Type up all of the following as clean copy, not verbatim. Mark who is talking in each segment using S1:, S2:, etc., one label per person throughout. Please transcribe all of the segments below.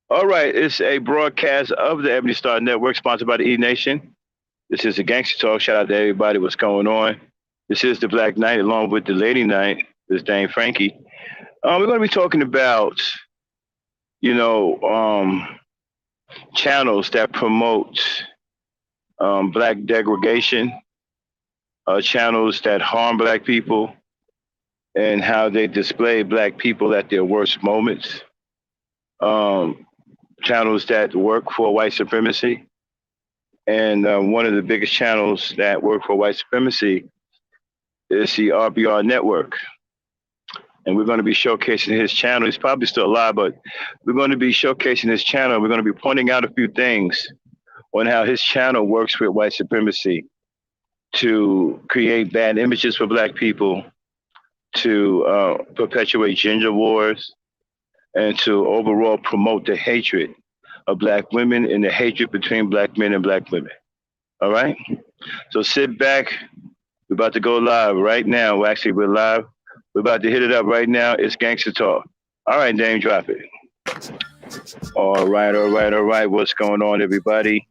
S1: All right, it's a broadcast of the Ebony Star Network, sponsored by the E Nation. This is the Gangsta Talk. Shout out to everybody. What's going on? This is the Black Knight, along with the Lady Knight. This Dame Frankie. We're going to be talking about, you know, channels that promote black degradation, channels that harm black people, and how they display black people at their worst moments. Um, Channels that work for white supremacy. And one of the biggest channels that work for white supremacy is the RBR network. And we're going to be showcasing his channel. He's probably still alive, but we're going to be showcasing his channel. We're going to be pointing out a few things on how his channel works with white supremacy to create bad images for black people, to perpetuate gender wars, and to overall promote the hatred of black women and the hatred between black men and black women. All right? So sit back. We're about to go live right now. Well, actually, we're live. We're about to hit it up right now. It's Gangsta Talk. All right, Dame, drop it. All right, all right, all right. What's going on, everybody?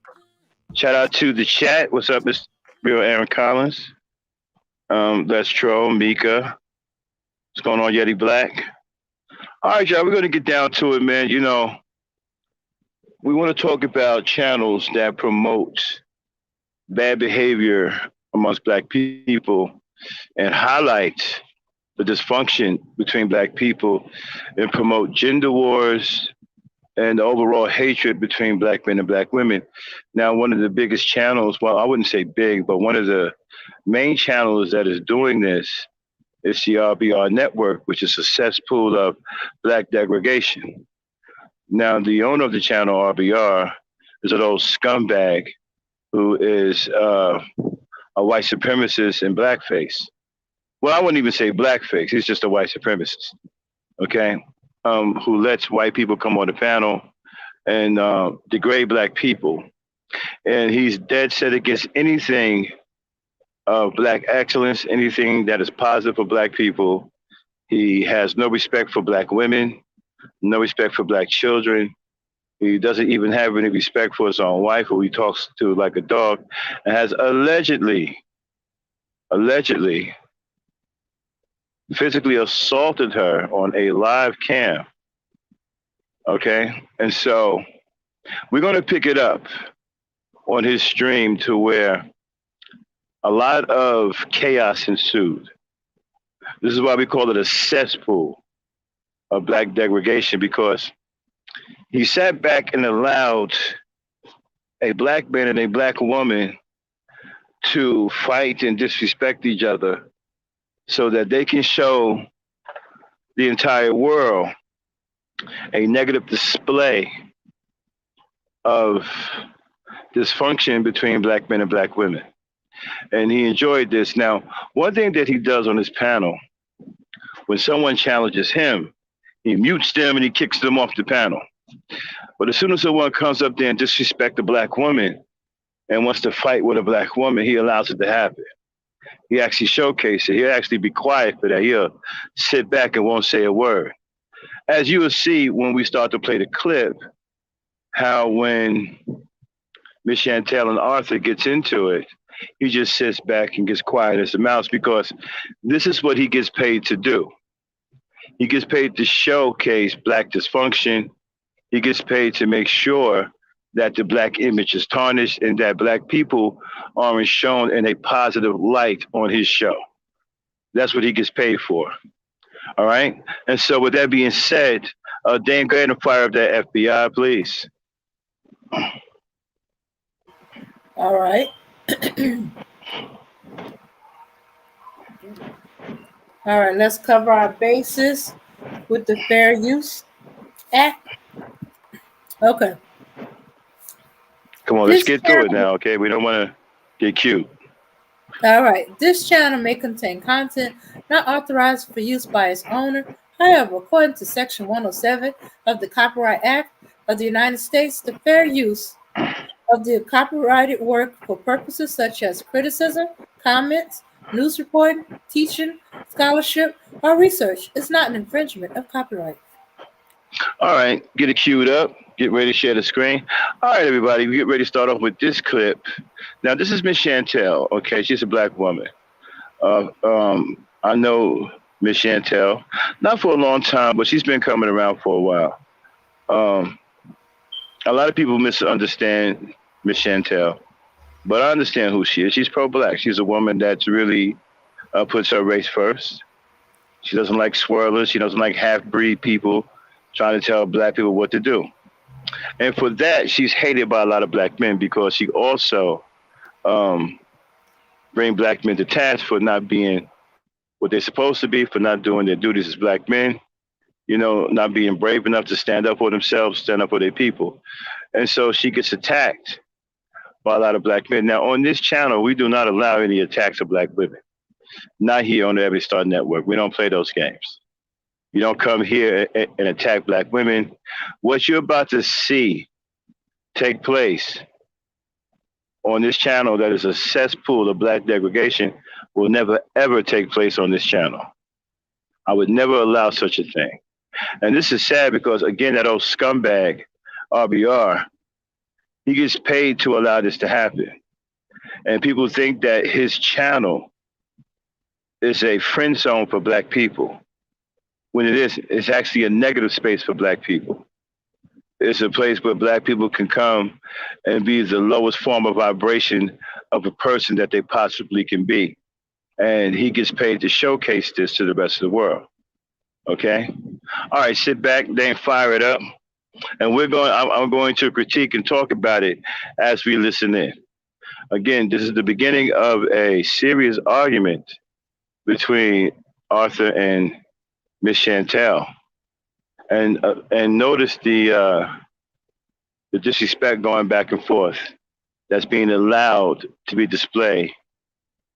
S1: Shout out to the chat. What's up, Mr. Bill Aaron Collins? That's Tro, Mika. What's going on, Yeti Black? All right, y'all, we're going to get down to it, man. You know, we want to talk about channels that promote bad behavior amongst black people and highlight the dysfunction between black people and promote gender wars and the overall hatred between black men and black women. Now, one of the biggest channels, well, I wouldn't say big, but one of the main channels that is doing this is the RBR network, which is a cesspool of black degradation. Now, the owner of the channel, RBR, is an old scumbag who is a white supremacist in blackface. Well, I wouldn't even say blackface. He's just a white supremacist, okay, who lets white people come on the panel and degrade black people. And he's dead set against anything of black excellence, anything that is positive for black people. He has no respect for black women, no respect for black children. He doesn't even have any respect for his own wife, who he talks to like a dog, and has allegedly physically assaulted her on a live cam. Okay? And so we're going to pick it up on his stream to where a lot of chaos ensued. This is why we call it a cesspool of black degradation, because he sat back and allowed a black man and a black woman to fight and disrespect each other so that they can show the entire world a negative display of dysfunction between black men and black women. And he enjoyed this. Now, one thing that he does on his panel, when someone challenges him, he mutes them and he kicks them off the panel. But as soon as someone comes up there and disrespects a black woman and wants to fight with a black woman, he allows it to happen. He actually showcases it. He'll actually be quiet for that. He'll sit back and won't say a word. As you will see when we start to play the clip, how when Miss Chantel and Arthur gets into it, he just sits back and gets quiet as a mouse, because this is what he gets paid to do. He gets paid to showcase black dysfunction. He gets paid to make sure that the black image is tarnished and that black people aren't shown in a positive light on his show. That's what he gets paid for. All right? And so with that being said, Dan, go ahead and fire up that FBI, please.
S2: All right. All right, let's cover our bases with the Fair Use Act. Okay.
S1: Come on, let's get through it now, okay? We don't want to get cute.
S2: All right. This channel may contain content not authorized for use by its owner. However, according to Section 107 of the Copyright Act of the United States, the fair use of the copyrighted work for purposes such as criticism, comments, news reporting, teaching, scholarship, or research is not an infringement of copyright.
S1: All right, get it queued up. Get ready to share the screen. All right, everybody, we get ready to start off with this clip. Now, this is Miss Chantel. Okay, she's a black woman. I know Miss Chantel, not for a long time, but she's been coming around for a while. Um, a lot of people misunderstand Miss Chantel, but I understand who she is. She's pro-black. She's a woman that's really puts her race first. She doesn't like swirlers. She doesn't like half-breed people trying to tell black people what to do. And for that, she's hated by a lot of black men because she also um, bring black men to task for not being what they're supposed to be, for not doing their duties as black men, not being brave enough to stand up for themselves, stand up for their people. And so she gets attacked by a lot of black men. Now, on this channel, we do not allow any attacks of black women. Not here on the Every Star Network. We don't play those games. You don't come here and attack black women. What you're about to see take place on this channel that is a cesspool of black degradation will never, ever take place on this channel. I would never allow such a thing. And this is sad because, again, that old scumbag, RBR, he gets paid to allow this to happen. And people think that his channel is a friend zone for black people. When it's actually a negative space for black people. It's a place where black people can come and be the lowest form of vibration of a person that they possibly can be. And he gets paid to showcase this to the rest of the world. Okay? All right, sit back, then fire it up. And I'm going to critique and talk about it as we listen in. Again, this is the beginning of a serious argument between Arthur and Miss Chantel, and notice the disrespect going back and forth that's being allowed to be displayed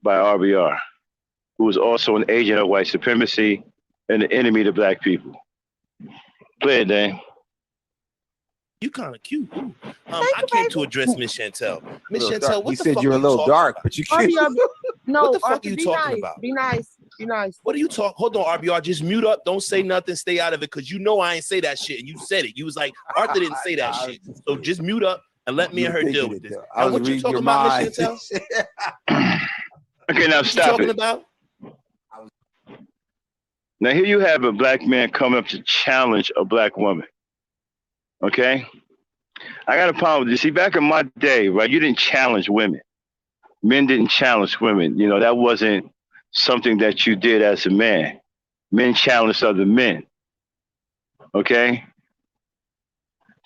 S1: by RBR, who is also an agent of white supremacy and an enemy to black people. Play it, Dan.
S3: You kind of cute. I came to address Miss Chantel. Miss Chantel, what
S4: he
S3: the
S4: said
S3: fuck
S4: you're a little dark,
S3: about?
S4: but you can't.
S3: No, what the fuck are you talking
S5: nice.
S3: about?
S5: Be nice. Be nice.
S3: What are you talking? Hold on, RBR. Just mute up. Don't say nothing. Stay out of it, because you know I ain't say that shit, and you said it. You was like, Arthur didn't say that shit. So just mute up and let me and her deal with this. And what you talking about, Miss Chantel?
S1: Okay, now stop it.
S3: About?
S1: Now here you have a black man coming up to challenge a black woman. Okay? I got a problem with this. See, back in my day, right, you didn't challenge women. Men didn't challenge women. That wasn't something that you did as a man. Men challenged other men. Okay?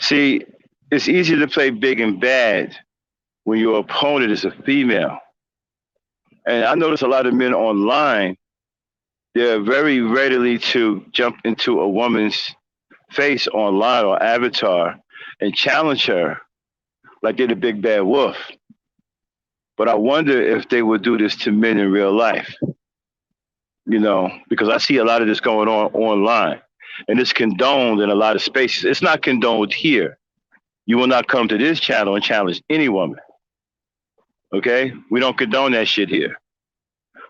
S1: See, it's easy to play big and bad when your opponent is a female. And I notice a lot of men online, they're very readily to jump into a woman's face online or avatar and challenge her like they're the big bad wolf. But I wonder if they would do this to men in real life, because I see a lot of this going on online, and it's condoned in a lot of spaces. It's not condoned here. You will not come to this channel and challenge any woman. Okay? We don't condone that shit here.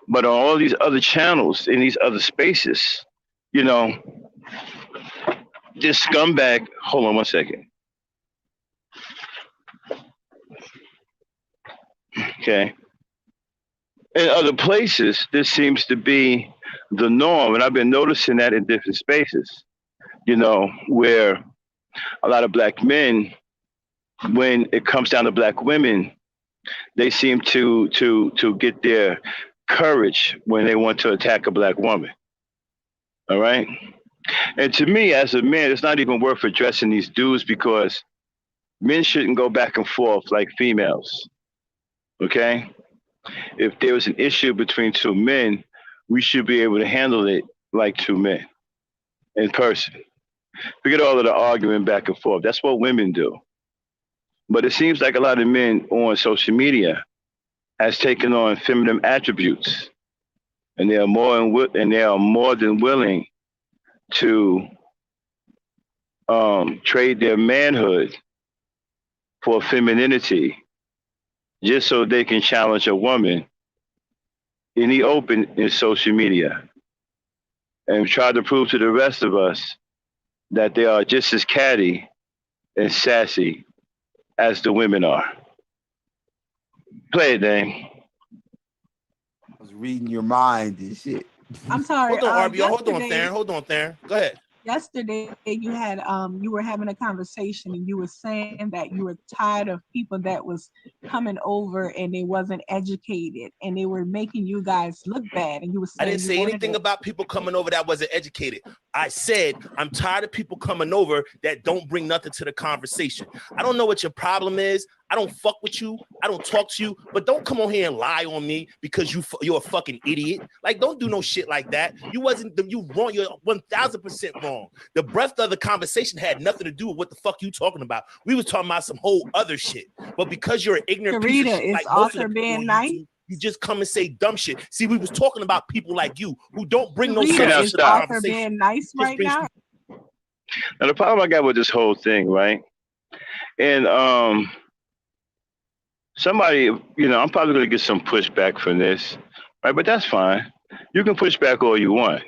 S1: But on all these other channels, in these other spaces, this scumbag, hold on one second. Okay. In other places, this seems to be the norm. And I've been noticing that in different spaces, where a lot of black men, when it comes down to black women, they seem to get their courage when they want to attack a black woman. All right? And to me, as a man, it's not even worth addressing these dudes, because men shouldn't go back and forth like females. Okay? If there was an issue between two men, we should be able to handle it like two men in person. Forget all of the arguing back and forth. That's what women do. But it seems like a lot of men on social media has taken on feminine attributes, and they are more than willing to trade their manhood for femininity, just so they can challenge a woman in the open in social media, and try to prove to the rest of us that they are just as catty and sassy as the women are. Play it, Dame.
S4: I was reading your mind and shit.
S5: I'm sorry.
S3: Hold on, RBR. Hold on,
S5: Yesterday,
S3: Theron. Hold on, Theron. Go ahead.
S5: yesterday you had you were having a conversation and you were saying that you were tired of people that was coming over and they wasn't educated and they were making you guys look bad, and you were
S3: I
S5: saying
S3: didn't say anything about people coming over that wasn't educated. I said I'm tired of people coming over that don't bring nothing to the conversation. I don't know what your problem is. I don't fuck with you. I don't talk to you. But don't come on here and lie on me because you're a fucking idiot. Like, don't do no shit like that. You wrong. You're 1000% wrong. The breadth of the conversation had nothing to do with what the fuck you talking about. We was talking about some whole other shit. But because you're an ignorant piece of shit, like most of the people
S5: being
S3: on
S5: nice.
S3: YouTube, you just come and say dumb shit. See, we was talking about people like you who don't bring no
S5: Rita,
S3: substance
S5: is
S3: to the
S5: Arthur
S3: conversation.
S5: being nice right now?
S1: Now the problem I got with this whole thing, right? And somebody, I'm probably gonna get some pushback from this, right? But that's fine. You can push back all you want.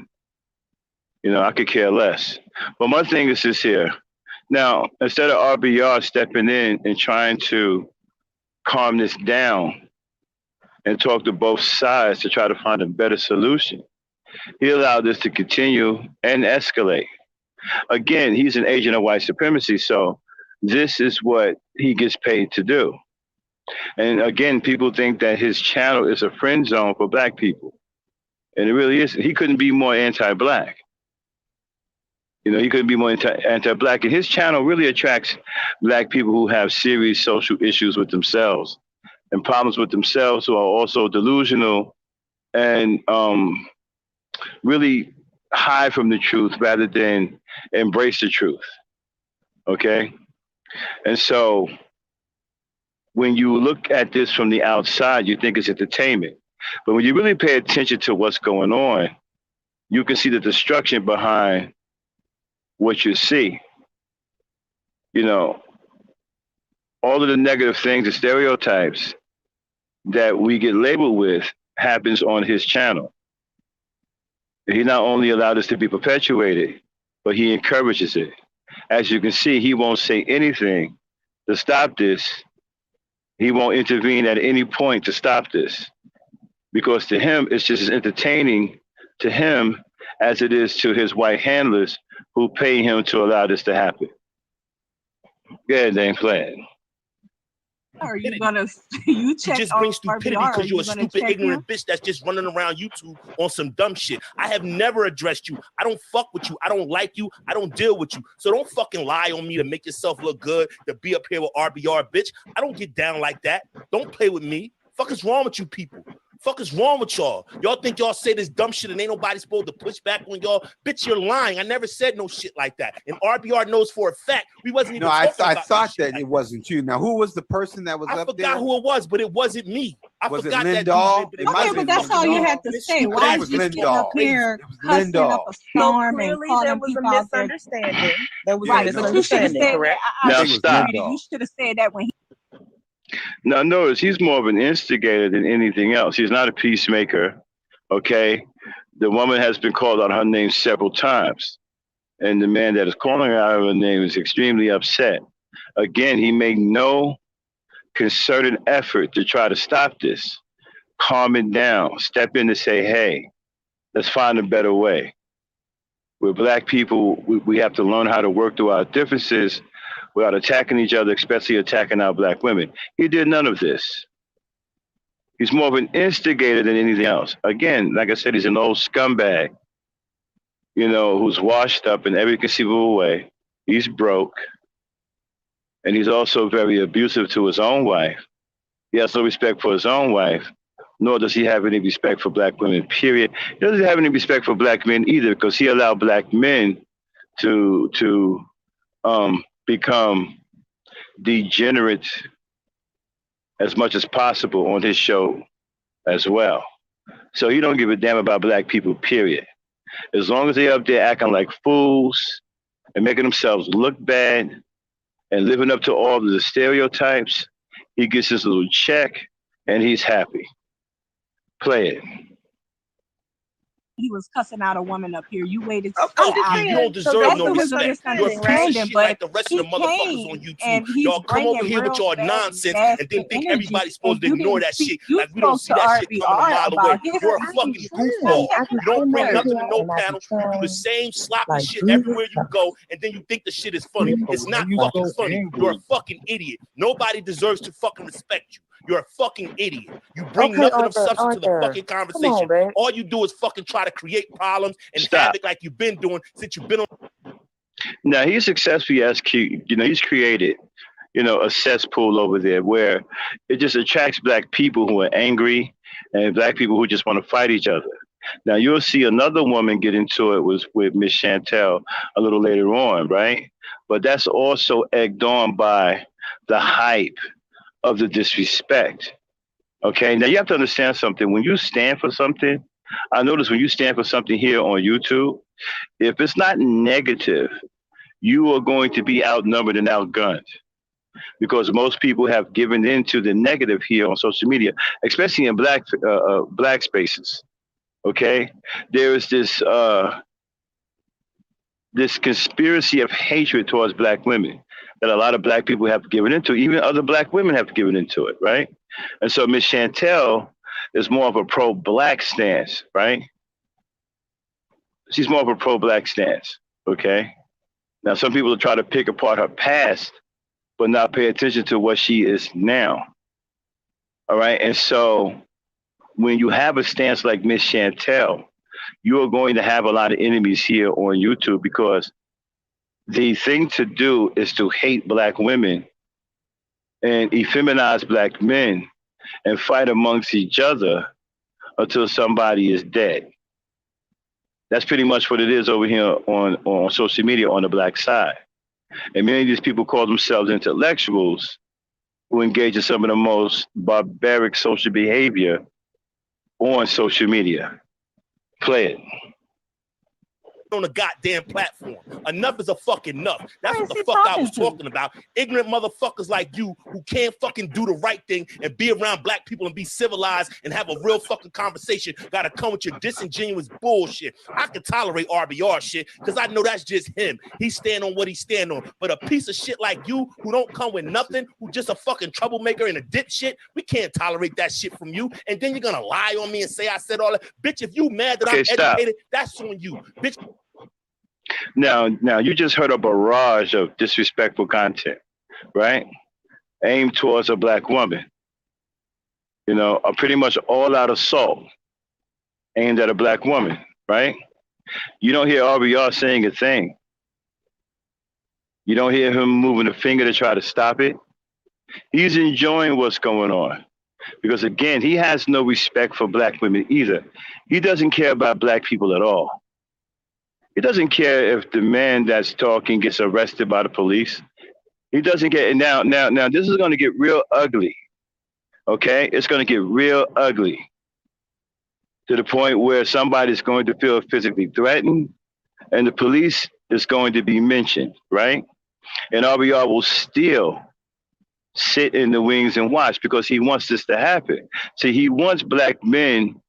S1: I could care less. But my thing is this here. Now, instead of RBR stepping in and trying to calm this down and talk to both sides to try to find a better solution, he allowed this to continue and escalate. Again, he's an agent of white supremacy, so this is what he gets paid to do. And again, people think that his channel is a friend zone for black people. And it really isn't. He couldn't be more anti-black. He couldn't be more anti-black. And his channel really attracts black people who have serious social issues with themselves and problems with themselves, who are also delusional and really hide from the truth rather than embrace the truth. Okay? And so when you look at this from the outside, you think it's entertainment. But when you really pay attention to what's going on, you can see the destruction behind what you see. All of the negative things, the stereotypes that we get labeled with happens on his channel. He not only allowed this to be perpetuated, but he encourages it. As you can see, he won't say anything to stop this. He won't intervene at any point to stop this. Because to him, it's just as entertaining to him as it is to his white handlers who pay him to allow this to happen. Go ahead, Dane, play it.
S5: Are you gonna you check?
S3: You just bring stupidity
S5: RBR,
S3: because you're a stupid, ignorant bitch that's just running around YouTube on some dumb shit. I have never addressed you. I don't fuck with you. I don't like you. I don't deal with you. So don't fucking lie on me to make yourself look good, to be up here with RBR, bitch. I don't get down like that. Don't play with me. Fuck is wrong with you people? Fuck is wrong with y'all? Y'all think y'all say this dumb shit and ain't nobody supposed to push back on y'all? Bitch, you're lying. I never said no shit like that. And RBR knows for a fact we wasn't even talking about
S4: I thought that
S3: like
S4: it wasn't you. Now, who was the person that was up there?
S3: I forgot who it was, but it wasn't me. I
S4: was
S3: forgot
S4: it
S3: that
S4: Lindahl?
S5: Okay, but that's all you had to say. Why is you sitting up here cussing up a storm and calling people out there?
S6: There was
S5: right,
S6: a
S5: but you should have said
S6: correct?
S1: Now stop.
S5: You should have said that when he.
S1: Now notice he's more of an instigator than anything else. He's not a peacemaker. Okay, the woman has been called out her name several times, and the man that is calling her out her name is extremely upset. Again, he made no concerted effort to try to stop this. Calm it down. Step in to say, hey, let's find a better way. We're black people. We have to learn how to work through our differences without attacking each other, especially attacking our black women. He did none of this. He's more of an instigator than anything else. Again, like I said, he's an old scumbag, who's washed up in every conceivable way. He's broke. And he's also very abusive to his own wife. He has no respect for his own wife, nor does he have any respect for black women, period. He doesn't have any respect for black men either, because he allowed black men to become degenerate as much as possible on his show as well. So he don't give a damn about black people, period. As long as they're up there acting like fools and making themselves look bad and living up to all of the stereotypes, he gets his little check and he's happy. Play it.
S5: he was cussing out a woman up here. You waited
S6: I'm
S5: to
S6: just
S5: out.
S6: saying,
S3: You don't
S6: so
S3: deserve
S5: That's
S3: no
S5: the
S3: respect. You're a
S5: misunderstanding,
S3: piece of shit like
S5: but
S3: the rest
S5: he
S3: of the motherfuckers
S5: came
S3: on YouTube.
S5: and he's
S3: Y'all come over
S5: bringing
S3: here with
S5: real
S3: your
S5: bad,
S3: nonsense and then
S5: nasty
S3: think
S5: energy,
S3: everybody's supposed
S5: and
S3: to
S5: you
S3: ignore
S5: didn't
S3: that
S5: speak.
S3: shit.
S5: You
S3: Like we don't
S5: spoke
S3: see
S5: to
S3: that shit coming a
S5: RBR
S3: mile away.
S5: about his
S3: You're a
S6: I
S3: fucking
S6: be
S3: goofball.
S6: trying. I be
S3: You don't
S6: sitting
S3: bring
S6: over
S3: nothing
S6: here
S3: to no
S6: and I
S3: panel.
S6: be
S3: You do the
S6: trying,
S3: same sloppy
S6: like,
S3: shit
S6: Jesus
S3: everywhere you
S6: Christ.
S3: go, and then you think the shit is funny.
S7: Yeah, but
S3: It's not
S7: when you
S3: fucking
S7: so
S3: funny.
S7: angry,
S3: You're a fucking idiot. Nobody deserves to fucking respect you. You're a fucking idiot. You bring
S6: Okay,
S3: nothing of
S6: Arthur,
S3: substance to the
S6: Arthur,
S3: fucking
S6: come on,
S3: conversation.
S6: babe.
S3: All you do is fucking try to create problems and
S1: Stop.
S3: havoc like you've been doing since you've been on.
S1: Now he's successfully he's created, a cesspool over there where it just attracts black people who are angry and black people who just want to fight each other. Now you'll see another woman get into it with Miss Chantel a little later on, right? But that's also egged on by the hype of the disrespect. Okay, now you have to understand something. When you stand for something, I notice when you stand for something here on YouTube, if it's not negative, you are going to be outnumbered and outgunned because most people have given in to the negative here on social media, especially in black spaces. Okay, there is this conspiracy of hatred towards black women that a lot of black people have given into. Even other black women have given into it, right? And so Miss Chantel is more of a pro-black stance, right? She's more of a pro-black stance. Okay. Now some people try to pick apart her past, but not pay attention to what she is now. All right. And so when you have a stance like Miss Chantel, you are going to have a lot of enemies here on YouTube because the thing to do is to hate black women and effeminize black men and fight amongst each other until somebody is dead. That's pretty much what it is over here on social media on the black side. And many of these people call themselves intellectuals who engage in some of the most barbaric social behavior on social media. Play it.
S3: On a goddamn platform. Enough is a fucking enough. That's
S5: Who
S3: what
S5: is
S3: the
S5: he
S3: fuck I was
S5: talking to?
S3: talking about. Ignorant motherfuckers like you who can't fucking do the right thing and be around black people and be civilized and have a real fucking conversation gotta come with your disingenuous bullshit. I can tolerate RBR shit because I know that's just him. He stand on what he stand on. But a piece of shit like you who don't come with nothing, who just a fucking troublemaker and a dipshit, we can't tolerate that shit from you. And then you're gonna lie on me and say I said all that. Bitch, if you mad that
S1: Okay,
S3: I'm
S1: stop.
S3: educated, that's on you. Bitch,
S1: Now you just heard a barrage of disrespectful content, right? Aimed towards a black woman. A pretty much all-out assault aimed at a black woman, right? You don't hear RBR saying a thing. You don't hear him moving a finger to try to stop it. He's enjoying what's going on because, again, he has no respect for black women either. He doesn't care about black people at all. He doesn't care if the man that's talking gets arrested by the police. He doesn't care. Now, this is going to get real ugly. Okay, it's going to get real ugly to the point where somebody's going to feel physically threatened, and the police is going to be mentioned, right? And RBR will still sit in the wings and watch because he wants this to happen. See, he wants black men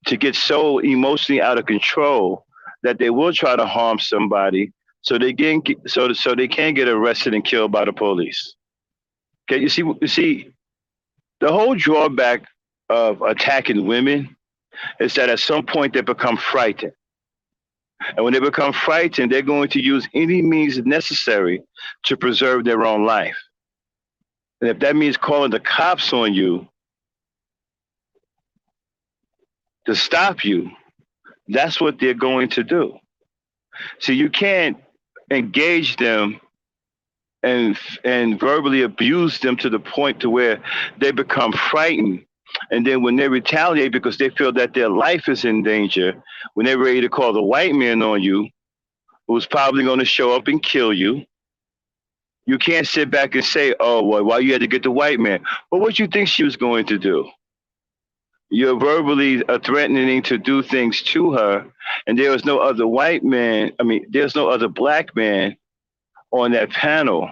S1: to get so emotionally out of control that they will try to harm somebody so they can get arrested and killed by the police. Okay, you see, the whole drawback of attacking women is that at some point they become frightened. And when they become frightened, they're going to use any means necessary to preserve their own life. And if that means calling the cops on you to stop you, that's what they're going to do. So you can't engage them and verbally abuse them to the point to where they become frightened. And then when they retaliate because they feel that their life is in danger, when they're ready to call the white man on you, who's probably going to show up and kill you, you can't sit back and say, oh, well, why you had to get the white man? Well, what you think she was going to do? You're verbally threatening to do things to her, and there was no other there's no other black man on that panel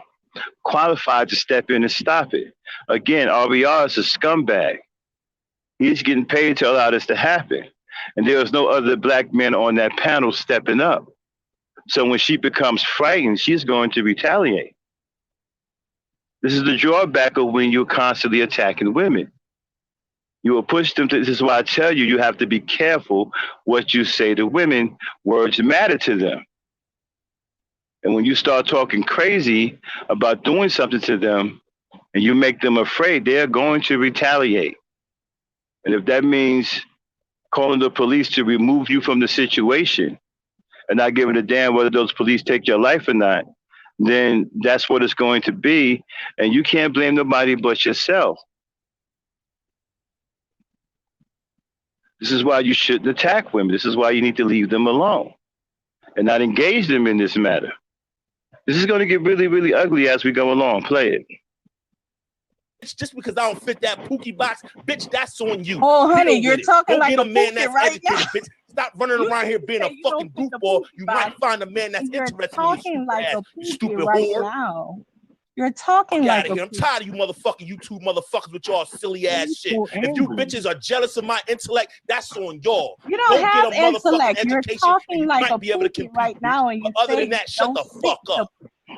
S1: qualified to step in and stop it. Again, RBR is a scumbag. He's getting paid to allow this to happen. And there was no other black men on that panel stepping up. So when she becomes frightened, she's going to retaliate. This is the drawback of when you're constantly attacking women. You will push them to, this is why I tell you, you have to be careful what you say to women. Words matter to them. And when you start talking crazy about doing something to them and you make them afraid, they're going to retaliate. And if that means calling the police to remove you from the situation and not giving a damn whether those police take your life or not, then that's what it's going to be. And you can't blame nobody but yourself. This is why you shouldn't attack women. This is why you need to leave them alone and not engage them in this matter. This is going to get really, really ugly as we go along. Play it.
S3: It's just because I don't fit that Pookie box, bitch, that's on you.
S5: Oh, honey,
S3: Deal
S5: you're
S3: with it.
S5: talking
S3: Go
S5: like
S3: get
S5: a
S3: a man
S5: Pookie
S3: that's
S5: right
S3: educated,
S5: now.
S3: bitch. Stop running
S5: You
S3: around here being a
S5: say you don't
S3: fucking
S5: fit the
S3: goofball.
S5: Pookie
S3: You
S5: box.
S3: might find a man that's
S5: And you're
S3: interested in your
S5: talking
S3: stupid
S5: like
S3: ass,
S5: a
S3: you
S5: Pookie
S3: stupid
S5: right
S3: whore.
S5: now. You're talking
S3: Fuck
S5: like
S3: out of
S5: a
S3: here. I'm
S5: Pookie.
S3: tired of you motherfucking, you two motherfuckers with y'all silly ass
S5: You
S3: shit.
S5: so
S3: If you
S5: angry.
S3: bitches are jealous of my intellect, that's on y'all.
S5: You
S3: Go
S5: don't
S3: get
S5: have
S3: a motherfucking
S5: intellect. You're
S3: education and
S5: talking
S3: you
S5: like a
S3: might be able to
S5: Pookie
S3: compete,
S5: right now, and
S3: but
S5: you
S3: other
S5: say
S3: than
S5: you
S3: that, shut
S5: don't
S3: the
S5: fit
S3: fuck
S5: the.
S3: up.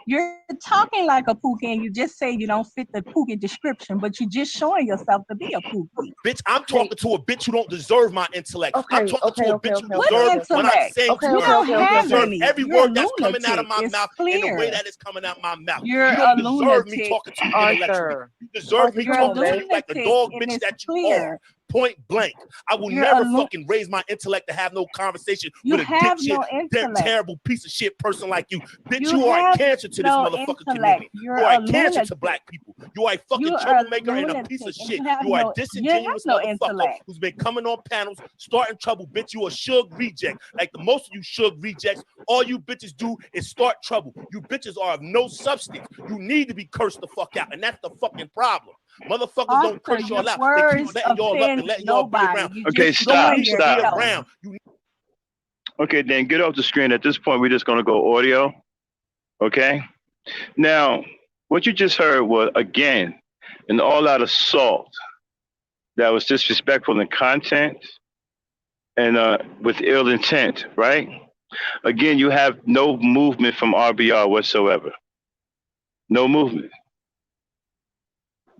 S5: You're talking like a Pookie, and you just say you don't fit the Pookie description, but you're just showing yourself to be a Pookie.
S3: Bitch, I'm talking to a bitch who don't deserve my intellect.
S2: Okay,
S3: I'm talking to a bitch who
S5: What
S3: deserves what I'm
S5: intellect?
S3: saying
S2: Okay,
S3: to
S5: You
S3: her.
S5: don't
S3: You
S5: have
S3: deserve
S5: any.
S3: every
S5: You're a
S3: word that's coming out of
S5: lunatic.
S3: my
S5: It's
S3: mouth and the way
S5: clear.
S3: that it's coming out my mouth.
S5: You're
S3: You
S5: a
S3: don't deserve me
S5: lunatic,
S3: talking to you intellectually.
S2: Arthur.
S3: You deserve
S2: Arthur,
S3: me
S5: You're a
S3: talking to you like a
S5: lunatic,
S3: dog
S5: and
S3: bitch
S5: it's
S3: that you
S5: clear.
S3: are. Point blank. I will
S5: You're a
S3: never
S5: lu-
S3: fucking raise my intellect to have no conversation
S5: You
S3: with a
S5: have
S3: dipshit,
S5: no intellect.
S3: terrible piece of shit person like you. Bitch,
S5: You
S3: you are a
S5: have
S3: cancer to this
S5: no
S3: motherfucking
S5: intellect.
S3: community.
S5: You're
S3: You are
S5: a
S3: a cancer to
S5: lunatic.
S3: black people. You are a fucking
S5: You are a
S3: troublemaker and a piece
S5: lunatic,
S3: of
S5: and
S3: shit.
S5: you have
S3: You are a
S5: no
S3: disingenuous motherfucker
S5: intellect.
S3: who's been coming on panels, starting trouble. Bitch, you a Suge reject. Like the most of you Suge rejects, all you bitches do is start trouble. You bitches are of no substance. You need to be cursed the fuck out, and that's the fucking problem. Motherfuckers don't
S5: Arthur,
S3: curse
S5: your
S3: y'all out. They keep
S5: words
S3: letting y'all up and
S5: offend
S3: letting y'all be
S5: nobody.
S3: around.
S5: You
S1: Okay,
S5: just
S3: You don't
S5: showing
S3: need to be
S5: yourself.
S3: around. You
S1: Okay, then get off the screen. At this point, we're just going to go audio. Okay? Now, what you just heard was, again, an all-out assault that was disrespectful in content and with ill intent, right? Again, you have no movement from RBR whatsoever. No movement.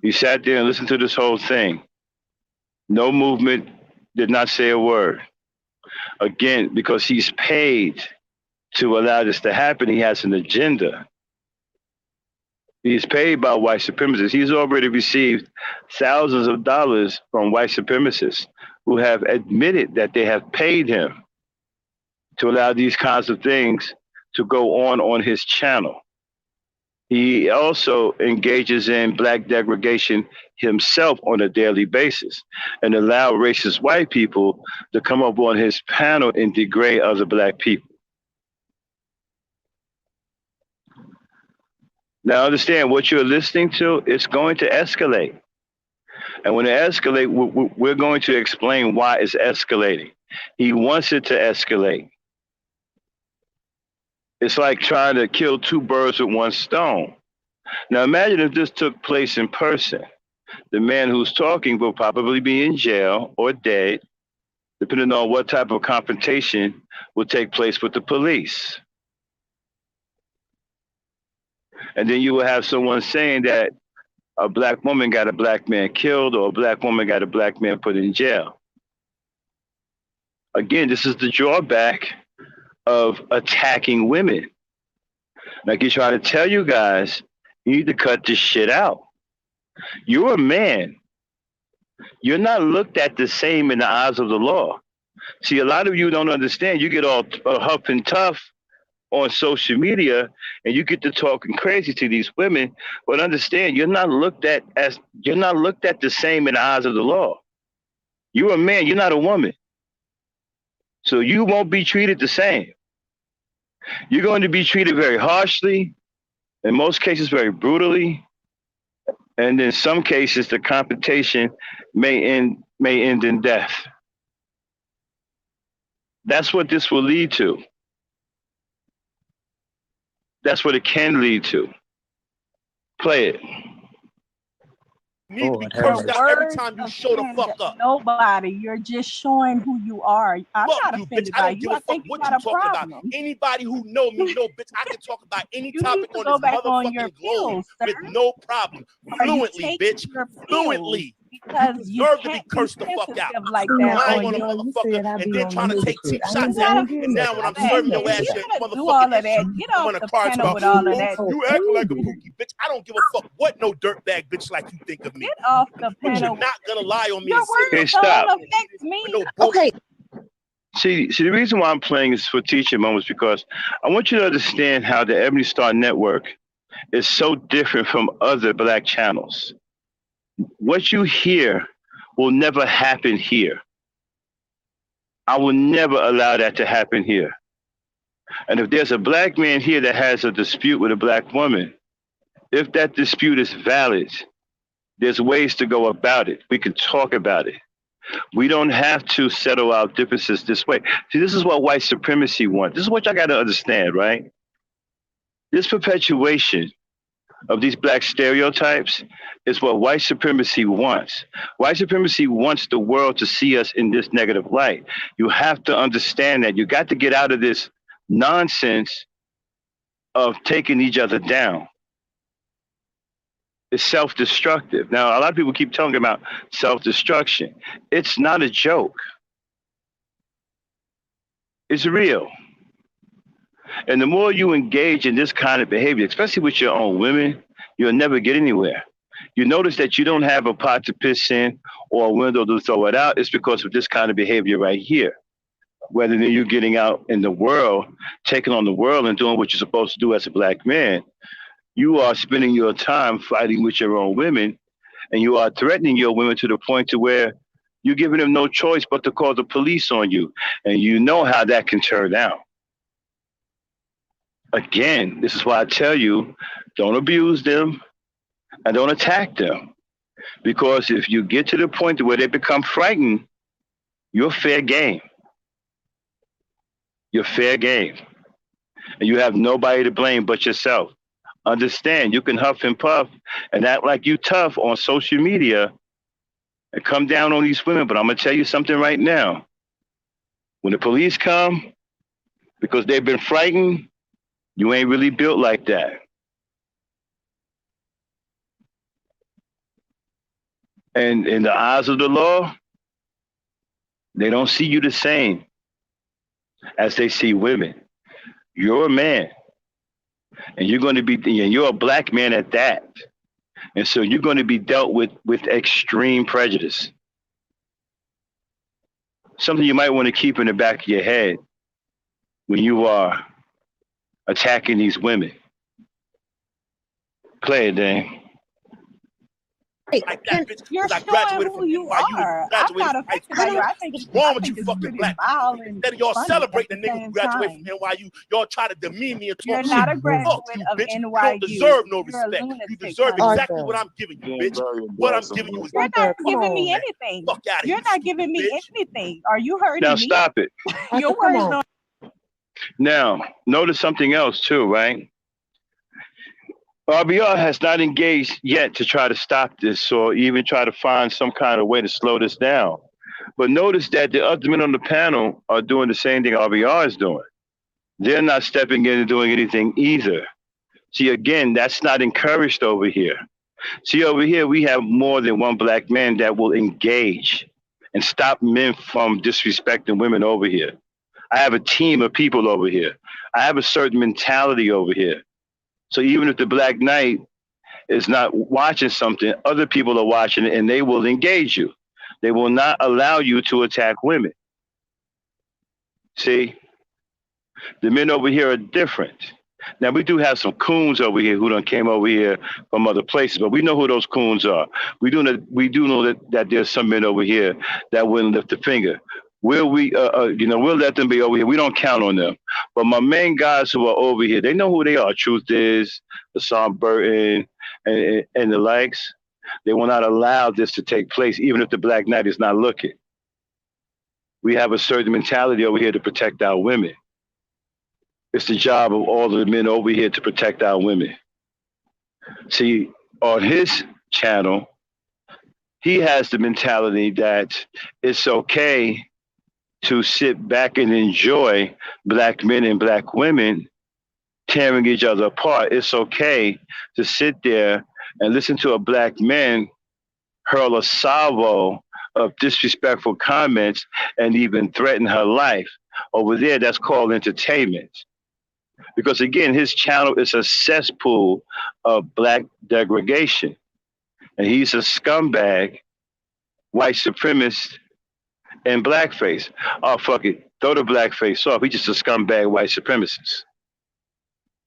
S1: You sat there and listened to this whole thing. No movement, did not say a word. Again, because he's paid to allow this to happen, he has an agenda. He's paid by white supremacists. He's already received thousands of dollars from white supremacists who have admitted that they have paid him to allow these kinds of things to go on his channel. He also engages in black degradation himself on a daily basis and allow racist white people to come up on his panel and degrade other black people. Now understand what you're listening to, it's going to escalate. And when it escalates, we're going to explain why it's escalating. He wants it to escalate. It's like trying to kill two birds with one stone. Now imagine if this took place in person. The man who's talking will probably be in jail or dead, depending on what type of confrontation will take place with the police. And then you will have someone saying that a black woman got a black man killed or a black woman got a black man put in jail. Again, this is the drawback of attacking women. Like he's trying to tell you guys, you need to cut this shit out. You're a man. You're not looked at the same in the eyes of the law. See, a lot of you don't understand. You get all huff and tough on social media and you get to talking crazy to these women, but understand you're not looked at the same in the eyes of the law. You're a man, you're not a woman. So you won't be treated the same. You're going to be treated very harshly, in most cases very brutally, and in some cases the confrontation may end in death. That's what this will lead to. That's what it can lead to. Play it.
S3: You need to be
S6: Lord have
S3: cursed
S6: mercy.
S3: out every time you show the fuck up.
S5: Nobody. You're just showing who you are. I'm
S3: Fuck
S5: not
S3: you, bitch.
S5: offended
S3: I
S5: by
S3: don't
S5: you.
S3: give
S5: I
S3: a fuck
S5: think you
S3: what
S5: got
S3: you
S5: a
S3: talking about.
S5: problem.
S3: Anybody who know me know, bitch, I can talk about any
S5: You need
S3: topic
S5: to
S3: on
S5: go
S3: this
S5: back on your
S3: motherfucking globe
S5: pills, sir.
S3: with no problem.
S5: Are you
S3: Fluently,
S5: taking
S3: bitch.
S5: your pills?
S3: Fluently.
S5: Because
S3: You
S5: you
S3: deserve to be
S5: can't be
S3: cursed the fuck out.
S5: sensitive like that
S3: Lying
S5: on
S3: on a
S5: your.
S6: You
S3: motherfucker
S6: said I
S3: and
S6: be
S3: then
S6: on
S3: trying to
S6: the
S3: take
S6: shit.
S3: cheap
S6: I
S3: shots
S6: ain't
S3: at
S5: Not
S3: me.
S6: never
S5: a,
S6: did
S3: And now
S6: nothing.
S3: when I'm
S6: I
S3: serving
S6: ain't
S5: listen,
S3: your
S6: never
S3: ass
S5: you
S3: your
S5: gotta do all
S3: motherfucking
S5: of that.
S3: issue,
S5: Get
S3: I'm
S5: off
S3: on the
S5: the
S3: cards
S5: panel
S3: about
S5: with all of
S3: oh,
S5: that.
S3: you acting like a pookie, bitch. I don't give a fuck what no dirtbag bitch like you think of me.
S5: Get off the
S3: But you're
S5: panel.
S3: not gonna lie on me
S5: Your
S3: and say
S1: Okay,
S5: words
S1: stop.
S5: don't affect
S3: with
S5: me.
S3: no bullshit.
S2: Okay.
S1: See, the reason why I'm playing is for teaching moments because I want you to understand how the Ebony Star Network is so different from other black channels. What you hear will never happen here. I will never allow that to happen here. And if there's a black man here that has a dispute with a black woman, if that dispute is valid, there's ways to go about it. We can talk about it. We don't have to settle our differences this way. See, this is what white supremacy wants. This is what y'all got to understand, right? This perpetuation of these black stereotypes is what white supremacy wants. White supremacy wants the world to see us in this negative light. You have to understand that. You got to get out of this nonsense of taking each other down. It's self-destructive. Now, a lot of people keep talking about self-destruction. It's not a joke. It's real. And the more you engage in this kind of behavior, especially with your own women, you'll never get anywhere. You notice that you don't have a pot to piss in or a window to throw it out. It's because of this kind of behavior right here. Whether you're getting out in the world, taking on the world and doing what you're supposed to do as a black man, you are spending your time fighting with your own women, and you are threatening your women to the point to where you're giving them no choice but to call the police on you. And you know how that can turn out. Again, this is why I tell you, don't abuse them and don't attack them. Because if you get to the point where they become frightened, you're fair game. You're fair game. And you have nobody to blame but yourself. Understand, you can huff and puff and act like you tough on social media and come down on these women. But I'm going to tell you something right now. When the police come, because they've been frightened, you ain't really built like that. And in the eyes of the law, they don't see you the same as they see women. You're a man, and you're going to be, and you're a black man at that. And so you're going to be dealt with extreme prejudice. Something you might want to keep in the back of your head when you are attacking these women. Play it, Dane.
S3: Like that, bitch,
S5: You're
S3: because I
S5: showing
S3: graduated
S5: who
S3: from
S5: you
S3: NYU
S5: are.
S3: and
S5: I'm
S3: graduated
S5: not
S3: from high
S5: affected by
S3: school.
S5: you. I think
S3: What's wrong with
S5: think
S3: you
S5: it's
S3: fucking
S5: pretty
S3: black
S5: vile
S3: people?
S5: and
S3: Instead of y'all
S5: funny
S3: celebrating
S5: at
S3: the
S5: the
S3: nigga who
S5: same
S3: graduated
S5: time.
S3: from NYU, y'all try to demean me and
S5: You're
S3: talk
S5: not
S3: shit.
S5: a graduate
S3: Fuck you,
S5: of
S3: bitch. You
S5: NYU.
S3: don't deserve no
S5: You're a
S3: respect. You
S5: lunatic,
S3: deserve
S5: honey.
S3: exactly what I'm giving you, bitch. What I'm giving you is
S5: You're
S3: respect.
S5: not giving me anything.
S3: Fuck out of
S5: You're
S3: here,
S5: not
S3: stupid
S5: giving me
S3: bitch.
S5: anything. Are you
S1: Now
S5: hurting me?
S1: stop it.
S5: Your
S6: Come
S5: words
S6: on.
S5: don't.
S1: Now, notice something else too, right? RBR has not engaged yet to try to stop this or even try to find some kind of way to slow this down. But notice that the other men on the panel are doing the same thing RBR is doing. They're not stepping in and doing anything either. See, again, that's not encouraged over here. See, over here, we have more than one black man that will engage and stop men from disrespecting women over here. I have a team of people over here. I have a certain mentality over here. So even if the Black Knight is not watching something, other people are watching it and they will engage you. They will not allow you to attack women. See, the men over here are different. Now we do have some coons over here who done came over here from other places, but we know who those coons are. We do know that there's some men over here that wouldn't lift a finger. Will we, we'll let them be over here. We don't count on them. But my main guys who are over here, they know who they are. Truth is, Hassan Burton and the likes. They will not allow this to take place, even if the Black Knight is not looking. We have a certain mentality over here to protect our women. It's the job of all the men over here to protect our women. See, on his channel, he has the mentality that it's okay to sit back and enjoy black men and black women tearing each other apart. It's okay to sit there and listen to a black man hurl a salvo of disrespectful comments and even threaten her life. Over there, that's called entertainment. Because again, his channel is a cesspool of black degradation. And he's a scumbag, white supremacist, and blackface. Oh, fuck it. Throw the blackface off. He's just a scumbag, white supremacist.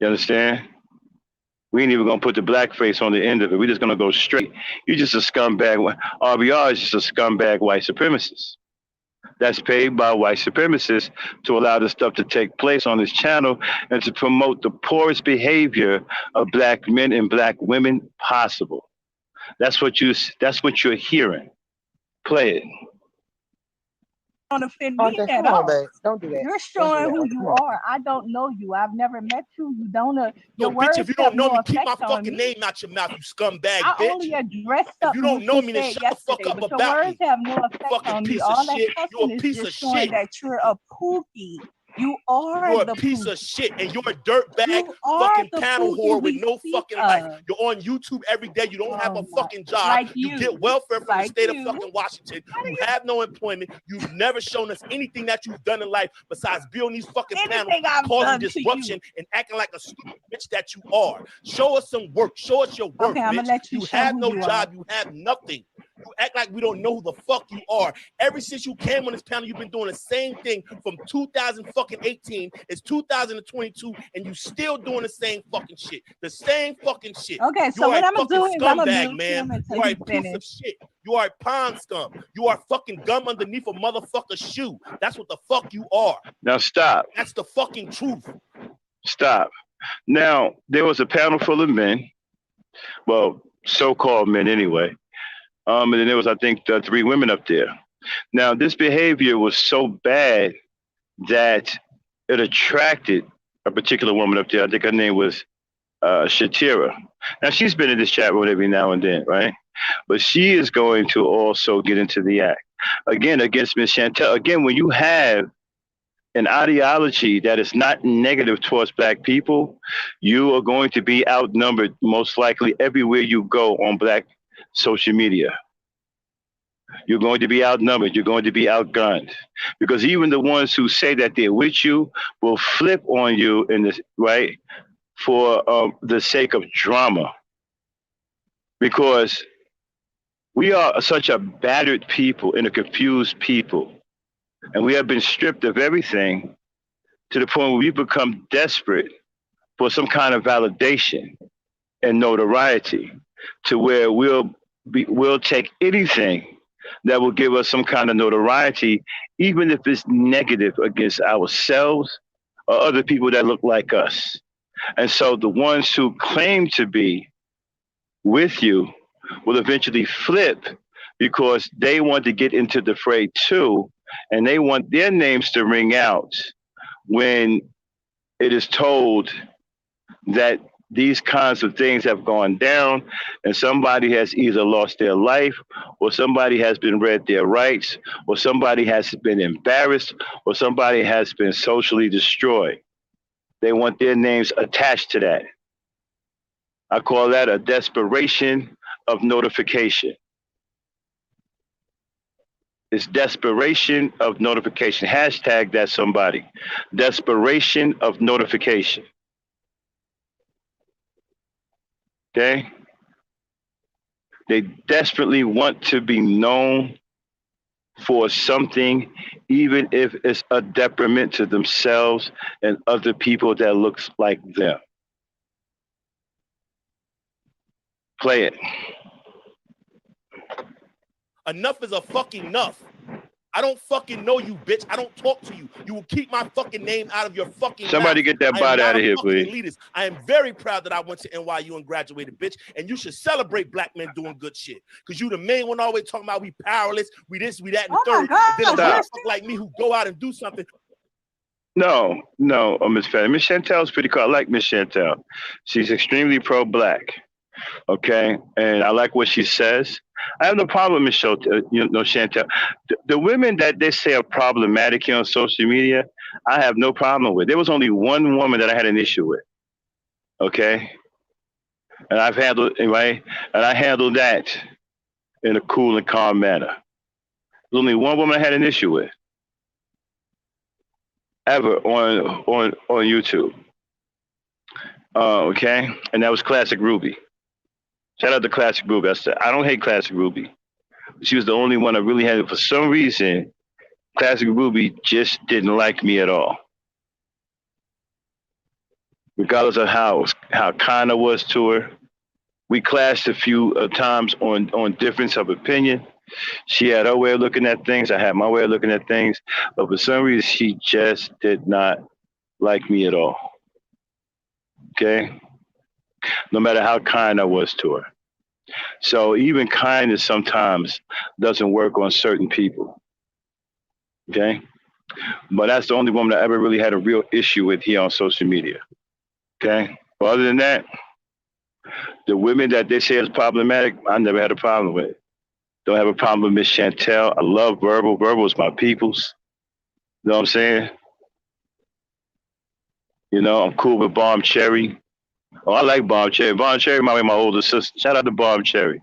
S1: You understand? We ain't even gonna put the blackface on the end of it. We're just gonna go straight. You're just a scumbag. RBR is just a scumbag white supremacist. That's paid by white supremacists to allow this stuff to take place on this channel and to promote the poorest behavior of black men and black women possible. That's what you're hearing. Play it.
S5: Don't offend me
S6: Arthur,
S5: at
S6: come
S5: all.
S6: on, babe. Don't do that.
S5: You're showing who you
S6: Come on.
S5: are. I don't know you. I've never met you. You don't know.
S3: Yo,
S5: Your
S3: bitch,
S5: words
S3: if you don't
S5: have
S3: know
S5: no
S3: me, keep my
S5: effect on
S3: fucking
S5: me.
S3: name out your mouth, you scumbag
S5: I
S3: bitch.
S5: only addressed
S3: If
S5: something
S3: you don't
S5: that
S3: know
S5: you
S3: me, then
S5: said
S3: shut the fuck
S5: yesterday,
S3: up
S5: but your
S3: about
S5: words
S3: me.
S5: have no effect
S3: Fucking
S5: on me.
S3: piece
S5: All
S3: of
S5: that
S3: shit. You're
S5: cussing
S3: a
S5: is
S3: piece
S5: just
S3: of
S5: showing
S3: shit.
S5: that you're a pookie. You are
S3: You're
S5: the
S3: a piece
S5: pookie.
S3: of shit, and you're a dirtbag
S5: You are
S3: fucking
S5: the
S3: panel
S5: pookie
S3: whore with
S5: we
S3: no
S5: speak
S3: fucking life.
S5: of.
S3: You're on YouTube every day. You don't have a
S5: Oh my,
S3: fucking job.
S5: like
S3: You
S5: you.
S3: get welfare from the
S5: Like
S3: state of
S5: you.
S3: fucking Washington. You have no employment. You've never shown us anything that you've done in life besides be on these fucking panels,
S5: Anything I've
S3: causing
S5: done to
S3: disruption
S5: you.
S3: and acting like a stupid bitch that you are. Show us some work. Show us your work,
S5: Okay, I'm
S3: bitch.
S5: gonna let you show
S3: have
S5: who
S3: no
S5: you
S3: job.
S5: are.
S3: You have nothing. You act like we don't know who the fuck you are. Ever since you came on this panel, you've been doing the same thing from 2018. It's 2022, and you still doing the same fucking shit. The same fucking shit.
S5: Okay, so
S3: You are
S5: what
S3: a
S5: I'm gonna do
S3: fucking
S5: is I'm gonna
S3: scumbag,
S5: mute
S3: man.
S5: him until
S3: You are
S5: he
S3: a piece
S5: finishes.
S3: of shit. You are a pond scum. You are fucking gum underneath a motherfucker's shoe. That's what the fuck you are.
S1: Now stop.
S3: That's the fucking truth.
S1: Stop. Now, there was a panel full of men, well, so-called men anyway. And then there was, I think, 3 women up there. Now, this behavior was so bad that it attracted a particular woman up there. I think her name was Shatira. Now, she's been in this chat room every now and then, right? But she is going to also get into the act. Again, against Miss Chantel. Again, when you have an ideology that is not negative towards black people, you are going to be outnumbered most likely everywhere you go on black social media. You're going to be outnumbered. You're going to be outgunned. Because even the ones who say that they're with you will flip on you in this, right, for the sake of drama. Because we are such a battered people and a confused people. And we have been stripped of everything to the point where we become desperate for some kind of validation and notoriety, to where we'll take anything that will give us some kind of notoriety, even if it's negative against ourselves or other people that look like us. And so the ones who claim to be with you will eventually flip because they want to get into the fray too, and they want their names to ring out when it is told that these kinds of things have gone down and somebody has either lost their life or somebody has been read their rights or somebody has been embarrassed or somebody has been socially destroyed. They want their names attached to that. I call that a desperation of notification. It's desperation of notification. Hashtag that somebody. Desperation of notification. Okay? They desperately want to be known for something, even if it's a detriment to themselves and other people that looks like them. Play it.
S3: Enough is a fucking enough. I don't fucking know you, bitch. I don't talk to you. You will keep my fucking name out of your fucking
S1: Somebody
S3: mouth.
S1: get that bot out of here, please.
S3: Elitist. I am very proud that I went to NYU and graduated, bitch. And you should celebrate black men doing good shit. Because you the main one always talking about we powerless, we this, we that, and the third.
S5: God,
S3: and then a
S1: stop.
S3: motherfucker like me who go out and do something.
S1: No, Miss Fanny. Miss Chantel's pretty cool. I like Miss Chantel. She's extremely pro-black. Okay, and I like what she says. I have no problem with Chantel. The women that they say are problematic here on social media, I have no problem with. There was only one woman that I had an issue with. Okay, and I've handled right, and I handled that in a cool and calm manner. There's only one woman I had an issue with ever on YouTube. Okay, and that was Classic Ruby. Shout out to Classic Ruby. I don't hate Classic Ruby. She was the only one I really had. For some reason, Classic Ruby just didn't like me at all. Regardless of how kind I was to her, we clashed a few times on difference of opinion. She had her way of looking at things. I had my way of looking at things. But for some reason, she just did not like me at all. Okay? No matter how kind I was to her. So even kindness sometimes doesn't work on certain people. Okay? But that's the only woman I ever really had a real issue with here on social media. Okay? But other than that, the women that they say is problematic, I never had a problem with. Don't have a problem with Miss Chantel. I love Verbal. Verbal is my people's. You know what I'm saying? You know, I'm cool with Bomb Cherry. Oh, I like Bomb Cherry. Bomb Cherry remind me of my older sister. Shout out to Bomb Cherry.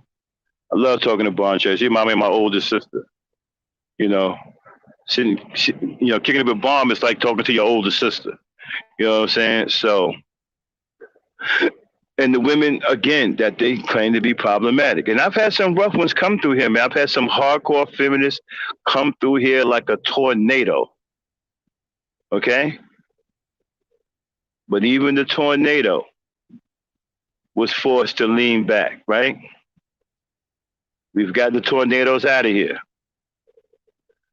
S1: I love talking to Bomb Cherry. She remind me of my older sister. You know, kicking it with Bomb is like talking to your older sister. You know what I'm saying? So, and the women, again, that they claim to be problematic. And I've had some rough ones come through here, man. I've had some hardcore feminists come through here like a tornado. Okay? But even the tornado was forced to lean back, right? We've got the tornadoes out of here.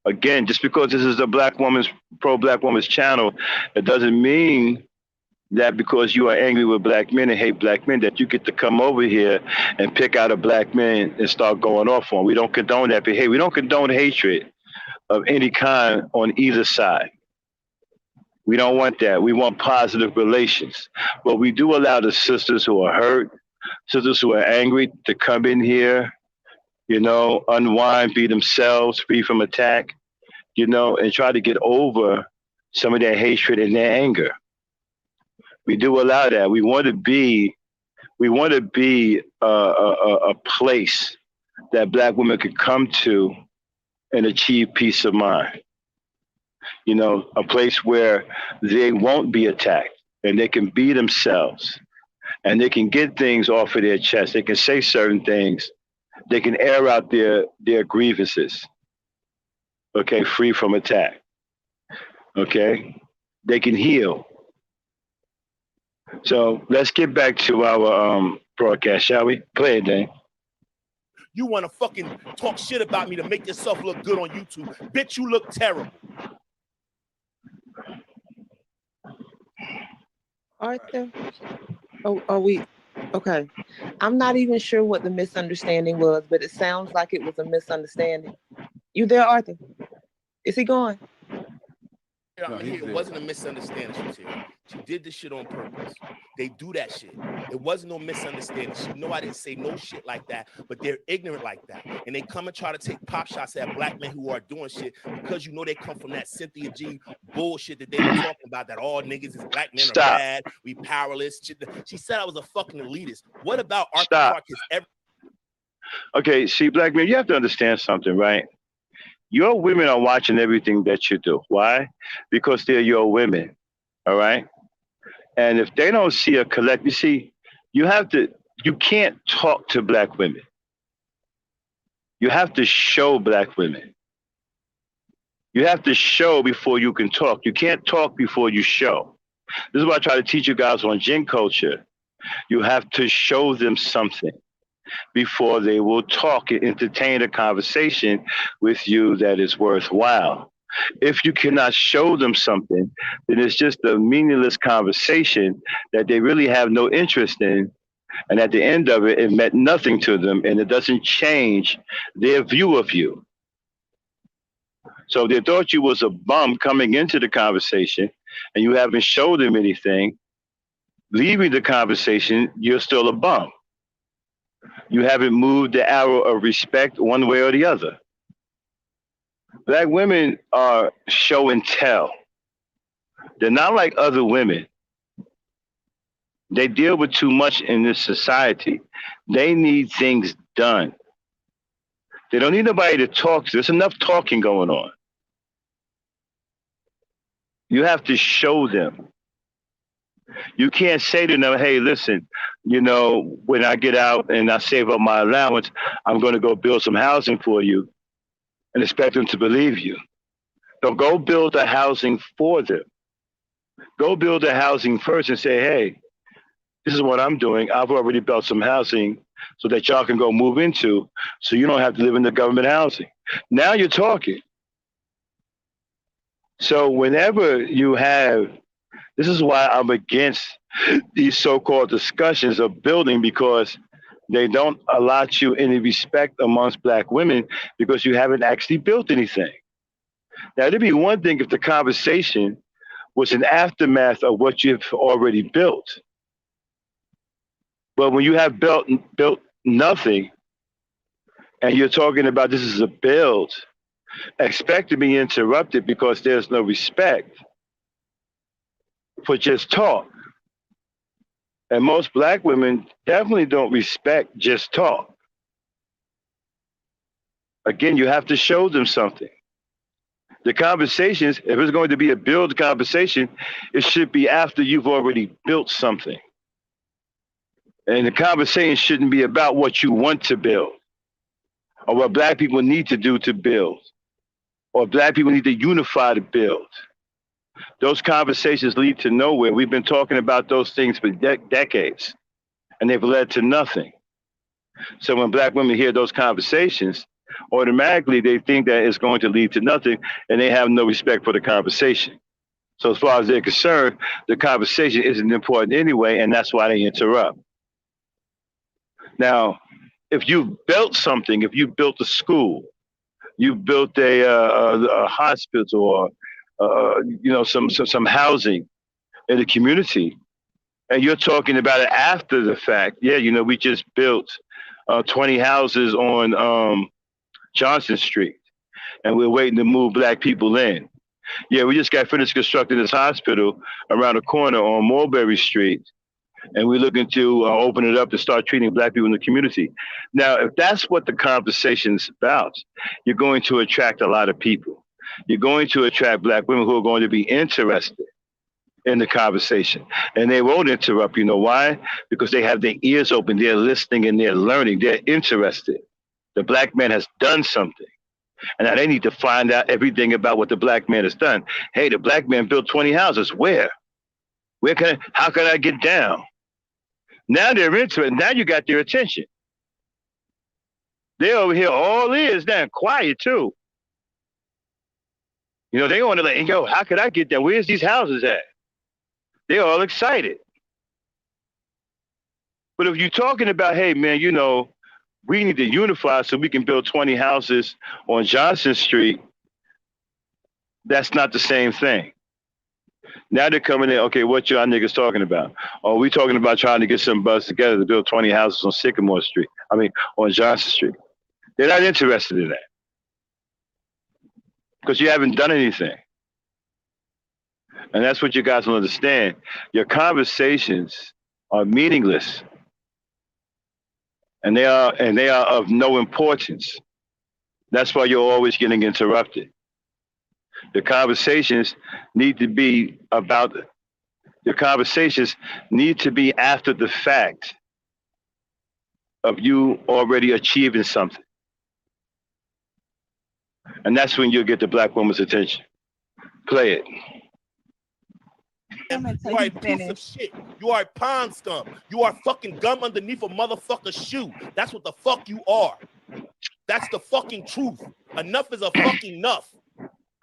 S1: Again, just because this is a pro-black woman's channel, it doesn't mean that because you are angry with black men and hate black men, that you get to come over here and pick out a black man and start going off on. We don't condone that behavior. We don't condone hatred of any kind on either side. We don't want that. We want positive relations. But we do allow the sisters who are hurt, sisters who are angry to come in here, you know, unwind, be themselves, free from attack, you know, and try to get over some of their hatred and their anger. We do allow that. We want to be a place that black women could come to and achieve peace of mind. You know, a place where they won't be attacked and they can be themselves and they can get things off of their chest. They can say certain things. They can air out their grievances. Okay, free from attack. Okay, they can heal. So let's get back to our broadcast, shall we? Play it, Dane.
S3: You want to fucking talk shit about me to make yourself look good on YouTube. Bitch, you look terrible.
S6: Arthur? Oh, are we? Okay. I'm not even sure what the misunderstanding was, but it sounds like it was a misunderstanding. You there, Arthur? Is he gone?
S3: No, it wasn't a misunderstanding. She did this shit on purpose. They do that shit. It wasn't no misunderstanding. She know I didn't say no shit like that, but they're ignorant like that. And they come and try to take pop shots at black men who are doing shit because you know they come from that Cynthia G bullshit that they were talking about, that all niggas is black men are bad, we powerless. She said I was a fucking elitist. What about Arthur Clarke is ever?
S1: Okay, see, black men, you have to understand something, right? Your women are watching everything that you do. Why? Because they're your women, all right? And if they don't see a collect, you see, you can't talk to black women. You have to show black women. You have to show before you can talk. You can't talk before you show. This is what I try to teach you guys on Gen culture. You have to show them something before they will talk and entertain a conversation with you that is worthwhile. If you cannot show them something, then it's just a meaningless conversation that they really have no interest in. And at the end of it, it meant nothing to them and it doesn't change their view of you. So if they thought you was a bum coming into the conversation and you haven't showed them anything, leaving the conversation, you're still a bum. You haven't moved the arrow of respect one way or the other. Black women are show and tell. They're not like other women. They deal with too much in this society. They need things done. They don't need nobody to talk to. There's enough talking going on. You have to show them. You can't say to them, hey, listen, when I get out and I save up my allowance, I'm going to go build some housing for you and expect them to believe you. So go build the housing for them. Go build the housing first and say, hey, this is what I'm doing. I've already built some housing so that y'all can go move into, so you don't have to live in the government housing. Now you're talking. So whenever you have, this is why I'm against these so-called discussions of building, because they don't allot you any respect amongst Black women because you haven't actually built anything. Now, it'd be one thing if the conversation was an aftermath of what you've already built. But when you have built nothing and you're talking about this is a build, expect to be interrupted because there's no respect for just talk. And most Black women definitely don't respect just talk. Again, you have to show them something. The conversations, if it's going to be a build conversation, it should be after you've already built something. And the conversation shouldn't be about what you want to build or what Black people need to do to build or Black people need to unify to build. Those conversations lead to nowhere. We've been talking about those things for decades, and they've led to nothing. So when Black women hear those conversations, automatically they think that it's going to lead to nothing, and they have no respect for the conversation. So as far as they're concerned, the conversation isn't important anyway, and that's why they interrupt. Now, if you built something, if you built a school, you built a hospital or some housing in the community, and you're talking about it after the fact. Yeah, we just built 20 houses on Johnson Street, and we're waiting to move Black people in. Yeah, we just got finished constructing this hospital around the corner on Mulberry Street, and we're looking to open it up to start treating Black people in the community. Now, if that's what the conversation's about, you're going to attract a lot of people. You're going to attract Black women who are going to be interested in the conversation. And they won't interrupt. You know why? Because they have their ears open. They're listening and they're learning. They're interested. The Black man has done something. And now they need to find out everything about what the Black man has done. Hey, the Black man built 20 houses. Where? How can I get down? Now they're interested. Now you got their attention. They're over here all ears now, quiet too. They want to like, yo, how could I get there? Where's these houses at? They're all excited. But if you're talking about, hey, man, we need to unify so we can build 20 houses on Johnson Street, that's not the same thing. Now they're coming in, okay, what y'all niggas talking about? Oh, we talking about trying to get some buzz together to build 20 houses on Sycamore Street. On Johnson Street. They're not interested in that. Because you haven't done anything. And that's what you guys will understand. Your conversations are meaningless. And they are of no importance. That's why you're always getting interrupted. The conversations need to be after the fact of you already achieving something. And that's when you'll get the Black woman's attention. Play it.
S3: You are a piece of shit. You are a pond scum. You are fucking gum underneath a motherfucker's shoe. That's what the fuck you are. That's the fucking truth. Enough is a fucking enough.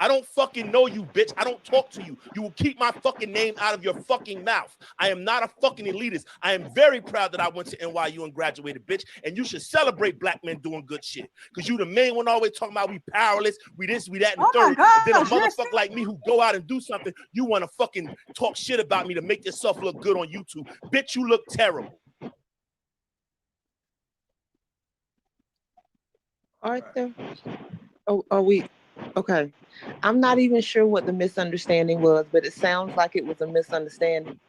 S3: I don't fucking know you, bitch. I don't talk to you. You will keep my fucking name out of your fucking mouth. I am not a fucking elitist. I am very proud that I went to NYU and graduated, bitch. And you should celebrate Black men doing good shit. Because you the main one always talking about we powerless, we this, we that, and the third. And then a motherfucker like me who go out and do something, you want to fucking talk shit about me to make yourself look good on YouTube. Bitch, you look terrible.
S6: Arthur? Oh, are we? Okay. I'm not even sure what the misunderstanding was, but it sounds like it was a misunderstanding.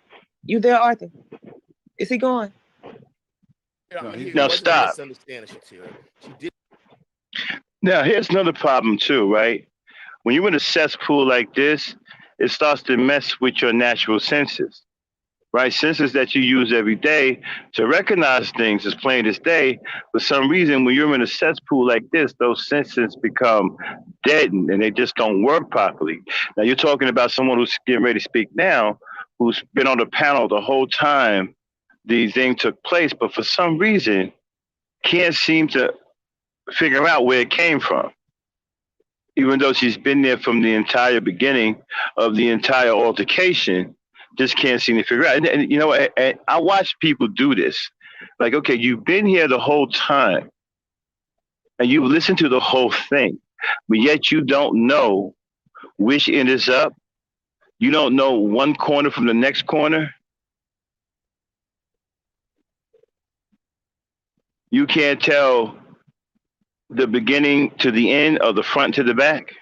S6: You there, Arthur? Is he gone?
S3: I'm here.
S1: Now
S3: It wasn't a
S1: stop.
S3: misunderstanding, Shatira. She did.
S1: Now here's another problem too, right? When you're in a cesspool like this, it starts to mess with your natural senses, right? Senses that you use every day to recognize things as plain as day. For some reason, when you're in a cesspool like this, those senses become deadened and they just don't work properly. Now you're talking about someone who's getting ready to speak now, who's been on the panel the whole time the thing took place, but for some reason can't seem to figure out where it came from, even though she's been there from the entire beginning of the entire altercation, just can't seem to figure out. And you know, I watch people do this. Like, okay, you've been here the whole time and you listen to the whole thing, but yet you don't know which end is up. You don't know one corner from the next corner. You can't tell the beginning to the end or the front to the back.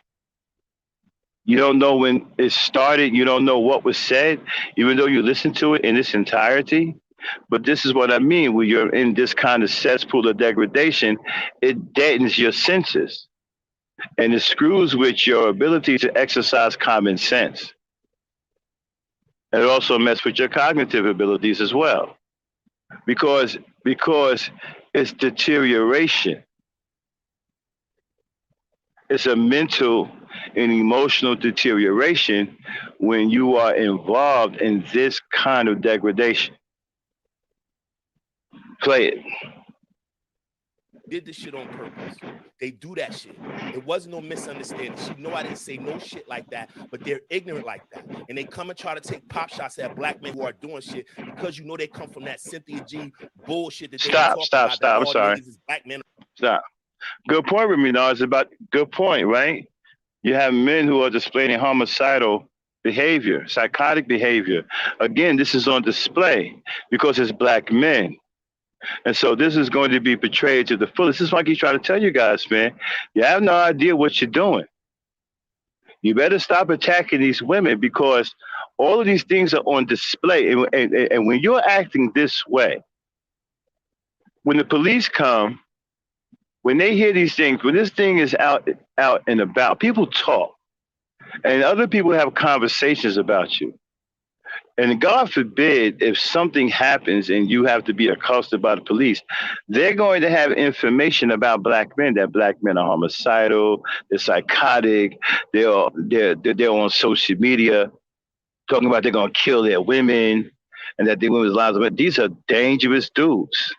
S1: You don't know when it started. You don't know what was said, even though you listen to it in its entirety. But this is what I mean. When you're in this kind of cesspool of degradation, it deadens your senses and it screws with your ability to exercise common sense. And it also messes with your cognitive abilities as well. Because it's deterioration. It's a mental and emotional deterioration when you are involved in this kind of degradation. Play it.
S3: Did this shit on purpose. They do that shit. It wasn't no misunderstanding. She know I didn't say no shit like that, but they're ignorant like that. And they come and try to take pop shots at black men who are doing shit because you know they come from that Cynthia G bullshit that they
S1: Stop.
S3: about.
S1: I'm sorry.
S3: Niggas is black men.
S1: Stop. Good point, Ramino. It's about good point, right? You have men who are displaying homicidal behavior, psychotic behavior. Again, this is on display because it's black men. And so this is going to be portrayed to the fullest. This is why I keep trying to tell you guys, man, you have no idea what you're doing. You better stop attacking these women because all of these things are on display. And when you're acting this way, when the police come, when they hear these things, when this thing is out and about, people talk. And other people have conversations about you. And God forbid if something happens and you have to be accosted by the police, they're going to have information about black men, that black men are homicidal, they're psychotic, they're on social media talking about they're going to kill their women and that their women's lives are. These are dangerous dudes.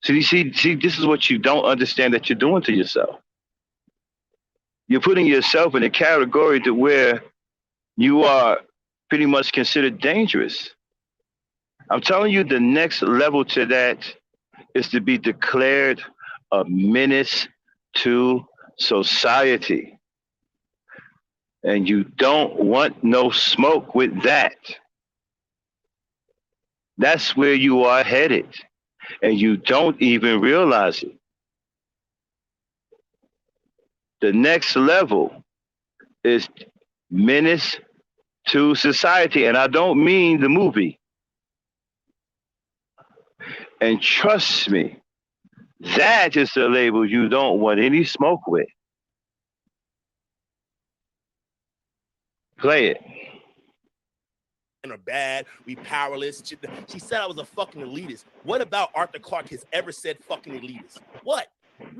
S1: So you see, this is what you don't understand that you're doing to yourself. You're putting yourself in a category to where you are pretty much considered dangerous. I'm telling you, the next level to that is to be declared a menace to society. And you don't want no smoke with that. That's where you are headed. And you don't even realize it. The next level is menace to society. And I don't mean the movie. And trust me, that is the label you don't want any smoke with. Play it.
S3: Are bad, we powerless. She said I was a fucking elitist. What about Arthur Clarke has ever said fucking elitist? What?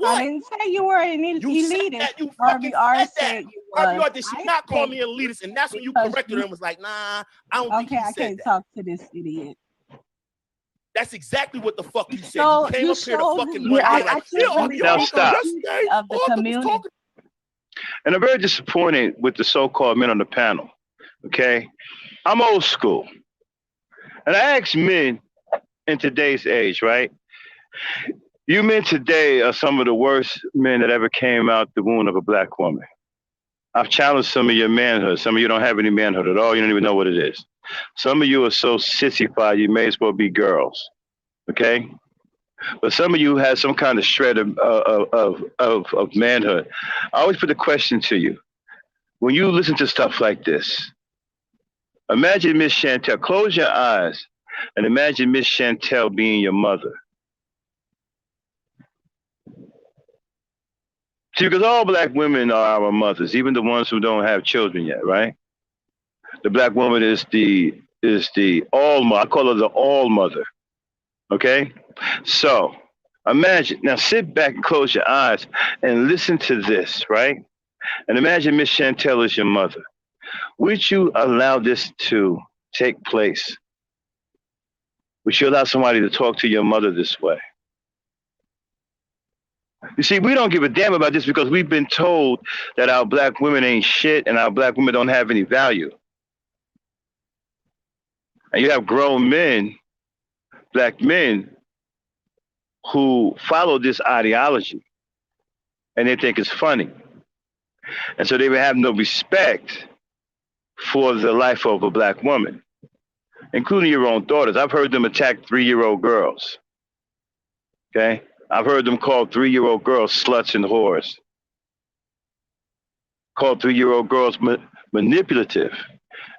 S5: I didn't say you were an elitist.
S3: Said that. You fucking
S5: RBR
S3: said
S5: you
S3: RBR, did she not call me elitist? And that's when you corrected her and was like, nah, I don't think he said
S5: I can't
S3: that.
S5: talk to this idiot.
S3: That's exactly what the fuck you said.
S5: So,
S3: you came up here to fucking
S1: Now stop.
S5: Of the community.
S1: And I'm very disappointed with the so-called men on the panel. Okay? I'm old school. And I ask men in today's age, right? You men today are some of the worst men that ever came out the womb of a black woman. I've challenged some of your manhood. Some of you don't have any manhood at all. You don't even know what it is. Some of you are so sissified, you may as well be girls. Okay? but some of you have some kind of shred of manhood. I always put the question to you when you listen to stuff like this. Imagine Miss Chantel. Close your eyes and imagine Miss Chantel being your mother. See, because all black women are our mothers, even the ones who don't have children yet, right? The black woman is the all mother. I call her the all mother. Okay? So imagine now sit back and close your eyes and listen to this, right? And imagine Miss Chantel is your mother. Would you allow this to take place? Would you allow somebody to talk to your mother this way? You see, we don't give a damn about this because we've been told that our black women ain't shit and our black women don't have any value. And you have grown men, black men, who follow this ideology and they think it's funny. And so they will have no respect for the life of a black woman, including your own daughters. I've heard them attack 3-year-old girls. Okay? I've heard them call 3-year-old girls sluts and whores. Call 3-year-old girls manipulative.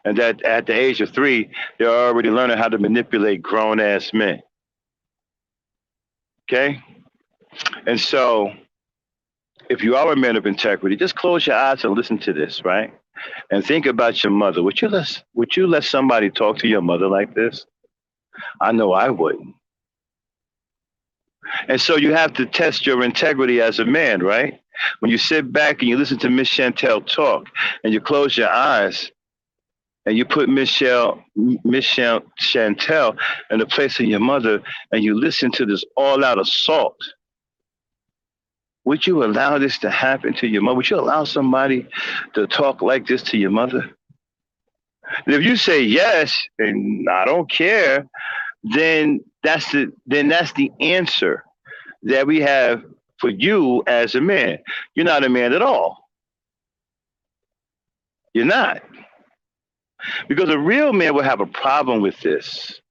S1: And that at the age of 3, they're already learning how to manipulate grown-ass men. Okay? And so, if you are a man of integrity, just close your eyes and listen to this, right? And think about your mother. Would you let somebody talk to your mother like this? I know I wouldn't. And so you have to test your integrity as a man, right? When you sit back and you listen to Miss Chantel talk and you close your eyes and you put Miss Chantel in the place of your mother and you listen to this all-out assault, would you allow this to happen to your mother? Would you allow somebody to talk like this to your mother? And if you say yes and I don't care, then that's the answer that we have for you as a man. You're not a man at all. You're not. Because a real man will have a problem with this.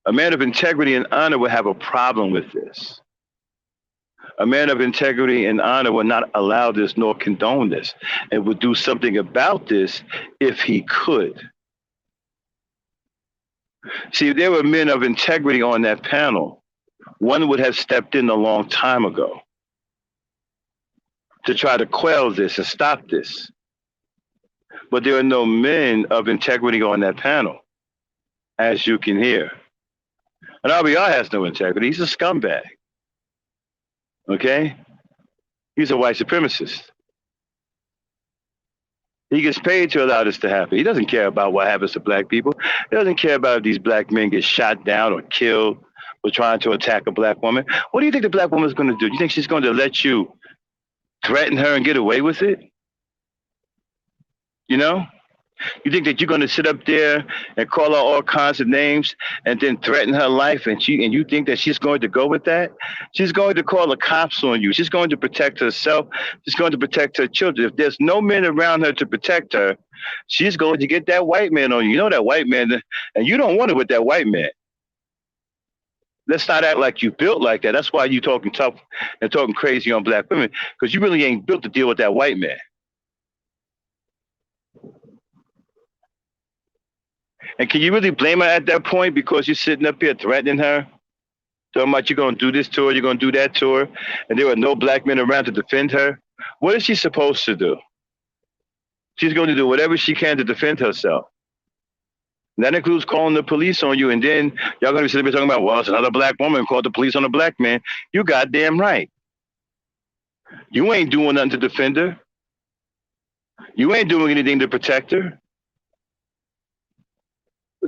S1: A man of integrity and honor will have a problem with this. A man of integrity and honor will not allow this nor condone this and would do something about this if he could. See, if there were men of integrity on that panel, one would have stepped in a long time ago to try to quell this and stop this. But there are no men of integrity on that panel, as you can hear. And RBR has no integrity. He's a scumbag. Okay? He's a white supremacist. He gets paid to allow this to happen. He doesn't care about what happens to black people. He doesn't care about if these black men get shot down or killed for trying to attack a black woman. What do you think the black woman is going to do? Do you think she's going to let you threaten her and get away with it? You know? You think that you're going to sit up there and call her all kinds of names and then threaten her life and you think that she's going to go with that? She's going to call the cops on you. She's going to protect herself. She's going to protect her children. If there's no men around her to protect her, she's going to get that white man on you. You know that white man, and you don't want it with that white man. Let's not act like you built like that. That's why you talking tough and talking crazy on black women, because you really ain't built to deal with that white man. And can you really blame her at that point because you're sitting up here threatening her? Talking about you're going to do this to her, you're going to do that to her, and there were no black men around to defend her? What is she supposed to do? She's going to do whatever she can to defend herself. And that includes calling the police on you, and then y'all going to be sitting there talking about, well, it's another black woman called the police on a black man. You goddamn right. You ain't doing nothing to defend her. You ain't doing anything to protect her.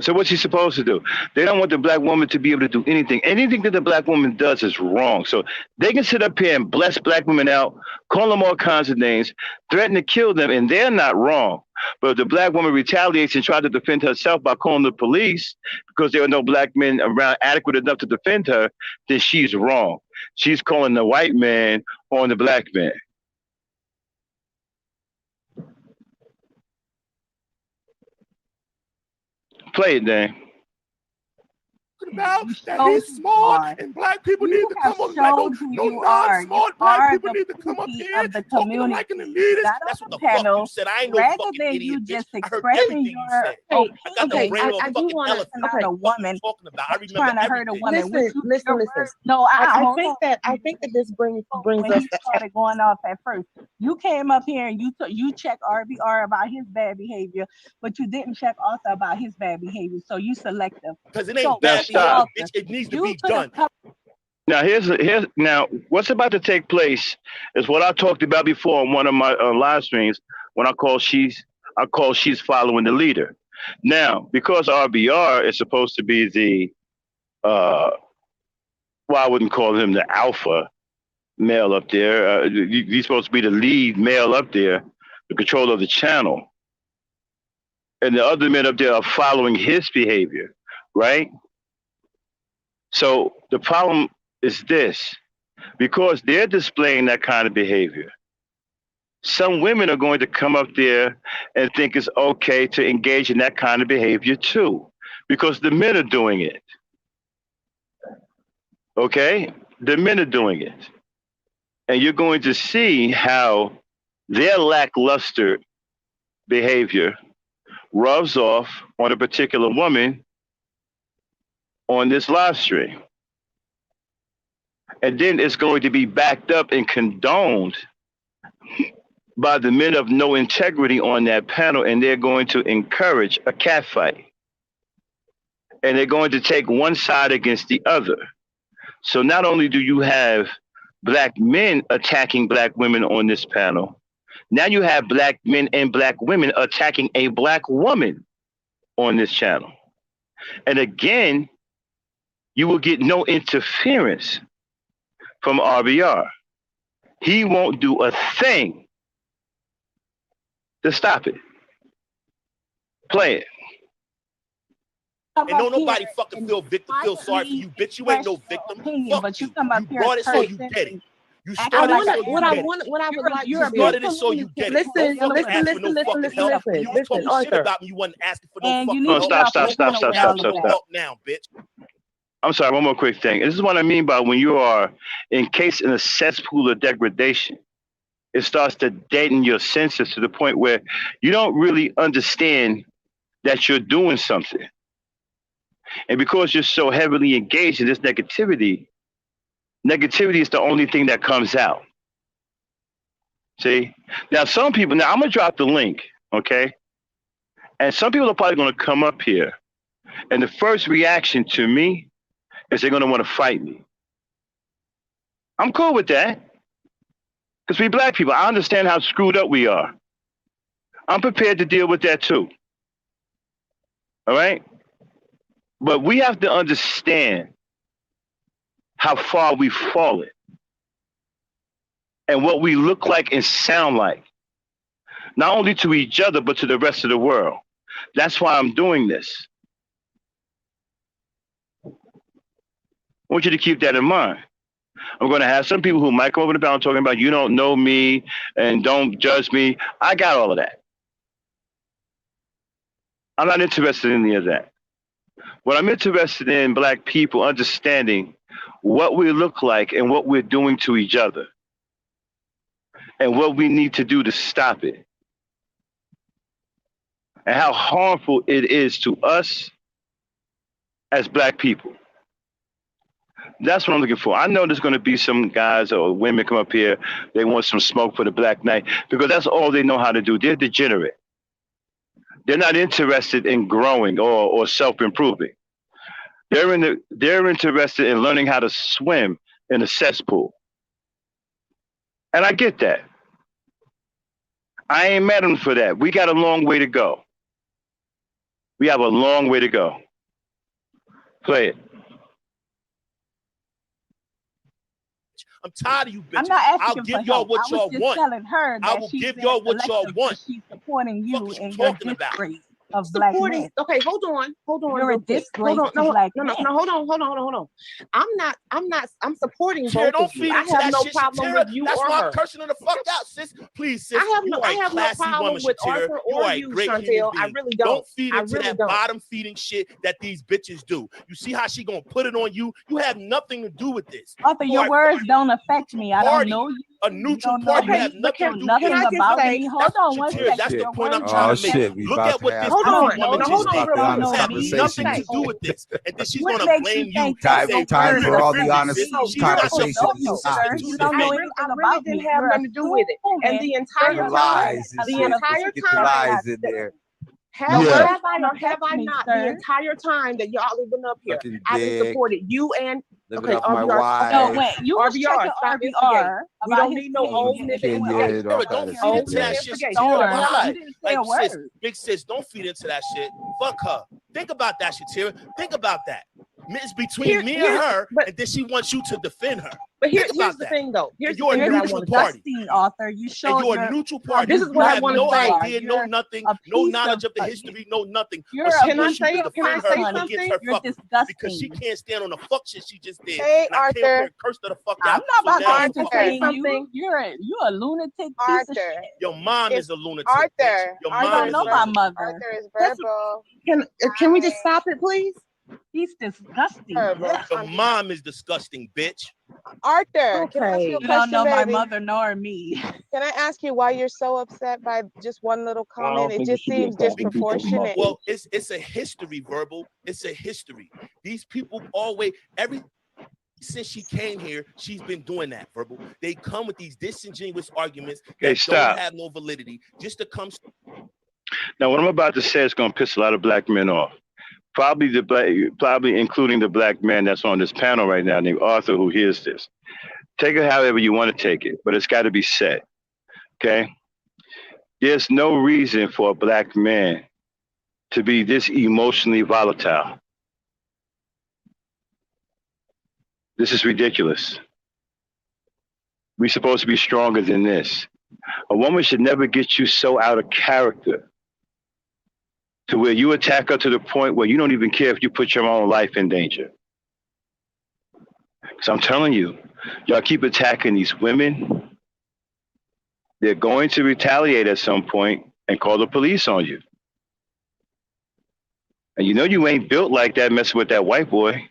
S1: So what's she supposed to do? They don't want the black woman to be able to do anything. Anything that the black woman does is wrong. So they can sit up here and bless black women out, call them all kinds of names, threaten to kill them, and they're not wrong. But if the black woman retaliates and tries to defend herself by calling the police because there are no black men around adequate enough to defend her, then she's wrong. She's calling the white man on the black man. Play it, Dan.
S3: talking about
S5: You
S3: that
S5: showed
S3: he's
S5: who you
S3: smart
S5: are.
S3: and black people
S5: You
S3: need to
S5: have
S3: come up.
S5: showed who
S3: No
S5: you are. You
S3: non-smart black
S5: are
S3: people
S5: the
S3: need to come up
S5: pookie
S3: here
S5: of the
S3: talking to like an
S5: community. You
S3: elitist.
S5: got
S3: That's
S5: on
S3: what
S5: the
S3: the fuck you
S5: panel
S3: said. I ain't no
S5: rather
S3: fucking
S5: than
S3: idiot,
S5: you
S3: bitch.
S5: just
S3: I heard
S5: expressing
S3: everything you
S5: your
S3: said.
S6: Okay,
S3: I got the
S6: okay,
S3: brain of a
S6: I do
S3: fucking
S6: want to.
S3: elephant.
S5: out
S6: Okay,
S5: a
S3: What you
S5: woman
S3: talking about? I
S5: that's
S3: remember
S5: trying to hurt a
S3: everything.
S5: woman.
S6: listen.
S5: Your words, no,
S6: I
S5: hold
S6: think
S5: on.
S6: that this brings
S5: When
S6: us.
S5: he started going off at first, you came up here and you checked RBR about his bad behavior, but you didn't check also about his bad behavior. So you selective.
S3: Because it
S5: So
S3: ain't
S1: Now
S3: bad
S1: stop.
S3: behavior, bitch. It needs to
S5: you
S3: be
S5: could have
S3: done.
S5: come.
S1: Now here's now what's about to take place is what I talked about before on one of my live streams when I call she's following the leader. Now because RBR is supposed to be the well I wouldn't call him the alpha male up there. He's supposed to be the lead male up there, the controller of the channel, and the other men up there are following his behavior, right? So the problem is this because they're displaying that kind of behavior. Some women are going to come up there and think it's okay to engage in that kind of behavior too, because the men are doing it. Okay? The men are doing it. And you're going to see how their lackluster behavior rubs off on a particular woman on this live stream. And then it's going to be backed up and condoned by the men of no integrity on that panel, and they're going to encourage a catfight. And they're going to take one side against the other. So not only do you have black men attacking black women on this panel, now you have black men and black women attacking a black woman on this channel. And again, you will get no interference from RBR. He won't do a thing to stop it. Play it.
S3: And don't nobody fucking feel sorry for you, bitch. You ain't no victim. Fuck you. You brought it so you get it. You started it so you get it.
S6: What I would like
S3: You
S6: to
S3: started it so you get it.
S6: Listen,
S3: Don't fucking ask for no fucking help. When you was talking shit
S6: Arthur.
S3: about me, you wasn't asking for no
S5: And you
S3: fucking
S5: need
S1: No,
S5: to
S3: help.
S5: get off
S1: stop.
S5: the panel with all of that.
S3: Help now, bitch.
S1: I'm sorry, one more quick thing. This is what I mean by when you are encased in a cesspool of degradation. It starts to deaden your senses to the point where you don't really understand that you're doing something. And because you're so heavily engaged in this negativity is the only thing that comes out. See? Now, some people, now I'm going to drop the link, okay? And some people are probably going to come up here. And the first reaction to me is they're going to want to fight me. I'm cool with that. Because we black people, I understand how screwed up we are. I'm prepared to deal with that too. All right? But we have to understand how far we've fallen and what we look like and sound like, not only to each other, but to the rest of the world. That's why I'm doing this. I want you to keep that in mind. I'm going to have some people who might come over the panel talking about, you don't know me and don't judge me. I got all of that. I'm not interested in any of that. What I'm interested in, black people understanding what we look like and what we're doing to each other and what we need to do to stop it and how harmful it is to us as black people. That's what I'm looking for. I know there's going to be some guys or women come up here. They want some smoke for the Black Knight because that's all they know how to do. They're degenerate. They're not interested in growing or self-improving. They're interested in learning how to swim in a cesspool. And I get that. I ain't mad at them for that. We got a long way to go. We have a long way to go. Play it.
S3: I'm tired of you bitches.
S5: I'm not asking
S3: I'll
S5: for
S3: give y'all
S5: help.
S3: what
S5: I was
S3: y'all
S5: just
S3: want.
S5: telling her that
S3: I will
S5: she's
S3: give
S5: being
S3: y'all what y'all
S5: selective
S3: want.
S5: because she's supporting you
S3: Fuck is you
S5: in your
S3: talking about?
S5: disgrace. of black men.
S6: Okay, hold on.
S5: You're a
S6: real quick.
S5: disgrace
S6: Hold
S5: to
S6: on,
S5: black
S6: no,
S5: men.
S6: hold on. I'm supporting
S3: Tara,
S6: both
S3: don't
S6: of you.
S3: feed
S6: I
S3: into
S6: have
S3: that
S6: no
S3: shit,
S6: problem
S3: Tara.
S6: with you
S3: That's
S6: or
S3: why
S6: her.
S3: I'm cursing her the fuck out, sis. Please, sis.
S6: I have
S3: You
S6: no
S3: are a classy
S6: problem
S3: woman,
S6: with
S3: Shatira.
S6: Arthur
S3: You
S6: or
S3: are a
S6: you,
S3: great human
S6: Chantel. I
S3: being.
S6: really
S3: Don't
S6: don't.
S3: feed
S6: I
S3: into
S6: really
S3: that
S6: don't.
S3: bottom feeding shit that these bitches do. You see how she gonna put it on you? You have nothing to do with this.
S5: Arthur, your words don't affect me. I don't know you.
S3: A neutral
S5: don't know
S3: party.
S5: me.
S3: You have nothing to do with
S5: nothing
S6: can I just
S5: about
S6: say-
S5: me. Hold on one
S3: Shatira,
S5: second.
S3: that's the
S5: Your
S3: point I'm
S5: words
S3: trying
S4: Oh
S3: to make.
S4: shit, we
S3: Look
S4: about
S3: at
S4: to
S3: what
S4: have
S3: this
S6: Hold
S5: I don't
S6: on.
S5: know
S3: woman
S5: you.
S3: just
S6: Hold on,
S3: did.
S6: real
S5: don't
S6: quick.
S5: know
S3: You have
S5: me.
S3: nothing
S6: Say.
S3: to do with this. And then she's
S5: What
S3: gonna
S5: makes
S3: blame
S5: you
S3: you
S5: think
S3: to
S5: that
S3: say
S5: your
S4: time
S5: words
S4: for all the
S5: affect
S4: honest
S5: me?
S3: She's
S5: You
S3: not
S5: don't
S3: your
S4: conversation
S5: know
S4: is
S5: me,
S4: stopped.
S5: sir. You don't know anything
S6: I really
S5: about
S6: didn't
S5: me.
S6: have
S5: You're
S6: nothing to do with it. And the entire
S4: The
S5: You're
S6: time,
S4: lies and
S6: the
S4: shit.
S6: entire
S4: Let's get the
S6: time,
S4: lies in there.
S6: have
S4: Yeah.
S6: I or have I
S5: me,
S6: not,
S5: sir.
S6: the entire time that y'all have been up here,
S4: Sucking
S6: I've
S4: dick,
S6: supported you and
S4: living
S6: okay,
S4: off my
S6: RBR.
S5: No,
S4: wife.
S5: when you was
S6: RBR,
S5: checking
S6: stop
S5: RBR
S6: instigating. We
S5: about
S6: don't
S5: his
S6: need no old
S5: behavior,
S6: nigga
S5: and
S4: Kenya,
S5: then
S4: all
S3: Tara,
S4: kind
S3: don't
S4: of
S3: feed into
S4: shit.
S3: that
S6: Yeah.
S3: shit.
S6: Instigate.
S3: Shatira,
S5: Storm,
S3: why?
S5: you didn't say
S3: Like,
S5: a
S3: sis,
S5: word.
S3: big sis, don't feed into that shit. Fuck her. Think about that, Shatira. Think about that. It's between me and her, and then she wants you to defend her.
S6: But
S3: Think
S6: here's
S3: about
S6: the
S3: that.
S6: thing, though. Here's
S3: And
S6: the
S3: you're a
S6: thing that I
S3: neutral
S6: want to
S3: party.
S6: say.
S5: Disgusting, Arthur. You
S3: And
S5: showed
S3: you're a
S5: your
S3: neutral party.
S6: This is what
S3: you
S6: I
S3: have
S6: wanna
S3: no
S6: say.
S3: idea, no
S5: You're
S3: nothing,
S5: a
S3: no
S5: piece
S3: knowledge
S5: of
S3: of the history, no nothing.
S5: you're
S3: But
S5: a
S3: she
S6: Can I
S3: wants you
S6: say-
S3: to
S6: can I
S3: defend
S6: say
S3: her
S6: something?
S3: against her
S5: You're
S3: fucking because she
S5: disgusting.
S3: can't stand on the fuck shit she just did.
S7: Hey,
S3: and I came up here
S7: Arthur.
S3: and cursed her the fuck
S5: I'm
S3: out.
S5: not
S3: So
S5: about
S3: now
S5: to
S3: fuck
S7: Arthur.
S3: her.
S5: entertain you. You're a lunatic piece of
S7: Arthur.
S5: shit.
S3: Your mom
S7: If-
S3: is a lunatic.
S7: Arthur.
S3: Bitch. Your
S5: I
S3: mom
S5: don't
S3: is
S5: know
S3: a
S5: my
S3: lunatic.
S5: mother.
S7: Arthur is
S6: That's-
S7: verbal.
S6: Can we just stop it, please?
S5: He's disgusting.
S7: Verbal.
S3: Your mom is disgusting, bitch.
S7: Arthur, can I ask you a
S5: You don't
S7: question,
S5: know my
S7: baby?
S5: mother nor me.
S7: Can I ask you why you're so upset by just one little comment? It just seems disproportionate.
S3: Well, it's a history, verbal. It's a history. These people always since she came here, she's been doing that, verbal. They come with these disingenuous arguments that
S1: stop.
S3: don't have no validity just to come.
S1: Now, what I'm about to say is going to piss a lot of black men off. Probably including the black man that's on this panel right now named Arthur, who hears this. Take it however you want to take it, but it's got to be said. Okay? There's no reason for a black man to be this emotionally volatile. This is ridiculous. We're supposed to be stronger than this. A woman should never get you so out of character to where you attack her to the point where you don't even care if you put your own life in danger. So I'm telling you, y'all keep attacking these women. They're going to retaliate at some point and call the police on you. And you know you ain't built like that messing with that white boy.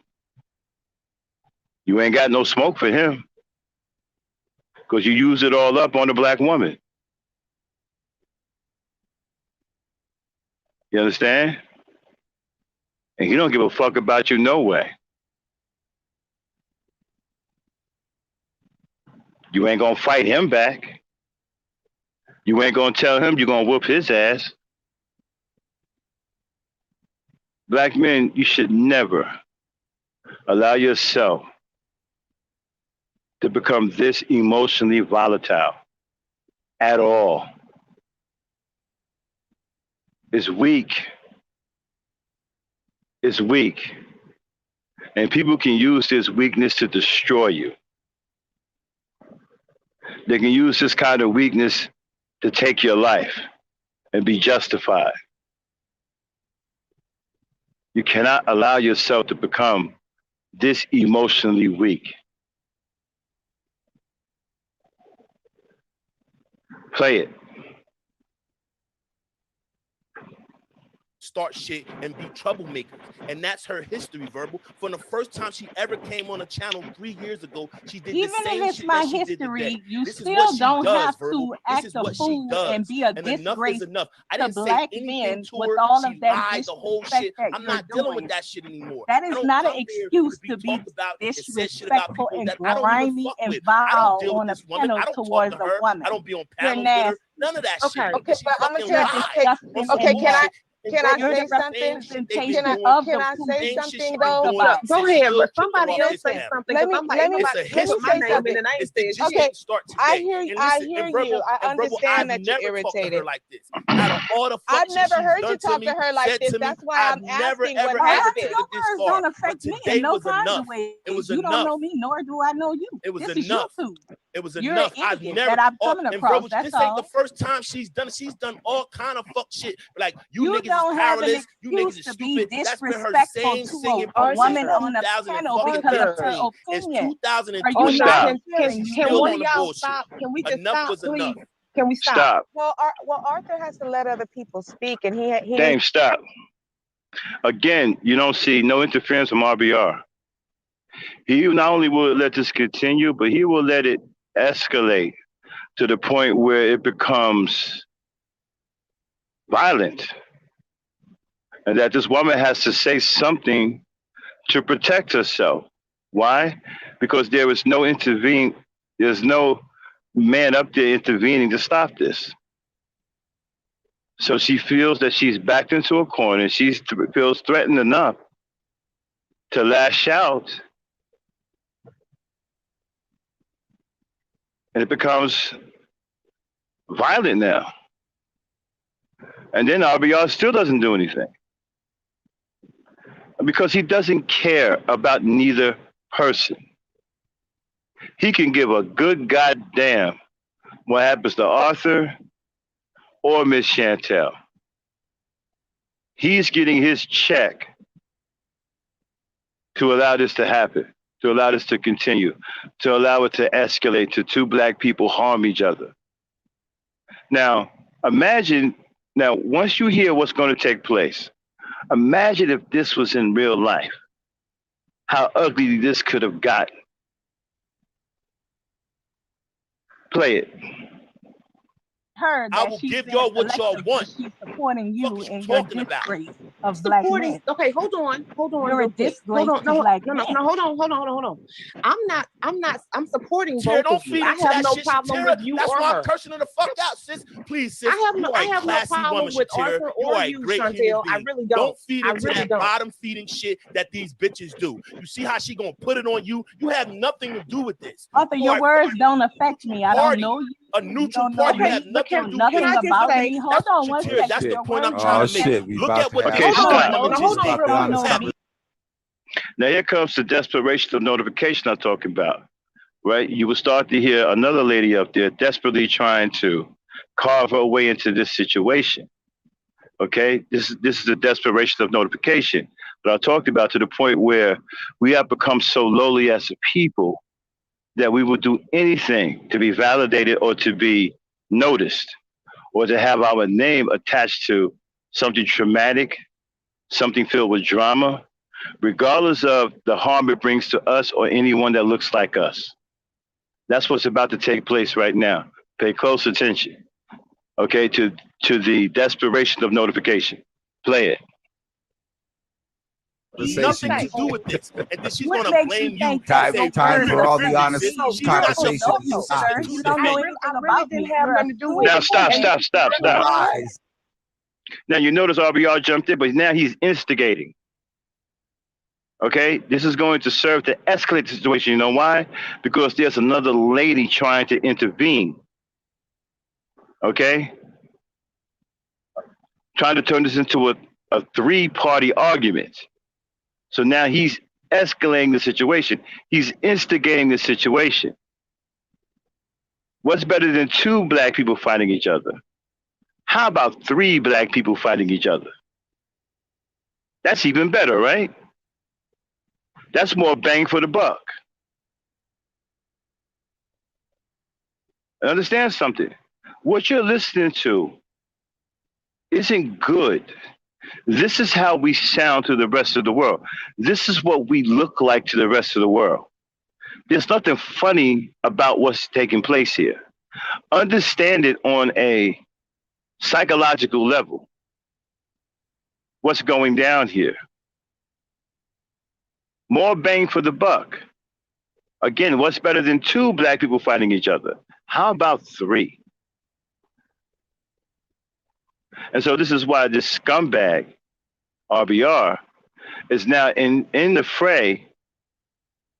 S1: You ain't got no smoke for him because you use it all up on the black woman. You understand? And he don't give a fuck about you no way. You ain't gonna fight him back. You ain't gonna tell him you're gonna whoop his ass. Black men, you should never allow yourself to become this emotionally volatile at all. It's weak. It's weak. And people can use this weakness to destroy you. They can use this kind of weakness to take your life and be justified. You cannot allow yourself to become this emotionally weak. Play it.
S3: Start shit and be troublemakers. And that's her history, verbal. From the first time she ever came on a channel 3 years ago, she did
S5: Even
S3: the same
S5: if it's
S3: shit
S5: my
S3: that she did
S5: history,
S3: today.
S5: you
S3: This is
S5: still
S3: what she
S5: don't
S3: does,
S5: have
S3: verbal.
S5: to
S3: This
S5: act
S3: is
S5: a
S3: what she
S5: fool
S3: does.
S5: and be a
S3: And enough
S5: disgrace
S3: is enough. I
S5: to
S3: didn't say
S5: black
S3: anything
S5: men
S3: to
S5: with
S3: her.
S5: all
S3: She
S5: of that
S3: lied the whole
S5: disrespect
S3: shit.
S5: that
S3: I'm
S5: you're
S3: not dealing
S5: doing.
S3: with that shit anymore.
S5: That
S3: I
S5: is
S3: don't
S5: not an
S3: come here
S5: excuse
S3: to
S5: to
S3: be
S5: be
S3: talked about and said shit about
S5: disrespectful
S3: people
S5: and
S3: that I don't even
S5: grimy
S3: fuck
S5: and
S3: with. I don't
S5: vile
S3: deal with
S5: on a
S3: this woman. I
S5: panel
S3: don't talk
S5: towards
S3: to
S5: a
S3: her.
S5: woman.
S3: I don't be on
S5: You're
S3: panels with her.
S5: nasty.
S3: None of that
S6: Okay.
S3: shit.
S7: Okay,
S3: She
S7: but I'm gonna
S3: fucking
S7: tell
S3: lied
S7: you.
S5: Disgusting
S3: on
S7: Okay,
S5: and
S3: some
S7: can I
S3: bullshit. And
S7: can I
S3: verbal,
S5: You're
S7: say
S5: the
S3: the same
S7: something?
S3: shit they been
S5: representation
S3: doing.
S5: of
S7: Can
S5: the
S7: I
S5: fool
S7: say
S3: Same
S5: you
S3: shit she
S7: something
S3: been
S5: talked
S7: though?
S3: doing
S5: about.
S6: Go
S3: since she
S6: ahead,
S3: still
S6: but
S3: kicking
S6: somebody
S3: off
S6: else
S3: this
S6: say
S3: app.
S6: something
S7: Let
S6: because
S7: me
S6: I'm
S7: let me
S3: It's a
S6: like,
S7: let me
S6: put my
S3: history,
S7: say
S6: name
S3: verbal.
S6: in
S7: something.
S6: and I ain't
S3: This
S6: said
S3: just
S7: Okay,
S3: didn't start
S7: I
S3: today.
S7: hear
S3: And
S7: I
S3: listen,
S7: hear
S3: and
S7: you.
S3: verbal,
S7: I
S3: and verbal, I've
S7: understand that you're
S3: never talked to her
S7: irritated.
S3: like this. Out of all the
S7: I've
S3: fuck shit
S7: never
S3: she's
S7: heard
S3: done
S7: you
S3: to
S7: talk
S3: me,
S7: to her like
S3: said
S7: this.
S3: to me,
S7: That's why
S3: I've
S7: I'm
S3: never,
S7: asking
S3: ever,
S7: what
S5: Oh,
S3: ever
S5: honey,
S7: happened.
S3: took
S5: your
S3: it this
S5: words
S3: far.
S5: don't
S3: But
S5: affect me in
S3: today
S5: no
S3: was
S5: kinds of
S3: enough.
S5: ways.
S3: It was
S5: You don't know
S3: enough.
S5: me, nor do I know you.
S3: It was
S5: This is
S3: enough.
S5: YouTube.
S3: It was
S5: You're an
S3: enough. I've
S5: idiot
S3: never,
S5: that I'm coming
S3: and
S5: across.
S3: verbal,
S5: That's
S3: this ain't the
S5: all.
S3: first time she's done all kind of fuck shit. Like, you
S5: You
S3: niggas
S5: don't have an
S3: powerless. You niggas
S5: excuse
S3: is
S5: to be
S3: stupid. That's been her
S5: disrespectful
S3: same
S5: to
S3: singing
S5: a
S3: point
S5: woman
S3: since
S5: on the panel because of her
S3: 2015. It's
S5: opinion.
S3: 2020.
S5: Are you not
S6: Arthur,
S1: Stop.
S5: hearing
S3: She's
S5: me?
S6: can
S3: still
S6: one
S3: on
S6: of
S3: the
S6: y'all
S3: bullshit.
S6: stop? Can we just
S3: Enough
S6: stop,
S3: was
S6: please?
S3: enough.
S6: Can we stop?
S1: Stop.
S7: Well, Arthur has to let other people speak, and he needs.
S1: Dame, stop. Again, you don't see no interference from RBR. He not only will let this continue, but he will let it escalate to the point where it becomes violent. And that this woman has to say something to protect herself. Why? Because there is no there's no man up there intervening to stop this. So she feels that she's backed into a corner. She feels threatened enough to lash out. And it becomes violent now. And then RBR still doesn't do anything. Because he doesn't care about neither person. He can give a good goddamn what happens to Arthur or Miss Chantel. He's getting his check to allow this to happen, to allow this to continue, to allow it to escalate to two black people harm each other. Now, once you hear what's going to take place, imagine if this was in real life, how ugly this could have gotten. Play it.
S5: Her
S3: I
S5: that
S3: will
S5: she's
S3: give
S5: been
S3: y'all what y'all
S5: selective,
S3: want.
S5: but she's supporting you
S3: What you
S5: in your
S3: talking about?
S5: disgrace of black
S6: Supporting.
S5: men.
S6: Okay, hold on.
S5: You're a
S6: real quick.
S5: disgrace
S6: Hold on,
S5: to
S6: no,
S5: black
S6: no, no,
S5: men.
S6: no, hold on. I'm supporting
S3: Tara,
S6: both
S3: don't
S6: of you.
S3: feed
S6: I
S3: into
S6: have
S3: that
S6: no
S3: shit,
S6: problem
S3: Tara.
S6: with you
S3: That's
S6: or
S3: why I'm
S6: her.
S3: cursing her the fuck out, sis. Please, sis.
S6: I
S3: You are a
S6: have no
S3: classy
S6: problem
S3: woman,
S6: with
S3: Shatira.
S6: Arthur
S3: You
S6: or
S3: are a
S6: you,
S3: great
S6: Chantel.
S3: human
S6: I
S3: being.
S6: really
S3: Don't
S6: don't.
S3: feed
S6: I
S3: into
S6: really
S3: that
S6: don't.
S3: bottom feeding shit that these bitches do. You see how she gonna put it on you? You have nothing to do with this.
S5: Arthur,
S3: You
S5: your
S3: are
S5: words don't affect me. I don't
S3: party.
S5: know you.
S3: A
S5: You
S3: neutral
S5: don't know
S3: party. You
S6: Okay,
S3: have
S5: me.
S6: but
S3: nothing to
S5: You
S3: do
S5: know
S3: with
S6: can
S5: nothing
S6: I
S3: it.
S6: just
S5: about
S6: say
S5: me. Hold
S3: That's
S5: on one
S3: Shatira, that's
S5: second.
S3: the
S5: Your
S3: point I'm
S5: words
S3: trying
S5: don't
S3: to make.
S5: affect
S4: we
S3: Look
S4: about
S3: at
S4: to
S3: what
S4: have
S1: Okay,
S3: these
S1: stop.
S3: other women
S5: Hold
S3: just
S5: on
S3: did.
S5: real quick.
S4: to
S5: No,
S4: stop.
S5: me.
S1: Now here comes the desperation of notification I'm talking about, right? You will start to hear another lady up there desperately trying to carve her way into this situation. Okay, this is the desperation of notification. But I talked about to the point where we have become so lowly as a people that we will do anything to be validated or to be noticed or to have our name attached to something traumatic, something filled with drama, regardless of the harm it brings to us or anyone that looks like us. That's what's about to take place right now. Pay close attention, okay, to the desperation of notification. Play it.
S3: Nothing to do with this. And then she's
S5: What
S3: gonna
S5: makes
S3: blame
S5: you
S3: you
S5: think
S3: and
S5: that
S3: say,
S5: your
S4: Time
S5: words
S4: for all
S5: affect
S4: the
S3: really,
S4: honest
S3: sis,
S5: me?
S3: she's
S5: You're a
S3: not your
S4: conversation
S5: adult
S3: fucking
S4: to
S3: sister
S4: stop.
S5: sir.
S3: to
S5: You don't know
S3: defend.
S5: anything
S6: I really
S5: about
S6: didn't
S5: me.
S6: have
S5: You're a
S6: nothing to do with
S5: stupid
S1: Now
S6: it.
S1: stop,
S5: person.
S1: stop, stop, stop.
S4: Lies.
S1: Now you notice RBR jumped in, but now he's instigating. Okay, this is going to serve to escalate the situation. You know why? Because there's another lady trying to intervene. Okay, trying to turn this into a three-party argument. So now he's escalating the situation. He's instigating the situation. What's better than two black people fighting each other? How about three black people fighting each other? That's even better, right? That's more bang for the buck. And understand something. What you're listening to isn't good. This is how we sound to the rest of the world. This is what we look like to the rest of the world. There's nothing funny about what's taking place here. Understand it on a psychological level. What's going down here? More bang for the buck. Again, what's better than two black people fighting each other? How about three? And so this is why this scumbag, RBR, is now in the fray,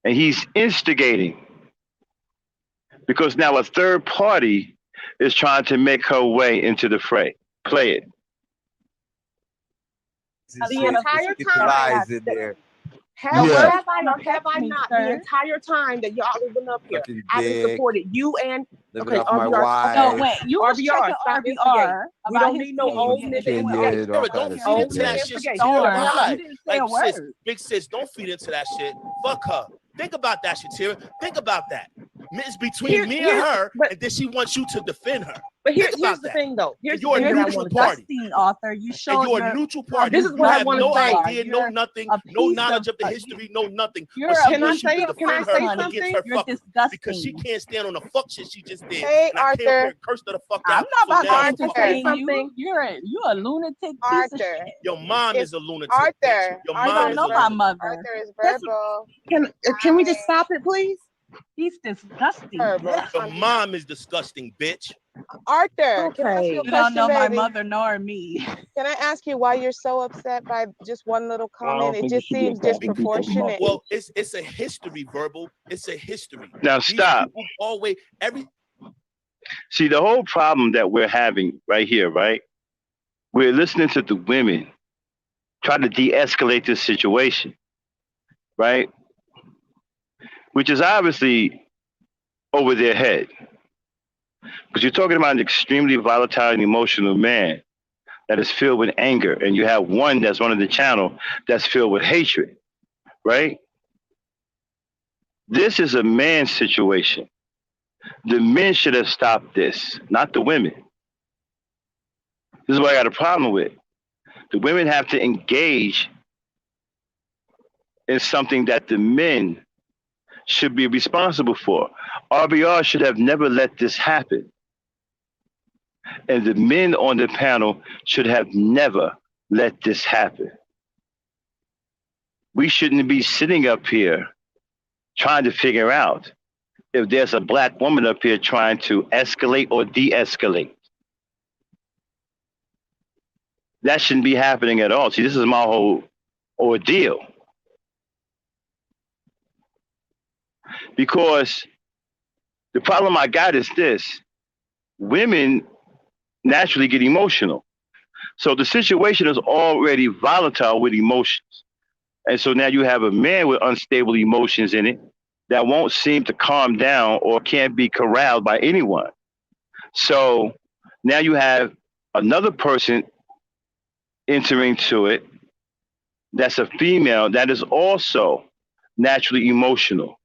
S1: and he's instigating because now a third party is trying to make her way into the fray. Play it.
S6: The entire time,
S4: Lies in there.
S6: Have,
S4: Yeah.
S6: have I or have I
S5: Me,
S6: not
S5: sir.
S6: the entire time that y'all have been up here?
S4: Sucking
S6: I've been
S4: dick,
S6: supported you and
S4: living
S6: okay,
S4: off my
S6: RBR.
S4: wife.
S5: No, wait, you was
S6: RBR,
S5: checking
S6: stop instigating.
S5: RBR
S6: We
S5: about
S6: don't
S5: his
S6: need no
S5: behavior
S6: old
S5: and
S6: nigga
S5: doing
S6: instigation.
S4: Kid, all
S3: Sarah,
S4: kind
S3: don't
S4: of
S3: feed into
S4: shit.
S3: that
S6: Old
S3: shit.
S6: nigga
S3: Sarah,
S5: Storm,
S3: why?
S5: you didn't say a
S3: Like, sis,
S5: word.
S3: big sis, don't feed into that shit. Fuck her. Think about that shit, Sarah. Think about that. It's between me and her, and then she wants you to defend her.
S6: But
S3: Think
S6: here's
S3: about
S6: the
S3: that.
S6: thing, though. Here's
S3: And
S6: the
S3: you're a
S6: thing that I
S3: neutral
S6: want to
S3: party.
S5: Disgusting, author. You
S3: And
S5: showed
S3: you're a
S5: your
S3: neutral party.
S6: This is
S3: You
S6: what I
S3: have
S6: wanna
S3: no
S6: say.
S3: idea, no
S5: You're
S3: nothing,
S5: a
S3: no
S5: piece
S3: knowledge of the
S5: of-
S3: history, no nothing.
S5: You're
S3: But
S5: a
S3: she
S6: Can I
S3: wants you
S6: say-
S3: to
S6: can I
S3: defend
S6: say
S3: her
S6: something?
S3: against her
S5: You're
S3: fucking
S5: disgusting.
S3: because she can't stand on the fuck shit she just did.
S7: Hey,
S3: And I came up here
S7: Arthur.
S3: and cursed her the fuck
S5: I'm
S3: out.
S5: not about
S3: now
S5: to
S3: it's okay.
S5: entertain
S6: something.
S5: you. You're a lunatic piece of
S7: Arthur.
S5: shit.
S3: Your mom
S7: If-
S3: is a lunatic.
S7: Arthur.
S3: Bitch. Your
S7: Arthur
S5: You
S3: mom
S5: don't
S3: is
S5: know
S3: a
S5: my
S3: lunatic.
S5: mother.
S7: Arthur is
S5: That's-
S7: verbal.
S6: Can we just stop it, please?
S5: He's disgusting.
S7: Verbal.
S3: Your mom is disgusting, bitch.
S7: Arthur, can I ask you a
S6: Okay.
S5: You don't
S7: question,
S5: know my
S7: baby?
S5: mother nor me.
S7: Can I ask you why you're so upset by just one little comment? It just seems disproportionate.
S3: Well, it's a history, verbal. It's a history.
S1: Now
S3: These
S1: stop.
S3: people always
S1: See, the whole problem that we're having right here, right? We're listening to the women try to de-escalate this situation, right? Which is obviously over their head. Because you're talking about an extremely volatile and emotional man that is filled with anger, and you have one that's running the channel that's filled with hatred, right? This is a man's situation. The men should have stopped this, not the women. This is what I got a problem with. The women have to engage in something that the men should be responsible for. RBR should have never let this happen. And the men on the panel should have never let this happen. We shouldn't be sitting up here trying to figure out if there's a black woman up here trying to escalate or de-escalate. That shouldn't be happening at all. See, this is my whole ordeal. Because the problem I got is this: women naturally get emotional. So the situation is already volatile with emotions. And so now you have a man with unstable emotions in it that won't seem to calm down or can't be corralled by anyone. So now you have another person entering to it that's a female that is also naturally emotional.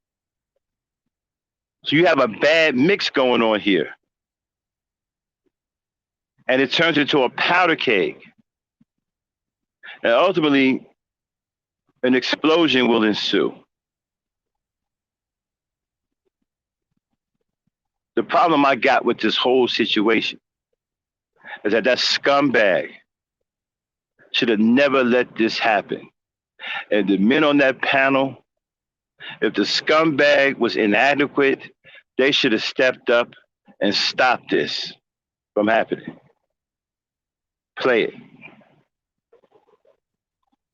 S1: So you have a bad mix going on here. And it turns into a powder keg. And ultimately, an explosion will ensue. The problem I got with this whole situation is that scumbag should have never let this happen. And the men on that panel, if the scumbag was inadequate, they should have stepped up and stopped this from happening. Play it.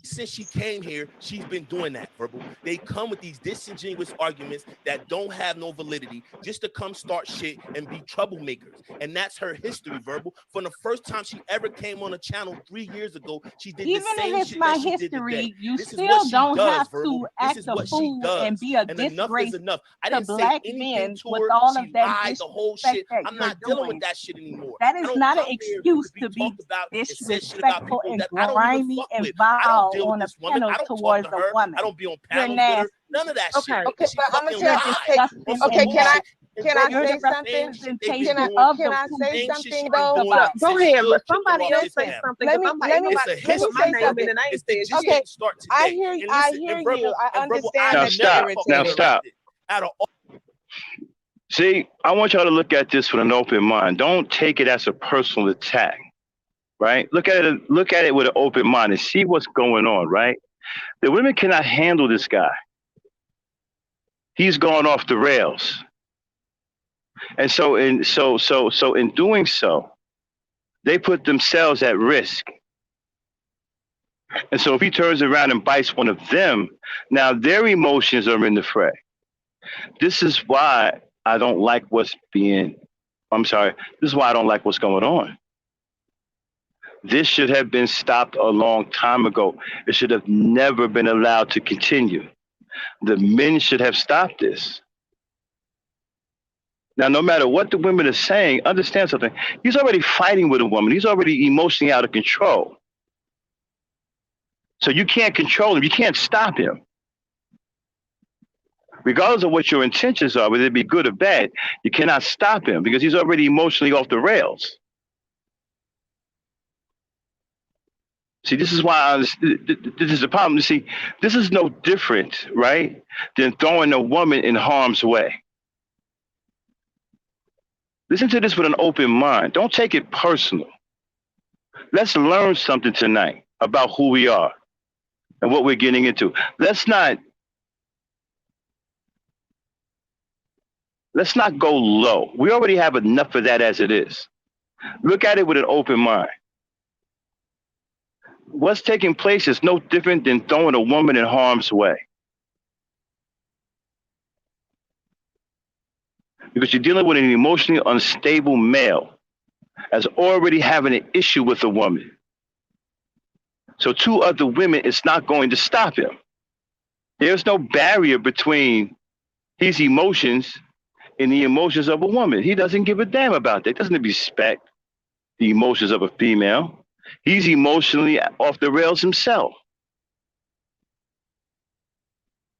S3: Since she came here, she's been doing that, verbal. They come with these disingenuous arguments that don't have no validity just to come start shit and be troublemakers. And that's her history, verbal. From the first time she ever came on a channel 3 years ago, she did
S5: Even
S3: the same
S5: if it's
S3: shit
S5: my
S3: that she did today.
S5: history, you
S3: This is
S5: still
S3: what she
S5: don't
S3: does,
S5: have
S3: verbal.
S5: to
S3: This
S5: act
S3: is
S5: a
S3: what she
S5: fool
S3: does.
S5: and be a
S3: And enough
S5: disgrace
S3: is enough. I
S5: to
S3: didn't say
S5: black
S3: anything
S5: men
S3: to
S5: with
S3: her.
S5: all
S3: She
S5: of that
S3: lied the whole
S5: disrespect
S3: shit.
S5: that
S3: I'm
S5: you're
S3: not dealing
S5: doing.
S3: with that shit anymore.
S5: That
S3: I
S5: is
S3: don't
S5: not an
S3: come here
S5: excuse to be
S3: talked about and said shit about
S5: disrespectful
S3: people
S5: and
S3: that I don't even
S5: grimy
S3: fuck
S5: and
S3: with. I don't
S5: vile
S3: deal with
S5: on a
S3: this woman.
S5: panel
S3: I don't talk
S5: towards
S3: to
S5: a
S3: her.
S5: woman.
S3: I don't be on
S5: You're
S3: panels with her.
S5: nasty.
S3: None of that
S6: Okay.
S3: shit.
S7: Okay,
S3: She
S7: but I'm
S3: fucking
S7: gonna tell you.
S3: lied
S7: Hey,
S3: on some
S7: okay,
S3: bullshit.
S7: can I
S5: You're
S7: say
S5: the
S7: something?
S5: representation
S3: doing.
S5: of
S7: Can
S5: the
S7: I
S5: food
S7: say
S5: that
S3: Same
S5: you
S3: shit she
S7: something
S3: been
S7: though?
S3: doing
S5: about.
S6: Go
S3: since
S6: ahead,
S3: Phil
S6: but
S3: kicked her
S6: somebody
S3: off
S6: else
S3: this
S6: say
S3: panel.
S6: something.
S7: Let
S6: 'Cause
S7: me
S6: I'm like,
S7: let
S6: ain't
S7: me
S3: It's
S6: nobody
S3: a
S7: let
S6: put
S7: me
S6: my
S3: history,
S7: say
S6: name
S3: verbal.
S6: in,
S7: something.
S6: and I ain't
S3: It's the
S6: said
S3: just
S6: shit.
S7: Okay,
S3: didn't start
S7: I
S3: today.
S7: hear
S3: And
S7: I
S3: listen,
S7: hear
S3: and
S7: you.
S3: verbal,
S7: I
S3: and verbal,
S7: understand
S3: I
S7: the
S1: Now
S3: never
S1: stop.
S3: fuck with
S1: Now
S3: her
S7: narrative.
S3: like
S1: stop.
S3: this. Out of all
S1: See, I want y'all to look at this with an open mind. Don't take it as a personal attack, right? Look at it with an open mind and see what's going on, right? The women cannot handle this guy. He's gone off the rails. And so in doing so, they put themselves at risk. And so if he turns around and bites one of them, now their emotions are in the fray. This is why I don't like this is why I don't like what's going on. This should have been stopped a long time ago. It should have never been allowed to continue. The men should have stopped this. Now, no matter what the women are saying, understand something. He's already fighting with a woman. He's already emotionally out of control. So you can't control him. You can't stop him. Regardless of what your intentions are, whether it be good or bad, you cannot stop him because he's already emotionally off the rails. See, this is why this is the problem. See, this is no different, right, than throwing a woman in harm's way. Listen to this with an open mind. Don't take it personal. Let's learn something tonight about who we are and what we're getting into. Let's not go low. We already have enough of that as it is. Look at it with an open mind. What's taking place is no different than throwing a woman in harm's way. Because you're dealing with an emotionally unstable male that's already having an issue with a woman. So two other women, it's not going to stop him. There's no barrier between his emotions and the emotions of a woman. He doesn't give a damn about that. He doesn't respect the emotions of a female. He's emotionally off the rails himself.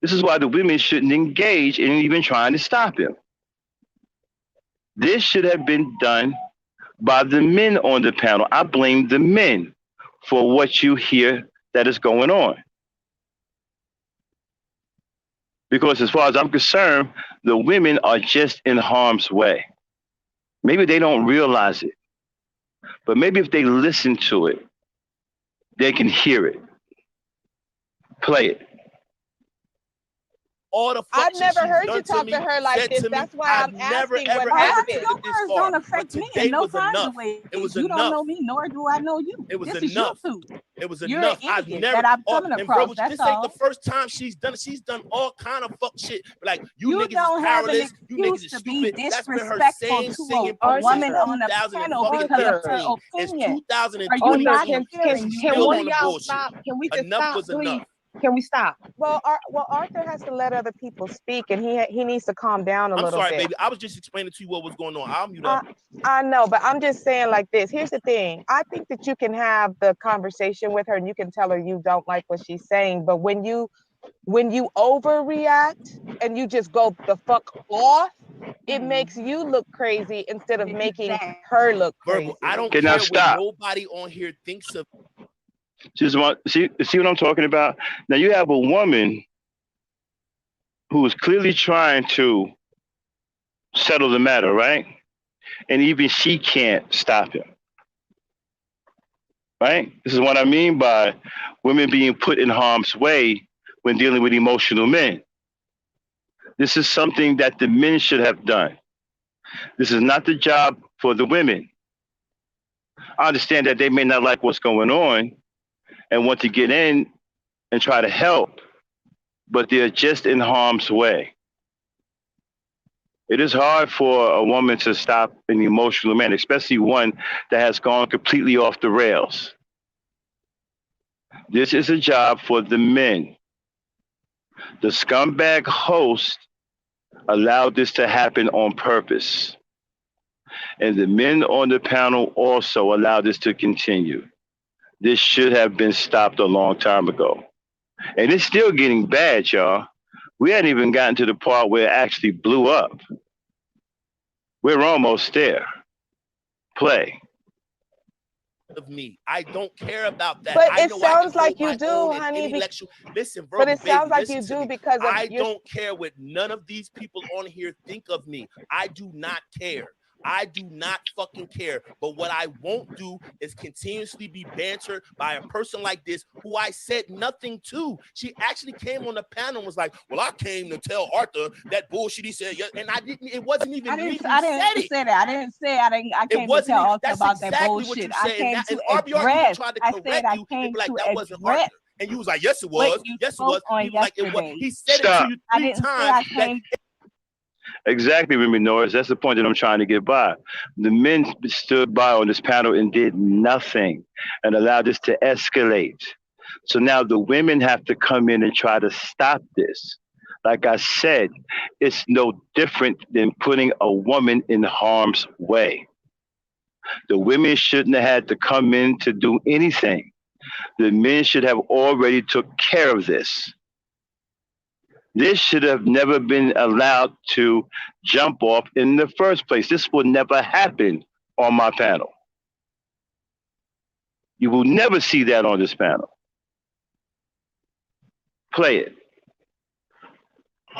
S1: This is why the women shouldn't engage in even trying to stop him. This should have been done by the men on the panel. I blame the men for what you hear that is going on. Because as far as I'm concerned, the women are just in harm's way. Maybe they don't realize it. But maybe if they listen to it, they can hear it. Play it.
S3: All the
S7: I've never heard you
S3: you
S7: talk to her like this. That's why I'm asking what happened.
S5: Your words don't affect me in no kind of way. You don't know me, nor do I know you.
S3: It was
S5: this
S3: enough.
S5: Is you too.
S3: It was
S5: You're
S3: enough.
S5: An
S3: I've
S5: idiot
S3: never.
S5: that I'm coming across.
S3: Bro,
S5: That's
S3: this
S5: all.
S3: ain't the first time she's done it. She's done all kind of fuck shit. Like you niggas
S5: don't
S3: is
S5: have an
S3: powerless. You niggas
S5: excuse
S3: is
S5: to be
S3: stupid. That's been her
S5: disrespectful
S3: same
S5: to
S3: singing
S5: a woman
S3: since
S5: on the panel because of her
S3: 2013. It's
S5: opinion.
S3: 2023.
S5: Are you not
S6: can
S3: Still
S6: one
S3: on
S6: of
S3: the
S6: y'all
S3: bullshit.
S6: stop? Can we just
S3: Enough
S6: stop,
S3: was
S6: please?
S3: enough.
S6: Can we stop?
S7: Well, Arthur has to let other people speak, and he needs to calm down a
S3: I'm
S7: little
S3: sorry,
S7: bit.
S3: baby. I was just explaining to you what was going on. I'll mute up.
S7: I know, but I'm just saying like this. Here's the thing. I think that you can have the conversation with her and you can tell her you don't like what she's saying. But when you overreact and you just go the fuck off, it makes you look crazy instead of making her look crazy.
S3: Verbal. I don't
S1: Okay,
S3: care
S1: now
S3: what
S1: stop.
S3: nobody on here thinks of.
S1: See what I'm talking about? Now you have a woman who is clearly trying to settle the matter, right? And even she can't stop him. Right? This is what I mean by women being put in harm's way when dealing with emotional men. This is something that the men should have done. This is not the job for the women. I understand that they may not like what's going on and want to get in and try to help, but they're just in harm's way. It is hard for a woman to stop an emotional man, especially one that has gone completely off the rails. This is a job for the men. The scumbag host allowed this to happen on purpose. And the men on the panel also allowed this to continue. This should have been stopped a long time ago. And it's still getting bad, y'all. We hadn't even gotten to the part where it actually blew up. We're almost there. Play.
S3: Of me, I don't care about that.
S7: But
S3: I
S7: it
S3: know
S7: sounds
S3: I
S7: like you do, honey.
S3: Listen, bro.
S7: But it sounds like
S3: listen
S7: you
S3: to
S7: do
S3: me.
S7: because of
S3: I don't care what none of these people on here think of me. I do not care. I do not fucking care. But what I won't do is continuously be bantered by a person like this who I said nothing to. She actually came on the panel and was like, well, I came to tell Arthur that bullshit he said. And I didn't, it wasn't even me who said it.
S5: Say that. I came to tell Arthur about that bullshit. I came to address.
S3: Tried to
S5: I
S3: correct
S5: said I
S3: you,
S5: came
S3: like,
S5: to
S3: that wasn't
S5: address.
S3: Arthur. And you was like, yes, it was. Yes, it was. He was like, it was. He said
S1: Stop.
S3: it to you 3 times.
S1: Exactly, Remy Norris. That's the point that I'm trying to get by. The men stood by on this panel and did nothing and allowed this to escalate. So now the women have to come in and try to stop this. Like I said, it's no different than putting a woman in harm's way. The women shouldn't have had to come in to do anything. The men should have already took care of this. This should have never been allowed to jump off in the first place. This will never happen on my panel. You will never see that on this panel. Play it.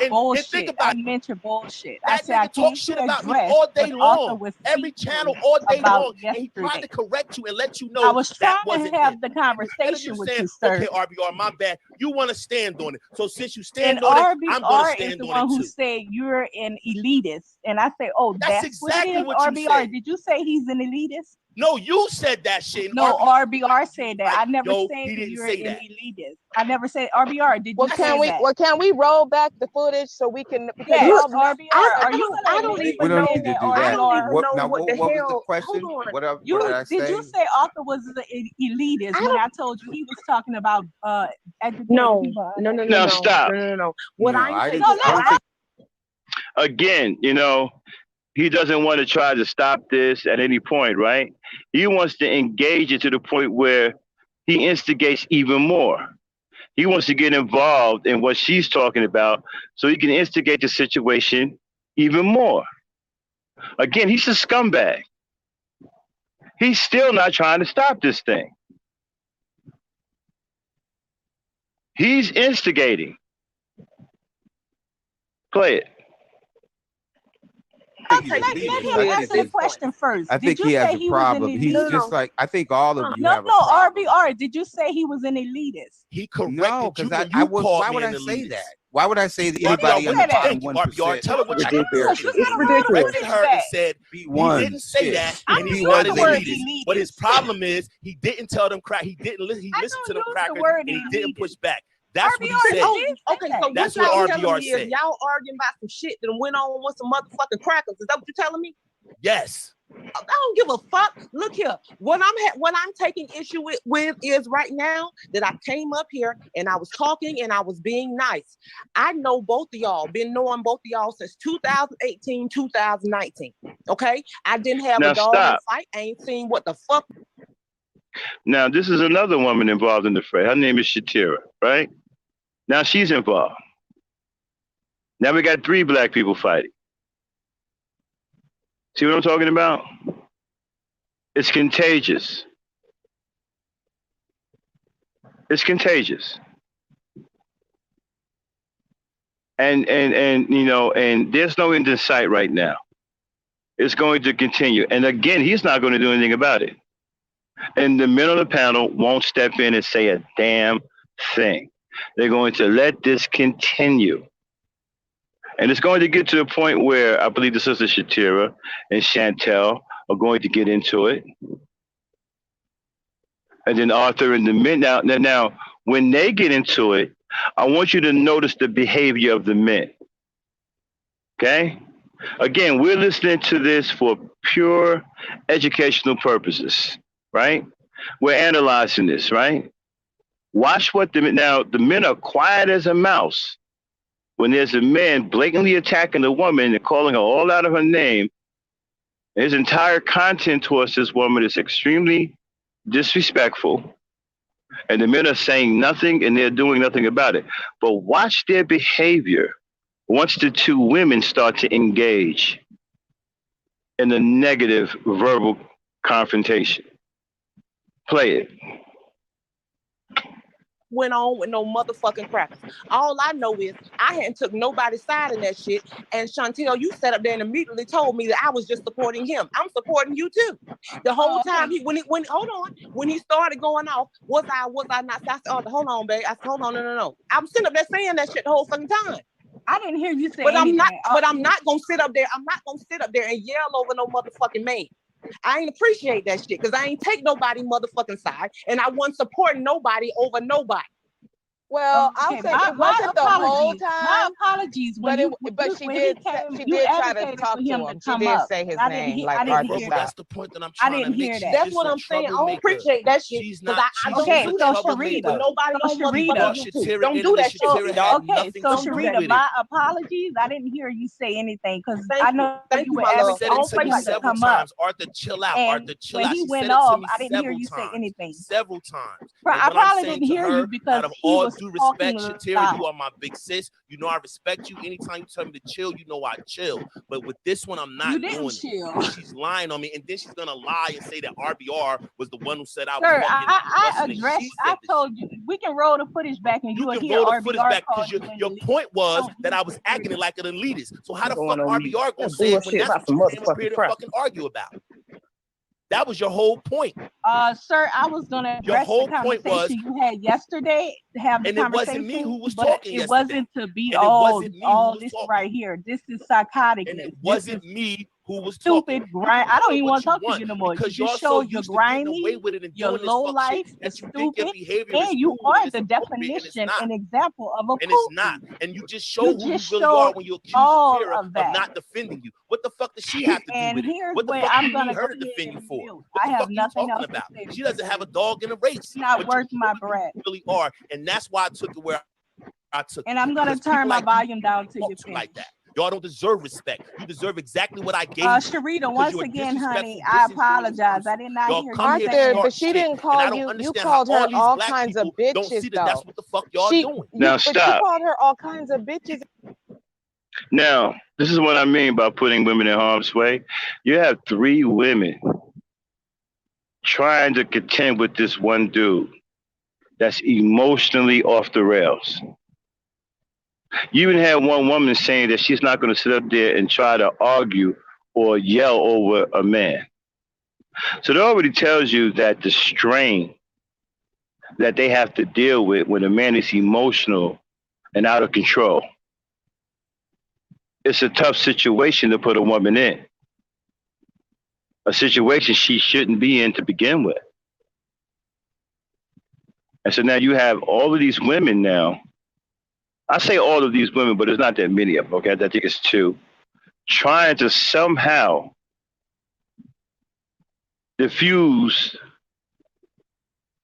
S3: And
S5: Bullshit.
S3: think
S5: I
S3: about it.
S5: mentioned bullshit. I
S3: That
S5: said I
S3: nigga talk
S5: came
S3: shit
S5: to
S3: about me
S5: address
S3: all day
S5: what Arthur
S3: long.
S5: was
S3: Every
S5: speaking
S3: channel all day
S5: about
S3: long. And he tried to
S5: yesterday.
S3: correct you and let you
S5: I
S3: know
S5: was
S3: that
S5: trying
S3: wasn't
S5: to have
S3: it.
S5: the
S3: And instead of
S5: conversation
S3: you
S5: with
S3: saying,
S5: you, sir.
S3: okay, RBR, my bad, you want to stand on it. So since you
S5: And
S3: stand on it, I'm going to
S5: RBR is
S3: stand
S5: the
S3: on
S5: one
S3: it
S5: who
S3: too.
S5: said you're an elitist. And I say, oh,
S3: That's
S5: that's what it
S3: exactly
S5: is,
S3: what you
S5: RBR.
S3: said.
S5: Did you say he's an elitist?
S3: No, you said that shit. And
S5: No,
S3: RBR,
S5: RBR said that.
S3: like,
S5: I never
S3: yo,
S5: said
S3: he didn't
S5: you're
S3: say
S5: an
S3: that.
S5: elitist. I never said RBR. Did you
S7: Well,
S5: say that?
S7: can we roll back the footage so we can, because
S5: Yes,
S7: y'all
S5: RBR. Are you
S6: I
S5: gonna
S6: don't
S5: admit
S6: even
S5: to
S6: know.
S5: saying that
S6: I don't
S5: RBR?
S6: even know what the
S4: what was the
S6: hell.
S4: question?
S6: Hold on.
S4: What
S5: You
S4: did I say?
S5: did you say Arthur was an elitist when I told you he was talking about educated
S6: No,
S5: people?
S1: Now stop.
S6: no. What
S4: No,
S6: I'm
S4: I
S6: saying,
S4: didn't. I don't think.
S1: Again, he doesn't want to try to stop this at any point, right? He wants to engage it to the point where he instigates even more. He wants to get involved in what she's talking about so he can instigate the situation even more. Again, he's a scumbag. He's still not trying to stop this thing. He's instigating. Play it.
S4: I think he's
S5: Let
S4: elitist.
S5: him
S4: I
S5: answer
S4: think
S5: the question first.
S4: I think
S5: Did
S4: he
S5: you
S4: has
S5: say
S4: a
S5: he was an
S4: problem. He's
S5: elitist?
S4: just like I think all of you
S5: No,
S4: have a problem.
S5: RBR. Did you say he was an elitist?
S3: He corrected
S4: No,
S3: you
S4: because
S3: when
S4: I
S3: you
S4: was.
S3: called
S4: Why
S3: me
S4: would
S3: an
S4: I say
S3: elitist.
S4: that? Why would I say that
S3: RBR,
S4: anybody on the
S5: say that?
S4: bottom
S3: thank you,
S4: 1%?
S3: RBR. Tell her what you
S4: I
S3: did.
S4: could bear
S5: Because
S4: shit.
S5: you
S6: it's
S5: got
S3: He
S5: all the
S6: ridiculous.
S3: corrected
S5: footage
S3: her and
S5: back.
S3: said he
S4: B1
S3: didn't say
S4: shit.
S3: that,
S5: I
S3: and
S5: don't
S3: he's
S5: use
S3: not
S5: the
S3: an
S5: word
S3: elitist.
S5: elitist.
S3: But his problem is he didn't tell them crack. He didn't listen. He
S5: I
S3: listened to
S5: don't
S3: them
S5: use the
S3: crackers
S5: word
S3: and he didn't
S5: elitist.
S3: push back. That's what he
S5: RBR
S3: said.
S6: Oh,
S5: did say
S6: okay.
S5: that.
S6: So
S3: That's
S6: what
S3: what
S6: y'all
S3: RBR
S6: telling me is
S3: said.
S6: y'all arguing about some shit that went on with some motherfucking crackers. Is that what you're telling me?
S3: Yes.
S6: I don't give a fuck. Look here. What I'm taking issue with is right now that I came up here and I was talking and I was being nice. I know both of y'all, been knowing both of y'all since 2018, 2019. Okay? I didn't have
S1: Now
S6: a dog in the
S1: stop.
S6: fight. I ain't seen what the fuck.
S1: Now this is another woman involved in the fray. Her name is Shatira, right? Now she's involved. Now we got 3 black people fighting. See what I'm talking about? It's contagious. It's contagious. And there's no end in sight right now. It's going to continue. And again, he's not going to do anything about it. And the men on the panel won't step in and say a damn thing. They're going to let this continue. And it's going to get to a point where I believe the sister Shatira and Chantel are going to get into it. And then Arthur and the men. Now, when they get into it, I want you to notice the behavior of the men. Okay? Again, we're listening to this for pure educational purposes, right? We're analyzing this, right? Watch what the men are quiet as a mouse. When there's a man blatantly attacking a woman and calling her all out of her name, his entire content towards this woman is extremely disrespectful. And the men are saying nothing and they're doing nothing about it. But watch their behavior once the 2 women start to engage in a negative verbal confrontation. Play it.
S6: Went on with no motherfucking crackers. All I know is I hadn't took nobody's side in that shit. And Chantel, you sat up there and immediately told me that I was just supporting him. I'm supporting you too. The whole time when he started going off, was I not? I said, oh, hold on, babe. I said, hold on, no. I'm sitting up there saying that shit the whole fucking time.
S5: I didn't hear you say
S6: But
S5: anything.
S6: I'm not gonna sit up there. I'm not gonna sit up there and yell over no motherfucking man. I ain't appreciate that shit because I ain't take nobody motherfucking side and I wasn't supporting nobody over nobody.
S7: Well, I'll say it wasn't the whole
S5: My
S7: time,
S5: apologies.
S7: but she did try to talk to him. She did say his name, like
S3: Verbal, that's the point that I'm trying to make.
S6: That's what I'm saying. I don't appreciate that shit.
S3: She's
S6: Because
S3: not.
S6: I don't do that
S5: so
S6: shit, but
S5: Sharita,
S6: nobody
S5: so
S6: on
S5: Sharita,
S6: motherfucking YouTube. Don't do that shit.
S3: Shatira had nothing
S5: so
S3: to do
S5: Sharita,
S3: with
S5: my
S3: it.
S5: apologies. I didn't hear you say anything because
S6: Thank
S5: I
S6: you.
S5: know
S6: Thank
S5: you
S6: you,
S5: were
S6: my
S3: I
S6: love.
S3: said
S5: advocating
S3: it
S6: Don't
S3: to
S5: for
S6: play
S3: you
S5: him
S6: like
S5: to
S6: that.
S3: several
S5: come up.
S3: times. Arthur, chill out.
S5: And
S3: Arthur, chill
S5: when
S3: out.
S5: he
S3: She said
S5: went
S3: it to
S5: off,
S3: me
S5: I didn't hear
S3: several
S5: you say
S3: times.
S5: anything.
S3: Several times.
S5: I
S3: And what I'm
S5: probably
S3: saying
S5: didn't
S3: to
S5: hear
S3: her,
S5: you because
S3: out of
S5: he
S3: all
S5: was
S3: due
S5: talking
S3: respect, Shatira,
S5: loud.
S3: you are my big sis. You know I respect you. Anytime you tell me to chill, you know I chill. But with this one, I'm not
S5: You didn't
S3: doing
S5: chill.
S3: it. She's lying on me, and then she's gonna lie and say that RBR was the one who said I was
S5: Sir,
S3: fucking
S5: I
S3: busting.
S5: addressed.
S3: She
S5: I
S3: said this
S5: told
S3: shit.
S5: you we can roll the footage back and
S3: You
S5: you will
S3: can
S5: hear
S3: roll the footage
S5: RBR
S3: back
S5: call
S3: because
S5: you
S3: your
S5: an elitist.
S3: point was
S5: Don't
S3: that I
S5: need
S3: was
S5: to
S3: acting
S5: hear
S3: like an elitist. So how the fuck
S8: Going on mute.
S3: RBR gonna
S8: That
S3: say it when
S8: bullshit
S3: that's
S8: about
S3: what
S8: some
S3: you came up
S8: motherfucking
S3: here to
S8: crap.
S3: fucking argue about? That was your whole point.
S5: Sir, I was gonna
S3: Your
S5: address
S3: whole
S5: the
S3: point was,
S5: conversation you had yesterday to have the
S3: and it wasn't me
S5: conversation,
S3: who was
S5: but
S3: talking
S5: it
S3: yesterday.
S5: wasn't to be
S3: And it wasn't me who
S5: all
S3: was
S5: this
S3: talking.
S5: right here. This is
S3: And
S5: psychoticness.
S3: it
S5: This
S3: wasn't
S5: is
S3: me who was talking.
S5: stupid grind. I don't even want to talk to
S3: want
S5: you no more.
S3: because
S5: You
S3: y'all
S5: just
S3: so
S5: showed you're
S3: used to getting away
S5: grimy,
S3: with it and
S5: you're
S3: doing this
S5: low
S3: fuck
S5: life,
S3: shit
S5: you're
S3: that you think your
S5: stupid,
S3: behavior is
S5: and you
S3: cool and
S5: are
S3: it's
S5: the
S3: appropriate, and it's
S5: definition
S3: not.
S5: and example of a
S3: And it's not.
S5: pussy.
S3: And you just show
S5: You
S3: who you
S5: just
S3: really are
S5: showed
S3: when you accuse
S5: all
S3: Shatira
S5: of
S3: of
S5: that.
S3: not defending you. What the fuck does she have to do
S5: And
S3: with it?
S5: here's
S3: What the
S5: where
S3: fuck do
S5: I'm
S3: you
S5: gonna
S3: need
S5: go
S3: her to
S5: ahead
S3: defend you
S5: and
S3: for?
S5: mute.
S3: What
S5: I
S3: the
S5: have
S3: fuck are you
S5: nothing
S3: talking
S5: else to
S3: about?
S5: say
S3: She
S5: because
S3: doesn't have a dog in the race.
S5: you're not
S3: But
S5: worth
S3: you
S5: my
S3: showed
S5: breath.
S3: you really are. And that's why I took it where I took it.
S5: And I'm gonna
S3: Because people
S5: turn my
S3: like you
S5: volume down till
S3: talk
S5: you
S3: to
S5: finish.
S3: like that. Y'all don't deserve respect. You deserve exactly what I gave you.
S5: Sharita,
S3: Because
S5: once
S3: you're a
S5: again, honey,
S3: disrespectful,
S5: I
S3: disingenuous
S5: apologize. I
S3: person.
S5: did not
S3: Y'all
S5: hear
S3: come
S5: you
S3: here to
S5: say
S7: Arthur,
S3: start
S7: but she
S3: shit.
S7: didn't
S3: And
S7: call
S3: I don't
S7: you. You
S3: understand how
S7: called
S3: all
S7: her
S3: these
S7: all
S3: black
S7: kinds of
S3: people don't
S7: bitches,
S3: see that that's
S7: though.
S3: what the fuck y'all doing.
S1: Now
S7: But you
S1: stop.
S7: called her all kinds of bitches.
S1: Now, this is what I mean by putting women in harm's way. You have three women trying to contend with this one dude that's emotionally off the rails. You even had one woman saying that she's not going to sit up there and try to argue or yell over a man. So that already tells you that the strain that they have to deal with when a man is emotional and out of control, it's a tough situation to put a woman in. A situation she shouldn't be in to begin with. And so now you have all of these women now. I say all of these women, but it's not that many of them, okay? I think it's two, trying to somehow diffuse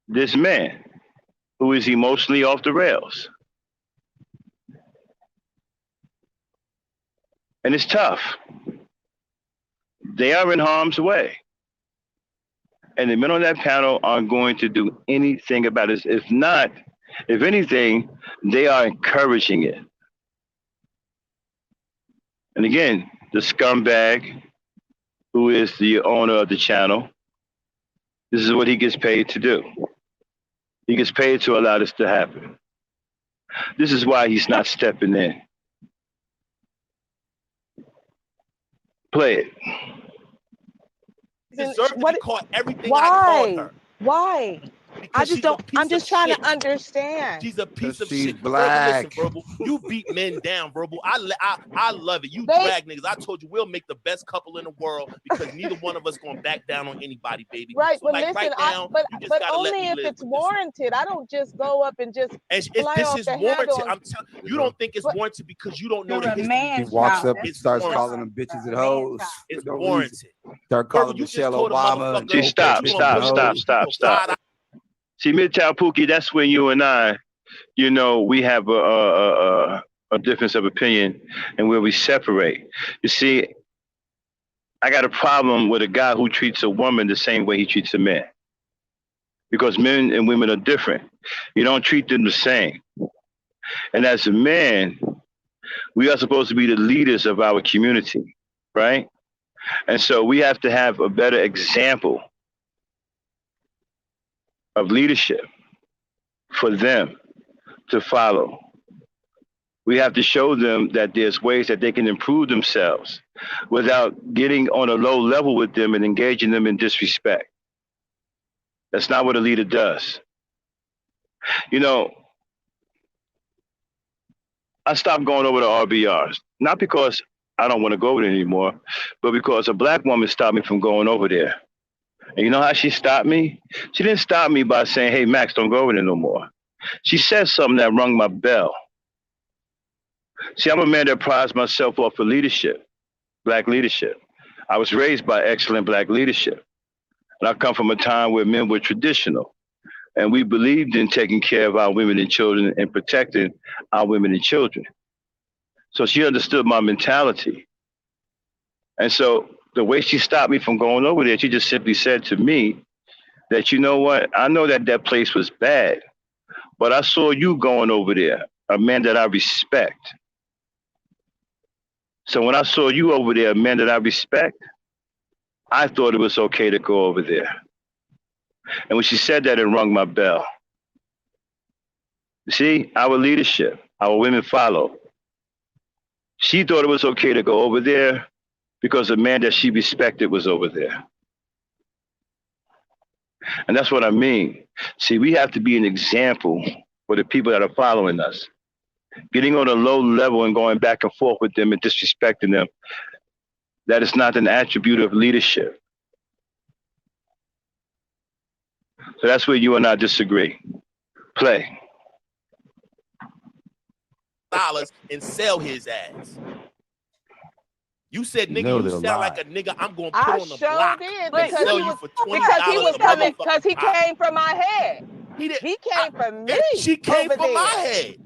S1: this man who is emotionally off the rails. And it's tough. They are in harm's way. And the men on that panel aren't going to do anything about it. If not, if anything, they are encouraging it. And again, the scumbag who is the owner of the channel, this is what he gets paid to do. He gets paid to allow this to happen. This is why he's not stepping in. Play it.
S3: Deserve to be caught everything I called
S7: Why?
S3: her.
S7: Why? I
S3: Because
S7: just
S3: she's
S7: don't.
S3: a piece
S7: I'm just
S3: of
S7: trying
S3: shit.
S7: to understand.
S3: She's a piece
S4: Because
S3: of
S4: she's
S3: shit.
S4: black.
S3: Listen, Verbal, you beat men down, Verbal. I love it. You
S7: They-
S3: drag niggas. I told you we'll make the best couple in the world because neither one of us gonna back down on anybody, baby.
S7: Right,
S3: So
S7: but
S3: like
S7: listen,
S3: right now,
S7: but
S3: you just
S7: but
S3: gotta let
S7: only
S3: me
S7: if
S3: live
S7: it's
S3: with this one.
S7: warranted. I don't just go up and just
S3: And
S7: fly
S3: this
S7: off
S3: is
S7: the
S3: warranted.
S7: handle.
S3: I'm telling you, don't think it's
S7: But-
S3: warranted because you don't know
S5: You're
S3: the
S5: a
S3: history.
S4: He
S5: man
S4: walks
S5: child.
S4: up and
S5: That's
S4: starts
S5: what
S4: calling
S5: you
S4: them bitches and
S5: are.
S4: hoes.
S3: It's
S4: for no reason.
S3: warranted.
S4: Start calling
S3: Verbal, you just
S4: Michelle
S3: told a
S4: Obama.
S3: motherfucker.
S1: See, stop,
S3: you gonna
S1: stop,
S3: put
S1: stop,
S3: people
S1: stop.
S3: side
S1: See, Midtown Pookie, that's when you and I, we have a difference of opinion and where we separate. You see, I got a problem with a guy who treats a woman the same way he treats a man. Because men and women are different. You don't treat them the same. And as a man, we are supposed to be the leaders of our community, right? And so we have to have a better example of leadership for them to follow. We have to show them that there's ways that they can improve themselves without getting on a low level with them and engaging them in disrespect. That's not what a leader does. I stopped going over to RBRs, not because I don't want to go over there anymore, but because a black woman stopped me from going over there. And you know how she stopped me? She didn't stop me by saying, hey, Max, don't go over there no more. She said something that rung my bell. See, I'm a man that prides myself off of leadership, black leadership. I was raised by excellent black leadership. And I come from a time where men were traditional. And we believed in taking care of our women and children and protecting our women and children. So she understood my mentality. And so the way she stopped me from going over there, she just simply said to me that, you know what, I know that that place was bad, but I saw you going over there, a man that I respect. So when I saw you over there, a man that I respect, I thought it was okay to go over there. And when she said that, it rung my bell. See, our leadership, our women follow. She thought it was okay to go over there because the man that she respected was over there. And that's what I mean. See, we have to be an example for the people that are following us. Getting on a low level and going back and forth with them and disrespecting them, that is not an attribute of leadership. So that's where you and I disagree. Play.
S3: Dollars and sell his ass. You said, nigga,
S4: No,
S3: you
S4: they're
S3: sound
S4: lying.
S3: like a nigga I'm going to put
S7: I
S3: on the
S7: sure
S3: block
S7: did
S3: and
S7: because
S3: sell
S7: he
S3: you
S7: was
S3: for $20
S7: because he was
S3: a
S7: coming because he
S3: motherfucking
S7: came from my head.
S3: He did.
S7: He came from me.
S3: She came
S7: over
S3: from my
S7: there.
S3: head.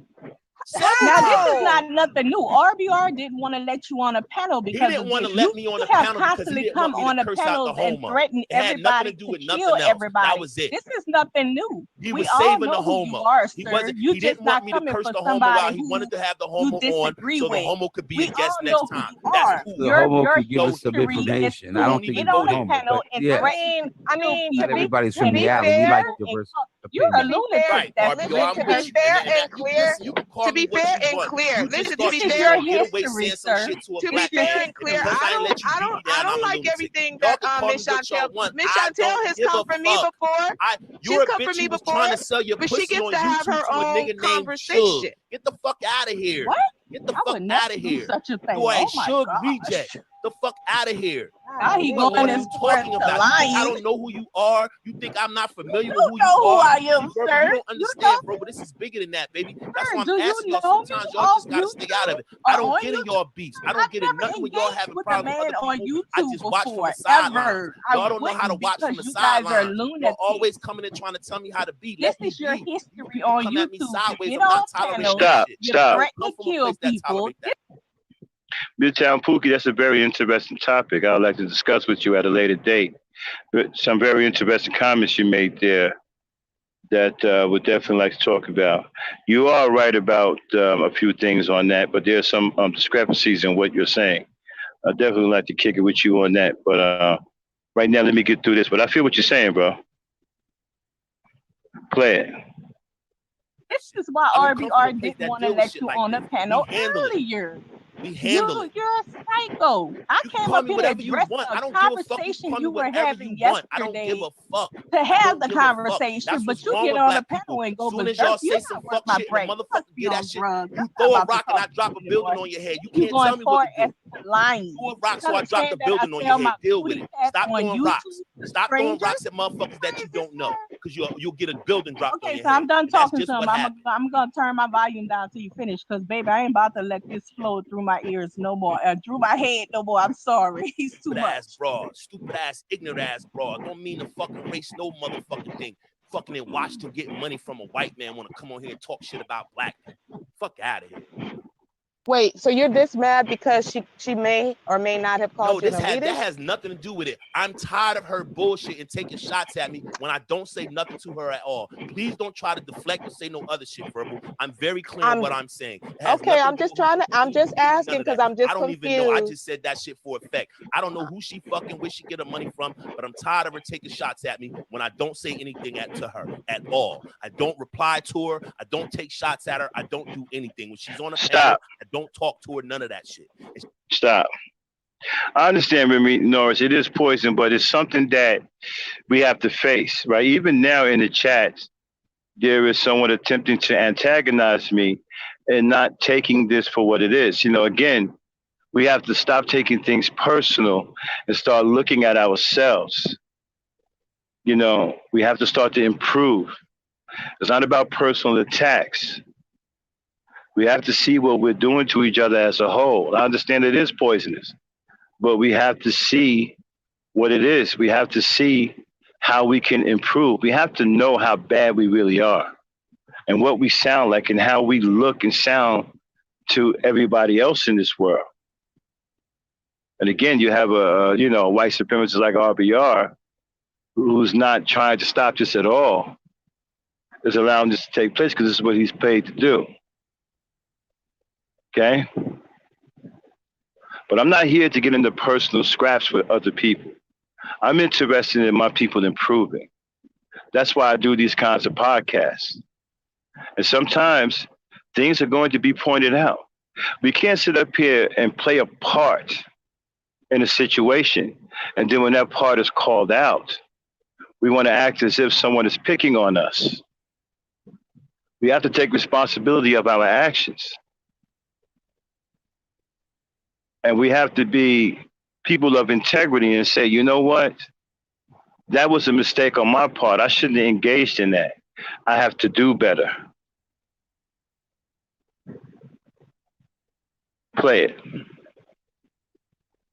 S5: Now this
S7: How?
S5: is not nothing new. RBR didn't want to let you on a panel
S3: He
S5: because
S3: didn't
S5: of
S3: want to
S5: this.
S3: let
S5: You
S3: me on a
S5: have
S3: panel because he
S5: constantly
S3: didn't
S5: come
S3: want me
S5: on
S3: to
S5: the
S3: curse out the
S5: panels and
S3: homo.
S5: threaten
S3: It had nothing
S5: everybody
S3: to do
S5: to
S3: with
S5: kill
S3: nothing else.
S5: everybody.
S3: That was it.
S5: This is nothing new.
S3: He
S5: We
S3: was
S5: all
S3: saving
S5: know
S3: the
S5: who you
S3: homo.
S5: are,
S3: He
S5: sir.
S3: wasn't.
S5: You
S3: He
S5: just
S3: didn't want
S5: not
S3: me to
S5: coming
S3: curse
S5: for
S3: the homo
S5: somebody
S3: out. He
S5: who
S3: wanted to have the
S5: you
S3: homo on
S5: disagree
S3: so the
S5: with.
S3: homo could be
S5: We
S3: a guest
S5: all
S3: next
S5: know who
S3: time.
S5: you
S3: That's
S5: are.
S3: cool.
S4: The homo
S5: Your
S4: could give
S3: So
S4: us some
S5: history is
S4: information.
S5: to
S4: I
S3: don't
S4: don't think
S3: even
S5: get
S4: he's
S3: go
S5: on
S4: the
S5: a
S3: there.
S4: homo,
S5: panel
S4: but
S5: and
S4: yeah,
S5: threaten
S7: I mean,
S5: kill
S4: not
S5: people
S4: everybody's
S7: to
S4: from
S5: and
S7: be
S4: reality. We
S7: fair,
S4: like
S5: and
S4: diverse
S5: you're a
S4: opinions.
S7: be fair,
S3: Right,
S5: lunatic.
S3: RBO, I'm
S7: to
S3: with
S7: be
S3: you.
S7: fair
S3: And
S7: and
S3: that,
S7: clear,
S3: listen, you can call
S7: to
S3: me
S7: be
S3: what
S7: fair
S3: you
S7: and
S3: want.
S7: clear.
S3: You just
S7: Listen, to
S3: thought
S7: be
S3: you
S5: This is
S3: was
S7: fair,
S5: your
S3: gonna get away
S5: history,
S3: saying some
S5: sir.
S3: shit to a
S7: to be
S3: black
S7: fair
S3: man,
S7: and
S3: and
S7: clear,
S3: because I ain't let you beat me
S7: I
S3: down,
S7: don't
S3: I'm a
S7: like
S3: lunatic.
S7: everything
S3: Y'all
S7: that
S3: can call me
S7: Miss
S3: what y'all
S7: Chantel.
S3: want.
S7: Miss
S3: I
S7: Chantel
S3: don't
S7: has
S3: give
S7: come
S3: a
S7: for me
S3: fuck.
S7: before.
S3: You're
S7: She's
S3: a
S7: come for
S3: bitch
S7: me
S3: who was
S7: before,
S3: trying to sell your
S7: but she
S3: pussy
S7: gets
S3: on
S7: to have
S3: YouTube
S7: her
S3: to a
S7: own
S3: nigga named Suge.
S7: conversation.
S3: Get the fuck out of here.
S5: What?
S3: Get the
S5: I
S3: fuck
S5: would never
S3: out of
S5: do
S3: here.
S5: such a thing.
S3: You are a
S5: Oh my
S3: Suge
S5: gosh.
S3: reject. The fuck out of here.
S5: Now he
S3: What
S5: going
S3: are
S5: as
S3: you
S5: far as
S3: talking
S5: to
S3: about? You think I
S5: lying.
S3: don't know who you are? You think I'm not familiar
S5: You
S3: with who you
S5: know who
S3: are?
S5: I
S3: See,
S5: am,
S3: bro,
S5: sir.
S3: you don't
S5: You know,
S3: understand, bro, but this is bigger than that, baby. That's
S5: sir.
S3: why I'm
S5: Do you
S3: asking y'all
S5: know me
S3: sometimes. Y'all
S5: off
S3: just gotta stay out of
S5: YouTube
S3: it. I
S5: or
S3: don't
S5: on
S3: get in
S5: YouTube?
S3: y'all beefs. I
S5: I've
S3: don't get in
S5: never
S3: nothing when y'all
S5: engaged
S3: having
S5: with a
S3: problems with
S5: man
S3: other
S5: on
S3: people. I
S5: YouTube
S3: just watch from
S5: before,
S3: the sidelines.
S5: ever. I
S3: Y'all don't know how to
S5: wouldn't
S3: watch from
S5: because
S3: the
S5: you guys are
S3: sidelines. Y'all
S5: lunatics.
S3: always coming and trying to tell me how to be.
S5: This
S3: Let me
S5: is your
S3: be. You
S5: history
S3: people
S5: on
S3: come at me
S5: YouTube. You
S3: sideways.
S5: get
S3: I'm
S5: on
S3: not tolerating
S5: panels,
S3: that
S1: Stop,
S3: shit.
S5: you
S3: I
S1: stop.
S3: don't
S5: threaten
S3: come
S5: to
S3: from a
S5: kill
S3: place that
S5: people.
S3: tolerate that.
S1: Midtown Pookie, that's a very interesting topic. I would like to discuss with you at a later date. But some very interesting comments you made there that would definitely like to talk about. You are right about a few things on that, but there's some discrepancies in what you're saying. I definitely like to kick it with you on that. But right now, let me get through this. But I feel what you're saying, bro. Play it.
S5: This is why
S3: I don't come from a
S5: RBR
S3: place
S5: didn't
S3: that
S5: want to
S3: deal with
S5: let
S3: shit
S5: you
S3: like
S5: on
S3: this.
S5: the
S3: We
S5: panel
S3: handle it.
S5: earlier.
S3: We handle it.
S5: You're a psycho. I
S3: You can
S5: came
S3: call
S5: up
S3: me
S5: here to
S3: whatever you
S5: address
S3: want. I
S5: a
S3: don't give a fuck. You can
S5: conversation
S3: call me
S5: you were
S3: whatever
S5: having
S3: you want. I don't give
S5: yesterday
S3: a fuck.
S5: to
S3: I
S5: have
S3: don't
S5: the
S3: give a fuck.
S5: conversation,
S3: That's
S5: but
S3: what's
S5: you
S3: wrong
S5: get
S3: with
S5: on the
S3: black people.
S5: panel and go
S3: Soon as
S5: berserk.
S3: y'all
S5: You're
S3: say some
S5: not worth
S3: fuck
S5: my
S3: shit and a
S5: brain. You must
S3: motherfucker
S5: be
S3: get
S5: on
S3: that shit,
S5: drugs.
S3: you
S5: I'm not
S3: throw a
S5: about to
S3: rock and
S5: talk
S3: I
S5: to
S3: drop
S5: you
S3: a building
S5: anymore.
S3: on your head. You
S5: You
S3: can't
S5: going
S3: tell me what
S5: far
S3: to
S5: as
S3: do.
S5: lying.
S3: Throw a rock
S5: You
S3: so I drop the
S5: understand that I
S3: building on your
S5: sell
S3: head.
S5: my
S3: Deal with
S5: booty
S3: it.
S5: cat
S3: Stop
S5: on
S3: throwing rocks.
S5: YouTube to
S3: Stop throwing
S5: strangers?
S3: rocks at motherfuckers that you
S5: Crazy,
S3: don't know,
S5: sir.
S3: because you'll get a building dropped on
S5: Okay,
S3: your
S5: so
S3: head.
S5: I'm done
S3: And that's
S5: talking
S3: just
S5: to
S3: what
S5: him.
S3: happened.
S5: I'm gonna turn my volume down till you finish, because baby, I ain't about to let this flow through my ears no more. Through my head no more. I'm sorry. He's too
S3: Stupid
S5: much.
S3: ass broad, stupid ass, ignorant ass broad. Don't mean to fucking race no motherfucking thing. Fucking in Washington getting money from a white man want to come on here and talk shit about black people. Fuck out of here.
S7: Wait, so you're this mad because she may or may not have
S3: No,
S7: called you an
S3: that
S7: elitist?
S3: has nothing to do with it. I'm tired of her bullshit and taking shots at me when I don't say nothing to her at all. Please don't try to deflect or say no other shit, verbal. I'm very clear on what I'm saying. It has
S7: Okay,
S3: nothing
S7: I'm
S3: to do
S7: just
S3: with
S7: trying to, I'm just asking because I'm just
S3: I don't
S7: confused.
S3: even know. I just said that shit for effect. I don't know who she fucking where she get her money from, but I'm tired of her taking shots at me when I don't say anything to her at all. I don't reply to her. I don't take shots at her. I don't do anything. When she's on a panel, I don't talk to her, none of that shit.
S1: Stop. I understand, Remy Norris. It is poison, but it's something that we have to face, right? Even now in the chats, there is someone attempting to antagonize me and not taking this for what it is. You know, again, we have to stop taking things personal and start looking at ourselves. You know, we have to start to improve. It's not about personal attacks. We have to see what we're doing to each other as a whole. I understand it is poisonous, but we have to see what it is. We have to see how we can improve. We have to know how bad we really are and what we sound like and how we look and sound to everybody else in this world. And again, you have a white supremacist like RBR who's not trying to stop this at all, is allowing this to take place because this is what he's paid to do. Okay? But I'm not here to get into personal scraps with other people. I'm interested in my people improving. That's why I do these kinds of podcasts. And sometimes things are going to be pointed out. We can't sit up here and play a part in a situation, and then when that part is called out, we want to act as if someone is picking on us. We have to take responsibility of our actions. And we have to be people of integrity and say, you know what? That was a mistake on my part. I shouldn't have engaged in that. I have to do better. Play it.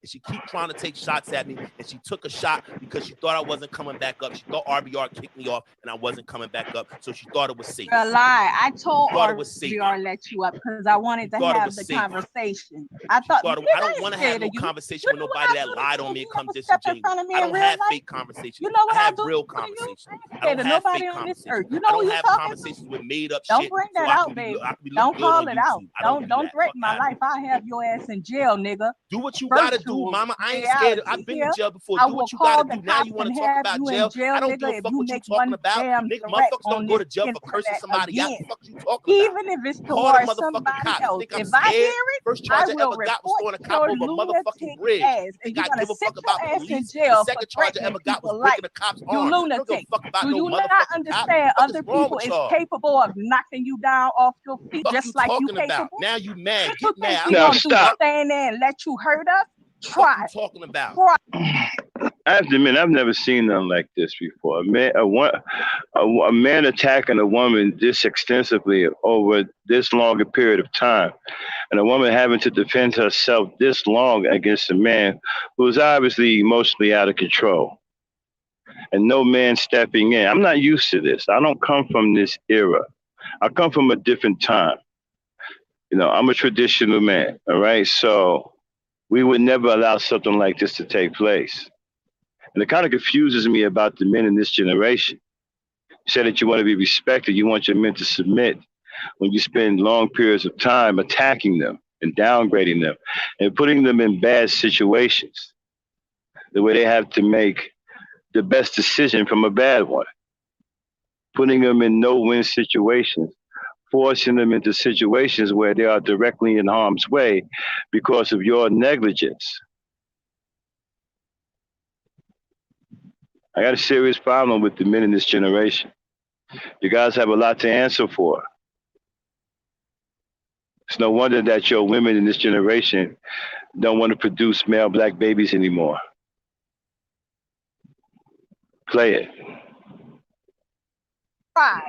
S3: And she keep trying to take shots at me, and she took a shot because she thought I wasn't coming back up. She thought RBR kicked me off, and I wasn't coming back up, so she thought it was safe.
S5: A lie. I told
S3: Thought it was safe.
S5: RBR let you up because I wanted to
S3: Thought it
S5: have
S3: was
S5: the
S3: safe.
S5: conversation. I thought
S3: I don't want to have no conversation with nobody that lied on me and come disingenuous. I don't have fake conversations.
S5: You know what
S3: I
S5: I
S3: have
S5: do
S3: real
S5: to you?
S3: conversations.
S5: I
S3: I
S5: ain't
S3: don't
S5: scared of
S3: have
S5: nobody
S3: fake
S5: on this
S3: conversations.
S5: earth. You
S3: I
S5: know who
S3: don't
S5: you
S3: have
S5: talking
S3: conversations with made up
S5: Don't
S3: shit.
S5: bring
S3: so
S5: that
S3: I
S5: out,
S3: can be-
S5: baby.
S3: I can be
S5: Don't
S3: look good
S5: call
S3: on
S5: it out.
S3: YouTube. I don't do
S5: Don't
S3: that.
S5: threaten
S3: Fuck
S5: my
S3: that.
S5: life. I'll have your ass in jail, nigga.
S3: Do what you gotta do,
S5: Virtual
S3: mama. I ain't scared. I've been to jail before.
S5: I
S3: Do
S5: will
S3: what you
S5: call
S3: gotta
S5: the
S3: do. Now
S5: cops
S3: you want
S5: and
S3: to talk
S5: have
S3: about
S5: you
S3: jail?
S5: in jail,
S3: I don't
S5: nigga,
S3: give a
S5: if
S3: fuck
S5: you
S3: what you
S5: make
S3: talking
S5: one
S3: about.
S5: damn
S3: Nigga,
S5: threat
S3: motherfuckers
S5: on
S3: don't go to
S5: this
S3: jail for cursing
S5: internet
S3: somebody out.
S5: again.
S3: What the fuck you talking about?
S5: Even if it's
S3: Call the
S5: towards
S3: motherfucking
S5: somebody
S3: cops. You
S5: else.
S3: think I'm
S5: If I hear
S3: scared?
S5: it,
S3: First
S5: I
S3: charge I
S5: will
S3: ever got was throwing
S5: report
S3: a cop
S5: your
S3: over a motherfucking
S5: lunatic
S3: bridge.
S5: ass,
S3: You
S5: and
S3: think
S5: you're
S3: I
S5: gonna
S3: give a
S5: sit
S3: fuck
S5: your
S3: about
S5: ass in
S3: police? The
S5: jail for
S3: second charge I
S5: threatening
S3: ever got was
S5: people's
S3: breaking
S5: life.
S3: a cop's
S5: You
S3: arm. I don't give a
S5: lunatic.
S3: fuck about
S5: Do
S3: no
S5: you not
S3: motherfucking cop.
S5: understand
S3: What is
S5: other
S3: wrong
S5: people
S3: with
S5: is
S3: y'all?
S5: capable of knocking you down off your feet
S3: Fuck you
S5: just like you
S3: talking about?
S5: capable?
S3: Now you mad.
S5: What you
S3: Get
S5: think
S3: mad.
S5: we
S1: Now
S5: gonna do?
S1: stop.
S5: Stand there and let you hurt us?
S3: Fuck
S5: Try.
S3: you talking about?
S1: I have to admit, I've never seen nothing like this before. A man attacking a woman this extensively over this long a period of time, and a woman having to defend herself this long against a man who is obviously emotionally out of control, and no man stepping in. I'm not used to this. I don't come from this era. I come from a different time. I'm a traditional man, all right? So we would never allow something like this to take place. And it kind of confuses me about the men in this generation. You say that you want to be respected, you want your men to submit when you spend long periods of time attacking them and downgrading them and putting them in bad situations, the way they have to make the best decision from a bad one, putting them in no-win situations, forcing them into situations where they are directly in harm's way because of your negligence. I got a serious problem with the men in this generation. You guys have a lot to answer for. It's no wonder that your women in this generation don't want to produce male black babies anymore. Play it.
S5: Try.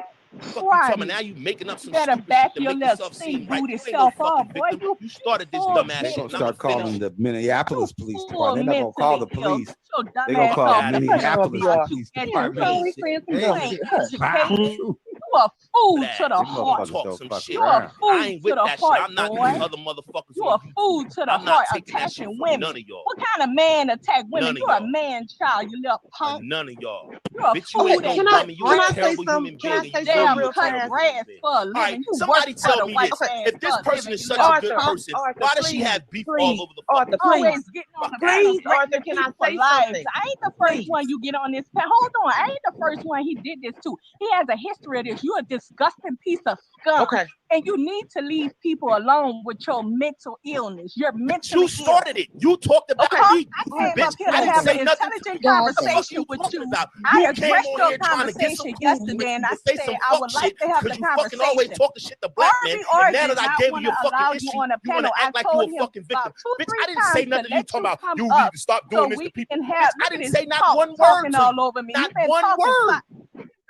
S3: Fuck you talking about? Now you making up some
S5: Better
S3: stupid
S5: back
S3: shit to
S5: your
S3: make
S5: little
S3: yourself
S5: stink
S3: seem right.
S5: booty
S3: You ain't no
S5: self
S3: fucking
S5: up, boy.
S3: victim. You started this
S5: full
S3: dumbass
S4: They're
S3: shit.
S4: gonna
S3: And I'm
S4: start
S3: gonna
S4: calling
S3: finish.
S4: the Minneapolis Police Department. They're not gonna call the police.
S5: Your dumb
S4: They're gonna
S5: ass
S4: call
S5: up.
S4: Minneapolis
S6: RBR.
S4: Police
S5: And
S4: Department.
S5: you ain't
S6: friends
S4: They
S5: you
S4: ain't
S5: ain't
S4: get pow.
S5: educated. You a fool
S3: That
S5: to the
S3: you
S5: heart.
S4: motherfuckers
S3: talk
S4: don't
S3: some
S4: fuck
S3: shit.
S5: You a
S4: around.
S5: fool
S3: I ain't
S5: to
S3: with
S5: the
S3: that shit.
S5: heart,
S3: I'm not
S5: boy.
S3: these other motherfuckers
S5: You
S3: on
S5: a
S3: YouTube.
S5: fool to the
S3: I'm
S5: heart
S3: not taking that shit
S5: attacking
S3: from
S5: women.
S3: none of y'all.
S5: What kind of man attack women?
S3: None of
S5: You a
S3: y'all.
S5: man child, you little punk.
S3: None of y'all.
S5: You a
S3: Bitch, you
S5: fool
S3: ain't
S5: that
S3: no
S6: Can I
S3: woman. You
S6: can
S3: a
S6: I say
S3: terrible
S6: some
S3: human
S6: can I
S3: being,
S6: say
S3: and you know
S5: damn
S6: something
S3: you
S6: real
S3: a
S5: cut
S6: fast?
S3: terrible human
S5: grass
S3: being.
S5: for a
S3: All right,
S5: living. You
S3: somebody
S5: work for
S3: tell
S5: the
S3: me
S5: white
S3: this.
S5: man
S3: If this
S5: for a
S3: person
S5: living,
S3: is
S5: you
S3: such a
S5: little
S3: good
S6: Arthur,
S5: punk.
S3: person,
S6: Arthur,
S3: why does she
S6: please,
S3: have beef all
S6: please,
S3: over the
S6: Arthur,
S3: fucking
S6: please,
S5: Always getting on the panel
S6: please, Arthur,
S5: threatening
S6: can I
S5: people for
S6: say
S5: lives.
S6: something?
S5: I ain't the first
S6: Please.
S5: one you get on this panel. Hold on, I ain't the first one he did this to. He has a history of this. You a disgusting piece of scum.
S6: Okay.
S5: And you need to leave people alone with your mental illness. You're mentally
S3: You started it. You talked about
S6: Okay.
S3: me, you
S5: I came
S3: bitch.
S5: up here
S3: I
S5: to
S3: didn't
S5: have
S3: say
S5: an
S3: nothing to
S5: intelligent
S3: you. What the fuck
S5: conversation
S3: you
S5: with
S3: talking
S5: you.
S3: about?
S5: I
S3: You came
S5: addressed
S3: on
S5: your
S3: here trying to get some
S5: conversation
S3: cool with
S5: yesterday,
S3: me
S5: and I
S3: to say
S5: said
S3: some
S5: I
S3: fuck
S5: would
S3: shit
S5: like to have
S3: because
S5: the
S3: you fucking always
S5: conversation.
S3: talking shit to black men.
S5: RBR
S3: And now
S5: did
S3: that I
S5: not
S3: gave
S5: want
S3: you
S5: to
S3: your fucking
S5: allow you
S3: issue,
S5: on a
S3: you want
S5: panel.
S3: to
S5: I
S3: act like you
S5: told
S3: a
S5: him
S3: fucking victim.
S5: about two,
S3: Bitch,
S5: three
S3: I didn't say
S5: times to
S3: nothing to you
S5: let
S3: talking
S5: you
S3: about
S5: come
S3: you
S5: up
S3: need to stop
S5: so
S3: doing this
S5: we
S3: to people.
S5: can
S3: Bitch,
S5: have.
S3: I
S5: Look at
S3: didn't
S5: his
S3: say not
S5: talk,
S3: one word
S5: talking
S3: to
S5: all
S3: you.
S5: over me.
S3: Not
S5: You've been
S3: one
S5: talking.
S3: word.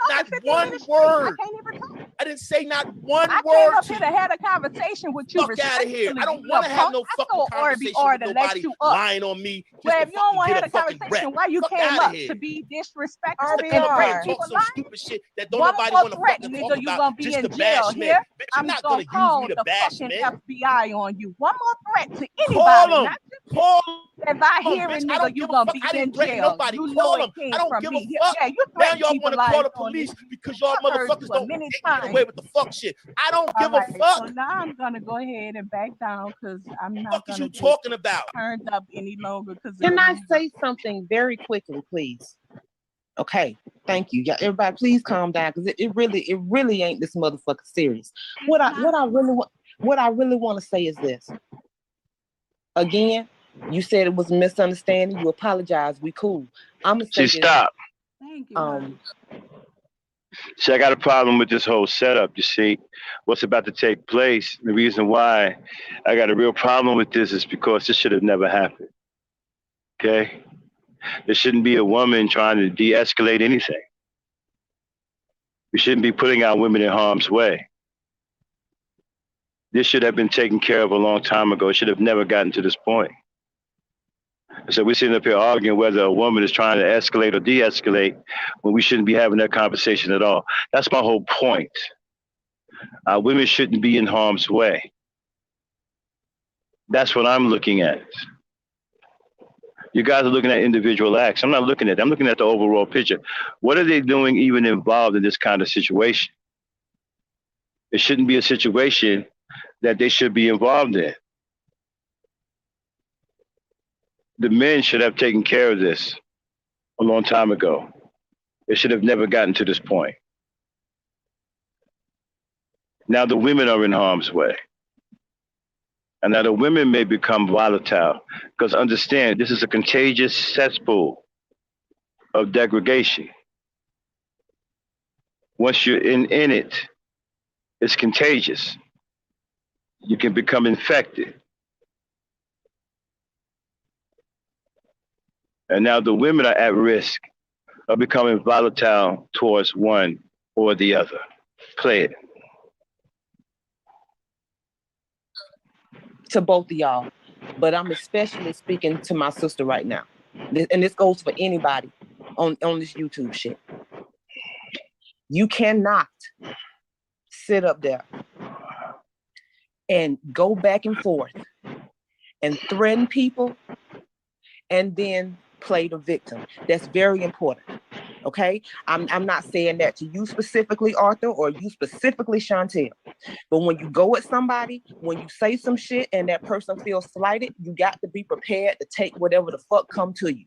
S3: Not
S5: 15
S3: one
S5: minutes straight. I
S3: word.
S5: can't even talk.
S3: I didn't say not one
S5: I
S3: word
S5: came up
S3: to
S5: here to
S3: you.
S5: have a conversation with you
S3: Fuck out of here.
S5: respectfully.
S3: I don't
S5: You
S3: want to have
S5: punk.
S3: no
S5: I
S3: fucking
S5: told
S3: conversation
S5: RBR
S3: with
S5: to let
S3: nobody
S5: you up.
S3: lying on me just
S5: Well,
S3: to
S5: if you don't
S3: fucking
S5: want to
S3: get
S5: have
S3: a
S5: a
S3: fucking
S5: conversation,
S3: breath.
S5: why you
S3: Fuck
S5: came
S3: out of
S5: up
S3: here.
S5: to be disrespectful
S3: Just to
S5: and
S3: come up here
S5: threaten
S3: and
S5: people
S3: talk some
S5: life?
S3: stupid shit that don't
S5: One
S3: nobody
S5: more
S3: want to
S5: threat,
S3: fucking
S5: nigga,
S3: talk
S5: you
S3: about
S5: gonna be
S3: just
S5: in
S3: to
S5: jail
S3: bash men.
S5: here.
S3: Bitch, you're
S5: I'm
S3: not
S5: gonna
S3: gonna use
S5: call
S3: me to
S5: the
S3: bash
S5: fucking
S3: men.
S5: FBI on you. One more threat to
S3: Call
S5: anybody,
S3: them.
S5: not just
S3: Call
S5: if I
S3: them,
S5: hear
S3: bitch.
S5: it,
S3: I
S5: nigga,
S3: don't
S5: you
S3: give a
S5: gonna
S3: fuck.
S5: be
S3: I didn't
S5: in
S3: threaten
S5: jail.
S3: nobody.
S5: You know
S3: Call
S5: it
S3: them.
S5: came
S3: I don't
S5: from
S3: give a
S5: me.
S3: fuck.
S5: Yeah, you
S3: Now
S5: threaten
S3: y'all
S5: people
S3: want to call
S5: lives
S3: the
S5: on this.
S3: police because y'all
S5: I've heard
S3: motherfuckers
S5: you a
S3: don't
S5: many
S3: get
S5: times.
S3: away with the fuck shit. I don't
S5: All
S3: give a
S5: right,
S3: fuck.
S5: so now I'm gonna go ahead and back down because I'm not
S3: Fuck is
S5: gonna
S3: you
S5: get
S3: talking about?
S5: turned up any longer because
S6: Can I say something very quickly, please? Okay, thank you. Yeah, everybody, please calm down because it really ain't this motherfucker serious. What I really want to say is this. Again, you said it was a misunderstanding. You apologize. We cool. I'm gonna say
S1: See,
S6: this.
S1: stop.
S5: Thank you.
S1: See, I got a problem with this whole setup. You see, what's about to take place, the reason why I got a real problem with this is because this should have never happened. Okay? There shouldn't be a woman trying to de escalate anything. We shouldn't be putting our women in harm's way. This should have been taken care of a long time ago. It should have never gotten to this point. So we're sitting up here arguing whether a woman is trying to escalate or de escalate when we shouldn't be having that conversation at all. That's my whole point. Women shouldn't be in harm's way. That's what I'm looking at. You guys are looking at individual acts. I'm not looking at it. I'm looking at the overall picture. What are they doing even involved in this kind of situation? It shouldn't be a situation that they should be involved in. The men should have taken care of this a long time ago. It should have never gotten to this point. Now the women are in harm's way. And now the women may become volatile because understand this is a contagious cesspool of degradation. Once you're in it, it's contagious. You can become infected. And now the women are at risk of becoming volatile towards one or the other. Play it.
S6: To both of y'all, but I'm especially speaking to my sister right now. And this goes for anybody on this YouTube shit. You cannot sit up there and go back and forth and threaten people and then play the victim. That's very important. Okay, I'm not saying that to you specifically, Arthur, or you specifically, Chantel. But when you go at somebody, when you say some shit and that person feels slighted, you got to be prepared to take whatever the fuck come to you.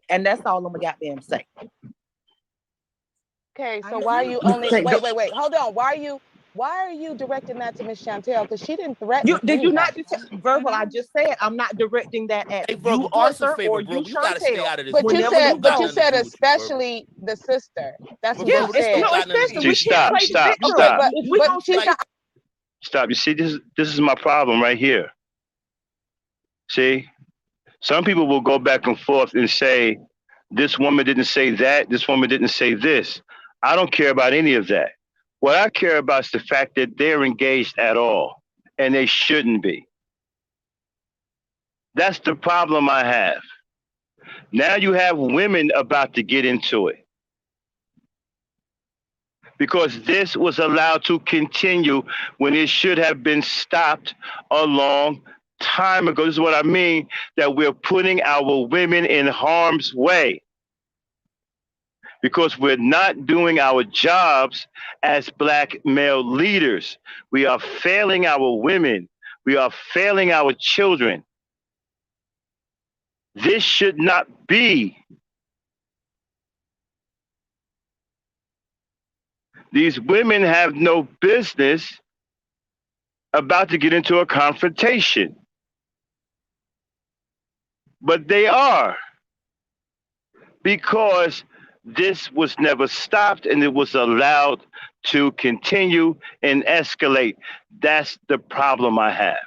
S6: And that's all I'm gonna goddamn say.
S7: Okay, so why are you only wait, hold on. Why are you directing that to Miss Chantel? Because she didn't threaten
S6: Did you not
S7: anybody.
S6: just verbal? I just said I'm not directing that at
S3: Hey, Virgo,
S6: you,
S3: do us a
S6: Arthur,
S3: favor,
S6: or
S3: bro.
S6: you,
S3: You gotta stay out of this.
S7: But you
S6: Whenever
S7: said,
S6: you
S7: but
S6: go.
S7: you said
S3: Nothing to do with you, Virgo.
S7: especially the sister. That's what
S3: Yeah,
S7: you
S3: this
S7: said.
S3: don't
S6: No,
S3: got nothing to
S6: especially
S3: do
S6: we
S3: with
S1: See,
S3: you.
S6: can't
S1: stop,
S6: play the
S1: stop,
S6: victim.
S1: stop.
S6: If we don't
S7: she's not.
S1: Stop. You see, this is my problem right here. See? Some people will go back and forth and say, this woman didn't say that, this woman didn't say this. I don't care about any of that. What I care about is the fact that they're engaged at all, and they shouldn't be. That's the problem I have. Now you have women about to get into it because this was allowed to continue when it should have been stopped a long time ago. This is what I mean, that we're putting our women in harm's way because we're not doing our jobs as Black male leaders. We are failing our women. We are failing our children. This should not be. These women have no business about to get into a confrontation, but they are, because this was never stopped and it was allowed to continue and escalate. That's the problem I have.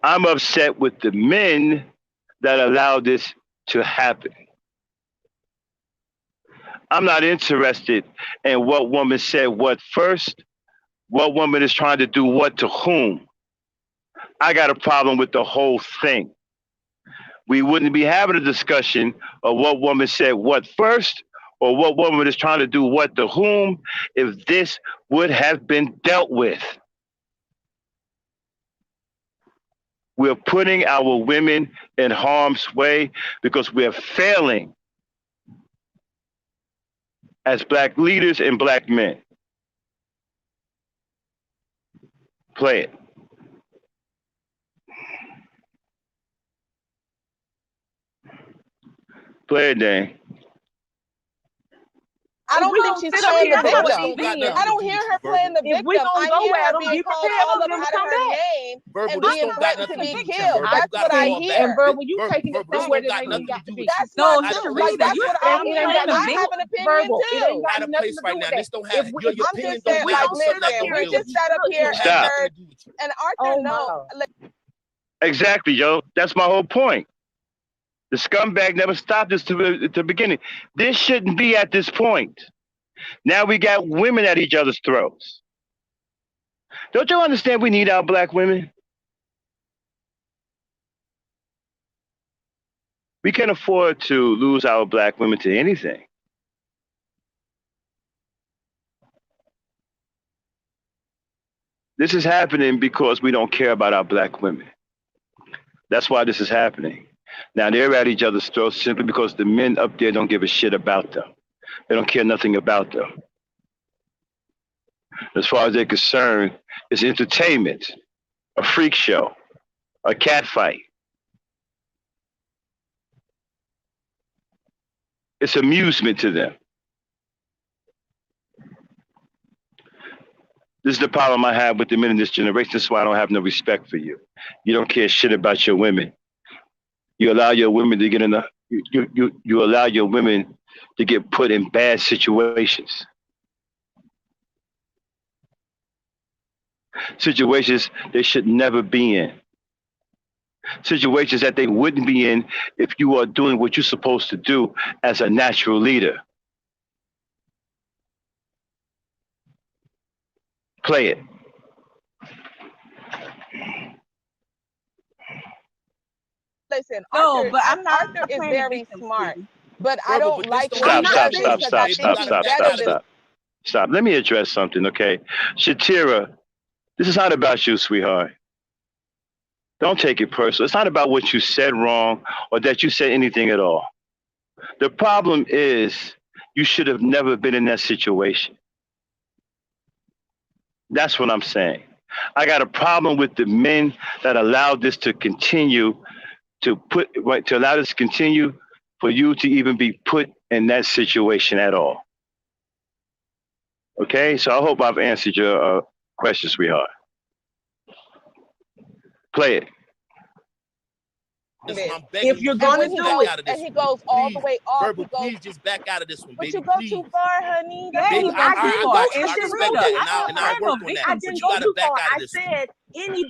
S1: I'm upset with the men that allowed this to happen. I'm not interested in what woman said what first, what woman is trying to do what to whom. I got a problem with the whole thing. We wouldn't be having a discussion of what woman said what first or what woman is trying to do what to whom if this would have been dealt with. We're putting our women in harm's way because we're failing as Black leaders and Black men. Play it. Play it, Dane.
S7: I don't think she's playing the victim. I don't hear her playing the
S6: If we
S7: victim.
S6: gonna
S7: I
S6: go
S7: hear
S6: at
S7: her
S6: 'em,
S7: being
S6: be
S7: called
S6: prepared
S7: all
S6: for
S7: up
S6: them to
S7: out of
S6: come
S7: her
S6: back.
S7: name
S3: Verbal,
S7: and
S3: this
S7: being
S3: don't got
S7: threatened
S3: nothing
S7: to
S3: to
S7: be
S3: do with you,
S7: killed.
S3: Verbal.
S7: That's
S3: You gotta
S7: what I
S3: fall back.
S6: And
S7: hear.
S6: verbal, you
S3: Verbal,
S6: taking it
S3: verbal, this
S6: somewhere
S3: don't
S6: that
S3: got
S6: ain't
S3: nothing
S6: got
S3: to
S6: to
S3: do
S6: be.
S3: with you.
S7: That's
S2: No,
S7: what,
S3: At a
S7: like,
S3: place
S2: Sharita,
S3: right
S7: that's
S2: you
S7: what
S3: now.
S7: I
S2: can't
S7: hear.
S2: blame
S7: And
S2: the
S7: I have
S2: victim.
S7: an opinion
S6: Verbal, it ain't
S7: too.
S6: got
S3: At a
S6: nothing
S3: place
S6: to
S3: right
S6: do with
S3: now.
S6: that.
S3: This don't
S6: If
S3: have
S6: we,
S3: your
S6: if
S7: I'm
S3: opinion
S7: just
S3: don't
S7: saying,
S3: matter
S7: like,
S3: with
S6: gonna
S3: something
S6: sit up
S3: that
S7: listen,
S3: don't
S6: here
S7: we
S6: and
S3: deal
S6: just
S3: with
S7: just
S3: you.
S6: be
S7: sat up here
S6: judging,
S3: Don't have
S7: and
S1: Stop.
S3: nothing
S7: heard,
S3: to do with you.
S7: and Arthur,
S6: oh
S7: no,
S6: my,
S1: Exactly, Joe. That's my whole point. The scumbag never stopped us at the beginning. This shouldn't be at this point. Now we got women at each other's throats. Don't you understand we need our Black women? We can't afford to lose our Black women to anything. This is happening because we don't care about our Black women. That's why this is happening. Now they're at each other's throats simply because the men up there don't give a shit about them. They don't care nothing about them. As far as they're concerned, it's entertainment, a freak show, a cat fight. It's amusement to them. This is the problem I have with the men in this generation. This is why I don't have no respect for you. You don't care shit about your women. You allow your women to get in the you allow your women to get put in bad situations. Situations they should never be in. Situations that they wouldn't be in if you are doing what you're supposed to do as a natural leader. Play it.
S7: listen,
S5: No,
S7: Arthur,
S5: but I'm not
S7: Arthur is
S5: playing the
S7: very
S5: victim,
S7: smart,
S5: sweetie.
S7: but I
S3: Verbal,
S7: don't
S3: but this
S7: like
S3: don't
S7: what
S3: got
S7: he
S1: Stop,
S3: nothing
S1: stop,
S3: to
S7: does
S3: do
S1: stop,
S3: with
S7: because
S3: you.
S7: I
S1: stop,
S3: It
S7: think
S3: don't
S1: stop,
S7: he's
S3: gotta
S1: stop,
S3: back
S7: better
S1: stop,
S3: out of
S7: than.
S3: this.
S1: stop. Stop. Let me address something, okay? Shatira, this is not about you, sweetheart. Don't take it personal. It's not about what you said wrong or that you said anything at all. The problem is you should have never been in that situation. That's what I'm saying. I got a problem with the men that allowed this to continue to allow this to continue for you to even be put in that situation at all. Okay, so I hope I've answered your question, sweetheart. Play it.
S3: This one, I'm
S7: This.
S3: begging
S6: if
S3: you,
S6: you're
S7: And
S3: please
S6: gonna
S7: when
S3: just
S7: he
S3: back
S6: do
S7: goes
S6: it,
S3: out of
S7: and
S3: this
S7: he
S3: one.
S7: goes all the
S3: Please,
S7: way off, he
S3: Verbal,
S7: goes,
S3: please just back out of this one,
S7: but
S3: baby.
S7: you go
S3: Please.
S7: too far, honey.
S5: Yeah,
S7: That's
S3: Baby,
S5: you
S7: too
S5: go
S6: I
S5: too
S6: didn't
S3: I
S5: far.
S6: go
S3: got you.
S5: And
S3: I
S6: too
S3: respect
S5: Sharita,
S6: far.
S3: that,
S5: I
S3: and
S5: don't
S3: I'll
S5: play no
S3: work on that.
S6: I
S5: victim,
S3: But
S6: didn't
S3: you
S6: go
S3: got to
S6: too
S5: Sharita.
S3: back
S6: far.
S3: out of
S6: I
S3: this one.
S6: said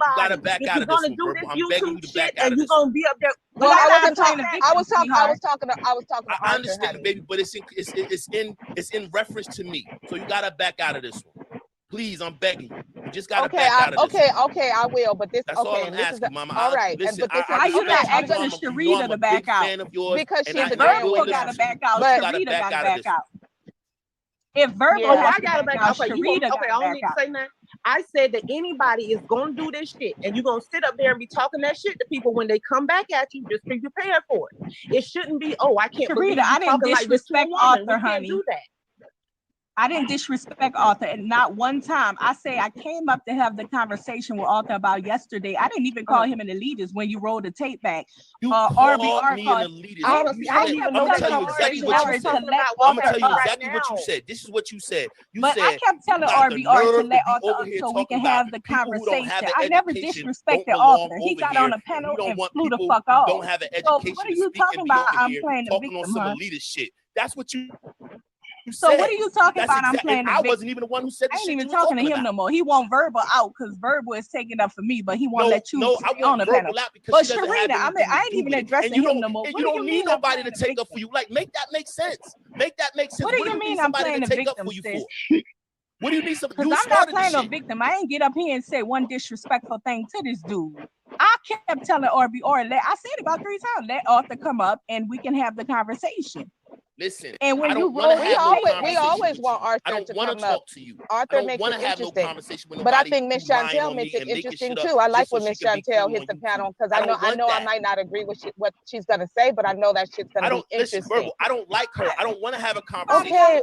S3: You got to
S6: anybody.
S3: back
S6: If
S3: out
S6: you're
S3: of this
S6: gonna
S3: one,
S6: do this
S3: Verbal. I'm begging
S6: YouTube
S3: you to
S6: shit
S3: back out
S6: and
S3: of
S6: you're
S3: this one.
S6: gonna be up there,
S5: But
S7: no,
S6: why
S5: I'm
S7: I
S6: not
S5: not
S7: wasn't
S6: talk
S5: playing
S7: talking.
S5: a
S6: back?
S7: I
S5: victim,
S7: was talking.
S5: sweetheart.
S7: I was talking to
S3: I
S7: Arthur,
S3: understand,
S7: honey.
S3: baby, but it's in reference to me. So you got to back out of this one. Please, I'm begging you. You just got to
S7: Okay,
S3: back out of this one.
S7: okay, I will. But this,
S3: That's all
S7: okay,
S3: I'm
S7: and this is
S3: asking, Mama.
S7: all right. And
S3: Listen,
S7: but this
S3: I
S7: is
S5: Why you not
S7: okay.
S3: respect you.
S7: I'm
S5: asking
S7: gonna
S3: You know
S5: Sharita
S3: I'm
S5: to
S3: a
S5: back
S3: big
S5: out?
S3: fan of yours,
S7: because
S3: and
S7: she's
S5: If
S7: a
S3: I
S7: very
S3: will
S5: Verbal
S3: listen
S5: gotta
S3: to you.
S5: back out,
S3: But you
S7: but
S3: got to
S5: Sharita
S3: back
S5: gotta
S3: out of
S5: back
S3: this
S5: out. If
S6: Oh,
S5: Verbal
S7: yeah.
S5: has
S6: I
S5: to
S6: gotta
S5: back
S6: back.
S5: out,
S6: Okay, you want?
S5: Sharita
S6: Okay,
S5: gotta
S6: I don't
S5: back
S6: need to
S5: out.
S6: say nothing. I said that anybody is gonna do this shit, and you're gonna sit up there and be talking that shit to people when they come back at you. Just be prepared for it. It shouldn't be. Oh, I can't believe
S5: Sharita,
S6: you
S5: I didn't
S6: talking like this to a
S5: disrespect
S6: woman. We
S5: Arthur,
S6: can't
S5: honey.
S6: do that.
S5: I didn't disrespect Arthur, and not one time. I say I came up to have the conversation with Arthur about yesterday. I didn't even call him an elitist when you rolled the tape back.
S3: You
S5: RBR
S3: called me an
S5: called.
S3: elitist.
S6: I
S3: You
S6: don't
S3: said,
S6: even
S3: I'm
S6: know
S3: gonna
S6: that
S3: tell you exactly
S6: conversation.
S3: what
S6: I
S3: you
S6: was
S3: said.
S6: talking about
S3: I'm
S6: what's
S3: gonna tell you
S6: happening right
S3: exactly what you
S6: now.
S3: said. This is what you said. You
S5: But I
S3: said
S5: kept
S3: you
S5: telling
S3: got the
S5: RBR to
S3: nerve to
S5: let
S3: be
S5: Arthur
S3: over
S5: up
S3: here
S5: so we
S3: talking
S5: can
S3: about
S5: have the
S3: people who don't have
S5: conversation.
S3: the
S5: I never
S3: education don't
S5: disrespected
S3: belong
S5: Arthur. He
S3: over
S5: got
S3: here,
S5: on a
S3: and we
S5: panel
S3: don't
S5: and
S3: want
S5: flew the
S3: people
S5: fuck
S3: who
S5: off.
S3: don't have an
S5: So what
S3: education
S5: are
S3: to
S5: you
S3: speak
S5: talking
S3: and be
S5: about?
S3: over
S5: I'm
S3: here
S5: playing the
S3: talking on
S5: victim,
S3: some
S5: huh?
S3: elitist shit. That's what you
S5: So what are you talking about? I'm playing
S3: and
S5: the
S3: I
S5: victim.
S3: wasn't even the one who said the
S5: I ain't
S3: shit
S5: even
S3: you were
S5: talking to him
S3: about.
S5: no more. He want verbal out because verbal is taking up for me, but he won't let you
S3: No, I
S5: stay on
S3: want
S5: the
S3: verbal
S5: panel.
S3: out because
S5: But
S3: she doesn't have
S5: Sharita,
S3: anything
S5: I
S3: to
S5: ain't
S3: do
S5: even
S3: with it.
S5: addressing him no more.
S3: And
S5: What
S3: you
S5: do
S3: don't
S5: you
S3: need
S5: mean I'm
S3: nobody to
S5: playing the
S3: take up for
S5: victim?
S3: you. Like, make that make sense. Make that make sense.
S5: What do you
S3: need
S5: mean I'm
S3: somebody
S5: playing
S3: to
S5: the
S3: take up
S5: victim,
S3: for you
S5: sis?
S3: for? What do you need?
S5: Because I'm not playing no victim. I ain't get up here and say one disrespectful thing to this dude. I kept telling RBR, I said about 3 times, let Arthur come up and we can have the conversation.
S3: Listen,
S5: and when
S3: I don't
S5: you
S3: want to
S5: roll,
S3: have no
S7: we
S3: conversation.
S7: always want Arthur
S3: I don't
S7: to
S3: want
S7: come
S3: to
S7: up.
S3: talk to you.
S7: Arthur
S3: I don't
S7: makes
S3: want
S7: it
S3: to have no
S7: interesting.
S3: conversation with
S7: But I
S3: nobody
S7: think Miss
S3: lying
S7: Chantel
S3: on
S7: makes
S3: me
S7: it
S3: and making
S7: interesting
S3: shit up
S7: too. I like
S3: just so
S7: when
S3: she
S7: Miss
S3: can be
S7: Chantel
S3: cool
S7: hits
S3: on
S7: the
S3: YouTube.
S7: panel because
S3: I
S7: I
S3: don't want
S7: know I
S3: that.
S7: might not agree with what she's gonna say, but I know that shit's gonna be
S3: listen,
S7: interesting.
S3: Verbal. I don't like her. I don't want to have a conversation.
S7: Okay.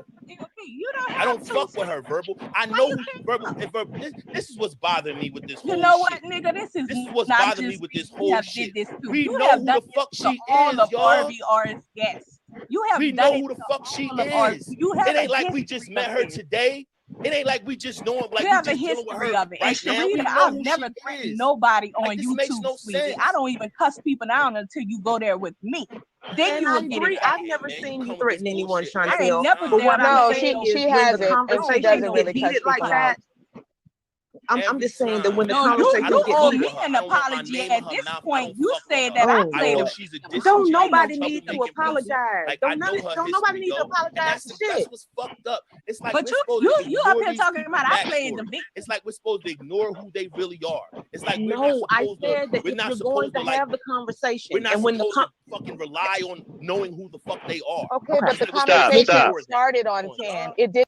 S5: You don't
S3: I
S5: have
S3: don't
S5: to.
S3: fuck with her, Verbal. I know who Verbal. And Verbal, this is what's bothering me with this whole
S7: Oh,
S5: You know what,
S3: shit.
S5: nigga? This is
S3: what's
S5: not
S3: bothering me
S5: just
S3: with this
S5: you
S3: whole
S5: have
S3: shit.
S5: did this too.
S3: We
S5: You
S3: know
S5: have
S3: who
S5: done
S3: the fuck
S5: this
S3: she
S5: to all
S3: is,
S5: of
S3: y'all.
S5: RBR's guests. You have
S3: We
S5: done
S3: know
S5: it
S3: who the
S5: to
S3: fuck she
S5: all of our.
S3: is.
S5: You have
S3: It ain't
S5: a
S3: like we just
S5: history
S3: met
S5: of
S3: her
S5: it.
S3: today. It ain't like we just know him. Like
S5: You
S3: we
S5: have a
S3: just dealing with
S5: history
S3: her
S5: of it.
S3: right
S5: And
S3: now. We
S5: Sharita,
S3: know
S5: I've
S3: who
S5: never
S3: she
S5: threatened
S3: is.
S5: nobody on
S3: Like, this
S5: YouTube,
S3: makes no
S5: sweetie.
S3: sense.
S5: I don't even cuss people down until you go there with me. Then
S6: And
S5: you
S6: I
S5: will get
S6: agree.
S5: it back.
S6: I've never
S3: Man,
S6: seen you
S3: come with
S6: threaten
S3: this
S6: anyone,
S3: bullshit
S5: I
S3: every
S5: ain't
S6: Chantel.
S5: never
S3: time.
S6: But what I'm
S7: No,
S6: saying
S7: she
S6: is when the
S7: hasn't, and she
S6: conversation
S7: doesn't
S6: get
S7: really cuss
S6: heated like
S7: people
S6: that,
S7: out.
S6: I'm just saying that
S3: Time.
S6: when the
S5: No,
S6: conversation
S3: I
S5: you
S3: don't
S6: get
S5: owe
S3: fuck
S6: heated,
S5: me
S3: with her.
S5: an
S3: I don't want my
S5: apology.
S3: name in
S5: At
S3: her
S5: this
S3: mouth. I
S5: point,
S3: don't
S5: you
S3: fuck with
S5: said
S3: her.
S5: that I
S6: oh
S3: I know
S5: played
S6: Lord,
S5: the
S3: she's a
S5: victim. I
S6: don't
S5: ain't no
S3: disingenuous
S6: nobody need to
S3: troublemaking pussy.
S6: apologize.
S3: Like, I
S6: Don't
S3: know her
S6: nobody
S3: history,
S6: need to
S3: yo. And
S6: apologize for
S3: that's
S6: shit.
S3: what's fucked up. It's like
S5: But
S3: we're supposed to
S5: you up
S3: ignore
S5: here
S3: these
S5: talking
S3: people's
S5: about I played the
S3: backstory.
S5: victim.
S3: It's like we're supposed to ignore who they really are. It's like we're not
S6: No, I
S3: supposed to,
S6: said that
S3: we're
S6: if
S3: not
S6: you're going
S3: supposed
S6: to
S3: to like,
S6: have the
S3: we're
S6: conversation,
S3: not
S6: and when the
S3: supposed to fucking rely on knowing who the fuck they are.
S7: Okay,
S6: okay,
S7: but the
S3: We're supposed to
S7: conversation
S3: ignore that.
S7: started on
S3: Come on,
S7: 10.
S3: dog.
S7: It did.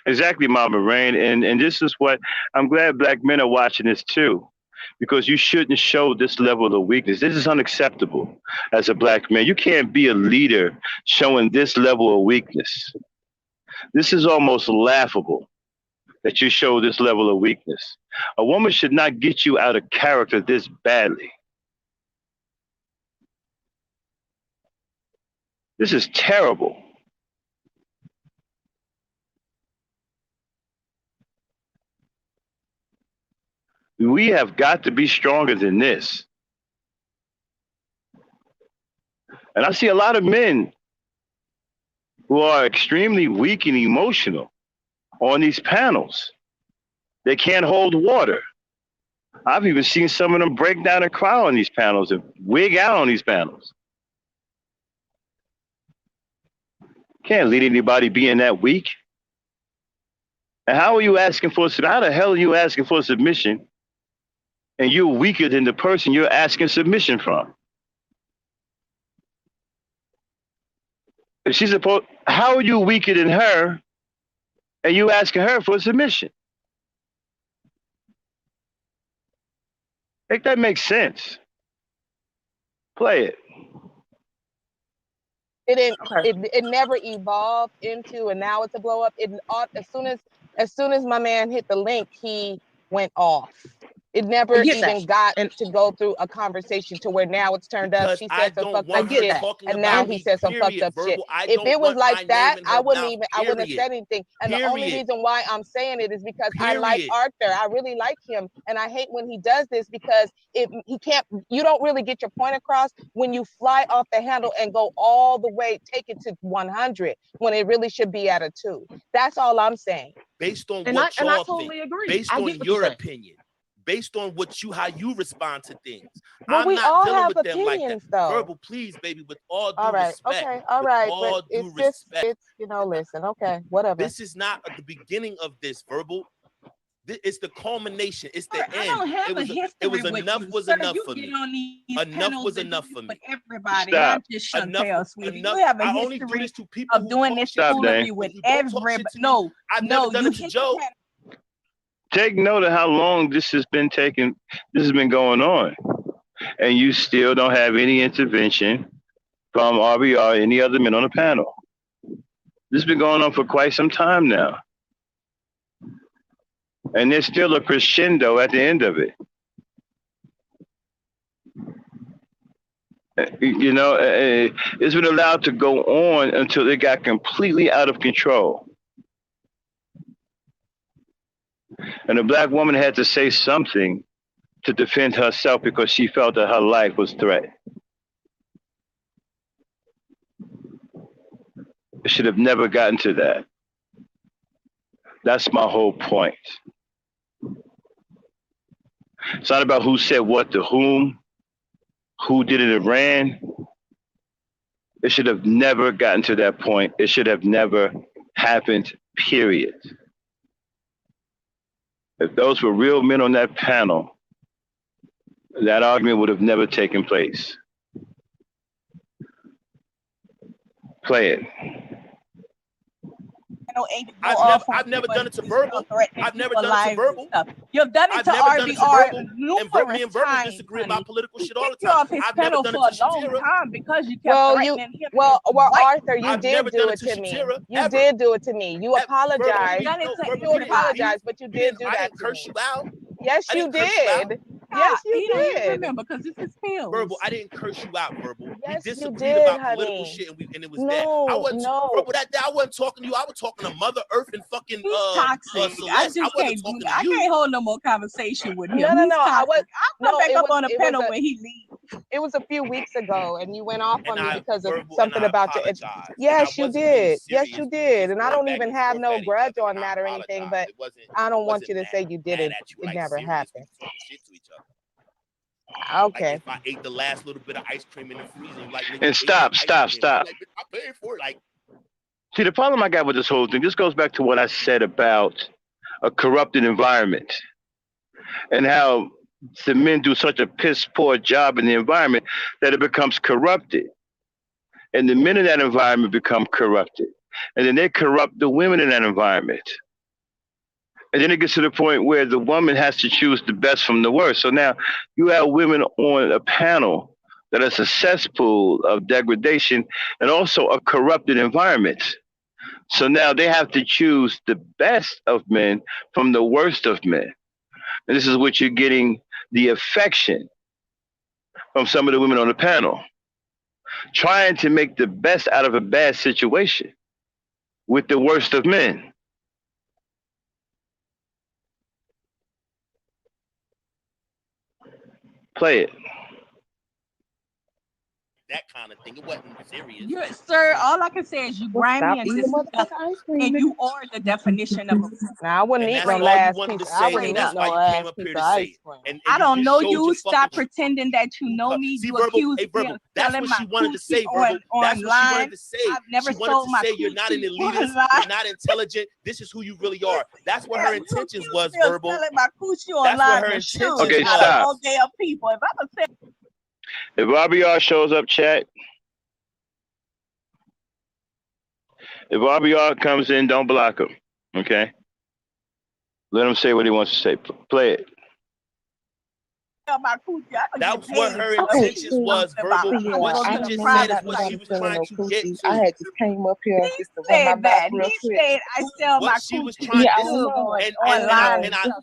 S1: Exactly, Mama Rain. And this is what I'm glad black men are watching this too. Because you shouldn't show this level of weakness. This is unacceptable as a black man. You can't be a leader showing this level of weakness. This is almost laughable that you show this level of weakness. A woman should not get you out of character this badly. This is terrible. We have got to be stronger than this. And I see a lot of men who are extremely weak and emotional on these panels. They can't hold water. I've even seen some of them break down and cry on these panels and wig out on these panels. Can't lead anybody being that weak. And how are you asking for submission? How the hell are you asking for submission and you're weaker than the person you're asking submission from? If she's supposed, how are you weaker than her and you asking her for submission? Make that make sense. Play it.
S7: It didn't.
S6: okay.
S7: It never evolved into, and now it's a blow up. As soon as my man hit the link, he went off. It
S6: I
S7: never
S6: get that,
S7: even got
S6: and
S7: to go through a conversation to where now it's turned up.
S3: Because
S7: She
S3: I
S7: said some
S3: don't
S7: fucked
S6: I
S7: up
S3: want her
S6: get
S7: shit,
S6: that,
S3: talking
S7: and now
S3: about
S6: and
S7: he
S3: me,
S7: said some fucked
S3: period,
S7: up shit.
S3: Verbal. I
S7: If
S3: don't
S7: it was
S3: want
S7: like
S3: my
S7: that,
S3: name in her mouth,
S7: I wouldn't have
S3: period.
S7: said anything. And the only
S3: Period.
S7: reason why I'm saying it is because I like
S3: Period.
S7: Arthur. I really like him, and I hate when he does this because he can't. You don't really get your point across when you fly off the handle and go all the way, take it to 100 when it really should be at a 2. That's all I'm saying.
S3: Based on
S6: I
S3: what y'all think,
S6: totally agree.
S3: based
S6: I
S3: on
S6: get what you're
S3: your
S6: saying.
S3: opinion, based on how you respond to things.
S7: Well,
S3: I'm
S7: we
S3: not
S7: all
S3: dealing
S7: have
S3: with them like that.
S7: opinions, though.
S3: Verbal, please, baby, with all
S7: All
S3: due
S7: right,
S3: respect.
S7: okay, all
S3: With
S7: right, but
S3: all due
S7: it's just,
S3: respect.
S7: listen, okay, whatever.
S3: This is not at the beginning of this, Verbal. It's the culmination. It's the
S5: I
S3: end.
S5: don't have a history
S3: It was
S5: with
S3: enough
S5: you,
S3: was
S5: sir.
S3: enough
S5: You
S3: for
S5: get
S3: me.
S5: on these
S3: Enough
S5: panels
S3: was
S5: and
S3: enough
S5: do
S3: for
S5: it
S3: me.
S5: with everybody,
S1: Stop.
S5: not just
S3: Enough,
S5: Chantel, sweetie.
S3: enough.
S5: You have a
S3: I only do
S5: history
S3: this to people
S5: of
S3: who
S5: doing
S3: talk
S5: this
S3: shit to
S1: Stop,
S3: me.
S5: foolery
S1: Dane.
S5: with
S3: Who don't talk
S5: everybody.
S3: shit to me.
S5: No,
S3: I've never done
S5: you
S3: it to
S5: hit
S3: Joe.
S5: the panel.
S1: Take note of how long this has been taking. This has been going on, and you still don't have any intervention from RBR or any other men on the panel. This has been going on for quite some time now, and there's still a crescendo at the end of it. It's been allowed to go on until it got completely out of control. And the black woman had to say something to defend herself because she felt that her life was threatened. It should have never gotten to that. That's my whole point. It's not about who said what to whom, who did it and ran. It should have never gotten to that point. It should have never happened, period. If those were real men on that panel, that argument would have never taken place. Play it.
S3: I've never done it to verbal. I've never done it to verbal.
S5: You've done it
S3: I've
S5: to
S3: never done it to
S5: RBR
S3: verbal.
S5: numerous
S3: Me and verbal
S5: times,
S3: disagree
S5: honey.
S3: about political shit all the
S5: Kicked you
S3: time.
S5: off his
S3: I've never
S5: panel
S3: done
S5: for
S3: it
S5: a
S3: to
S5: long
S3: Shatira.
S5: time because you kept
S7: Well,
S5: threatening him.
S7: well, Arthur, you
S3: I've
S7: did
S3: never
S7: do
S3: done
S7: it
S3: it
S7: to
S3: to
S7: me.
S3: Shatira,
S7: You
S3: ever.
S7: did do it to me. You apologized.
S5: Done it to
S7: You apologized, but you did do
S3: I
S7: that
S3: didn't
S7: to
S3: curse
S7: me.
S3: you out.
S7: Yes,
S3: I
S7: you
S3: didn't curse you out.
S7: did. Yes, you
S5: He don't even
S7: did.
S5: remember because it's his pills.
S3: Verbal, I didn't curse you out, verbal.
S7: Yes,
S3: We
S7: you
S3: disagreed
S7: did,
S3: about political
S7: honey.
S3: shit, and it was that. I
S7: No,
S3: wasn't
S7: no.
S3: verbal. That day I wasn't talking to you. I was talking to Mother Earth and fucking
S5: He's toxic.
S3: Celeste.
S5: I just
S3: wasn't
S5: can't do
S3: talking
S5: that.
S3: to
S5: I
S3: you.
S5: can't hold no more conversation with him.
S7: No,
S5: He's
S7: I was.
S5: toxic. I'll come back up on the
S7: It
S5: panel
S7: was
S5: when he leaves.
S7: it was a few weeks ago, and you went off on
S3: And
S7: me
S3: I
S7: because of
S3: verbal,
S7: something
S3: and I
S7: about your.
S3: apologized.
S7: Yes,
S3: And I
S7: you
S3: wasn't being
S7: did. Yes,
S3: serious.
S7: you
S3: We
S7: did.
S3: just
S7: And I
S3: going
S7: don't
S3: back
S7: even
S3: and
S7: have
S3: forth
S7: no
S3: at each
S7: grudge
S3: other,
S7: on
S3: and I
S7: that or anything,
S3: apologized.
S7: but
S3: It wasn't.
S7: I don't want
S3: wasn't
S7: you to
S3: mad-
S7: say you did
S3: mad
S7: it.
S3: at you,
S7: It
S3: like,
S7: never
S3: serious.
S7: happened.
S3: We talking shit to each other.
S7: Okay.
S3: Like if I ate the last little bit of ice cream in the freezer, like nigga,
S1: And
S3: you ate
S1: stop.
S3: my ice cream. I'm like, bitch, I paid for it. Like,
S1: See, the problem I got with this whole thing, this goes back to what I said about a corrupted environment and how the men do such a piss poor job in the environment that it becomes corrupted. And the men in that environment become corrupted. And then they corrupt the women in that environment. And then it gets to the point where the woman has to choose the best from the worst. So now you have women on a panel that is a cesspool of degradation and also a corrupted environment. So now they have to choose the best of men from the worst of men. And this is what you're getting the affection from some of the women on the panel, trying to make the best out of a bad situation with the worst of men. Play it.
S3: that kind of thing. It wasn't serious.
S5: You, sir, all I can say is you grimy
S6: Stop
S5: and
S6: eating the motherfucking
S5: disgusting,
S6: ice cream.
S5: and
S6: nigga.
S5: you are the definition of a.
S7: Now I wouldn't
S3: And
S7: eat
S3: that's
S7: no
S3: all you
S7: last
S3: wanted
S7: piece.
S3: to
S7: I
S3: say,
S7: wouldn't
S3: and
S7: eat
S3: that's
S7: no
S3: why you
S7: last
S3: came up
S7: piece
S3: here
S7: of
S3: to say
S7: ice
S3: it.
S7: cream.
S3: And
S5: I don't know
S3: showed
S5: you.
S3: your
S5: Stop
S3: fucking
S5: pretending that you know me.
S3: See,
S5: You
S3: verbal,
S5: accuse
S3: hey,
S5: me
S3: verbal.
S5: of
S3: That's
S5: selling
S3: what
S5: my
S3: she wanted to
S5: coochie
S3: say, verbal. That's what she
S5: online.
S3: wanted to say.
S5: I've never
S3: She wanted
S5: sold
S3: to
S5: my
S3: say you're not an
S5: coochie
S3: elitist,
S5: online.
S3: you're not intelligent. This is who you really are. That's what her
S5: You
S3: intentions
S5: accuse
S3: was,
S5: me of
S3: verbal.
S5: selling my coochie
S3: That's what
S5: online
S3: her
S5: to
S3: intentions
S1: Okay,
S5: shoes, not
S1: stop.
S5: all damn people. If I'm a
S1: If RBR shows up, chat. If RBR comes in, don't block him. Okay? Let him say what he wants to say. Play it.
S5: sell my coochie, I'm gonna
S3: That's
S5: get
S3: what
S5: paid
S3: her
S5: for
S3: intentions
S5: something
S3: was,
S5: about
S3: verbal.
S5: it.
S6: Yeah,
S3: What
S6: I
S3: she
S6: don't
S3: just
S6: know
S3: said is
S6: about
S3: what she
S6: nobody
S3: was
S6: selling
S3: trying
S6: no
S3: to get
S6: coochie.
S3: to.
S6: I had just came up here
S5: He
S6: just to run my
S5: said
S6: mouth
S5: that.
S6: real
S5: He
S6: quick.
S5: said I sell
S3: What
S5: my
S3: she was
S5: coochie
S3: trying
S6: Yeah, I
S3: to do.
S6: know.
S5: to
S3: And
S5: online.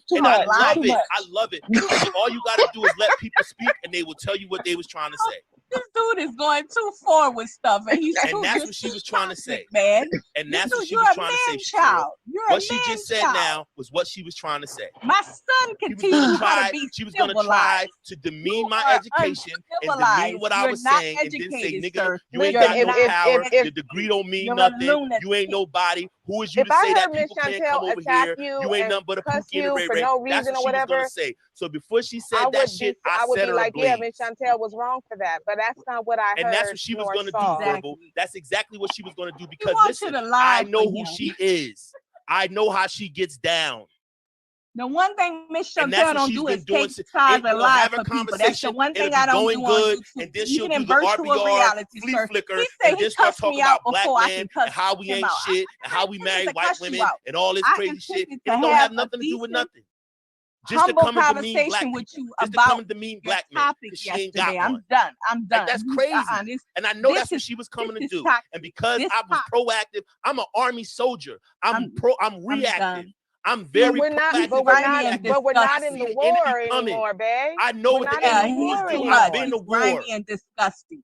S6: Too
S3: I
S6: much,
S3: love
S6: too
S3: it.
S6: much.
S3: I love it. Because all you gotta do is let people speak and they will tell you what they was trying to say.
S5: This dude is going too far with stuff, and he's
S3: And
S5: too
S3: that's what she was trying to say.
S5: toxic, man.
S3: And that's what she
S5: You're
S3: was
S5: a
S3: trying to say,
S5: man
S3: Shakira.
S5: child. You're
S3: What
S5: a
S3: she
S5: man
S3: just said
S5: child.
S3: now was what she was trying to say.
S5: My son can
S3: She was
S5: teach
S3: gonna
S5: you how to
S3: try.
S5: be
S3: She was gonna try
S5: civilized.
S3: to demean
S5: You
S3: my
S5: are
S3: education and
S5: uncivilized.
S3: demean what I
S5: You're
S3: was
S5: not
S3: saying, and then say,
S5: educated,
S3: "Nigga,
S5: sir.
S3: you ain't
S7: Listen,
S3: got no
S7: if-
S3: power.
S7: if-
S3: Your degree don't mean
S5: You're a
S3: nothing.
S5: lunatic.
S3: You ain't nobody. Who is you
S7: If
S3: to
S7: I
S3: say that
S7: heard Miss
S3: people can't come
S7: Chantel
S3: over
S7: attack
S3: here?
S7: you
S3: You ain't
S7: and
S3: nothing but a
S7: cuss
S3: pookie and a
S7: you
S3: Ray
S7: for
S3: Ray.
S7: no
S3: That's
S7: reason
S3: what
S7: or
S3: she was
S7: whatever,
S3: gonna say. So before she
S7: I
S3: said that shit, I
S7: would
S3: set
S7: be
S3: her
S7: like, yeah,
S3: ablaze.
S7: Miss Chantel was wrong for that, but that's not what I
S3: And
S7: heard.
S3: that's what she was
S7: nor
S3: going to do,
S7: saw.
S3: verbal. That's exactly what she was going to do.
S5: He
S3: Because
S5: wants you
S3: listen,
S5: to lie
S3: I know
S5: for
S3: who
S5: him.
S3: she is. I know how she gets down.
S5: The one thing Miss
S3: And that's
S5: Chantel
S3: what
S5: don't
S3: she's
S5: do
S3: been
S5: is
S3: doing.
S5: take sides
S3: We'll
S5: and lie
S3: have a
S5: for people. That's the
S3: conversation.
S5: one
S3: It'll
S5: thing
S3: be
S5: I don't
S3: going
S5: do
S3: good.
S5: on YouTube.
S3: And then she'll
S5: Even
S3: do
S5: in
S3: the
S5: virtual
S3: RBR
S5: reality,
S3: flea
S5: sir.
S3: flicker.
S5: He said
S3: And
S5: he
S3: then start
S5: cussed
S3: talking
S5: me out
S3: about black
S5: before I
S3: men
S5: can cuss
S3: and how we
S5: him
S3: ain't
S5: out.
S3: shit and how we
S5: I
S3: marry
S5: intended to
S3: white
S5: cuss you
S3: women
S5: out.
S3: and all this
S5: I
S3: crazy shit.
S5: intended
S3: It
S5: to
S3: don't
S5: have
S3: have
S5: a
S3: nothing to do with
S5: decent,
S3: nothing. Just to
S5: humble
S3: come and demean black
S5: conversation
S3: people.
S5: with you
S3: Just to come
S5: about
S3: and demean
S5: your
S3: black men.
S5: topic
S3: Because she ain't got
S5: yesterday.
S3: one.
S5: I'm done. I'm done.
S3: Like, that's crazy. And I know
S5: This
S3: that's what
S5: is-
S3: she was coming
S5: this
S3: to
S5: is
S3: do.
S5: toxic.
S3: And because
S5: This
S3: I was
S5: toxic.
S3: proactive, I'm an army soldier. I'm reactive.
S5: done.
S3: I'm very
S7: We're not,
S3: proactive.
S7: but we're
S5: grimy
S7: not,
S5: and
S7: but we're not in the
S3: disgusting.
S7: war
S3: Enemy coming.
S7: anymore, babe.
S3: I know
S7: We're
S3: what the
S7: not
S5: Yeah,
S7: in
S3: enemy
S7: the
S3: is
S7: war
S5: he's
S3: doing.
S5: too
S3: I've
S5: much.
S3: been to
S5: He's grimy
S3: war.
S5: and disgusting.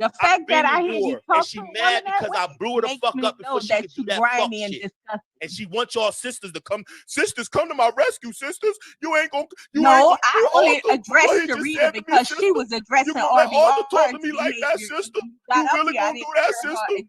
S5: The
S3: I've
S5: fact
S3: been
S5: that I
S3: to
S5: hear you
S3: war.
S5: talk
S3: And she
S5: to a woman
S3: mad
S5: that
S3: because
S5: way
S3: I blew her the
S5: makes
S3: fuck
S5: me
S3: up
S5: know
S3: before she
S5: that
S3: could do
S5: you
S3: that fuck
S5: grimy and
S3: shit.
S5: disgusting.
S3: And she wants y'all sisters to come. Sisters, come to my rescue, sisters. You ain't gonna. You ain't
S5: No,
S3: gonna
S5: I
S3: do
S5: only
S3: Arthur what
S5: addressed
S3: he just
S5: Sharita
S3: said to me,
S5: because she
S3: sister.
S5: was addressing
S3: You gonna let Arthur
S5: RBR
S3: talk to me like that,
S5: behavior.
S3: sister?
S5: When you got
S3: You
S5: up
S3: really
S5: here, I
S3: gonna do
S5: didn't
S3: that,
S5: hear her
S3: sister?
S5: addressing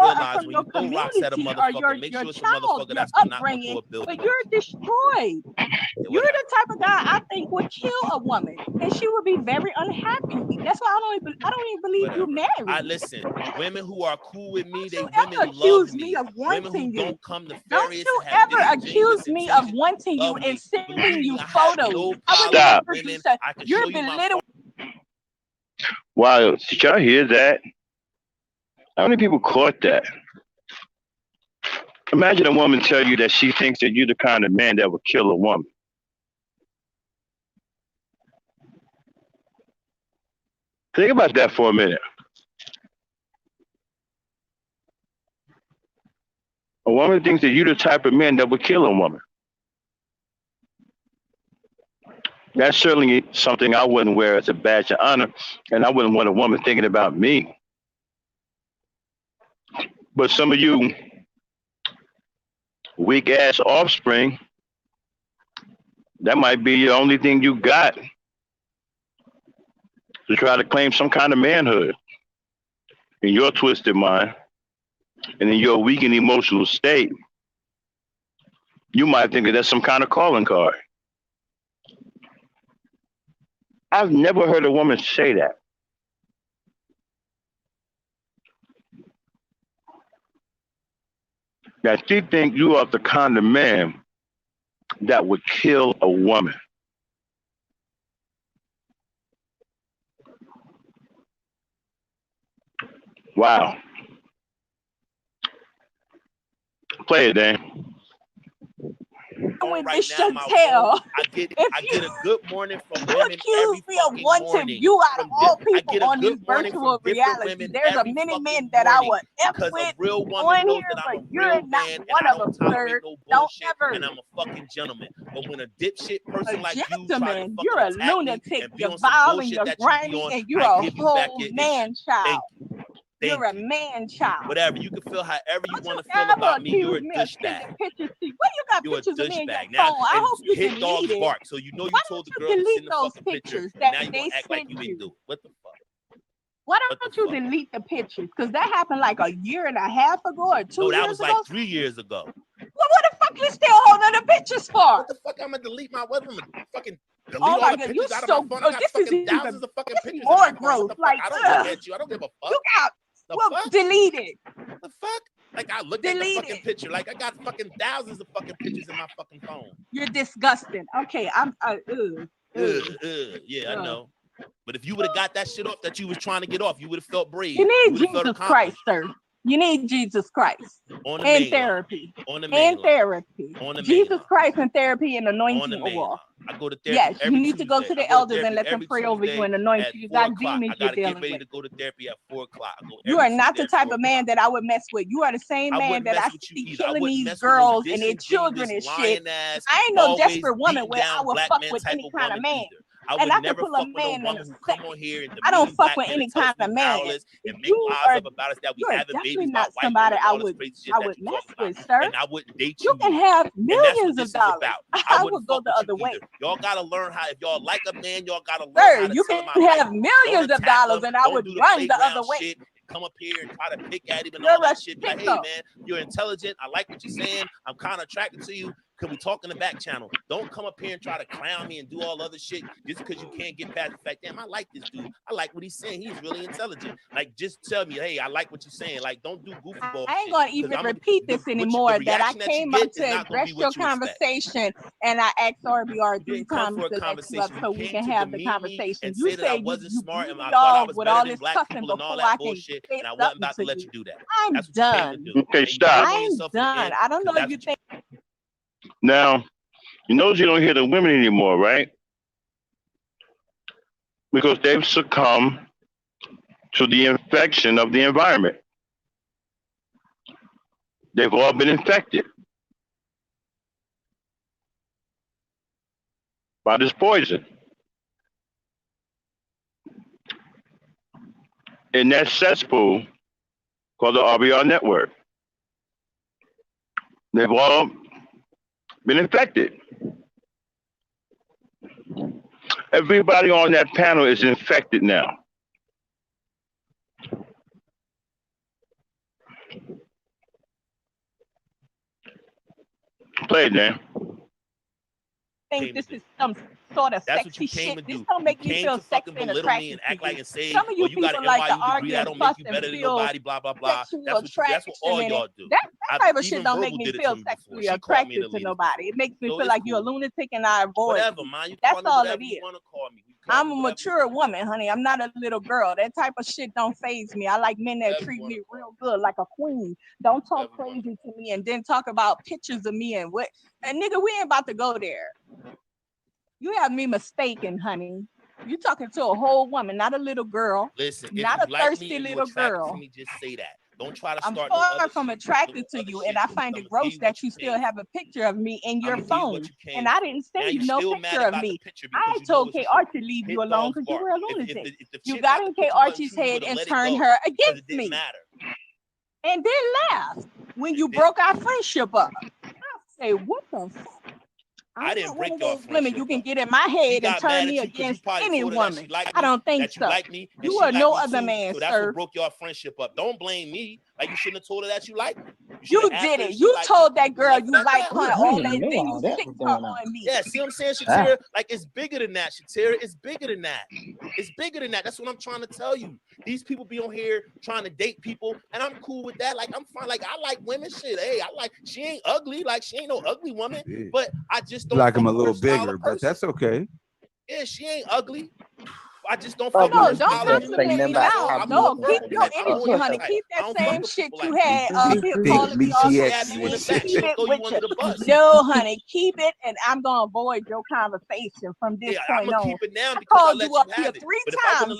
S3: realize
S8: from
S3: when
S8: your
S3: you throw rocks at a
S8: community or
S3: motherfucker, make
S8: your
S3: sure it's a
S8: child,
S3: motherfucker
S8: your
S3: that's not going
S8: upbringing,
S3: through a building.
S8: but you're destroyed.
S3: Yeah,
S8: You're
S3: whatever.
S8: the type of guy I think would kill a woman, and she would be very unhappy. That's why I don't even believe
S3: Whatever.
S8: you
S3: I
S8: married.
S3: listen. Women who are cool with me, they
S8: Don't you
S3: women
S8: ever
S3: love
S8: accuse
S3: me.
S8: me of
S3: Women who
S8: wanting you.
S3: don't come
S8: Don't
S3: nefarious
S8: you
S3: and have
S8: ever
S3: disingenuous
S8: accuse me of
S3: intentions
S8: wanting you
S3: love
S8: and
S3: me.
S8: sending
S3: Believe me,
S8: you
S3: I have
S8: photos.
S3: no
S8: I would
S3: problem
S8: never
S3: with
S8: do
S3: women.
S8: such.
S3: I can
S8: You're
S3: show you my
S8: belittling.
S1: Wow, did y'all hear that? How many people caught that? Imagine a woman tell you that she thinks that you're the kind of man that would kill a woman. Think about that for a minute. A woman thinks that you're the type of man that would kill a woman. That's certainly something I wouldn't wear as a badge of honor, and I wouldn't want a woman thinking about me. But some of you weak ass offspring, that might be the only thing you got to try to claim some kind of manhood in your twisted mind and in your weak and emotional state. You might think that that's some kind of calling card. I've never heard a woman say that. That she thinks you are the kind of man that would kill a woman. Wow. Play it, Dan.
S8: With
S3: Right
S8: Miss
S3: now, my
S8: Chantel,
S3: phone, I get a good morning from
S8: you
S3: women every
S8: accuse me of
S3: fucking
S8: wanting
S3: morning.
S8: you out of all
S3: I get
S8: people
S3: a
S8: on this
S3: good morning
S8: virtual
S3: from different
S8: reality.
S3: women
S8: There's a
S3: every
S8: many
S3: fucking
S8: men that I
S3: morning.
S8: would F
S3: Because
S8: with
S3: a real woman
S8: on
S3: knows
S8: here,
S3: that I'm
S8: but
S3: a
S8: you're
S3: real
S8: not
S3: man and
S8: one
S3: I
S8: of them,
S3: don't tolerate
S8: sir.
S3: no
S8: Don't
S3: bullshit
S8: ever.
S3: and I'm a fucking gentleman. But when a dipshit person
S8: A
S3: like you try to
S8: gentleman,
S3: fucking
S8: you're a
S3: attack me
S8: lunatic.
S3: and be
S8: You're
S3: on some
S8: vile and
S3: bullshit
S8: you're
S3: that you be
S8: grimy,
S3: on,
S8: and you're
S3: I
S8: a
S3: give you back
S8: whole
S3: your issue.
S8: man child.
S3: Thank you.
S8: You're a
S3: Thank you.
S8: man child.
S3: Whatever. You can feel however you
S8: Don't
S3: want
S8: you
S3: to feel
S8: ever
S3: about me. You're a
S8: accuse me of
S3: douchebag.
S8: taking pictures. See, what you got
S3: You're a
S8: pictures of me in your
S3: douchebag. Now,
S8: phone? I
S3: and
S8: hope you
S3: hit dogs
S8: delete it.
S3: bark. So you know you
S8: Why
S3: told the
S8: don't you
S3: girl to
S8: delete
S3: send the
S8: those
S3: fucking picture,
S8: pictures
S3: and
S8: that
S3: now you're
S8: they
S3: going to act like
S8: sent
S3: you
S8: you?
S3: didn't do it. What the fuck?
S8: Why
S3: What
S8: don't
S3: the
S8: you
S3: fuck?
S8: delete the pictures? Because that happened like a year and a half ago or 2
S3: No, that
S8: years
S3: was
S8: ago.
S3: like 3 years ago.
S8: Well, what the fuck you still holding the pictures for?
S3: What the fuck? I'm going to delete my, what am I going to fucking delete
S8: Oh
S3: all
S8: my
S3: the
S8: God,
S3: pictures
S8: you
S3: out of
S8: so
S3: my phone? I got
S8: this is
S3: fucking
S8: even
S3: thousands of fucking
S8: this is
S3: pictures in
S8: more
S3: my phone. What
S8: gross.
S3: the fuck?
S8: Like,
S3: I don't look at you. I don't give a fuck.
S8: you got
S3: The
S8: well,
S3: fuck?
S8: delete it.
S3: The fuck? Like I looked at the
S8: Delete
S3: fucking
S8: it.
S3: picture. Like I got fucking thousands of fucking pictures in my fucking phone.
S8: You're disgusting. Okay, I'm
S3: Yeah, I know. But if you would have got that shit off that you was trying to get off, you would have felt brave.
S8: You need
S3: would have felt
S8: Jesus
S3: accomplished.
S8: Christ, sir. You need Jesus Christ
S3: On the
S8: and
S3: main
S8: therapy.
S3: line. On the main
S8: And
S3: line.
S8: therapy.
S3: On the main
S8: Jesus
S3: line.
S8: Christ and therapy and
S3: On the
S8: anointing
S3: main
S8: oil.
S3: line. I go to therapy
S8: Yes,
S3: every
S8: you need to go
S3: Tuesday.
S8: to the
S3: I go
S8: elders and let them
S3: every
S8: pray over you
S3: Tuesday
S8: and anoint
S3: at
S8: you. You
S3: 4
S8: got
S3: o'clock.
S8: demons
S3: I
S8: you're
S3: gotta get
S8: dealing
S3: ready
S8: with.
S3: to go to therapy at 4 o'clock. I go
S8: You
S3: every
S8: are not the
S3: Tuesday at
S8: type
S3: 4
S8: of man
S3: o'clock.
S8: that I would mess with. You are the same
S3: I
S8: man
S3: wouldn't
S8: that
S3: mess
S8: I
S3: with you
S8: see
S3: either. I
S8: killing
S3: wouldn't
S8: these
S3: mess with no
S8: girls and their children
S3: disingenuous,
S8: and shit.
S3: lying ass,
S8: I ain't no
S3: always
S8: desperate woman
S3: beating
S8: where I
S3: down
S8: would
S3: black
S8: fuck
S3: men
S8: with
S3: type
S8: any
S3: of
S8: kind of
S3: woman
S8: man.
S3: either. I
S8: And
S3: would
S8: I could
S3: never
S8: pull a
S3: fuck with no
S8: man in a
S3: woman who come
S8: second.
S3: on here and
S8: I don't
S3: demean
S8: fuck
S3: black
S8: with
S3: men
S8: any
S3: and tell us
S8: kind
S3: we
S8: of man.
S3: powerless and make
S8: You
S3: lies
S8: are
S3: up about us that we
S8: you are
S3: having
S8: definitely
S3: babies
S8: not
S3: about white
S8: somebody
S3: women and all this crazy shit that
S8: would
S3: you
S8: mess
S3: talking about.
S8: with, sir.
S3: And I wouldn't date
S8: You
S3: you
S8: can
S3: either.
S8: have
S3: And that's what
S8: millions
S3: this
S8: of dollars.
S3: is about.
S8: I
S3: wouldn't
S8: would go
S3: fuck
S8: the
S3: with
S8: other
S3: you
S8: way.
S3: either. Y'all gotta learn how, if y'all like a man, y'all gotta learn
S8: Sir,
S3: how to
S8: you
S3: tell
S8: can
S3: him I like
S8: have
S3: him.
S8: millions
S3: Don't
S8: of
S3: attack
S8: dollars
S3: him.
S8: and I
S3: Don't
S8: would
S3: do the
S8: run the other
S3: playground
S8: way.
S3: shit. Come up here and try to pick at him and
S8: You're
S3: all
S8: a
S3: that shit. Be like, hey
S8: sicko.
S3: man, you're intelligent. I like what you're saying. I'm kind of attracted to you. Can we talk in the back channel? Don't come up here and try to clown me and do all other shit just because you can't get past the fact, damn, I like this dude. I like what he's saying. He's really intelligent. Like, just tell me, hey, I like what you're saying. Like, don't do goofy ball
S8: I ain't
S3: shit.
S8: gonna even repeat this anymore. That I came up to address your conversation and I asked RBR 3 times to let you up so we can have the conversation. You
S3: say that I
S8: say
S3: wasn't
S8: you
S3: smart and
S8: blew
S3: I
S8: me
S3: thought I
S8: off
S3: was
S8: with
S3: better
S8: all
S3: than
S8: this
S3: black
S8: cussing
S3: people and all
S8: before I
S3: that
S8: can
S3: bullshit,
S8: say
S3: and I wasn't about to
S8: something to
S3: let
S8: you.
S3: you do that.
S8: I'm
S3: That's what you came
S8: done.
S3: to do.
S1: Okay,
S3: And you
S1: stop.
S3: blame
S8: I'm
S3: yourself in the
S8: done.
S3: end,
S8: I don't know
S3: 'cause
S8: if you
S3: that's what
S8: think
S1: Now, you notice you don't hear the women anymore, right? Because they've succumbed to the infection of the environment. They've all been infected by this poison. In that cesspool called the RBR network. They've all been infected. Everybody on that panel is infected now. Play it, Dan.
S8: this is some sort of
S3: That's what
S8: sexy
S3: you came
S8: shit.
S3: to
S8: This
S3: do.
S8: don't make
S3: You
S8: me
S3: came
S8: feel
S3: to
S8: sexy
S3: fucking
S8: and
S3: belittle me and
S8: attracted
S3: act
S8: to
S3: like
S8: you.
S3: and say,
S8: Some of you
S3: well, you got an
S8: people like to
S3: NYU degree,
S8: argue
S3: that
S8: and
S3: don't make
S8: fuss
S3: you
S8: and
S3: better than
S8: feel
S3: nobody, blah, blah, blah.
S8: sexual
S3: That's what all
S8: attraction,
S3: y'all
S8: and
S3: do.
S8: that type of shit
S3: Even
S8: don't make
S3: Verbal
S8: me
S3: did it
S8: feel
S3: to me before.
S8: sexually
S3: She called me
S8: attracted
S3: the
S8: to
S3: leader
S8: nobody.
S3: before.
S8: It makes me
S3: So
S8: feel
S3: it's
S8: like you're a
S3: cool.
S8: lunatic and I avoid
S3: Whatever,
S8: you.
S3: man. You
S8: That's
S3: call me
S8: all
S3: whatever
S8: it
S3: you
S8: is.
S3: want to call me. We
S8: I'm a mature woman, honey. I'm not a little girl. That type of shit don't faze me. I like men that treat me real good, like a queen. Don't talk crazy to me and then talk about pictures of me and what. And nigga, we ain't about to go there. You have me mistaken, honey. You talking to a whole woman, not a little girl.
S3: Listen,
S8: not
S3: if
S8: a
S3: you like
S8: thirsty
S3: me and
S8: little girl.
S3: To me, just say that. Don't try to start.
S8: I'm far from attracted to you, and I find it gross that you still have a picture of me in your phone. And I didn't send you no picture of me. I told K. Archie leave you alone because you were a lunatic. You got in K. Archie's head and turned her against me. And then laughed when you broke our friendship up. I say, what the fuck?
S3: I didn't break your
S8: women you can get in my head and turn me against any woman. I don't think so. You are no other man,
S3: so
S8: sir.
S3: That's what broke your friendship up. Don't blame me. Like you shouldn't have told her that you like me.
S8: You did it. You told that girl you like her all that. Then you stick her on me.
S3: Yeah, see what I'm saying, Shatira? Like it's bigger than that, Shatira. It's bigger than that. It's bigger than that. That's what I'm trying to tell you. These people be on here trying to date people, and I'm cool with that. Like I'm fine. Like I like women. Shit, hey, I like. She ain't ugly. Like she ain't no ugly woman. But I just don't
S4: like them a little bigger, but that's okay.
S3: Yeah, she ain't ugly. I just don't
S8: fuck with her. Don't compliment me now. No, keep your energy, honey. Keep that same shit you had here calling me all keep it with you. No, honey, keep it, and I'm gonna avoid your conversation from this point on.
S3: Keep it now
S8: I called you up here 3 times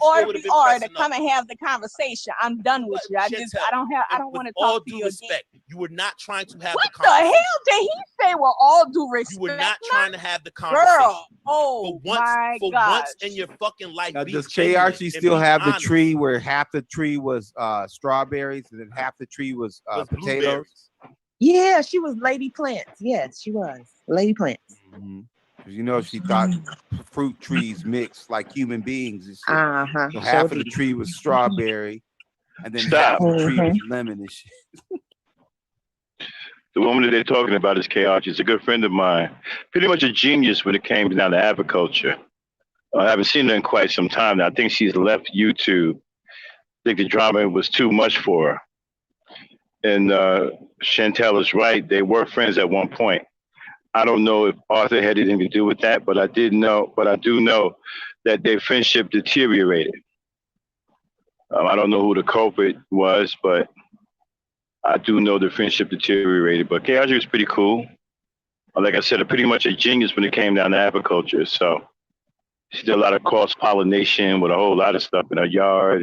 S8: or RBR to come and have the conversation. I'm done with you. I don't want to talk to you again.
S3: You were not trying to have
S8: the conversation. What the hell did he say? With all due respect,
S3: you were not trying to have the conversation.
S8: Girl, oh my God!
S3: Once in your fucking life.
S4: Now, does K. Archie still have the tree where half the tree was strawberries and then half the tree was potatoes?
S6: Yeah, she was Lady Plants. Yes, she was Lady Plants.
S4: Mm-hmm. You know, she thought fruit trees mixed like human beings. And shit. So half of the tree was strawberry, and then half of the tree was lemon and shit.
S1: The woman that they're talking about is K. Archie. She's a good friend of mine. Pretty much a genius when it came down to agriculture. I haven't seen her in quite some time now. I think she's left YouTube. I think the drama was too much for her. And Chantel is right. They were friends at one point. I don't know if Arthur had anything to do with that, but I do know that their friendship deteriorated. I don't know who the culprit was, but I do know the friendship deteriorated. But K. Archie was pretty cool. Like I said, pretty much a genius when it came down to agriculture. So she did a lot of cross-pollination with a whole lot of stuff in her yard.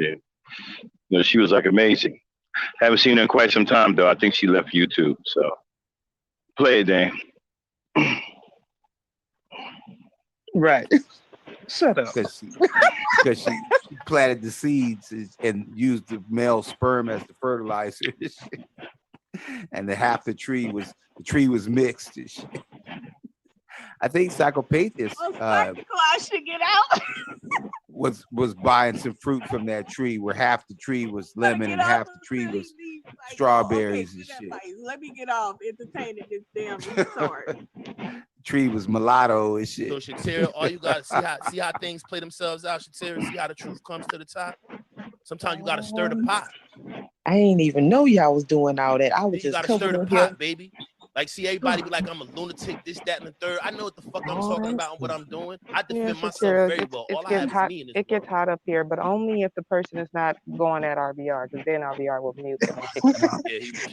S1: And she was like amazing. Haven't seen her in quite some time, though. I think she left YouTube. So play it, Dan.
S6: Right. Shut up.
S4: Because she planted the seeds and used the male sperm as the fertilizer. And the half the tree was mixed and shit. I think Psychopathus
S8: I should get out.
S4: was buying some fruit from that tree where half the tree was lemon and half the tree was strawberries and shit.
S8: Let me get off entertaining this damn retard.
S4: Tree was mulatto and shit.
S3: So Shatira, all you gotta see how things play themselves out, Shatira, see how the truth comes to the top. Sometimes you gotta stir the pot.
S6: I ain't even know y'all was doing all that. I was just
S3: gotta stir the pot, baby. Like, see, everybody be like, I'm a lunatic, this, that, and the third. I know what the fuck I'm talking about and what I'm doing. I defend myself very well. All I have is me in this.
S9: It gets hot up here, but only if the person is not going at RBR, because then RBR will mute them and kick them out.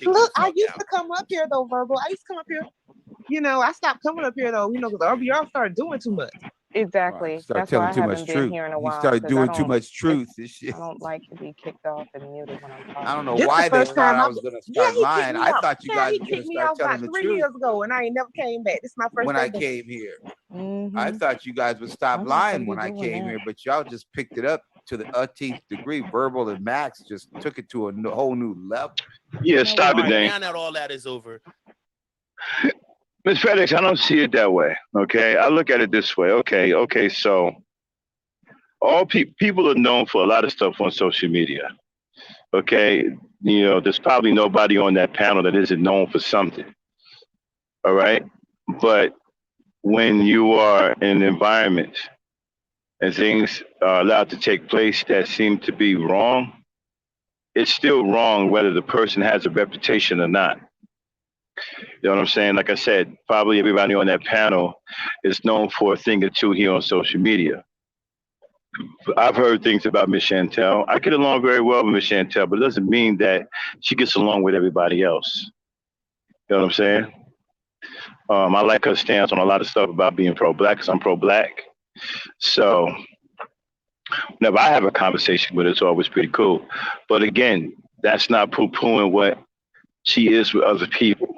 S6: Look, I used to come up here though, Verbal. I used to come up here. You know, I stopped coming up here though, because RBR started doing too much.
S9: Exactly. That's why I haven't been here in a while.
S4: He started doing too much truth. This shit.
S9: I don't like to be kicked off and muted when I'm talking.
S4: I don't know why they thought I was going to start lying. I thought you guys were going to start telling the truth.
S6: 3 years ago, and I ain't never came back. This is my first
S4: when I came here. I thought you guys would stop lying when I came here, but y'all just picked it up to the 18th degree. Verbal and Max just took it to a whole new level.
S1: Yeah, stop it, Dan.
S3: Now that all that is over.
S1: Ms. FedEx, I don't see it that way. Okay, I look at it this way. Okay. So, all people are known for a lot of stuff on social media. Okay, there's probably nobody on that panel that isn't known for something. All right, but when you are in an environment and things are allowed to take place that seem to be wrong, it's still wrong whether the person has a reputation or not. You know what I'm saying? Like I said, probably everybody on that panel is known for a thing or two here on social media. I've heard things about Miss Chantel. I get along very well with Miss Chantel, but it doesn't mean that she gets along with everybody else. You know what I'm saying? I like her stance on a lot of stuff about being pro-black because I'm pro-black. So whenever I have a conversation with her, it's always pretty cool. But again, that's not poo-pooing what she is with other people.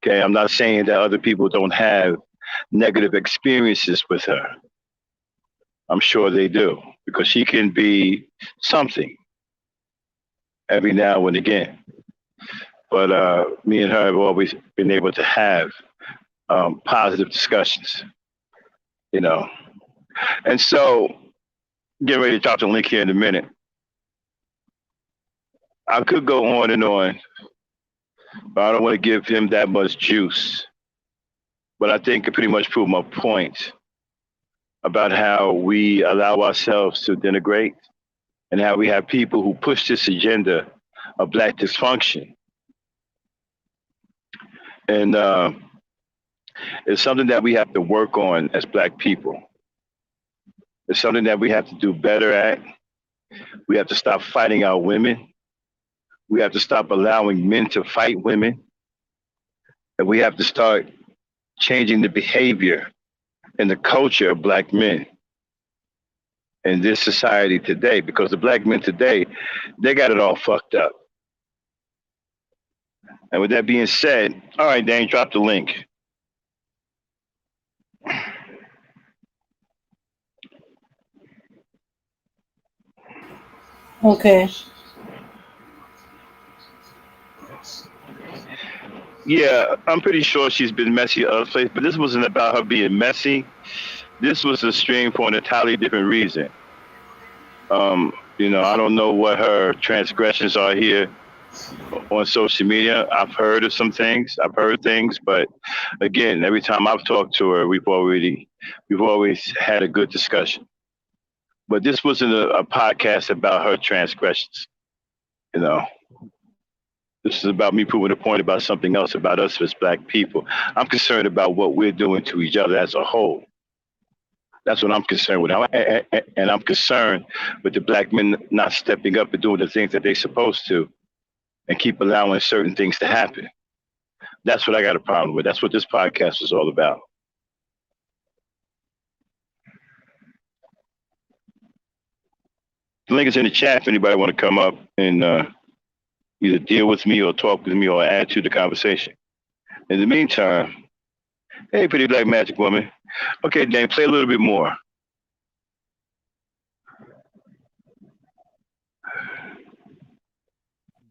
S1: Okay, I'm not saying that other people don't have negative experiences with her. I'm sure they do because she can be something every now and again. But me and her have always been able to have positive discussions, you know. And so, getting ready to drop the link here in a minute. I could go on and on, but I don't want to give him that much juice. But I think I pretty much proved my point about how we allow ourselves to denigrate and how we have people who push this agenda of black dysfunction. And it's something that we have to work on as black people. It's something that we have to do better at. We have to stop fighting our women. We have to stop allowing men to fight women. And we have to start changing the behavior and the culture of black men in this society today, because the black men today, they got it all fucked up. And with that being said, all right, Dane, drop the link.
S2: Okay.
S1: Yeah, I'm pretty sure she's been messy at other places, but this wasn't about her being messy. This was a stream for an entirely different reason. I don't know what her transgressions are here on social media. I've heard of some things. I've heard things, but again, every time I've talked to her, we've always had a good discussion. But this wasn't a podcast about her transgressions. You know, this is about me proving a point about something else about us as black people. I'm concerned about what we're doing to each other as a whole. That's what I'm concerned with. And I'm concerned with the black men not stepping up and doing the things that they're supposed to and keep allowing certain things to happen. That's what I got a problem with. That's what this podcast is all about. The link is in the chat if anybody want to come up and either deal with me or talk with me or add to the conversation. In the meantime, hey, pretty black magic woman. Okay, Dan, play a little bit more.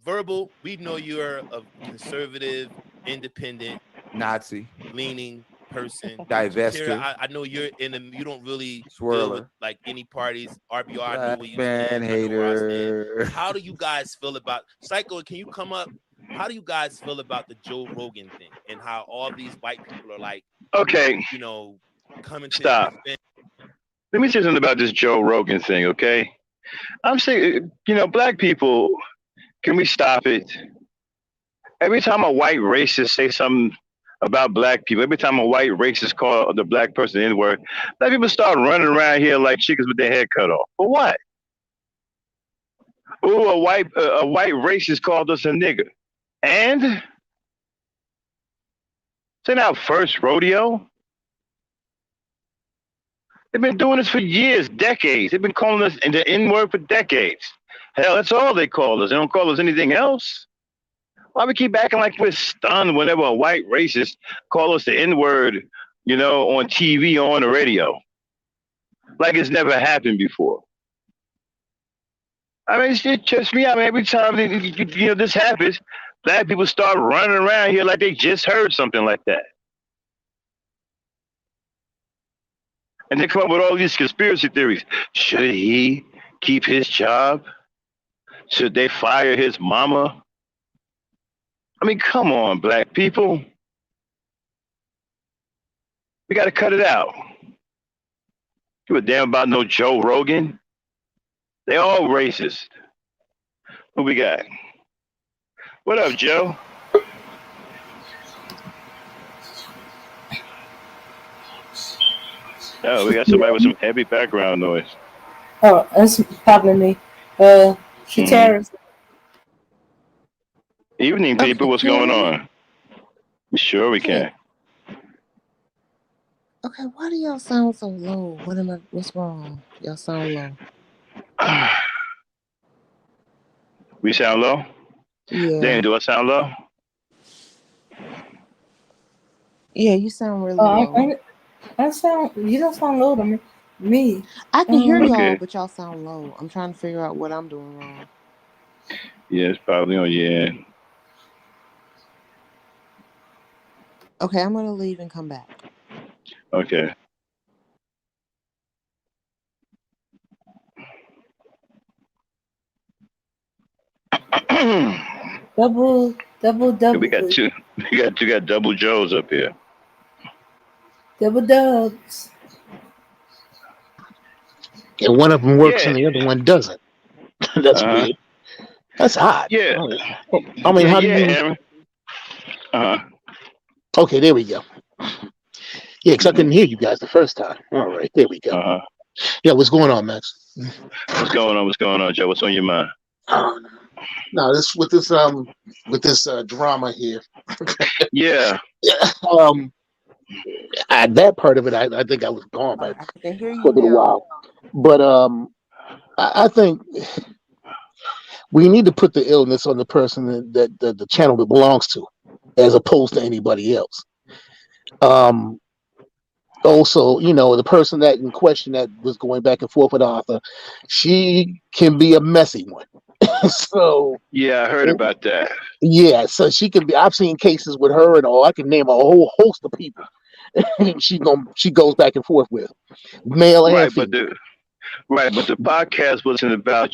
S3: Verbal, we know you're a conservative, independent,
S4: Nazi,
S3: leaning person.
S4: divester.
S3: I know you're you don't really
S4: swirler,
S3: deal with like any parties. RBR, I know where you
S4: man
S3: stand.
S4: hater.
S3: How do you guys feel about Psycho? Can you come up? How do you guys feel about the Joe Rogan thing and how all these white people are like,
S1: okay,
S3: coming to
S1: stop. Let me say something about this Joe Rogan thing, okay? I'm saying, black people, can we stop it? Every time a white racist say something about black people, every time a white racist call the black person the N-word, black people start running around here like chickens with their head cut off. For what? Oh, a white racist called us a nigger. And it's not our first rodeo. They've been doing this for years, decades. They've been calling us the N-word for decades. Hell, that's all they call us. They don't call us anything else. Why we keep acting like we're stunned whenever a white racist call us the N-word, on TV or on the radio? Like it's never happened before. I mean, it trips me out. Every time this happens, black people start running around here like they just heard something like that. And they come up with all these conspiracy theories. Should he keep his job? Should they fire his mama? I mean, come on, black people. We got to cut it out. Give a damn about no Joe Rogan. They all racist. Who we got? What up, Joe? Oh, we got somebody with some heavy background noise.
S2: Oh, that's probably me.
S1: Hmm.
S2: Shatara.
S1: Evening, people.
S6: Okay,
S1: What's
S6: can y'all
S1: going
S6: hear me?
S1: on? Sure, we
S6: Hey,
S1: can.
S6: okay, why do y'all sound so low? What's wrong? Y'all sound low.
S1: We sound low?
S6: Yeah.
S1: Danny, do I sound low?
S6: Yeah, you sound really
S2: Oh,
S6: low.
S2: I sound. You don't sound low to me. Me.
S6: I can hear y'all,
S1: Okay.
S6: but y'all sound low. I'm trying to figure out what I'm doing wrong.
S1: Yeah, it's probably on your end.
S6: Okay, I'm gonna leave and come back.
S1: Okay.
S2: Double,
S1: we got two. We got double Joes up here.
S2: double dubs.
S10: And one of them works
S1: Yeah.
S10: and the other one doesn't. That's
S1: Uh huh.
S10: weird. That's odd.
S1: Yeah.
S10: I mean,
S1: Yeah.
S10: how do
S1: Yeah.
S10: you?
S1: Aaron. Uh huh.
S10: Okay, there we go. Yeah, because I
S1: Hmm.
S10: couldn't hear you guys the first time. All right, there we go.
S1: Uh huh.
S10: Yeah, what's going on, Max?
S1: What's going on? What's going on, Joe? What's on your mind?
S10: Uh, now with this drama here.
S1: Yeah.
S10: Yeah, that part of it, I think I was gone
S6: All
S10: by
S6: right, I can hear
S10: for
S6: you
S10: a little
S6: now.
S10: while, but I think we need to put the illness on the person that the channel that belongs to, as opposed to anybody else. Um, Also, the person that in question that was going back and forth with Arthur, she can be a messy one. So
S1: Yeah, I heard about that.
S10: yeah, so she can be. I've seen cases with her and all. I can name a whole host of people. She goes back and forth with male and
S1: Right, but
S10: female.
S1: the podcast wasn't about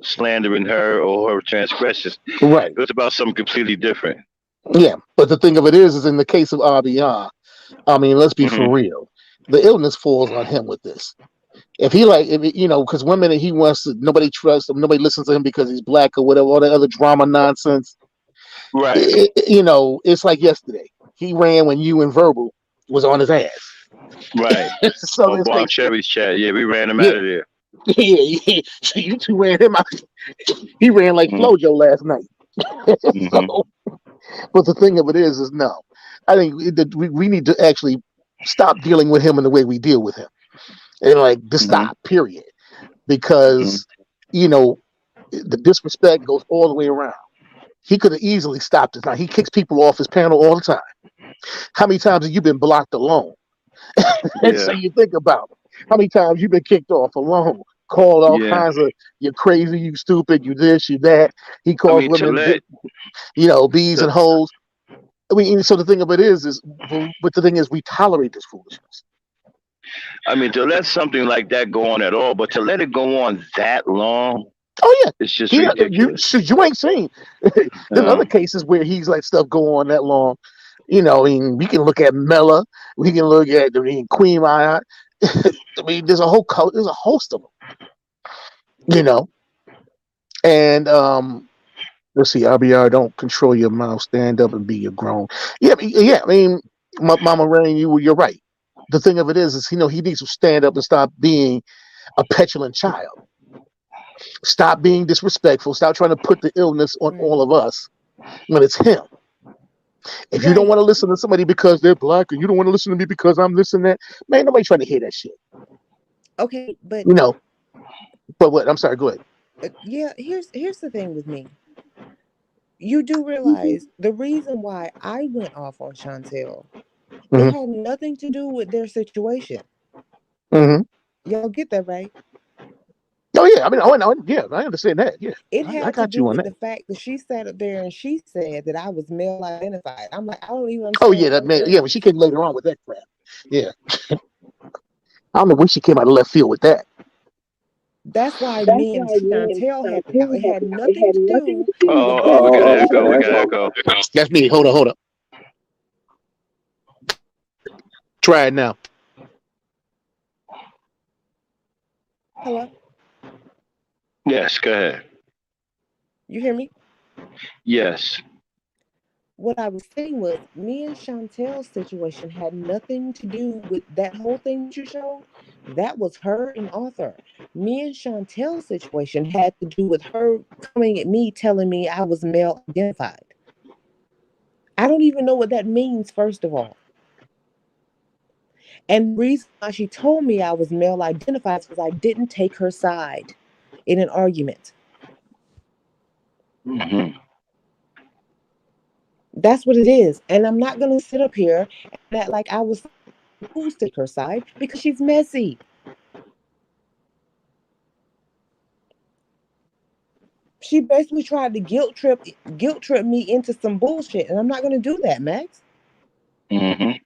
S1: slandering her or her transgressions.
S10: Right.
S1: It was about something completely different.
S10: Yeah, but the thing of it is in the case of RBR, I mean, let's be
S1: Hmm.
S10: for real. The illness falls on him with this. If he because women that he wants to, nobody trusts him, nobody listens to him because he's black or whatever, all that other drama nonsense.
S1: Right.
S10: It's like yesterday. He ran when you and Verbal was on his ass.
S1: Right.
S10: So
S1: On
S10: it's
S1: Bomb
S10: like,
S1: Cherry's chat. Yeah, we ran him
S10: yeah,
S1: out of there.
S10: yeah. So you two ran him out. He ran like
S1: Hmm.
S10: Flojo last night.
S1: Hmm.
S10: So, but the thing of it is no. I think we need to actually stop dealing with him in the way we deal with him, and like to
S1: Hmm.
S10: stop. Period.
S1: Hmm.
S10: Because you know the disrespect goes all the way around. He could have easily stopped it. Now he kicks people off his panel all the time. How many times have you been blocked alone? And so
S1: Yeah.
S10: you think about it. How many times you've been kicked off alone, called all
S1: Yeah.
S10: kinds of "you're crazy, you stupid, you this, you that." He
S1: I
S10: calls
S1: mean, to
S10: women,
S1: let
S10: bees
S1: to,
S10: and hoes. I mean, so the thing of it is, but the thing is, we tolerate this foolishness.
S1: I mean, to let something like that go on at all, but to let it go on that long,
S10: Oh yeah,
S1: it's just ridiculous.
S10: you ain't seen. There's
S1: Uh,
S10: other cases where he's let stuff go on that long. I mean, we can look at Mella. We can look at Queen Maya. I mean, there's a host of them. And let's see, RBR, don't control your mouth. Stand up and be your grown. Yeah, yeah. I mean, Mama Rain, you're right. The thing of it is he needs to stand up and stop being a petulant child. Stop being disrespectful. Stop trying to put the illness on all
S6: Right.
S10: of us when it's him. If you don't
S6: Right.
S10: want to listen to somebody because they're black, and you don't want to listen to me because I'm this and that, man, nobody trying to hear that shit.
S6: Okay, but
S10: You know. But what? I'm sorry. Go ahead.
S6: yeah, here's the thing with me. You do realize the reason why I went off on Chantel, it
S10: Mm-hmm.
S6: had nothing to do with their situation.
S10: Mm-hmm.
S6: Y'all get that right?
S10: Oh yeah. I mean, yeah, I understand that. Yeah,
S6: It
S10: I
S6: had to
S10: got
S6: do
S10: you on
S6: with
S10: that.
S6: the fact that she sat up there and she said that I was male identified. I'm like, I don't even
S10: Oh
S6: understand
S10: yeah,
S6: how
S10: that
S6: that
S10: man. Yeah, when
S6: works.
S10: she came later on with that crap. Yeah, I don't know when she came out of left field with that.
S6: That's why me and Chantel had it out. It had nothing to do with their
S1: we got an echo. We got
S6: situation.
S1: an echo.
S10: That's me. Hold up. Try it now.
S6: Hello?
S1: Yes, go ahead.
S6: You hear me?
S1: Yes.
S6: What I was saying was, me and Chantel's situation had nothing to do with that whole thing that you showed. That was her and Arthur. Me and Chantel's situation had to do with her coming at me telling me I was male identified. I don't even know what that means, first of all. And the reason why she told me I was male identified is because I didn't take her side in an argument.
S1: Mm-hmm.
S6: That's what it is. And I'm not going to sit up here and act like I was supposed to take her side because she's messy. She basically tried to guilt trip me into some bullshit, and I'm not going to do that, Max.
S1: Mm-hmm.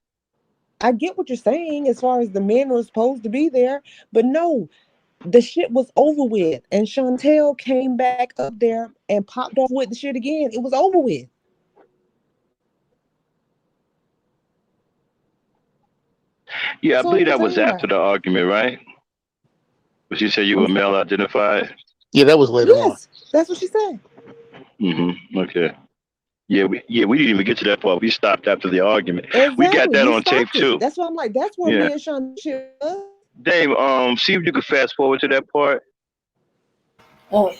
S6: I get what you're saying as far as the men were supposed to be there, but no, the shit was over with, and Chantel came back up there and popped off with the shit again. It was over with.
S1: Yeah, I
S6: That's all
S1: believe
S6: I'm
S1: that was
S6: saying
S1: after
S6: about
S1: the argument, right? But you said you were
S6: it.
S1: male identified.
S10: Yeah, that was later on.
S6: Yes, that's what she said.
S1: Mm-hmm. Okay. Yeah, we didn't even get to that part. We stopped after the argument. We got
S6: Exactly.
S1: that
S6: We
S1: on tape
S6: stopped it.
S1: too.
S6: That's why I'm like, that's where
S1: Yeah.
S6: me and Chantel shit was.
S1: Dave, see if you could fast forward to that part.
S2: Oh,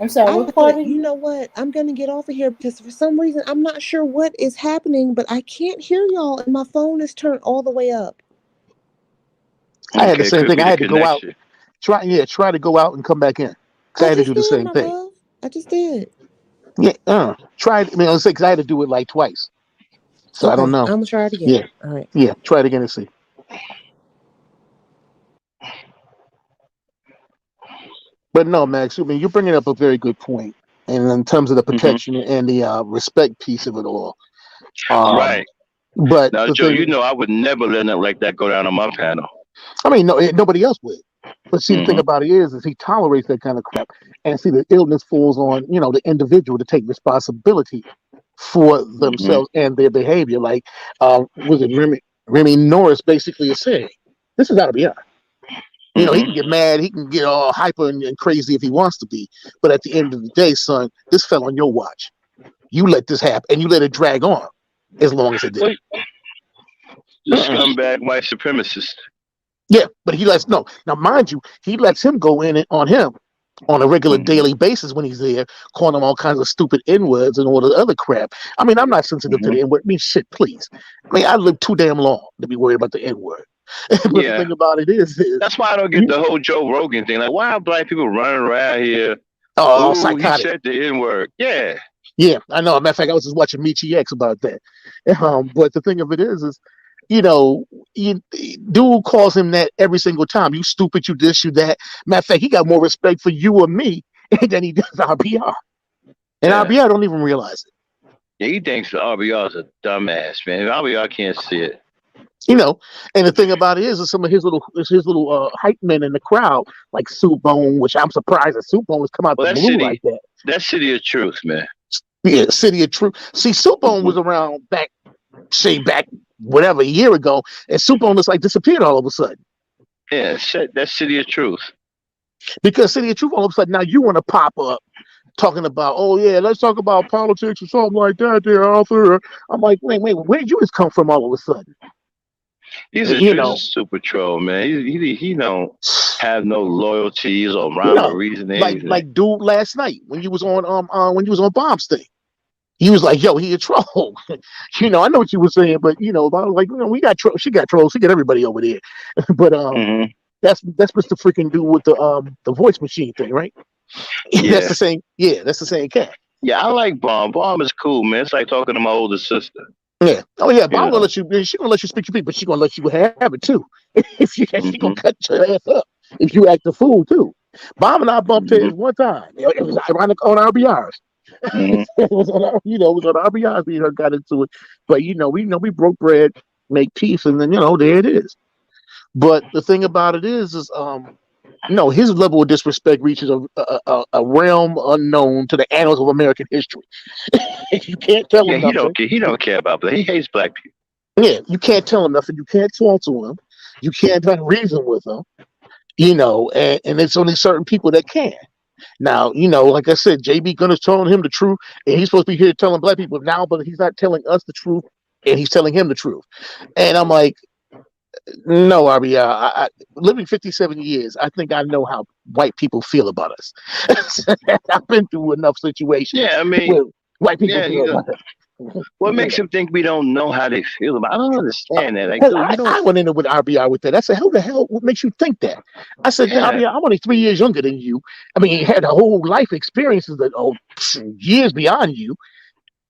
S2: I'm sorry.
S6: I
S2: What
S6: have
S2: part?
S6: to, you know what? I'm going to get off of here because for some reason, I'm not sure what is happening, but I can't hear y'all and my phone is turned all the way up.
S10: I had the
S1: Okay,
S10: same
S1: could
S10: thing.
S1: be
S10: I
S1: the
S10: had to go out,
S1: connection.
S10: try to go out and come back in. I
S6: I
S10: had to
S6: just
S10: do the
S6: did,
S10: same
S6: my
S10: thing.
S6: love. I just did.
S10: Yeah, try it. I mean, I was because I had to do it like twice, so I
S6: Okay,
S10: don't know.
S6: I'm going to try it again.
S10: Yeah,
S6: All right.
S10: yeah, try it again and see. But no, Max, I mean, you're bringing up a very good point, and in terms of the
S1: Mm-hmm.
S10: protection and the respect piece of it all. Um,
S1: Right.
S10: but
S1: Now,
S10: the
S1: Joe,
S10: thing,
S1: I would never let nothing like that go down on my panel.
S10: I mean, no, nobody else would. But see, the thing
S1: Mm-hmm.
S10: about it is he tolerates that kind of crap, and see, the illness falls on the individual to take responsibility for
S1: Mm-hmm.
S10: themselves and their behavior. Like, was it Remy Norris basically is saying, this is RBR. He
S1: Mm-hmm.
S10: can get mad, he can get all hyper and crazy if he wants to be, but at the end of the day, son, this fell on your watch. You let this happen, and you let it drag on as long as it did.
S1: Well, the scumbag white supremacist.
S10: Yeah, but he lets no. Now, mind you, he lets him go in on him on a regular
S1: Mm-hmm.
S10: daily basis when he's there, calling him all kinds of stupid N-words and all the other crap. I mean, I'm not sensitive to
S1: Mm-hmm.
S10: the N-word. I mean, shit, please. I mean, I lived too damn long to be worried about the N-word. But the
S1: Yeah.
S10: thing about it is
S1: That's why I don't get the whole Joe Rogan thing. Like, why are black people running around here?
S10: oh,
S1: Ooh, he
S10: psychotic.
S1: said the N-word. Yeah.
S10: Yeah, I know. As a matter of fact, I was just watching Michi X about that. But the thing of it is, dude calls him that every single time. You stupid, you this, you that. Matter of fact, he got more respect for you or me than he does RBR. And
S1: Yeah.
S10: RBR don't even realize it.
S1: Yeah, he thinks the RBR is a dumbass, man. RBR can't see it.
S10: And the thing about it is some of his little hype men in the crowd, like Soup Bone, which I'm surprised that Soup Bone has come out the blue like that.
S1: That's City of Truth, man.
S10: Yeah, City of Truth. See, Soup Bone was around back whatever a year ago, and Soup Bone just like disappeared all of a sudden.
S1: Yeah, that's City of Truth.
S10: Because City of Truth all of a sudden now you want to pop up talking about, oh yeah, let's talk about politics or something like that there, Arthur. I'm like, wait, where did you just come from all of a sudden?
S1: He's a super troll, man. He don't have no loyalties or rhyme or reason.
S10: Like dude last night when you was on Bomb's thing. He was like, yo, he a troll. I know what you were saying, but we got trolls, she got trolls, she got everybody over there. But that's Mr. freaking dude with the voice machine thing, right?
S1: Yeah.
S10: That's the same. Yeah, that's the same cat.
S1: Yeah, I like Bomb. Bomb is cool, man. It's like talking to my older sister.
S10: Yeah. Oh yeah, Bomb gonna let you. She gonna let you speak to people, but she gonna let you have it too. She gonna cut your ass up if you act a fool too. Bomb and I bumped heads one time. It was ironic on RBRs. It was on RBRs. We got into it, but we broke bread, make peace, and then there it is. But the thing about it is his level of disrespect reaches a realm unknown to the annals of American history. You can't tell him nothing.
S1: He don't care about black. He hates black people.
S10: Yeah, you can't tell him nothing. You can't talk to him. You can't try to reason with him. And it's only certain people that can. Now, like I said, JB Gunner's telling him the truth, and he's supposed to be here telling black people now, but he's not telling us the truth, and he's telling him the truth. And I'm like, no, RBR, living 57 years, I think I know how white people feel about us. I've been through enough situations where white people feel about us.
S1: What makes him think we don't know how they feel about it? I don't understand that. Like, dude,
S10: I went in there with RBR with that. I said, how the hell, what makes you think that? I said, RBR, I'm only 3 years younger than you. I mean, had a whole life experiences that years beyond you.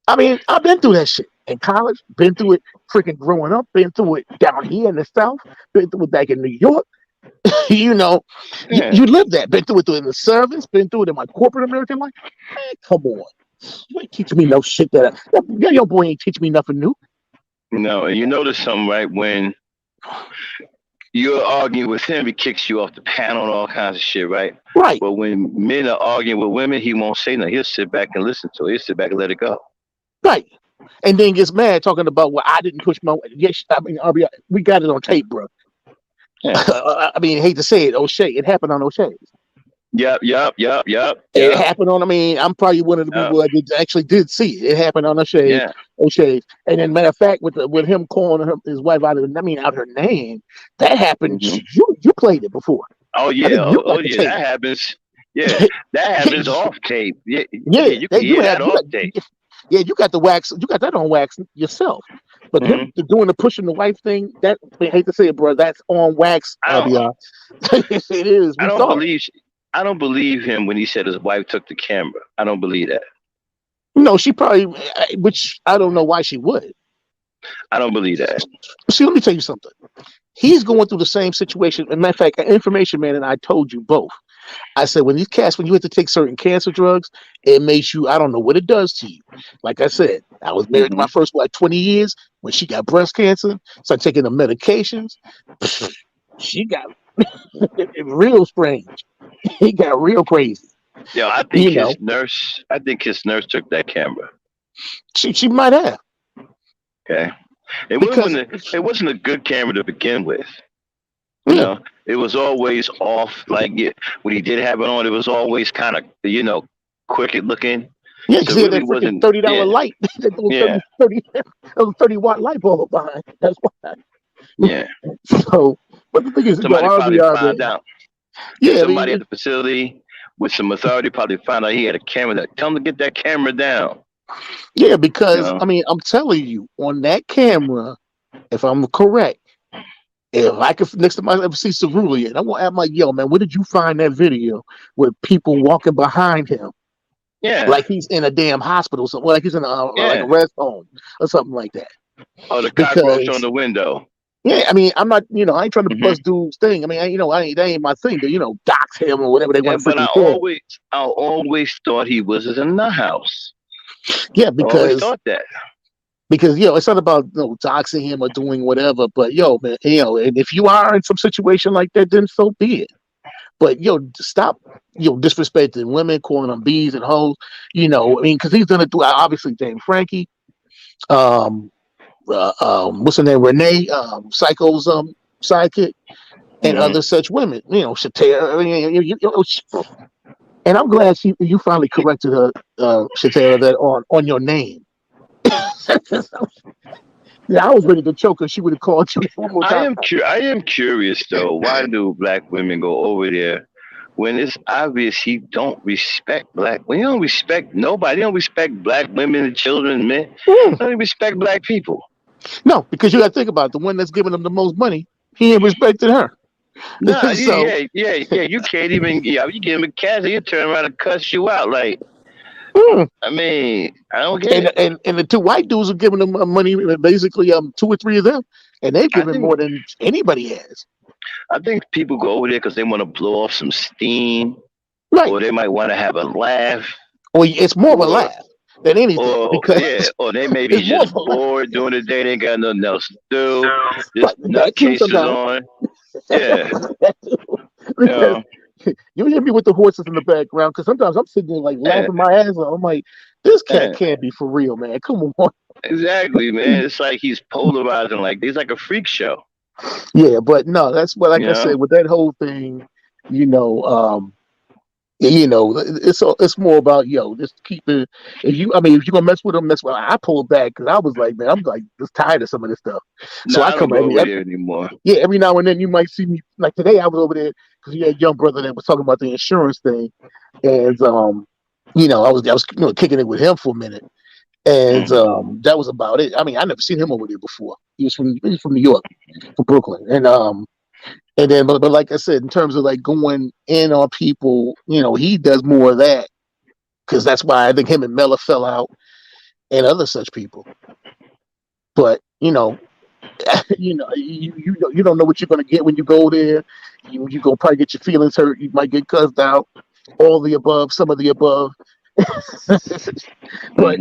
S10: I mean, I've been through that shit in college, been through it freaking growing up, been through it down here in the South, been through it back in New York. You live that, been through it in the service, been through it in my corporate American life. Man, come on. You ain't teaching me no shit your boy ain't teaching me nothing new.
S1: No, and you notice something, right? When you're arguing with him, he kicks you off the panel and all kinds of shit, right?
S10: Right.
S1: But when men are arguing with women, he won't say nothing. He'll sit back and listen to it. He'll sit back and let it go.
S10: Right. And then gets mad talking about, well, I didn't push my. Yes, I mean, RBI, we got it on tape, bro. Yeah. I mean, I hate to say it, O'Shea. It happened on O'Shea's.
S1: Yep.
S10: It happened on. I mean, I'm probably one of the people that did see it. It happened on O'Shea's. And then, matter of fact, with him calling his wife out her name, that happened. Mm-hmm. You played it before.
S1: Oh yeah, that happens. Yeah, that happens off tape. Yeah, you can hear that off tape.
S10: Yeah, you got the wax. You got that on wax yourself. But him doing the pushing the wife thing, that I hate to say it, bro, that's on wax. It is.
S1: I don't believe him when he said his wife took the camera. I don't believe that.
S10: No, she probably, which I don't know why she would.
S1: I don't believe that.
S10: See, let me tell you something. He's going through the same situation. As a matter of fact, Information Man and I told you both. I said, when you have to take certain cancer drugs, it makes you, I don't know what it does to you. Like I said, I was married to my first wife 20 years. When she got breast cancer, started taking the medications. She got real strange. He got real crazy.
S1: Yo, I think his nurse took that camera.
S10: She might have.
S1: Okay. It wasn't a good camera to begin with. You know, it was always off. Like when he did have it on, it was always kind of, crooked looking.
S10: Yeah, because he had that freaking $30 light. That was 30-watt light bulb behind. That's why.
S1: Yeah.
S10: So, but the thing is,
S1: somebody probably found out.
S10: Yeah,
S1: somebody at the facility with some authority probably found out he had a camera. Tell him to get that camera down.
S10: Yeah, because I mean, I'm telling you, on that camera, if I'm correct, if I could next time I ever see Cerulean, I'm gonna ask my man, where did you find that video with people walking behind him?
S1: Yeah,
S10: like he's in a damn hospital, something like he's in like a rest home or something like that.
S1: Oh, the cockroach on the window.
S10: Yeah, I mean, I'm not, I ain't trying to bust dude's thing. I mean, that ain't my thing to, dox him or whatever they want to.
S1: But I always thought he was in the house.
S10: Yeah, because
S1: I always thought that.
S10: Because it's not about doxing him or doing whatever, but man, and if you are in some situation like that, then so be it. But stop disrespecting women, calling them bees and hoes. I mean, because he's done it through obviously James Frankie, what's her name, Renee, Psycho's sidekick, and other such women. Shatera. I mean, and I'm glad you finally corrected her, Shatera, that on your name. Yeah, I was ready to choke her. She would have called you one more time.
S1: I am curious though. Why do black women go over there when it's obvious he don't respect black? When you don't respect nobody, you don't respect black women and children and men. You don't respect black people.
S10: No, because you got to think about it. The one that's giving them the most money. He ain't respected her.
S1: No, you can't even. You give him a cash, he'll turn around and cuss you out. Like, I mean, I don't get it.
S10: And the two white dudes are giving them money, basically 2 or 3 of them, and they're giving more than anybody has.
S1: I think people go over there because they want to blow off some steam,
S10: right?
S1: Or they might want to have a laugh.
S10: Or it's more of a laugh than anything.
S1: Or they may be just bored during the day. They ain't got nothing else to do. Just nutcases on. Yeah.
S10: You hear me with the horses in the background because sometimes I'm sitting there like laughing my ass off. I'm like, this cat can't be for real, man. Come on.
S1: Exactly, man. It's like he's polarizing. Like he's like a freak show.
S10: Yeah, but no, that's what I said with that whole thing. You know, it's more about just keep it. If you're gonna mess with them, mess with. I pulled back because I was like, man, I'm like just tired of some of this stuff.
S1: No,
S10: So I
S1: I don't
S10: come
S1: go over there anymore.
S10: yeah, every now and then you might see me. Like today, I was over there because you had a young brother that was talking about the insurance thing, and I was kicking it with him for a minute, and that was about it. I mean, I never seen him over there before. He was from New York, from Brooklyn, and then but like I said, in terms of like going in on people, he does more of that because that's why I think him and Mella fell out and other such people. But you don't know what you're gonna get when you go there. You gonna probably get your feelings hurt. You might get cussed out. All the above, some of the above. But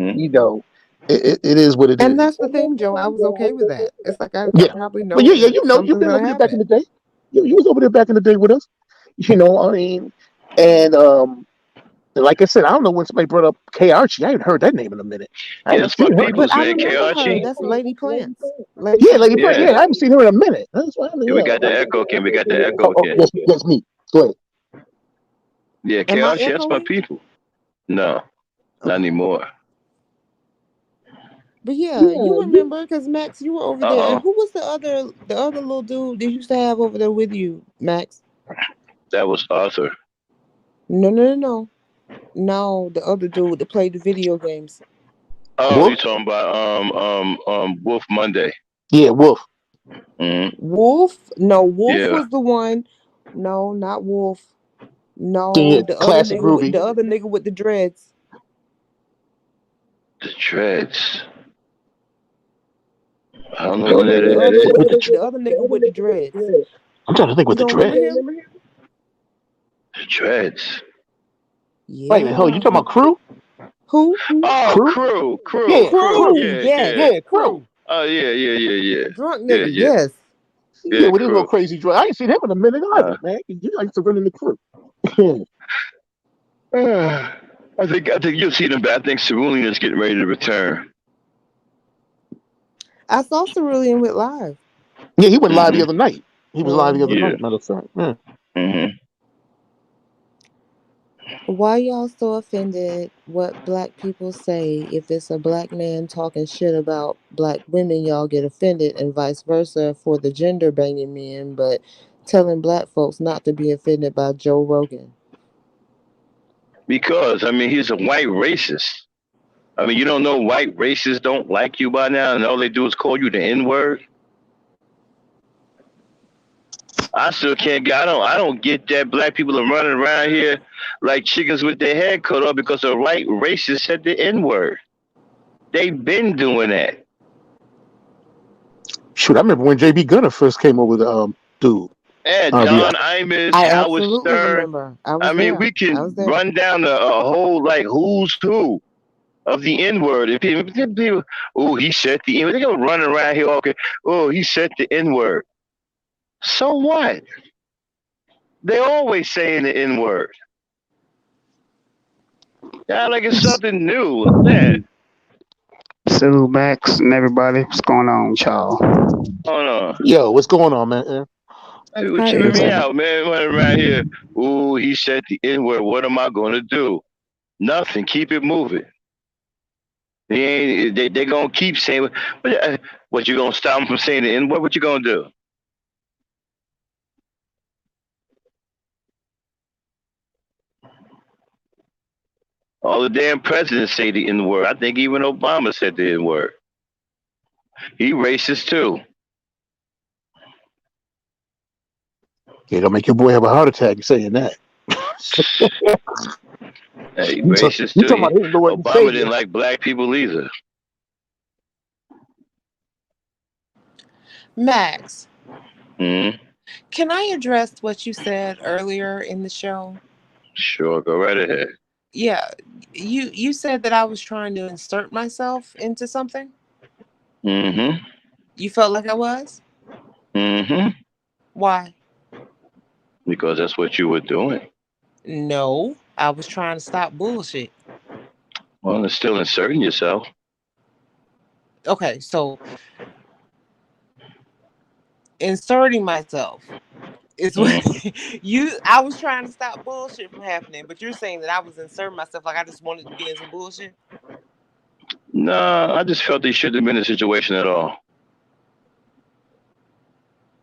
S10: it is what it is.
S6: And that's the thing, Joe. I was okay with that. It's like I probably know.
S10: But yeah, you've
S6: something's
S10: been
S6: gonna
S10: over there back in
S6: happen.
S10: the day. You was over there back in the day with us. I mean, and like I said, I don't know when somebody brought up K Archie. I haven't heard that name in a minute. I haven't
S1: That's my
S10: seen her.
S1: people's
S6: But I
S1: man, K
S6: remember her.
S1: Archie.
S6: That's Lady Plants.
S10: Yeah, Lady Plant.
S1: Yeah.
S10: Yeah, I haven't seen her in a minute. That's why
S1: Yeah, we got the echo again. We got the echo again.
S10: That's me. Go ahead.
S1: Yeah, K
S6: Am I
S1: Archie, that's my
S6: echoing?
S1: people. No, not anymore.
S6: But yeah, you remember because Max, you were over there. And
S1: Uh-oh.
S6: who was the other little dude they used to have over there with you, Max?
S1: That was Arthur.
S6: No, the other dude that played the video games.
S1: Oh,
S10: Wolf?
S1: you talking about Wolf Monday?
S10: Yeah, Wolf.
S1: Mm-hmm.
S6: Wolf? No, Wolf
S1: Yeah.
S6: was the one. No, not Wolf. No,
S10: Yeah,
S6: the other
S10: classic
S6: nigga
S10: Ruby.
S6: with the other nigga with the dreads.
S1: The Dreads. I don't know
S6: The
S1: who that is.
S6: other nigga with the dreads.
S10: I'm trying to think
S6: You
S10: what the
S6: don't remember
S10: dread.
S6: him?
S1: The Dreads.
S6: Yeah.
S10: Wait a minute, you talking about Crew?
S6: Who?
S1: Oh,
S10: Crew?
S1: Crew.
S10: Yeah,
S6: Crew.
S1: Yeah.
S6: Yes.
S10: Crew.
S1: Oh, yeah.
S6: Drunk
S1: Yeah,
S6: nigga.
S1: yeah.
S6: Yes.
S10: Yeah, with his little
S1: Crew.
S10: crazy dread. I ain't seen him in a minute either, man. You like to run in the Crew.
S1: I think you'll see them, but I think Cerulean is getting ready to return.
S6: I saw Cerulean went live.
S10: Yeah, he went live the other night. He was live the other
S1: Yeah.
S10: night, matter of fact. Yeah.
S1: Mm-hmm.
S6: Why y'all so offended what black people say? If it's a black man talking shit about black women, y'all get offended, and vice versa for the gender banging men, but telling black folks not to be offended by Joe Rogan.
S1: Because, I mean, he's a white racist. I mean, you don't know white racists don't like you by now, and all they do is call you the N-word? I still can't get. I don't get that black people are running around here like chickens with their head cut off because a white racist said the N-word. They've been doing that.
S10: Shoot, I remember when JB Gunner first came over the dude.
S1: And John Imus,
S6: I
S1: Howard
S6: absolutely
S1: Stern.
S6: remember.
S1: I mean, we can run down a whole like who's who of the N-word. If people, oh, he said the N-word. They're gonna run around here, okay. Oh, he said the N-word. So what? They always saying the N-word. Yeah, like it's something new. Man.
S11: Salute Max and everybody. What's going on with y'all?
S1: Hold on.
S10: Yo, what's going on, man?
S1: Hey, you're tripping me out, man. Running around here. Ooh, he said the N-word. What am I gonna do? Nothing. Keep it moving. They gonna keep saying what you gonna stop them from saying the N-word? What you gonna do? All the damn presidents say the N-word. I think even Obama said the N-word. He racist too.
S10: Yeah, don't make your boy have a heart attack saying that.
S1: Hey, racist too. Obama didn't like black people either.
S6: Max,
S1: Mm-hmm.
S6: can I address what you said earlier in the show?
S1: Sure, go right ahead.
S6: Yeah, you said that I was trying to insert myself into something.
S1: Mm-hmm.
S6: You felt like I was?
S1: Mm-hmm.
S6: Why?
S1: Because that's what you were doing.
S6: No, I was trying to stop bullshit.
S1: Well, it's still inserting yourself.
S6: Okay, so inserting myself. It's what I was trying to stop bullshit from happening, but you're saying that I was inserting myself like I just wanted to get in some bullshit.
S1: No, I just felt they shouldn't have been in the situation at all.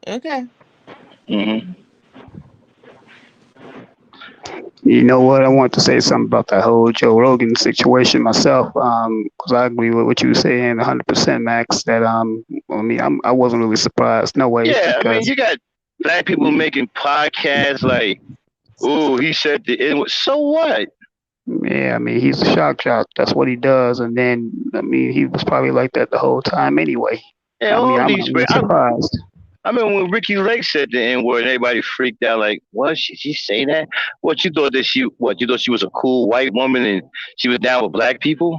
S6: Okay.
S1: Mm-hmm.
S11: You know what? I want to say something about that whole Joe Rogan situation myself, because I agree with what you were saying 100%, Max. That I mean, I wasn't really surprised, no way,
S1: Yeah, I mean,
S11: because
S1: you got black people making podcasts like, "Ooh, he said the N word." So what?
S11: yeah, I mean, he's a shock jock. That's what he does, and then I mean, he was probably like that the whole time anyway.
S1: And
S11: I mean,
S1: all
S11: I'm
S1: these,
S11: not really surprised.
S1: I mean, when Ricky Lake said the N word, everybody freaked out. Like, what? She say that? What you thought that she? What you thought she was a cool white woman and she was down with black people?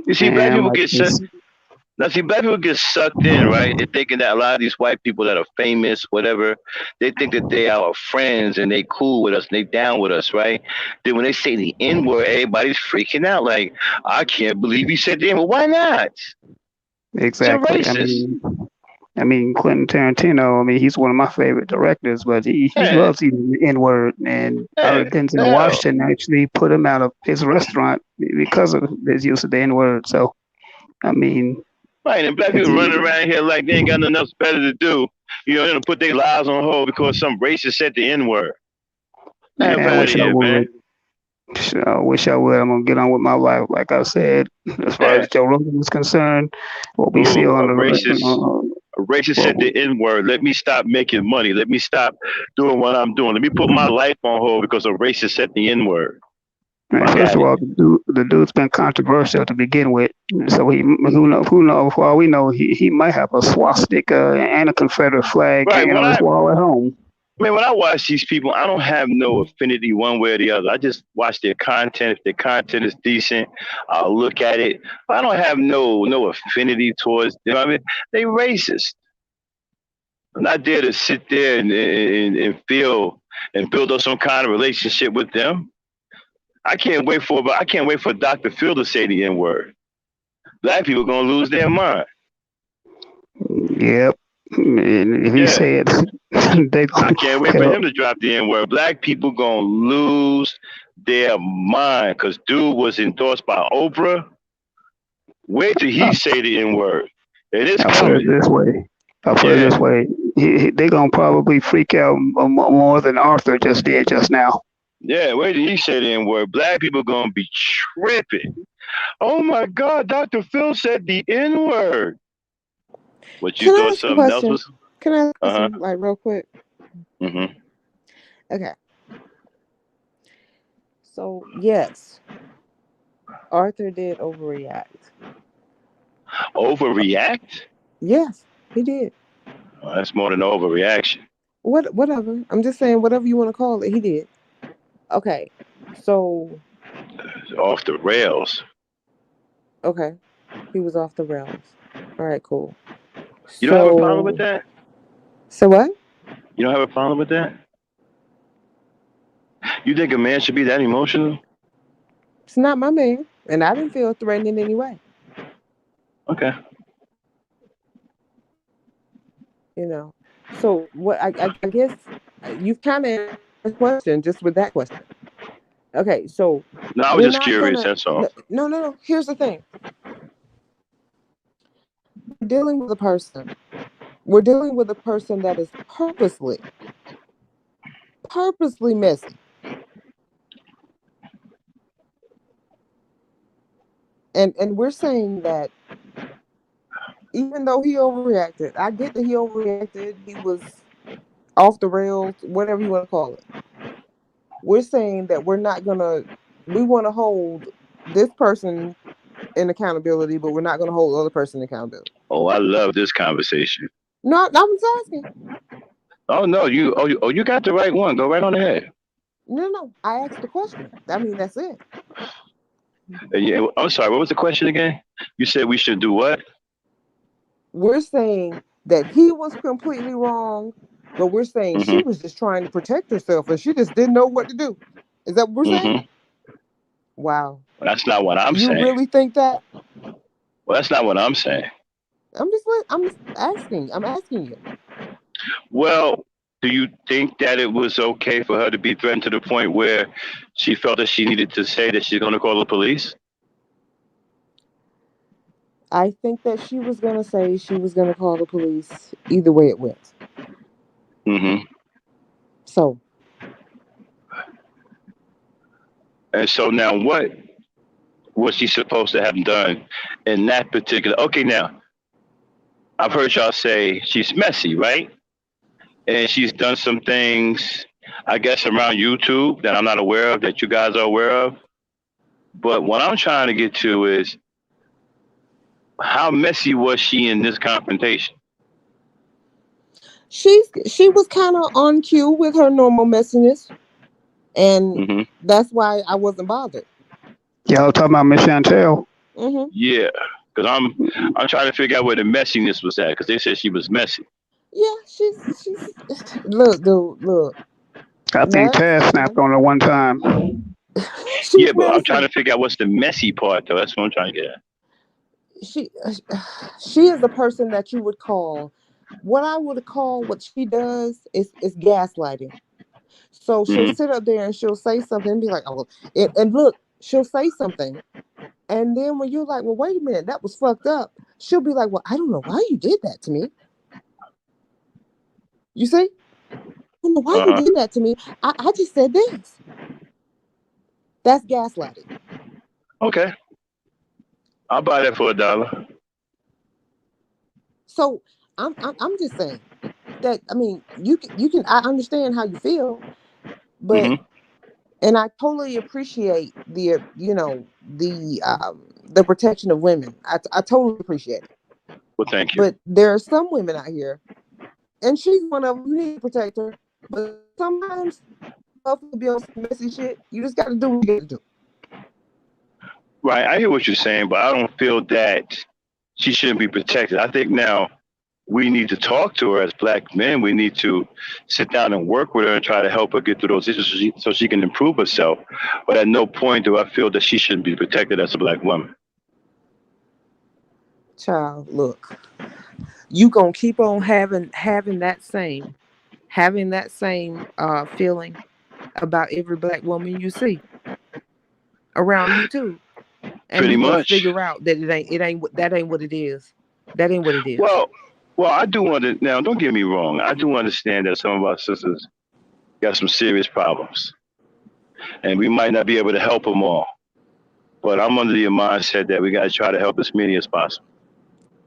S1: You see, black
S11: And I'm
S1: people
S11: like
S1: get
S11: this.
S1: now. See, black people get sucked in, right? And thinking that a lot of these white people that are famous, whatever, they think that they are our friends and they cool with us and they down with us, right? Then when they say the N word, everybody's freaking out. Like, I can't believe he said the N word. Why not? You're
S11: Exactly.
S1: racist.
S11: I mean, Quentin Tarantino. I mean, he's one of my favorite directors, but he
S1: Yeah,
S11: loves using the N word. And
S1: yeah,
S11: Denzel
S1: hell.
S11: Washington actually put him out of his restaurant because of his use of the N word. So, I mean,
S1: Right, and black
S11: it's,
S1: people running around here like they ain't got nothing else better to do. You know, they're gonna put their lives on hold because some racist said the N word. Have
S11: man, I
S1: out of
S11: wish I
S1: here, man.
S11: would. I wish I would. I'm gonna get on with my life. Like I said, as far
S1: Yeah.
S11: as Joe Rogan is concerned, what we see
S1: Ooh,
S11: on
S1: a
S11: the
S1: racist. A racist
S11: what
S1: said the N word. Let me stop making money. Let me stop doing what I'm doing. Let me put my life on hold because a racist said the N word.
S11: Right,
S1: Fuck
S11: first
S1: at
S11: of
S1: it.
S11: all, the dude's been controversial to begin with. So who knows? For all we know, he might have a swastika and a Confederate flag
S1: Right.
S11: hanging on his wall at home.
S1: When I watch these people, I don't have no affinity one way or the other. I just watch their content. If their content is decent, I'll look at it. But I don't have no affinity towards them. I mean, they racist. I'm not there to sit there and feel and build up some kind of relationship with them. I can't wait for Dr. Phil to say the N word. Black people gonna lose their mind.
S11: Yep. And if he
S1: Yeah.
S11: said they
S1: I
S11: gonna
S1: can't wait for
S11: hell,
S1: him to drop the N word. Black people gonna lose their mind because dude was endorsed by Oprah. Wait till he say the N word. It is
S11: I'll put it
S1: coming.
S11: this way. I'll put it
S1: Yeah.
S11: this way. They gonna probably freak out more than Arthur just did just now.
S1: Yeah, wait till he say the N word. Black people gonna be tripping. Oh my God, Dr. Phil said the N word. What you
S6: Can I
S1: thought
S6: ask a
S1: something else
S6: question?
S1: was?
S6: Can I ask a
S1: Uh huh.
S6: question, like real quick?
S1: Mm-hmm.
S6: Okay. So yes, Arthur did overreact.
S1: Overreact?
S6: Yes, he did.
S1: Oh, that's more than overreaction.
S6: Whatever. I'm just saying whatever you want to call it, he did. Okay. So
S1: Off the rails.
S6: okay, he was off the rails. All right, cool.
S1: You don't have a problem with
S6: So
S1: that?
S6: so what?
S1: You don't have a problem with that? You think a man should be that emotional?
S6: It's not my man, and I didn't feel threatened in any way.
S1: Okay.
S6: You know. So what? I guess you've kind of answered the question just with that question. Okay, so
S1: No, I was
S6: we're
S1: just
S6: not
S1: curious.
S6: gonna.
S1: That's all.
S6: No. Here's the thing. We're dealing with a person. We're dealing with a person that is purposely messy. And we're saying that even though he overreacted, I get that he overreacted, he was off the rails, whatever you want to call it. We're saying that we want to hold this person in accountability, but we're not going to hold the other person in accountability.
S1: Oh, I love this conversation.
S6: No, I was asking.
S1: Oh no, you got the right one. Go right on ahead.
S6: No. I asked the question. I mean, that's it.
S1: Yeah, I'm sorry. What was the question again? You said we should do what?
S6: We're saying that he was completely wrong, but we're saying she
S1: Mm-hmm.
S6: was just trying to protect herself and she just didn't know what to do. Is that what we're saying?
S1: Mm-hmm.
S6: Wow.
S1: That's not what I'm
S6: You
S1: saying.
S6: really think that?
S1: Well, that's not what I'm saying.
S6: I'm just asking. I'm asking you.
S1: Well, do you think that it was okay for her to be threatened to the point where she felt that she needed to say that she's going to call the police?
S6: I think that she was gonna say she was gonna call the police either way it went.
S1: Hmm.
S6: So
S1: And so now, what was she supposed to have done in that particular? Okay, now I've heard y'all say she's messy, right? And she's done some things, I guess, around YouTube that I'm not aware of, that you guys are aware of. But what I'm trying to get to is, how messy was she in this confrontation?
S6: she was kind of on cue with her normal messiness, and
S1: Hmm.
S6: that's why I wasn't bothered.
S11: Y'all talking about Miss Chantel?
S6: Hmm.
S1: Yeah, because I'm trying to figure out where the messiness was at, because they said she was messy.
S6: Yeah, she's look, dude, look,
S11: I think
S6: Max,
S11: Taz snapped on her one time.
S6: she's
S1: Yeah, but I'm trying
S6: messy.
S1: to figure out what's the messy part, though. That's what I'm trying to get at.
S6: She she is a person that you would call, what I would call what she does is gaslighting. So she'll
S1: Hmm.
S6: sit up there and she'll say something and be like, oh, and look, she'll say something. And then when you're like, well, wait a minute, that was fucked up. She'll be like, well, I don't know why you did that to me. You see? I don't know why you
S1: Uh-huh.
S6: did that to me. I just said this. That's gaslighting.
S1: Okay, I'll buy that for $1.
S6: So I'm just saying that, I mean, you can I understand how you feel, but
S1: Hmm.
S6: and I totally appreciate the protection of women. I totally appreciate it.
S1: Well, thank you.
S6: But there are some women out here, and she's one of them. You need to protect her. But sometimes motherfuckers be on some messy shit. You just got to do what you got to do.
S1: Right, I hear what you're saying, but I don't feel that she shouldn't be protected. I think now we need to talk to her as black men. We need to sit down and work with her and try to help her get through those issues so she can improve herself. But at no point do I feel that she shouldn't be protected as a black woman.
S6: Child, look, you gonna keep on having that same feeling about every black woman you see around you too, and
S1: Pretty
S6: you gonna
S1: much.
S6: figure out that that ain't what it is. That ain't what it is.
S1: Well, well, I do want to now. Don't get me wrong. I do understand that some of our sisters got some serious problems, and we might not be able to help them all. But I'm under the mindset that we got to try to help as many as possible.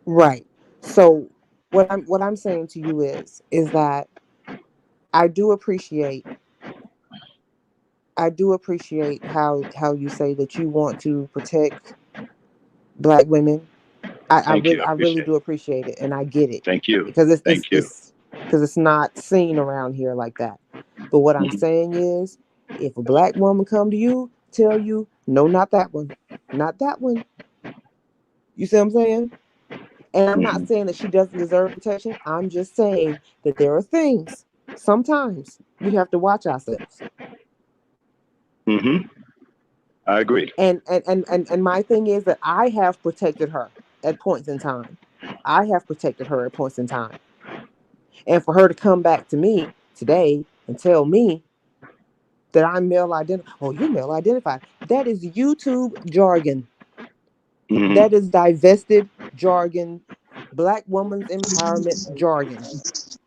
S6: Right. So what I'm saying to you is that I do appreciate how you say that you want to protect black women. I
S1: Thank you.
S6: really
S1: I
S6: I really
S1: appreciate
S6: do
S1: it.
S6: appreciate it, and I get it
S1: Thank you.
S6: because it's it's
S1: Thank you.
S6: it's because it's not seen around here like that. But what I'm
S1: Hmm.
S6: saying is, if a black woman come to you, tell you, no, not that one, not that one. You see what I'm saying? And I'm not
S1: Hmm.
S6: saying that she doesn't deserve protection. I'm just saying that there are things sometimes we have to watch ourselves.
S1: Hmm. I agree.
S6: And my thing is that I have protected her at points in time. I have protected her at points in time. And for her to come back to me today and tell me that I'm male identified, oh, you're male identified. That is YouTube jargon.
S1: Hmm.
S6: That is divested jargon, black woman's empowerment jargon.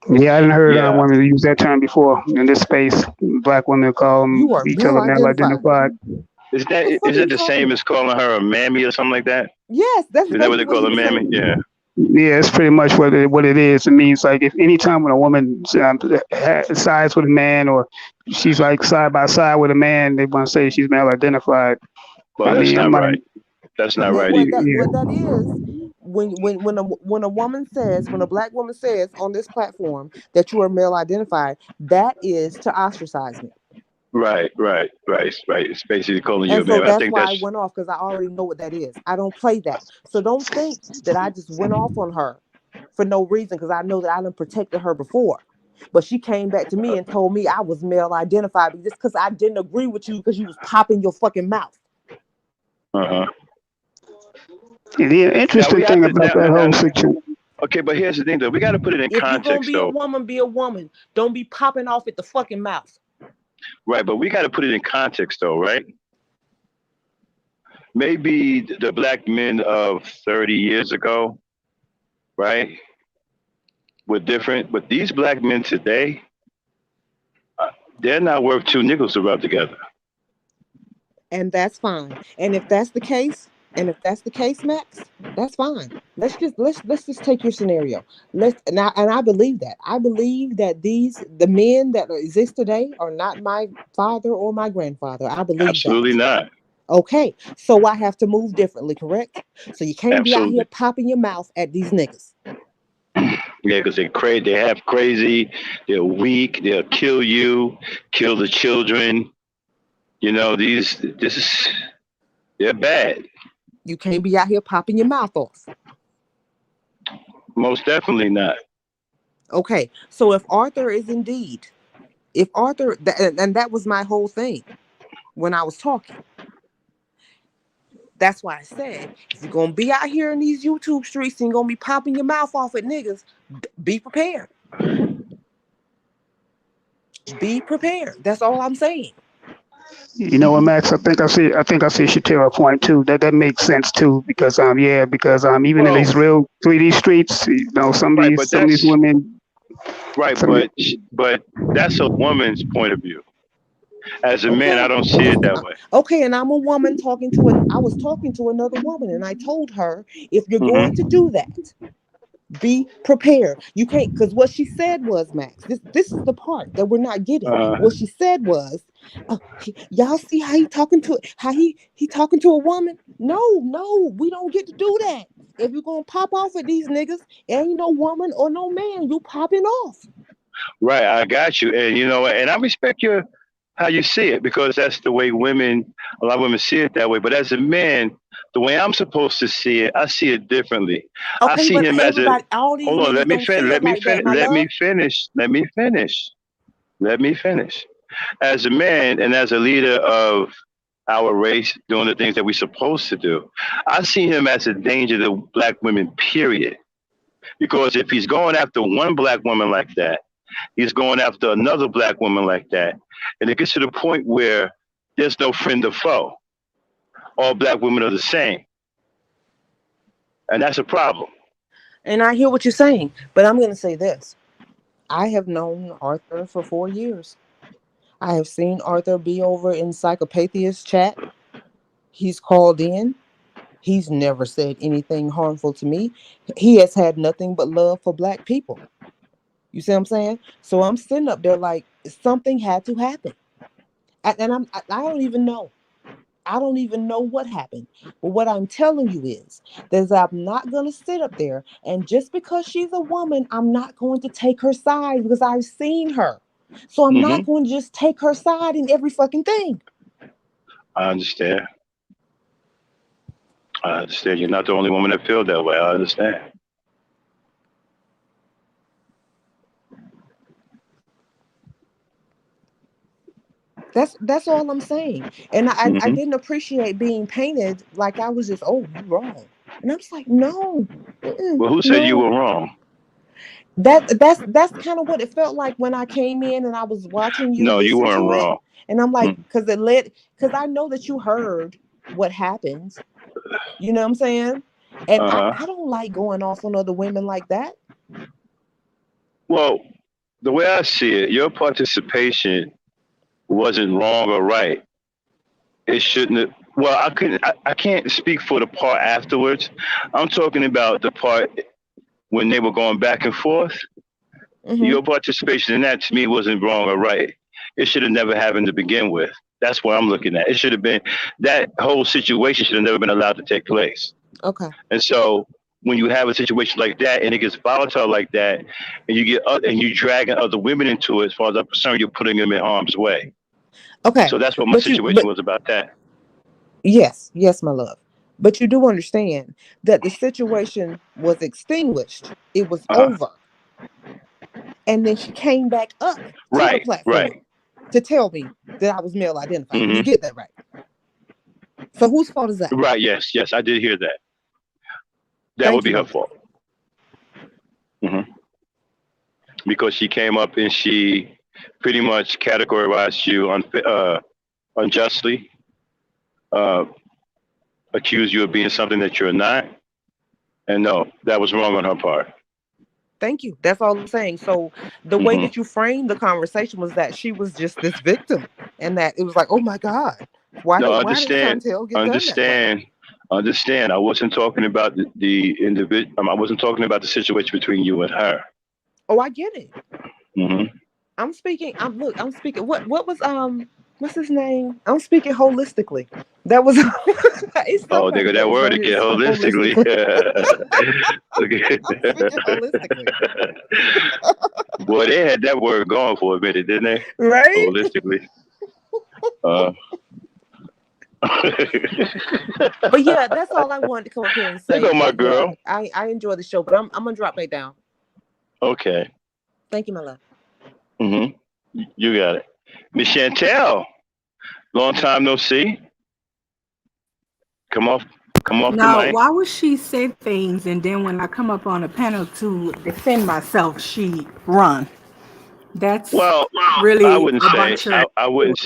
S11: Yeah, I didn't heard
S1: Yeah.
S11: women use that term before in this space. Black women call
S6: You are
S11: each
S6: male
S11: other male
S6: identified.
S11: identified.
S6: The fuck
S1: Is
S6: are
S1: it
S6: you
S1: the
S6: talking
S1: same
S6: about?
S1: as calling her a mammy or something like that?
S6: Yes, that's
S1: Is that what
S6: basically
S1: they
S6: what
S1: call
S6: he
S1: a
S6: was
S1: mammy?
S6: saying.
S1: Yeah.
S11: Yeah, it's pretty much what it is. It means like if any time when a woman sides with a man or she's like side by side with a man, they want to say she's male identified.
S1: Well,
S11: I
S1: that's
S11: mean, I'm
S1: not
S11: not.
S1: right. That's not
S6: What
S1: right
S6: what
S1: either.
S6: that
S11: Yeah,
S6: what that is, when a black woman says on this platform that you are male identified, that is to ostracize me.
S1: Right, right, right, right. It's basically calling you
S6: And
S1: a
S6: so
S1: mammy. I
S6: that's
S1: think
S6: why I
S1: that's
S6: went off, because I already know what that is. I don't play that. So don't think that I just went off on her for no reason, because I know that I done protected her before. But she came back to me and told me I was male identified just because I didn't agree with you because you was popping your fucking mouth.
S1: uh huh.
S11: the
S1: Now
S11: interesting
S1: we have
S11: thing
S1: to
S11: about that whole situation.
S1: Okay, but here's the thing, though. We got to put it in
S6: If you're gonna
S1: context,
S6: be a
S1: though.
S6: woman, be a woman. Don't be popping off at the fucking mouth.
S1: Right, but we got to put it in context, though, right? Maybe the black men of 30 years ago, right, were different. But these black men today, they're not worth two nickels to rub together.
S6: And that's fine. And if that's the case, Max, that's fine. Let's just take your scenario. I believe that. I believe that the men that exist today are not my father or my grandfather. I believe
S1: Absolutely
S6: that.
S1: not.
S6: Okay, so I have to move differently, correct? So you can't be out here
S1: Absolutely.
S6: popping your mouth at these niggas.
S1: Yeah, because they have crazy, they're weak, they'll kill you, kill the children. You know, they're bad.
S6: You can't be out here popping your mouth off.
S1: Most definitely not.
S6: Okay, so if Arthur, and that was my whole thing when I was talking. That's why I said, if you're going to be out here in these YouTube streets and you're going to be popping your mouth off at niggas, be prepared. Be prepared. That's all I'm saying.
S11: You know what, Max? I think I see Shatira point too. That makes sense too, because even in these real 3D streets, you know, some of
S1: Right,
S11: these women.
S1: Right, but that's a woman's point of view. As a man, I don't see it that way.
S6: Okay, and I'm a woman I was talking to another woman, and I told her, if you're going to do that, be prepared. You can't, because what she said was, Max, this is the part that we're not getting. What she said was, y'all see how he talking to a woman? No, we don't get to do that. If you're gonna pop off at these niggas, ain't no woman or no man, you popping off.
S1: Right, I got you, and you know, and I respect how you see it, because that's the way a lot of women see it that way. But as a man, the way I'm supposed to see it, I see it differently.
S6: Okay,
S1: I see him as a. Hold on, let me finish. As a man and as a leader of our race, doing the things that we're supposed to do, I see him as a danger to black women, period. Because if he's going after one black woman like that, he's going after another black woman like that. And it gets to the point where there's no friend or foe. All black women are the same. And that's a problem.
S6: And I hear what you're saying, but I'm going to say this. I have known Arthur for 4 years. I have seen Arthur be over in Psychopathia chat. He's called in. He's never said anything harmful to me. He has had nothing but love for black people. You see what I'm saying? So I'm sitting up there like something had to happen. I don't even know. I don't even know what happened. But what I'm telling you is that I'm not going to sit up there, and just because she's a woman, I'm not going to take her side, because I've seen her. So I'm not going to just take her side in every fucking thing.
S1: I understand. You're not the only woman that feels that way. I understand.
S6: That's all I'm saying. And I didn't appreciate being painted like I was just, oh, you're wrong. And I'm just like, no.
S1: Well, who said you were wrong?
S6: That's kind of what it felt like when I came in and I was watching you.
S1: No, you weren't
S6: to
S1: wrong.
S6: It, and I'm like, because I know that you heard what happens. You know what I'm saying? And I don't like going off on other women like that.
S1: Well, the way I see it, your participation wasn't wrong or right. It shouldn't have. Well, I can't speak for the part afterwards. I'm talking about the part when they were going back and forth. Your participation in that, to me, wasn't wrong or right. It should have never happened to begin with. That's what I'm looking at. It should have been, that whole situation should have never been allowed to take place.
S6: Okay.
S1: And so when you have a situation like that and it gets volatile like that, and you dragging other women into it, as far as I'm concerned, you're putting them in harm's way.
S6: Okay.
S1: So that's what my situation was about that.
S6: Yes, my love. But you do understand that the situation was extinguished. It was over. And then she came back up to the platform to tell me that I was male identified. You get that right? So whose fault is that?
S1: Right, yes, I did hear that. That would be her fault. Mm-hmm. Because she came up and she pretty much categorized you unjustly, uh, accused you of being something that you're not. And no, that was wrong on her part.
S6: Thank you. That's all I'm saying. So the way
S1: Mm-hmm.
S6: that you framed the conversation was that she was just this victim, and that it was like, oh my God,
S1: No,
S6: why did Chantel get done that way?
S1: understand. I wasn't talking about the individual. I wasn't talking about the situation between you and her.
S6: Oh, I get it.
S1: Mm-hmm.
S6: I'm speaking. I'm speaking. What's his name? I'm speaking holistically. That was it's
S1: Oh,
S6: somebody
S1: there go
S6: that
S1: that
S6: was
S1: word
S6: on
S1: again,
S6: his
S1: holistically.
S6: holistically.
S1: Okay.
S6: I'm speaking holistically.
S1: Boy, they had that word going for a minute, didn't they?
S6: Right?
S1: Holistically. Uh,
S6: But yeah, that's all I wanted to come up here and
S1: there
S6: say.
S1: go my
S6: But yeah,
S1: girl.
S6: I enjoy the show, but I'm gonna drop back down.
S1: Okay.
S6: Thank you, my love.
S1: Mm-hmm. You got it. Miss Chantel, long time no see. Come off, come off the
S8: Now,
S1: mic.
S8: why would she say things and then when I come up on a panel to defend myself, she run? That's
S1: Well, I
S8: really
S1: wouldn't
S8: a
S1: say.
S8: bunch of
S1: I wouldn't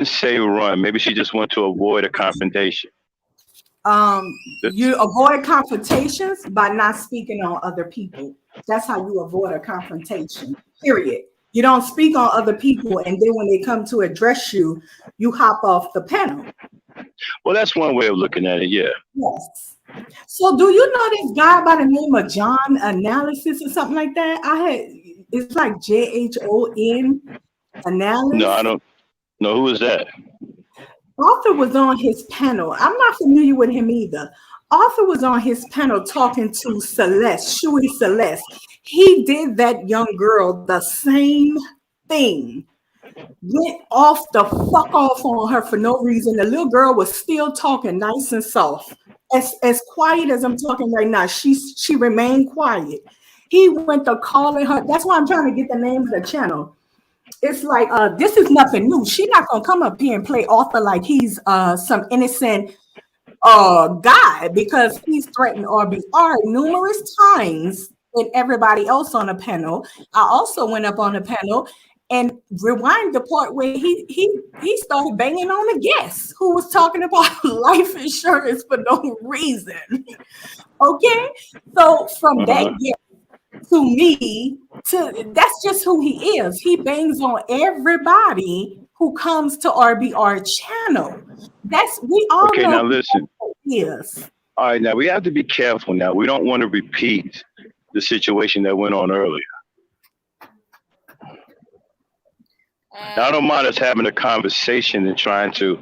S1: say run. Maybe she just wanted to avoid a confrontation.
S8: you avoid confrontations by not speaking on other people. That's how you avoid a confrontation. Period. You don't speak on other people, and then when they come to address you, you hop off the panel.
S1: Well, that's one way of looking at it. Yeah.
S8: Yes. So do you know this guy by the name of John Analysis or something like that? It's like JHON
S1: No, I
S8: Analysis.
S1: don't know who is that.
S8: Arthur was on his panel. I'm not familiar with him either. Arthur was on his panel talking to Celeste, Shuey Celeste. He did that young girl the same thing. Went off the fuck off on her for no reason. The little girl was still talking nice and soft. As quiet as I'm talking right now, she remained quiet. He went to calling her. That's why I'm trying to get the name of the channel. It's like this is nothing new. She's not gonna come up here and play Arthur like he's some innocent guy, because he's threatened RBR numerous times and everybody else on the panel. I also went up on the panel and rewind the part where he started banging on a guest who was talking about life insurance for no reason. Okay, so from that guest to me, that's just who he is. He bangs on everybody who comes to RBR channel. We all
S1: Okay,
S8: know
S1: now listen.
S8: who he is.
S1: All right, now we have to be careful. Now we don't want to repeat the situation that went on earlier. Now, I don't mind us having a conversation and trying to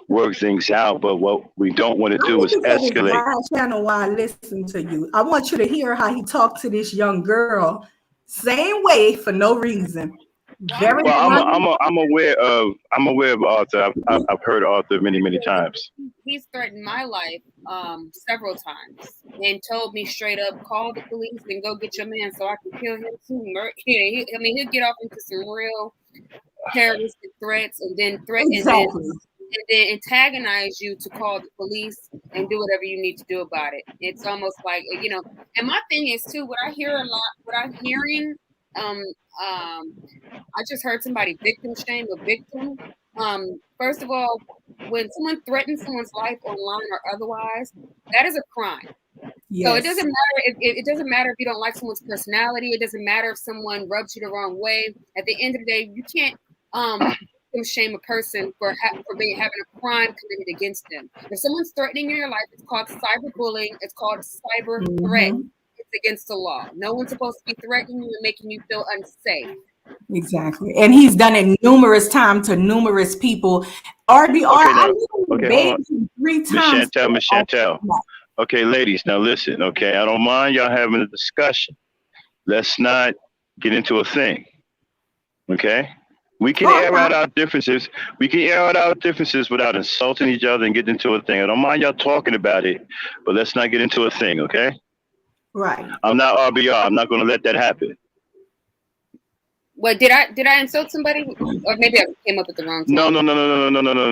S1: work things out, but what we don't want to do is escalate.
S8: Channel while I listen to you, I want you to hear how he talked to this young girl, same way for no reason. Very
S1: well, I'm aware of Arthur. I've heard Arthur many times.
S12: He's threatened my life several times and told me straight up, call the police and go get your man so I can kill him too. He'll get off into some real terroristic threats and then threaten and then antagonize you to call the police and do whatever you need to do about it. It's almost like, and my thing is too, what I'm hearing, I just heard somebody victim shame a victim. First of all, when someone threatens someone's life online or otherwise, that is a crime. Yes. So it doesn't matter. It doesn't matter if you don't like someone's personality. It doesn't matter if someone rubs you the wrong way. At the end of the day, you can't shame a person for having a crime committed against them. If someone's threatening you in your life, it's called cyberbullying. It's called cyber threat. It's against the law. No one's supposed to be threatening you and making you feel unsafe.
S8: Exactly. And he's done it numerous times to numerous people. RBR, I 3 times.
S1: Miss Chantel. Okay, ladies, now listen, okay? I don't mind y'all having a discussion. Let's not get into a thing, okay? We can air out our differences. We can air out our differences without insulting each other and getting into a thing. I don't mind y'all talking about it, but let's not get into a thing, okay?
S8: Right.
S1: I'm not RBR. I'm not going to let that happen.
S12: What did I insult somebody, or maybe I came up with the wrong time?
S1: No.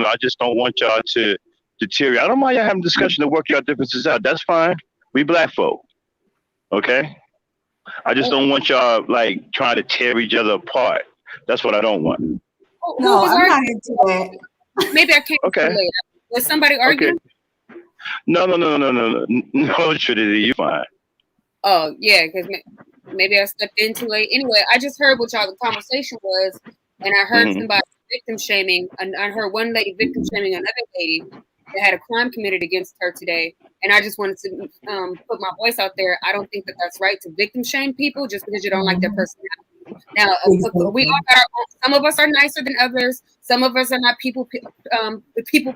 S1: I just don't want y'all to deteriorate. I don't mind y'all having a discussion to work your differences out. That's fine. We black folk. Okay, I just don't want y'all like trying to tear each other apart. That's what I don't want.
S12: Who
S5: No,
S12: was
S5: I'm not
S12: arguing?
S5: into that.
S12: Maybe I came too
S1: Okay,
S12: late. Was somebody
S1: okay.
S12: arguing?
S1: No, Trinity, you fine.
S12: Oh yeah, because maybe I stepped in too late. Anyway, I just heard what y'all the conversation was, and I heard
S1: Hmm.
S12: somebody victim shaming, and I heard one lady victim shaming another lady that had a crime committed against her today. And I just wanted to put my voice out there. I don't think that that's right to victim shame people just because you don't like their personality. Now, we all got some of us are nicer than others. Some of us are not people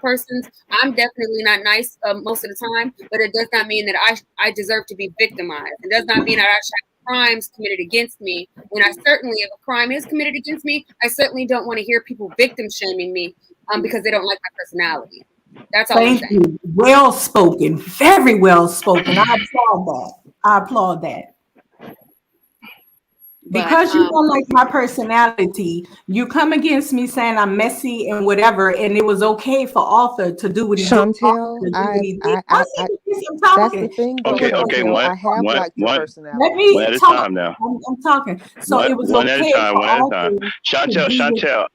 S12: persons. I'm definitely not nice most of the time, but it does not mean that I deserve to be victimized. It does not mean that I should have crimes committed against me. When I certainly, if a crime is committed against me, I certainly don't want to hear people victim shaming me because they don't like my personality. That's all I'm
S5: Thank
S12: saying.
S5: you. Well spoken. Very well spoken. I applaud that. I applaud that.
S12: But
S5: Because you don't like my personality, you come against me saying I'm messy and whatever, and it was okay for Arthur to do what he did.
S6: Chantel,
S5: I'm
S6: that's the
S5: talking.
S6: thing though,
S1: Okay, okay.
S6: Chantel. I have liked your
S5: Let
S6: personality.
S1: One
S5: me
S1: at a
S5: talk.
S1: time now.
S5: I'm talking. So it was
S1: One at a
S5: okay
S1: time.
S5: for
S1: One at a time.
S5: Arthur to
S1: Chantel,
S5: do what.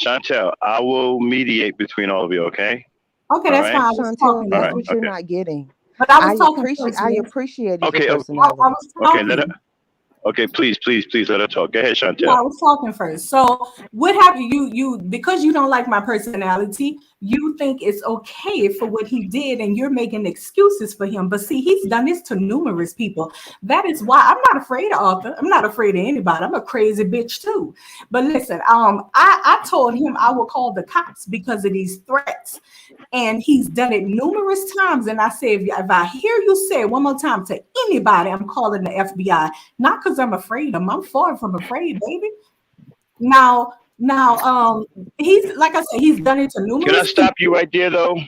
S1: Chantel. I will mediate between all of you. Okay.
S5: Okay,
S1: All
S5: that's
S1: right.
S5: fine. I was
S6: Chantel,
S5: talking
S1: All
S6: that's
S1: right.
S5: though.
S6: what you're
S1: Okay.
S6: not getting.
S5: But I was talking first,
S6: I
S5: man.
S6: appreciated
S1: Okay.
S6: your
S1: Okay.
S5: I
S6: personality.
S5: was
S1: Okay. Let her.
S5: talking.
S1: Okay. Please let her talk. Go ahead,
S5: Yeah, I
S1: Chantel.
S5: was talking first. So what happened? You because you don't like my personality, you think it's okay for what he did, and you're making excuses for him. But see, he's done this to numerous people. That is why I'm not afraid of Arthur. I'm not afraid of anybody. I'm a crazy bitch too. But listen, I told him I will call the cops because of these threats. And he's done it numerous times. And I say, if I hear you say it one more time to anybody, I'm calling the FBI. Not because I'm afraid of him. I'm far from afraid, baby. Now, he's like I said, he's done it to
S1: Can I
S5: numerous
S1: stop you
S5: people.
S1: right there, though?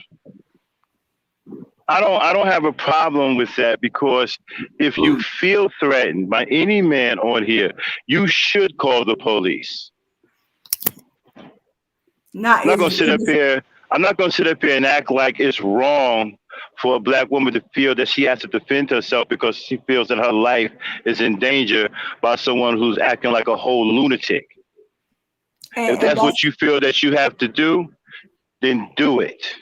S1: I don't have a problem with that because if you feel threatened by any man on here, you should call the police.
S5: Now,
S1: I'm not gonna sit up here. I'm not gonna sit up here and act like it's wrong for a black woman to feel that she has to defend herself because she feels that her life is in danger by someone who's acting like a whole lunatic. If
S5: and
S1: that's
S5: that's
S1: what you feel that you have to do, then do it.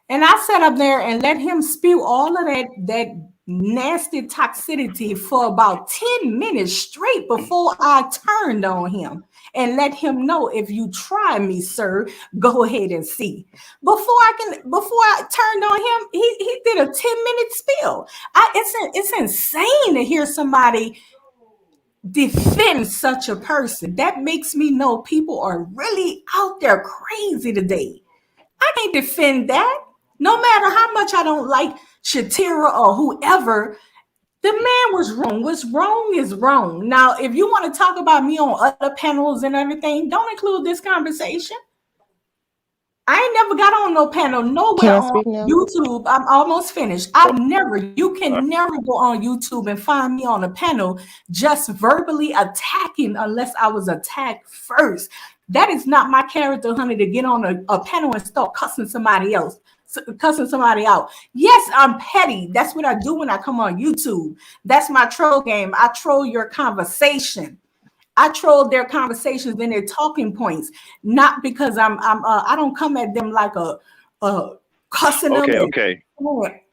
S5: And I sat up there and let him spew all of that nasty toxicity for about 10 minutes straight before I turned on him and let him know, if you try me, sir, go ahead and see. Before I turned on him, he did a 10-minute spill. It's insane to hear somebody defend such a person. That makes me know people are really out there crazy today. I can't defend that. No matter how much I don't like Shatira or whoever, the man was wrong. What's wrong is wrong. Now, if you want to talk about me on other panels and everything, don't include this conversation. I ain't never got on no panel
S6: Can
S5: nowhere
S6: I
S5: on
S6: speak now?
S5: YouTube. I'm almost finished. You can never go on YouTube and find me on a panel just verbally attacking unless I was attacked first. That is not my character, honey, to get on a panel and start cussing somebody else, cussing somebody out. Yes, I'm petty. That's what I do when I come on YouTube. That's my troll game. I troll your conversation. I troll their conversations and their talking points, not because I don't come at them like a cussing them
S1: Okay,
S5: and
S1: okay.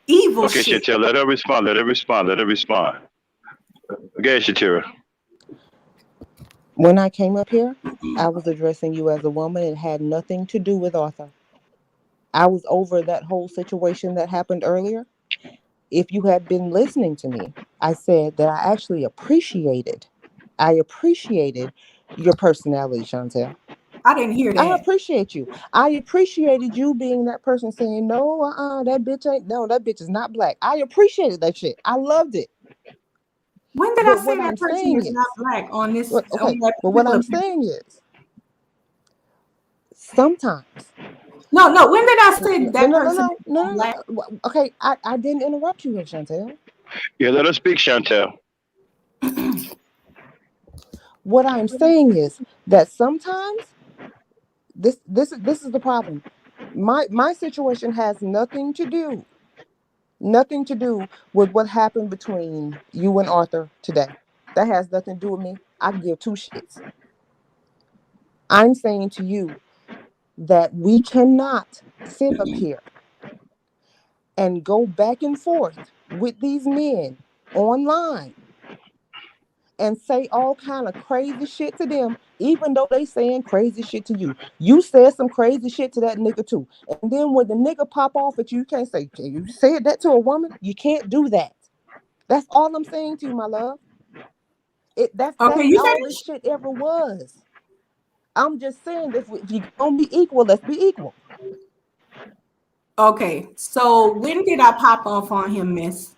S5: evil
S1: Okay,
S5: shit.
S1: Shatira, let her respond. Let her respond. Let her respond. Okay, Shatira.
S6: When I came up here, I was addressing you as a woman. It had nothing to do with Arthur. I was over that whole situation that happened earlier. If you had been listening to me, I said that I actually appreciated your personality, Chantel.
S5: I didn't hear
S6: I
S5: that.
S6: appreciate you. I appreciated you being that person saying, no, that bitch ain't, no, that bitch is not black. I appreciated that shit. I loved it.
S5: When did I
S6: But
S5: say
S6: what
S5: that
S6: I'm
S5: person
S6: saying
S5: is not
S6: is,
S5: black on this on
S6: okay,
S5: that
S6: but what
S5: particular
S6: I'm
S5: panel?
S6: saying is, sometimes,
S5: No. When did I say
S6: no,
S5: that
S6: no, no,
S5: person
S6: no,
S5: is
S6: no,
S5: not
S6: no,
S5: black?
S6: no. Okay, I didn't interrupt you here, Chantel.
S1: Yeah, let her speak, Chantel.
S6: What I'm saying is that sometimes this is the problem. My situation has nothing to do Nothing to do with what happened between you and Arthur today. That has nothing to do with me. I give two shits. I'm saying to you that we cannot sit up here and go back and forth with these men online and say all kind of crazy shit to them, even though they saying crazy shit to you. You said some crazy shit to that nigga too. And then when the nigga pop off at you, you can't say, you said that to a woman? You can't do that. That's all I'm saying to you, my love. That's
S8: you
S6: all
S8: finished?
S6: this shit ever was. I'm just saying, if you're gonna be equal, let's be equal.
S8: Okay, so when did I pop off on him, Miss?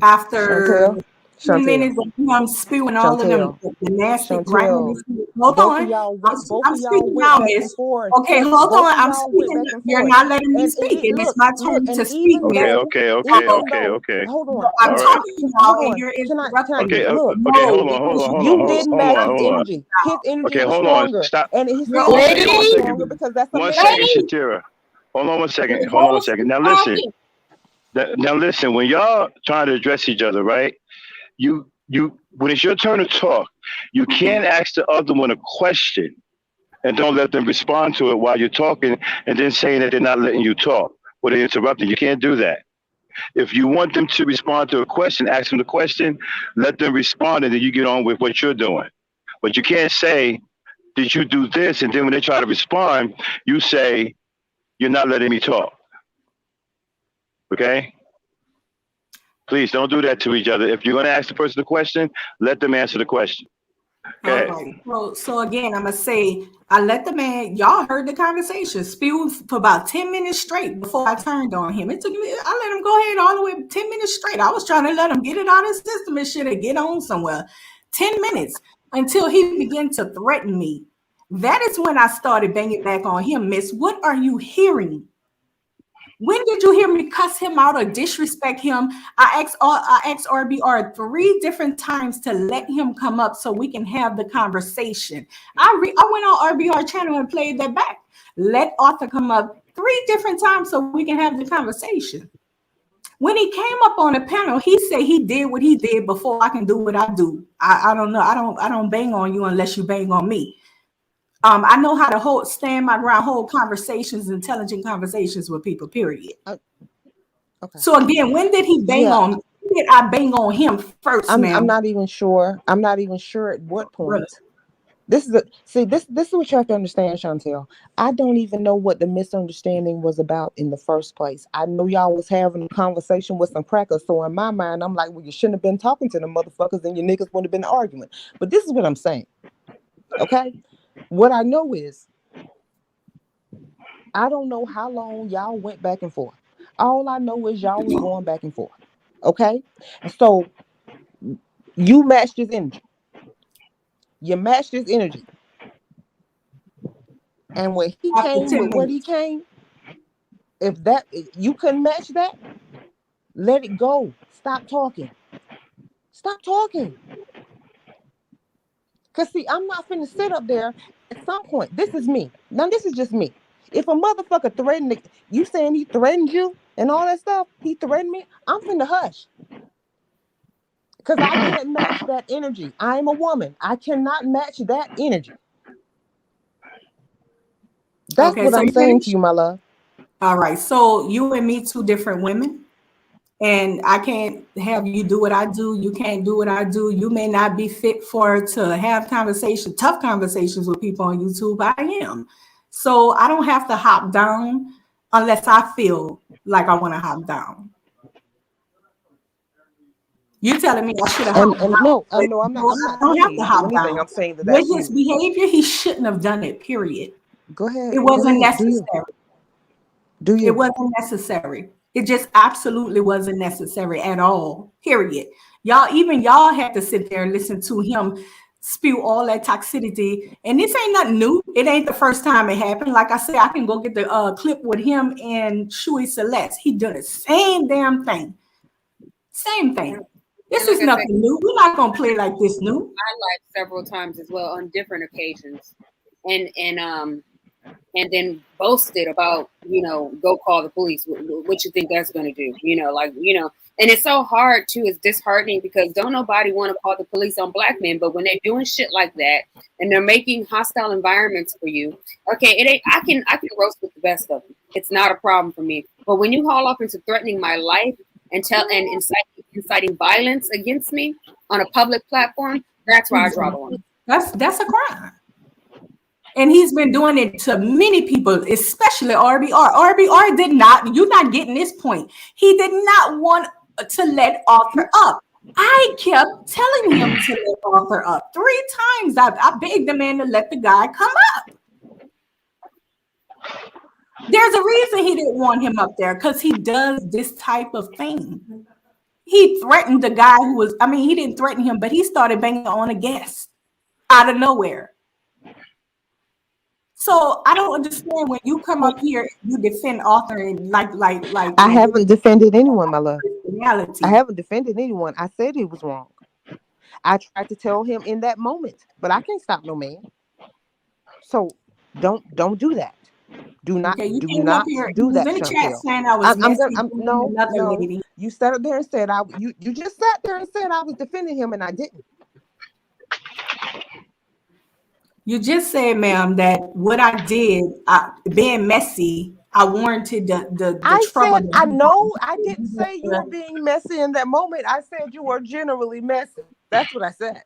S8: After 10 minutes of him spewing all of them the nasty, grimy. Hold on. I'm speaking now, Miss. Okay, hold on. I'm speaking. You're not letting me speak, and it's my turn to speak.
S1: Okay.
S6: Hold on.
S8: I'm talking now, and you're interrupting me.
S6: You didn't match his energy. His energy was stronger.
S1: Stop.
S6: And his energy was stronger because that's a
S1: One second, Shatira. Hold on one second. Now listen. When y'all trying to address each other, right? You when it's your turn to talk, you can't ask the other one a question and don't let them respond to it while you're talking and then saying that they're not letting you talk or they're interrupting. You can't do that. If you want them to respond to a question, ask them the question, let them respond, and then you get on with what you're doing. But you can't say, did you do this? And then when they try to respond, you say, you're not letting me talk. Okay? Please don't do that to each other. If you're going to ask the person a question, let them answer the question. Okay.
S8: Right. So again, I'm gonna say I let the man. Y'all heard the conversation spew for about 10 minutes straight before I turned on him. It took me. I let him go ahead all the way 10 minutes straight. I was trying to let him get it out of his system and shit and get on somewhere. 10 minutes until he began to threaten me. That is when I started banging back on him. Miss, what are you hearing? When did you hear me cuss him out or disrespect him? I asked RBR 3 different times to let him come up so we can have the conversation. I went on RBR channel and played that back. Let Arthur come up 3 different times so we can have the conversation. When he came up on the panel, he said he did what he did before I can do what I do. I don't know. I don't bang on you unless you bang on me. I know how to stand my ground, hold conversations, intelligent conversations with people, period. Okay. So again, when did he bang on me? When did I bang on him first, ma'am?
S6: I'm not even sure. I'm not even sure at what point. This is what you have to understand, Chantel. I don't even know what the misunderstanding was about in the first place. I know y'all was having a conversation with some crackers, so in my mind, I'm like, well, you shouldn't have been talking to them motherfuckers and your niggas would have been arguing. But this is what I'm saying. Okay? What I know is, I don't know how long y'all went back and forth. All I know is y'all was going back and forth. Okay? And so you matched his energy. You matched his energy. And when he came with what he came, if you couldn't match that, let it go. Stop talking. Stop talking. Because see, I'm not finna sit up there at some point. This is me. Now, this is just me. If a motherfucker threatened, you saying he threatened you and all that stuff, he threatened me, I'm finna hush. Because I can't match that energy. I'm a woman. I cannot match that energy. That's what I'm saying to you, my love.
S8: All right. So you and me, 2 different women. And I can't have you do what I do. You can't do what I do. You may not be fit to have tough conversations with people on YouTube. I am. So I don't have to hop down unless I feel like I want to hop down. You're telling me I should have hopped down.
S6: No, I'm not.
S8: I don't have to hop down.
S6: I'm saying that
S8: with his behavior, he shouldn't have done it, period.
S6: Go ahead.
S8: It wasn't necessary.
S6: Do you?
S8: It wasn't necessary. It just absolutely wasn't necessary at all, period. Y'all had to sit there and listen to him spew all that toxicity. And this ain't nothing new. It ain't the first time it happened. Like I said, I can go get the clip with him and Shui Celeste. He done the same damn thing. Same thing. This is nothing new. We're not gonna play like this new.
S12: I live several times as well on different occasions. And and then boasted about, go call the police. What you think that's going to do? And it's so hard too. It's disheartening because don't nobody want to call the police on black men, but when they're doing shit like that and they're making hostile environments for you, okay, it ain't. I can roast with the best of them. It's not a problem for me. But when you haul off into threatening my life and inciting violence against me on a public platform, that's where I draw the line.
S8: That's a crime. And he's been doing it to many people, especially RBR. RBR did not, you're not getting this point. He did not want to let Arthur up. I kept telling him to let Arthur up 3 times. I begged the man to let the guy come up. There's a reason he didn't want him up there, because he does this type of thing. He threatened the guy who was, he didn't threaten him, but he started banging on a guest out of nowhere. So I don't understand when you come up here, you defend Arthur and like.
S6: I haven't defended anyone, my love. I haven't defended anyone. I said he was wrong. I tried to tell him in that moment, but I can't stop no man. So don't do that. Do not do that.
S8: In the chat saying I was
S6: no. Lady. You sat up there and said you just sat there and said I was defending him, and I didn't.
S8: You just said, ma'am, that what I did, being messy, I warranted the trouble.
S6: Said, I know I didn't say you were being messy in that moment. I said you were generally messy. That's what I said.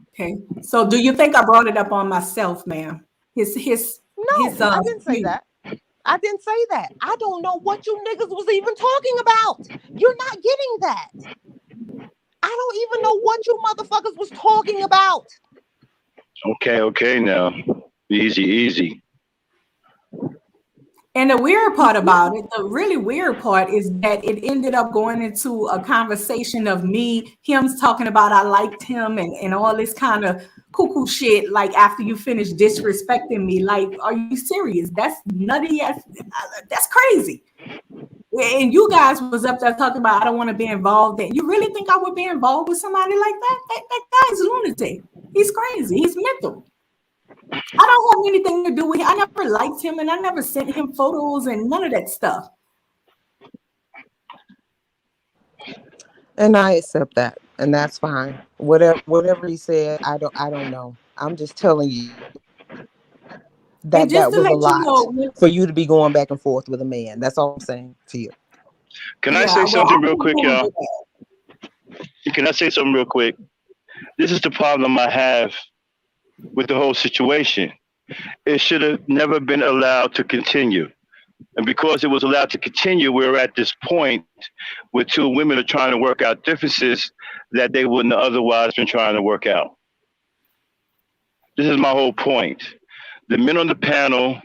S8: Okay. So do you think I brought it up on myself, ma'am?
S6: I didn't say that. I didn't say that. I don't know what you niggas was even talking about. You're not getting that. I don't even know what you motherfuckers was talking about.
S1: Okay, now. Easy.
S8: And the weird part about it, the really weird part is that it ended up going into a conversation of him talking about I liked him and all this kind of cuckoo shit, like after you finish disrespecting me. Like, are you serious? That's nutty. That's crazy. And you guys was up there talking about I don't want to be involved. You really think I would be involved with somebody like that? That guy's a lunatic. He's crazy. He's mental. I don't have anything to do with him. I never liked him, and I never sent him photos and none of that stuff.
S6: And I accept that, and that's fine. Whatever he said, I don't know. I'm just telling you that was a lot for you to be going back and forth with a man. That's all I'm saying to you.
S1: Can I say something real quick, y'all? Can I say something real quick? This is the problem I have with the whole situation. It should have never been allowed to continue. And because it was allowed to continue, we're at this point where 2 women are trying to work out differences that they wouldn't have otherwise been trying to work out. This is my whole point. The men on the panel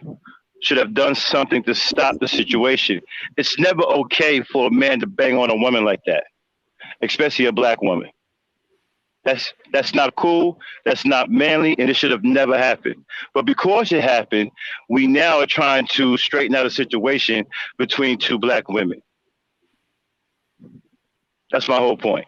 S1: should have done something to stop the situation. It's never okay for a man to bang on a woman like that, especially a black woman. That's not cool. That's not manly, and it should have never happened. But because it happened, we now are trying to straighten out a situation between 2 black women. That's my whole point.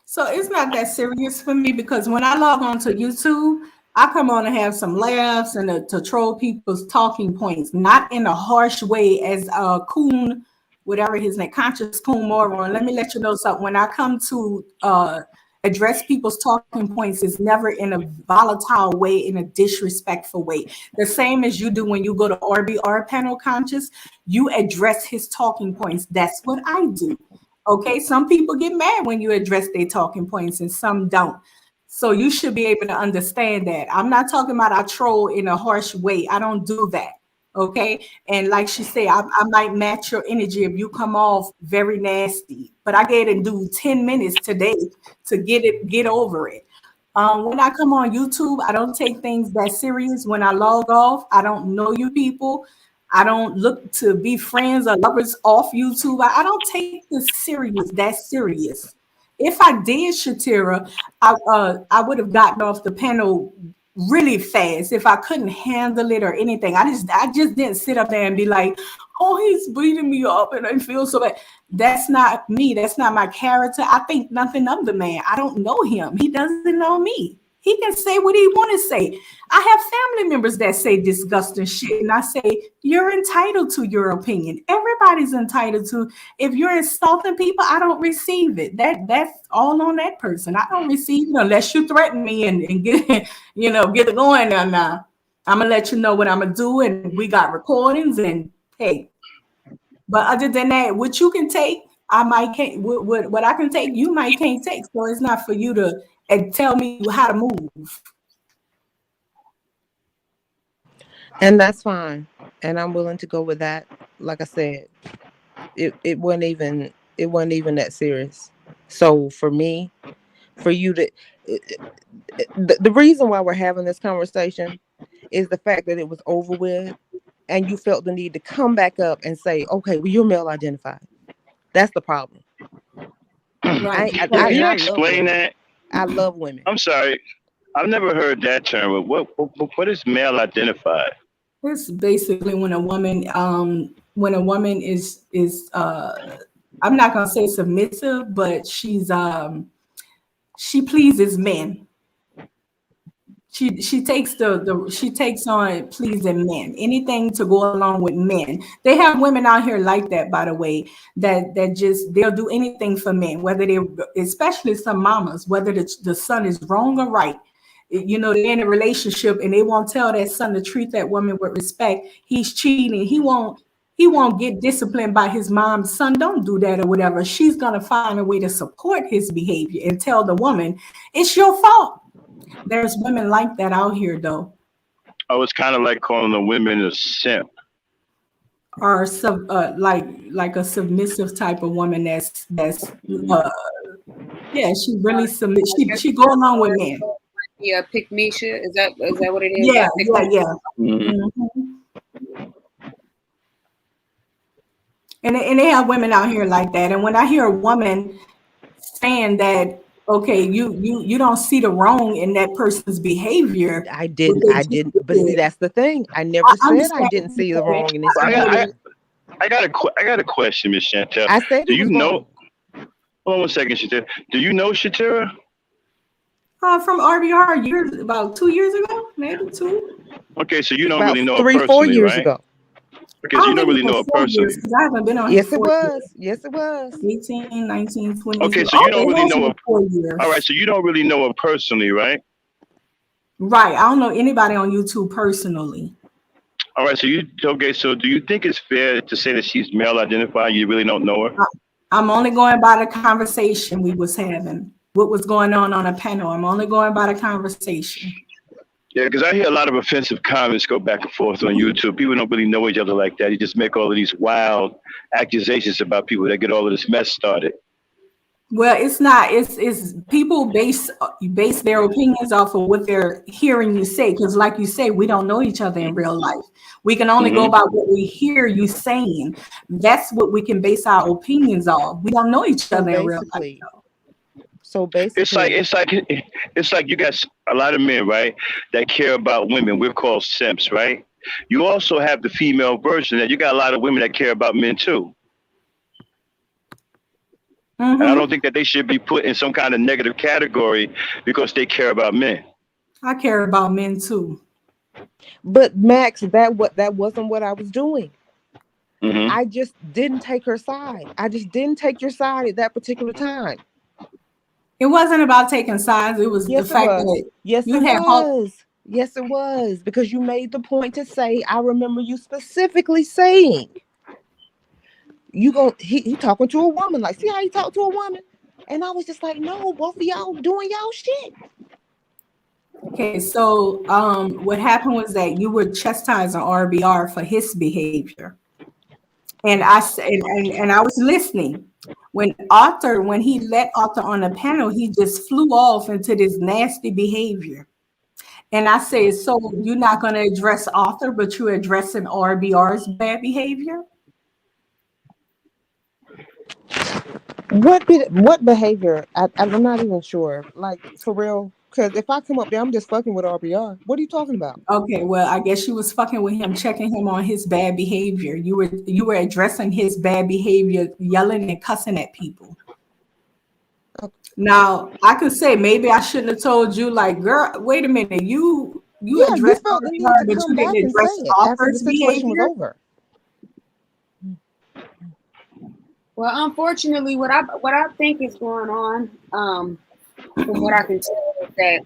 S8: So it's not that serious for me because when I log on to YouTube, I come on and have some laughs and to troll people's talking points, not in a harsh way as Coon, whatever his name, Conscious Coon Moron. Let me let you know something. When I come to address people's talking points, is never in a volatile way, in a disrespectful way. The same as you do when you go to RBR panel, Conscious, you address his talking points. That's what I do. Okay, some people get mad when you address their talking points and some don't. So you should be able to understand that. I'm not talking about I troll in a harsh way. I don't do that. Okay. And like she said, I might match your energy if you come off very nasty, but I get to do 10 minutes today to get over it. When I come on YouTube, I don't take things that serious. When I log off, I don't know you people. I don't look to be friends or lovers off YouTube. I don't take this that serious. If I did, Shatira, I would have gotten off the panel really fast if I couldn't handle it or anything. I just didn't sit up there and be like, oh, he's beating me up and I feel so bad. That's not me. That's not my character. I think nothing of the man. I don't know him. He doesn't know me. He can say what he want to say. I have family members that say disgusting shit, and I say you're entitled to your opinion. Everybody's entitled to. If you're insulting people, I don't receive it. That's all on that person. I don't receive it unless you threaten me and get get it going. And I'm gonna let you know what I'm gonna do, and we got recordings. And hey, but other than that, what you can take, I might can't. What I can take, you might can't take. So it's not for you to tell me how to move.
S6: And that's fine. And I'm willing to go with that. Like I said, it wasn't even that serious. So for me, for you to the reason why we're having this conversation is the fact that it was over with and you felt the need to come back up and say, okay, well, you're male identified. That's the problem.
S1: Right. Can you explain that?
S6: I love women.
S1: I'm sorry. I've never heard that term. What is male identified?
S8: It's basically when a woman is I'm not gonna say submissive, but she pleases men. She takes on pleasing men, anything to go along with men. They have women out here like that, by the way, that just they'll do anything for men, whether they, especially some mamas, whether the son is wrong or right. They're in a relationship and they won't tell that son to treat that woman with respect. He's cheating. He won't get disciplined by his mom. Son, don't do that or whatever. She's gonna find a way to support his behavior and tell the woman, it's your fault. There's women like that out here, though.
S1: Oh, it's kind of like calling the women a simp.
S8: Or like a submissive type of woman that's she really submit. She go along with men.
S12: Yeah, pick Misha. Is that what it is?
S8: Yeah.
S12: Mm-hmm.
S8: And they have women out here like that. And when I hear a woman saying that, okay, you don't see the wrong in that person's behavior.
S6: I didn't. But see, that's the thing. I never said I didn't see the wrong in his behavior.
S1: I got a question, Miss Chantel.
S6: I said,
S1: do you know? Hold on 1 second, Shatira. Do you know Shatira?
S8: From RBR about 2 years ago, maybe 2.
S1: Okay, so you don't
S6: about
S1: really know
S6: 3,
S1: her personally,
S6: 4 years
S1: right?
S6: ago.
S1: Okay, so you don't really know her personally.
S8: I haven't been on.
S6: Yes, it was. Yes, it was.
S8: 18, 19, 20.
S1: Okay, so you don't really know her. All right, so you don't really know her personally, right?
S8: Right. I don't know anybody on YouTube personally.
S1: All right, so do you think it's fair to say that she's male identified? You really don't know her?
S8: I'm only going by the conversation we was having. What was going on a panel? I'm only going by the conversation.
S1: Yeah, because I hear a lot of offensive comments go back and forth on YouTube. People don't really know each other like that. You just make all of these wild accusations about people that get all of this mess started.
S8: Well, it's not. It's people base their opinions off of what they're hearing you say. Because, like you say, we don't know each other in real life. We can only go by what we hear you saying. That's what we can base our opinions on. We don't know each other in real life.
S6: So basically,
S1: it's like you got a lot of men, right, that care about women. We're called simps, right? You also have the female version that you got a lot of women that care about men too. And I don't think that they should be put in some kind of negative category because they care about men.
S8: I care about men too.
S6: But Max, that wasn't what I was doing. I just didn't take her side. I just didn't take your side at that particular time.
S8: It wasn't about taking sides. It was the fact that
S6: Yes, it was, because you made the point to say, I remember you specifically saying, he talking to a woman, like, see how you talk to a woman? And I was just like, no, both of y'all doing y'all shit.
S8: Okay, so what happened was that you were chastising RBR for his behavior. And I was listening. When he let Arthur on the panel, he just flew off into this nasty behavior. And I said, so you're not going to address Arthur, but you're addressing RBR's bad behavior?
S6: What behavior? I'm not even sure. Like, for real. Because if I come up there, I'm just fucking with RBR. What are you talking about?
S8: Okay, well, I guess you was fucking with him, checking him on his bad behavior. You were addressing his bad behavior, yelling and cussing at people.
S5: Now I could say maybe I shouldn't have told you, like, girl, wait a minute, you
S6: Yeah, you
S5: addressed
S6: felt the
S5: her,
S6: need to
S5: but
S6: come
S5: you
S6: back
S5: didn't
S6: and
S5: address
S6: say it after the
S5: Offer's
S6: situation was
S5: behavior.
S6: over.
S12: Well, unfortunately, what I think is going on, from what I can tell, is that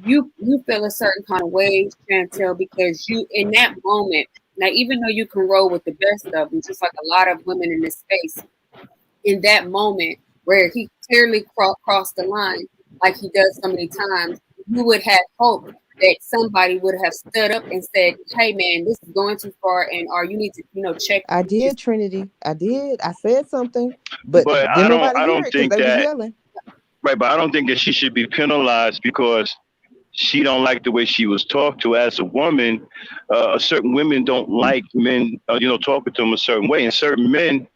S12: you feel a certain kind of way, Chantel, because you in that moment. Now, even though you can roll with the best of them, just like a lot of women in this space, in that moment where he clearly crossed the line, like he does so many times, you would have hoped that somebody would have stood up and said, "Hey, man, this is going too far, and or you need to, check."
S6: I did, Trinity. I did. I said something, but
S1: But
S6: didn't nobody
S1: I
S6: hear
S1: don't
S6: it because
S1: think
S6: they was
S1: that
S6: yelling.
S1: right. But I don't think that she should be penalized because she don't like the way she was talked to as a woman. Certain women don't like men, talking to them a certain way, and certain men,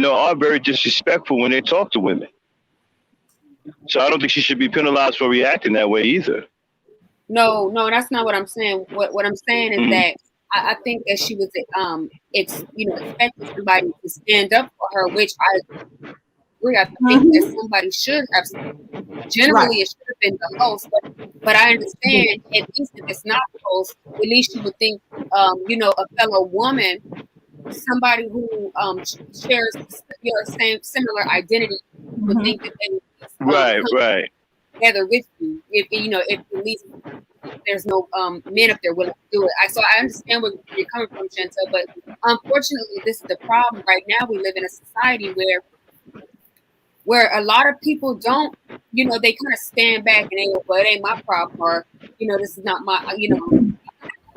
S1: are very disrespectful when they talk to women. So I don't think she should be penalized for reacting that way either.
S12: No, that's not what I'm saying. What I'm saying is that I think that she was expecting somebody to stand up for her, which I agree. I think that somebody should have. Generally, it should have been the host, but I understand, at least if it's not the host, at least you would think, a fellow woman, somebody who shares your similar identity, would think that they would
S1: Right,
S12: come
S1: right.
S12: together with you. If at least there's no men up there willing to do it. So I understand where you're coming from, Chantel, but unfortunately, this is the problem. Right now, we live in a society where a lot of people don't, they kind of stand back and they go, well, it ain't my problem, or, this is not my,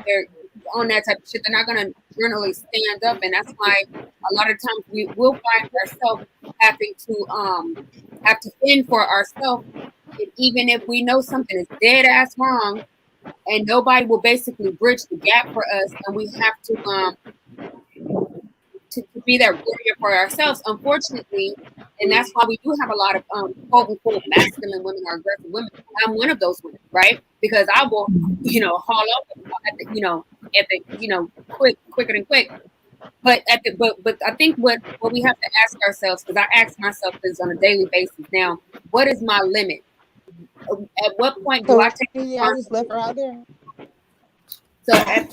S12: they're on that type of shit. They're not going to generally stand up. And that's why a lot of times we will find ourselves having to have to fend for ourselves. And even if we know something is dead ass wrong and nobody will basically bridge the gap for us, and we have to be that warrior for ourselves, unfortunately. And that's why we do have a lot of quote unquote masculine women or aggressive women. I'm one of those women, right? Because I will, haul up at the, quicker than quick. But but I think what we have to ask ourselves, because I ask myself this on a daily basis now, what is my limit? At what point do I take
S6: I just left her out there.
S12: So I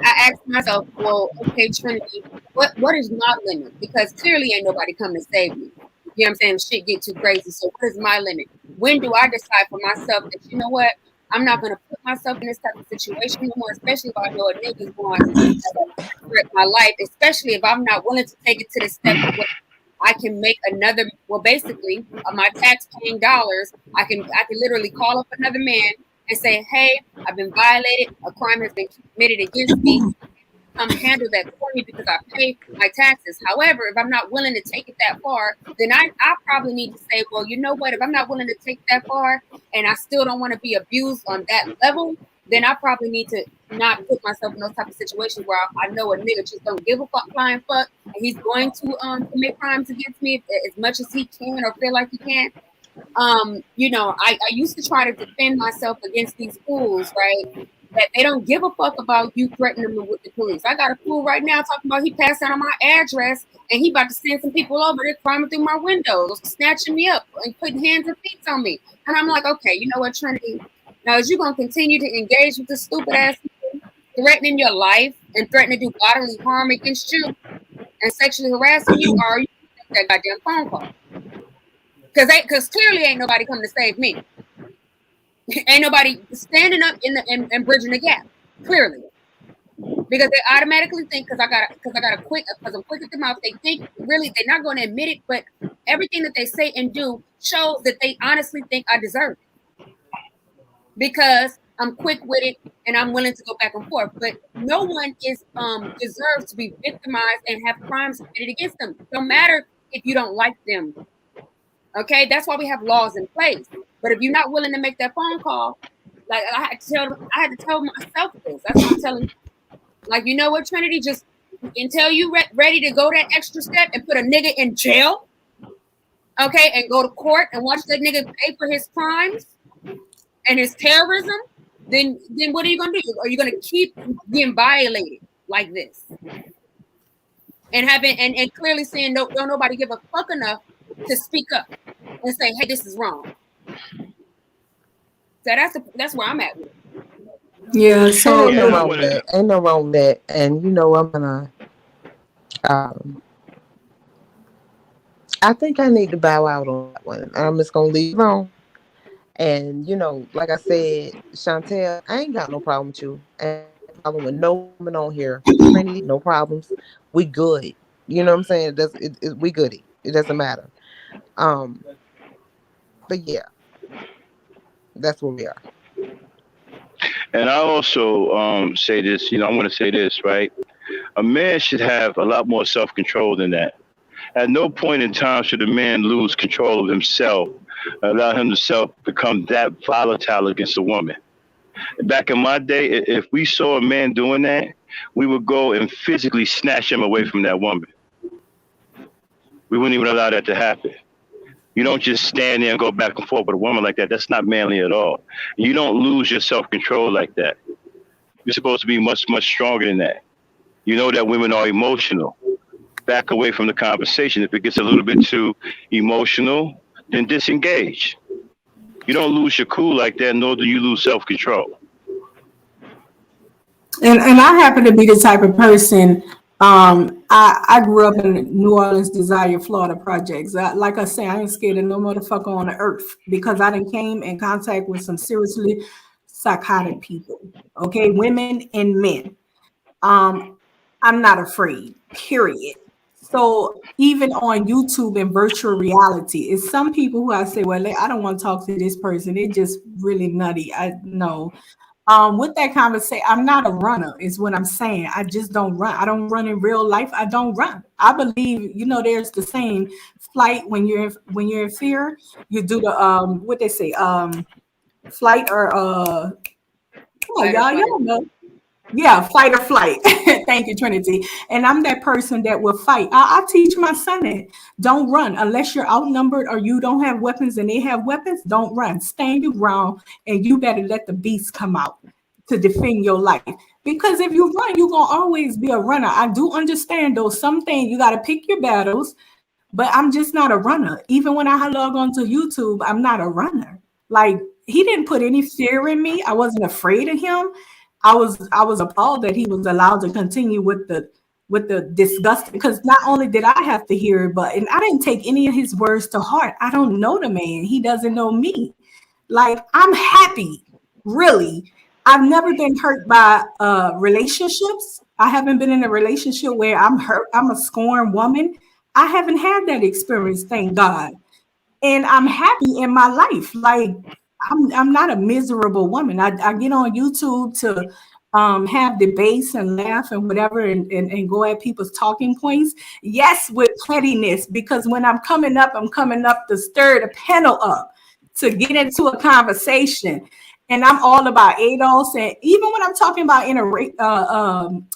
S12: asked myself, well, okay, Trinity, what is my limit? Because clearly ain't nobody coming to save me. You know what I'm saying? Shit get too crazy. So what is my limit? When do I decide for myself that, you know what, I'm not going to put myself in this type of situation anymore, especially if I know a nigga's going to wreck my life, especially if I'm not willing to take it to the step of what I can make another, well, basically, my tax paying dollars, I can literally call up another man and say, hey, I've been violated, a crime has been committed against me, come handle that for me because I pay my taxes. However, if I'm not willing to take it that far, then I probably need to say, well, you know what, if I'm not willing to take that far and I still don't want to be abused on that level, then I probably need to not put myself in those type of situations where I know a nigga just don't give a flying fuck and he's going to commit crimes against me as much as he can or feel like he can. I used to try to defend myself against these fools, right? That they don't give a fuck about you threatening them with the police. I got a fool right now talking about he passed out on my address and he about to send some people over there climbing through my windows, snatching me up and putting hands and feet on me. And I'm like, okay, you know what, Trinity? Now, is you going to continue to engage with this stupid ass people, threatening your life and threatening to do bodily harm against you and sexually harassing you, or are you going to take that goddamn phone call? Because clearly ain't nobody coming to save me. Ain't nobody standing up and bridging the gap. Clearly, because they automatically think because I'm quick at the mouth. They think really they're not going to admit it, but everything that they say and do shows that they honestly think I deserve it because I'm quick with it and I'm willing to go back and forth. But no one is deserves to be victimized and have crimes committed against them. No matter if you don't like them. Okay, that's why we have laws in place. But if you're not willing to make that phone call, like I had to tell myself this. That's what I'm telling you. Like, you know what, Trinity, just until you ready to go that extra step and put a nigga in jail, okay, and go to court and watch that nigga pay for his crimes and his terrorism, then what are you gonna do? Are you gonna keep being violated like this and having and clearly saying don't nobody give a fuck enough to speak up? and say, hey, this is wrong. So that's where I'm at with it.
S2: Yeah, so
S6: ain't no wrong with that. Ain't no wrong with that. And I'm gonna I think I need to bow out on that one. I'm just gonna leave it alone. And like I said, Chantel, I ain't got no problem with you. I ain't got no problem with no woman on here. Friendly, no problems. We good. You know what I'm saying? We goody. It doesn't matter. But yeah, that's where we are.
S1: And I also say this, I want to say this, right? A man should have a lot more self-control than that. At no point in time should a man lose control of himself, allow himself become that volatile against a woman. Back in my day, if we saw a man doing that, we would go and physically snatch him away from that woman. We wouldn't even allow that to happen. You don't just stand there and go back and forth with a woman like that. That's not manly at all. You don't lose your self-control like that. You're supposed to be much, much stronger than that. You know that women are emotional. Back away from the conversation. If it gets a little bit too emotional, then disengage. You don't lose your cool like that, nor do you lose self-control.
S2: And I happen to be the type of person. I grew up in New Orleans, Desire, Florida projects. Like I say, I ain't scared of no motherfucker on the earth because I done came in contact with some seriously psychotic people. Okay, women and men. I'm not afraid. Period. So even on YouTube and virtual reality, it's some people who I say, well, I don't want to talk to this person. They're just really nutty. I know. With that conversation, I'm not a runner, is what I'm saying. I just don't run. I don't run in real life. I don't run. I believe, there's the saying, flight when you're in fear, you do the what they say, flight or come on, y'all know. Yeah, fight or flight. Thank you, Trinity. And I'm that person that will fight. I teach my son that don't run unless you're outnumbered or you don't have weapons and they have weapons. Don't run. Stand your ground, and you better let the beast come out to defend your life. Because if you run, you're gonna always be a runner. I do understand though. Something you got to pick your battles, but I'm just not a runner. Even when I log onto YouTube, I'm not a runner. Like he didn't put any fear in me. I wasn't afraid of him. I was appalled that he was allowed to continue with the disgust, because not only did I have to hear it, and I didn't take any of his words to heart. I don't know the man. He doesn't know me. Like I'm happy, really. I've never been hurt by relationships. I haven't been in a relationship where I'm hurt. I'm a scorned woman. I haven't had that experience, thank God. And I'm happy in my life. Like I'm not a miserable woman. I get on YouTube to have debates and laugh and whatever and go at people's talking points. Yes, with pettiness, because when I'm coming up to stir the panel up, to get into a conversation. And I'm all about ADOS. And even when I'm talking about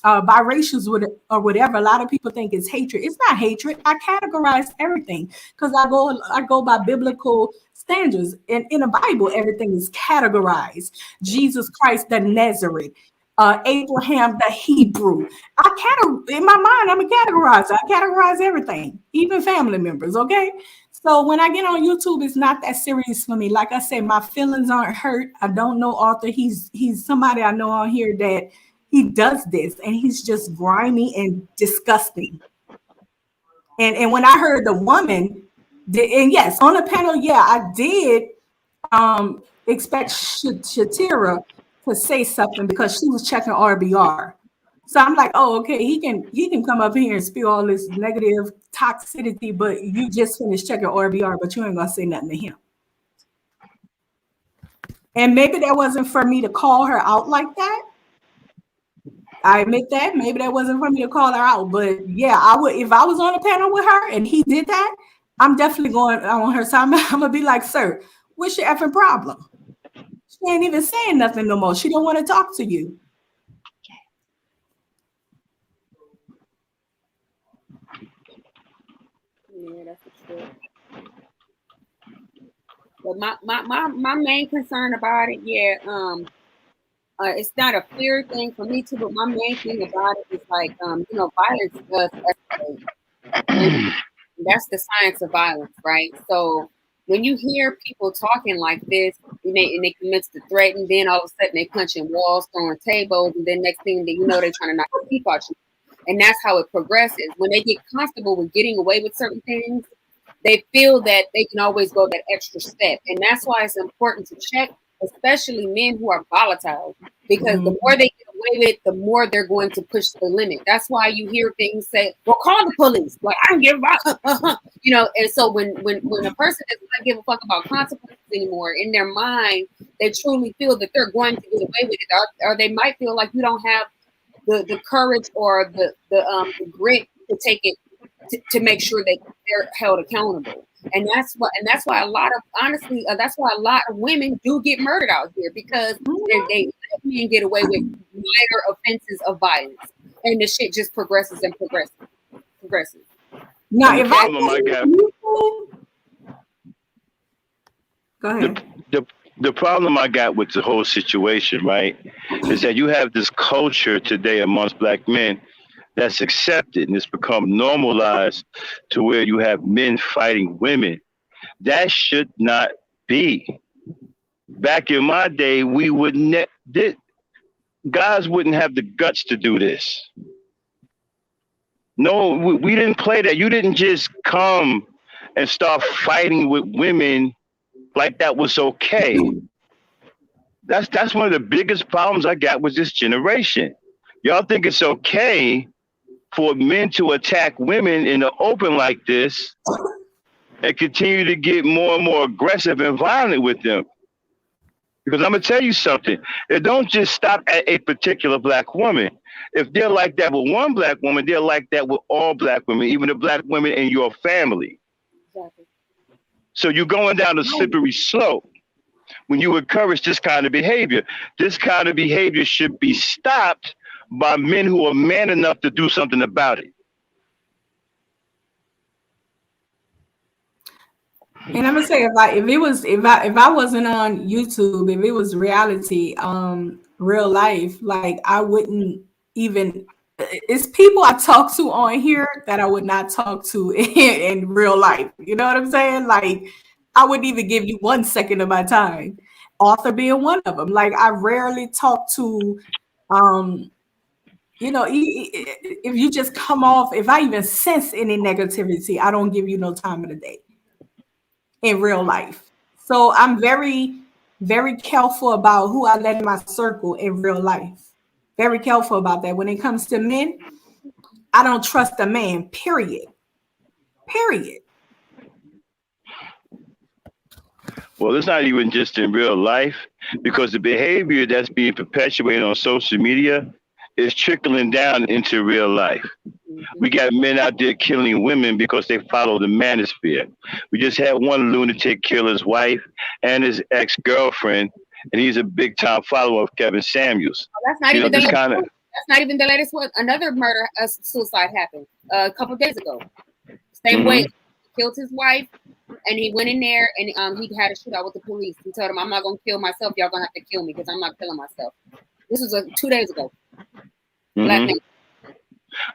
S2: biracials or whatever, a lot of people think it's hatred. It's not hatred. I categorize everything because I go by biblical standards. And in the Bible, everything is categorized. Jesus Christ, the Nazareth, Abraham, the Hebrew. In my mind, I'm a categorizer. I categorize everything, even family members. Okay. So when I get on YouTube, it's not that serious for me. Like I said, my feelings aren't hurt. I don't know Arthur. He's somebody I know on here that he does this, and he's just grimy and disgusting. And when I heard the woman, and yes, on the panel, yeah, I did expect Shatira to say something because she was checking RBR. So I'm like, oh, okay, he can come up here and spew all this negative toxicity, but you just finished checking RBR, but you ain't gonna say nothing to him. And maybe that wasn't for me to call her out like that. I admit that. Maybe that wasn't for me to call her out. But yeah, I would, if I was on a panel with her and he did that, I'm definitely going on her side. I'm gonna be like, sir, what's your effing problem? She ain't even saying nothing no more. She don't want to talk to you.
S12: Yeah, that's for sure. But my main concern about it, it's not a fear thing for me too, but my main thing about it is like, violence does escalate. And that's the science of violence, right? So when you hear people talking like this, and they commence to threaten, then all of a sudden they punching walls, throwing tables, and then next thing that you know, they're trying to knock the teeth out you. And that's how it progresses. When they get comfortable with getting away with certain things, they feel that they can always go that extra step. And that's why it's important to check, especially men who are volatile, because the more they get away with it, the more they're going to push the limit. That's why you hear things say, well, call the police. Like, I don't give a fuck. You know, and so when a person does not give a fuck about consequences anymore, in their mind, they truly feel that they're going to get away with it. Or they might feel like you don't have the courage or the grit to take it to make sure that they're held accountable. And that's why a lot of that's why a lot of women do get murdered out here, because they let men get away with minor offenses of violence, and the shit just progresses and progresses.
S2: Now, if go ahead.
S1: The problem I got with the whole situation, right, is that you have this culture today amongst black men that's accepted and it's become normalized to where you have men fighting women. That should not be. Back in my day, we would guys wouldn't have the guts to do this. No, we didn't play that. You didn't just come and start fighting with women like that was okay. That's one of the biggest problems I got with this generation. Y'all think it's okay for men to attack women in the open like this and continue to get more and more aggressive and violent with them. Because I'm going to tell you something. It don't just stop at a particular black woman. If they're like that with one black woman, they're like that with all black women, even the black women in your family. Exactly. So you're going down a slippery slope when you encourage this kind of behavior. This kind of behavior should be stopped by men who are man enough to do something about it.
S2: And I'm gonna say, if I wasn't on YouTube, if it was reality, real life, like I wouldn't even. It's people I talk to on here that I would not talk to in real life. You know what I'm saying? Like I wouldn't even give you 1 second of my time. Author being one of them. Like I rarely talk to. You know, if you just come off, if I even sense any negativity, I don't give you no time of the day in real life. So I'm very, very careful about who I let in my circle in real life. Very careful about that. When it comes to men, I don't trust a man, period. Period.
S1: Well, it's not even just in real life, because the behavior that's being perpetuated on social media is trickling down into real life. We got men out there killing women because they follow the manosphere. We just had one lunatic kill his wife and his ex-girlfriend, and he's a big-time follower of Kevin Samuels.
S12: That's not even the latest one. Another murder, suicide happened a couple of days ago. Same way, he killed his wife, and he went in there and he had a shootout with the police. He told him, "I'm not gonna kill myself. Y'all gonna have to kill me because I'm not killing myself." This was 2 days ago.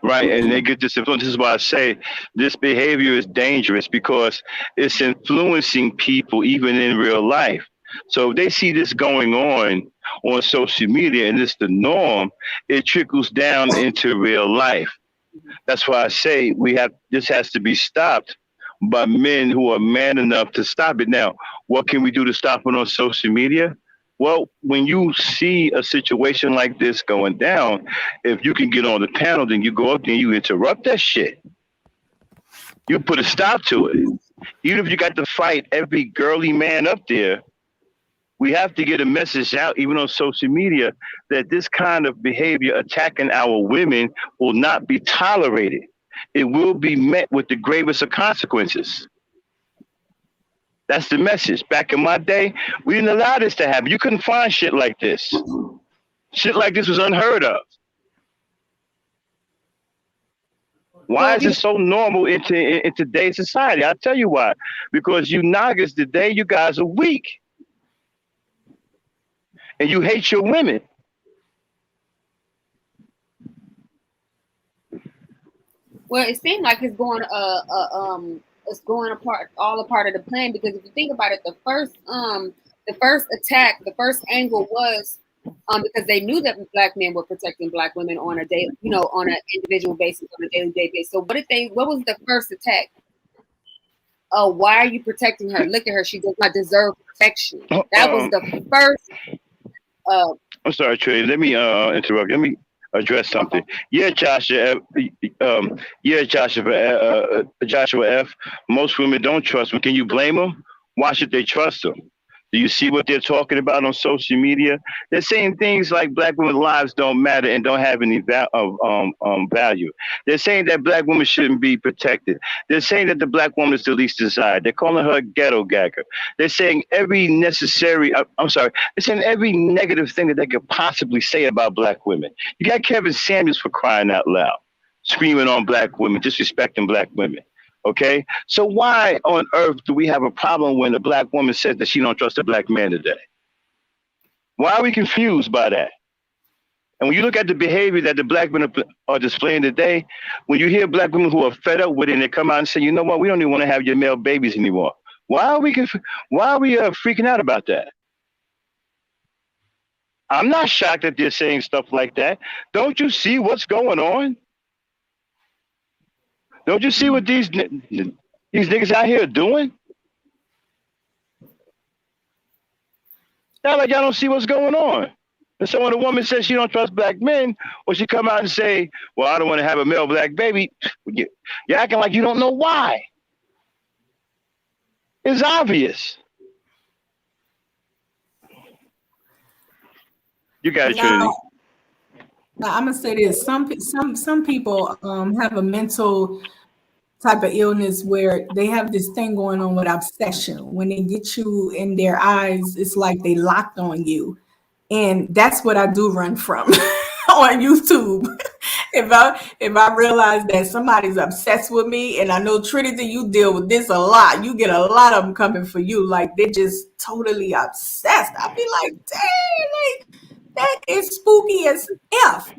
S1: Right, and they get this influence. This is why I say this behavior is dangerous, because it's influencing people even in real life. So if they see this going on social media and it's the norm, it trickles down into real life. That's why I say this has to be stopped by men who are man enough to stop it. Now, what can we do to stop it on social media? Well, when you see a situation like this going down, if you can get on the panel, then you go up there and you interrupt that shit. You put a stop to it. Even if you got to fight every girly man up there, we have to get a message out, even on social media, that this kind of behavior attacking our women will not be tolerated. It will be met with the gravest of consequences. That's the message. Back in my day, we didn't allow this to happen. You couldn't find shit like this. Shit like this was unheard of. Why is it so normal in today's society? I'll tell you why. Because you niggas today, you guys are weak. And you hate your women.
S12: Well, it seemed like it's going it's going apart, all a part of the plan. Because if you think about it, the first attack, the first angle was because they knew that black men were protecting black women on a daily, on an individual basis, on a daily basis. So what was the first attack? Oh, why are you protecting her? Look at her. She does not deserve protection. That was the first.
S1: I'm sorry, Trey. Let me interrupt. Let me address something. Yeah, Joshua. Joshua F. Most women don't trust them. Can you blame them? Why should they trust them? Do you see what they're talking about on social media? They're saying things like black women's lives don't matter and don't have any value. They're saying that black women shouldn't be protected. They're saying that the black woman is the least desired. They're calling her a ghetto gagger. They're saying every they're saying every negative thing that they could possibly say about black women. You got Kevin Samuels for crying out loud, screaming on black women, disrespecting black women. Okay, so why on earth do we have a problem when a black woman says that she don't trust a black man today? Why are we confused by that? And when you look at the behavior that the black men are displaying today, when you hear black women who are fed up with it and they come out and say, you know what, we don't even want to have your male babies anymore. Why are we freaking out about that? I'm not shocked that they're saying stuff like that. Don't you see what's going on? Don't you see what these niggas out here are doing? Now, like y'all don't see what's going on. And so when a woman says she don't trust black men, or she come out and say, well, I don't want to have a male black baby, you're acting like you don't know why. It's obvious. You got it, Trinity.
S5: Now, I'm gonna say this: some people have a mental type of illness where they have this thing going on with obsession. When they get you in their eyes, it's like they locked on you, and that's what I do run from on YouTube. If I realize that somebody's obsessed with me, and I know Trinity, you deal with this a lot. You get a lot of them coming for you, like they're just totally obsessed. I'll be like, dang, like that is spooky as F.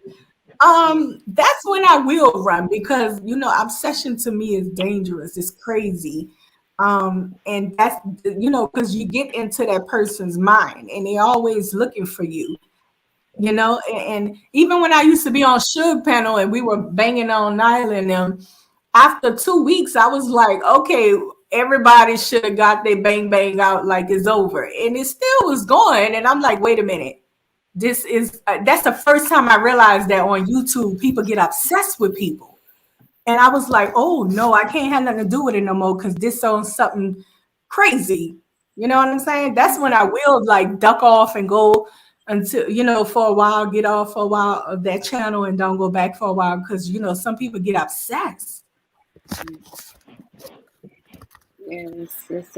S5: That's when I will run because obsession to me is dangerous. It's crazy. And that's because you get into that person's mind and they're always looking for you. And even when I used to be on Suge Panel and we were banging on Nyla and them, after 2 weeks, I was like, okay, everybody should have got their bang bang out like it's over. And it still was going. And I'm like, wait a minute. This is that's the first time I realized that on YouTube people get obsessed with people, and I was like, oh no, I can't have nothing to do with it no more because this on something crazy. You know what I'm saying? That's when I will like duck off and go until for a while, get off for a while of that channel and don't go back for a while because some people get obsessed.
S12: Yes, it's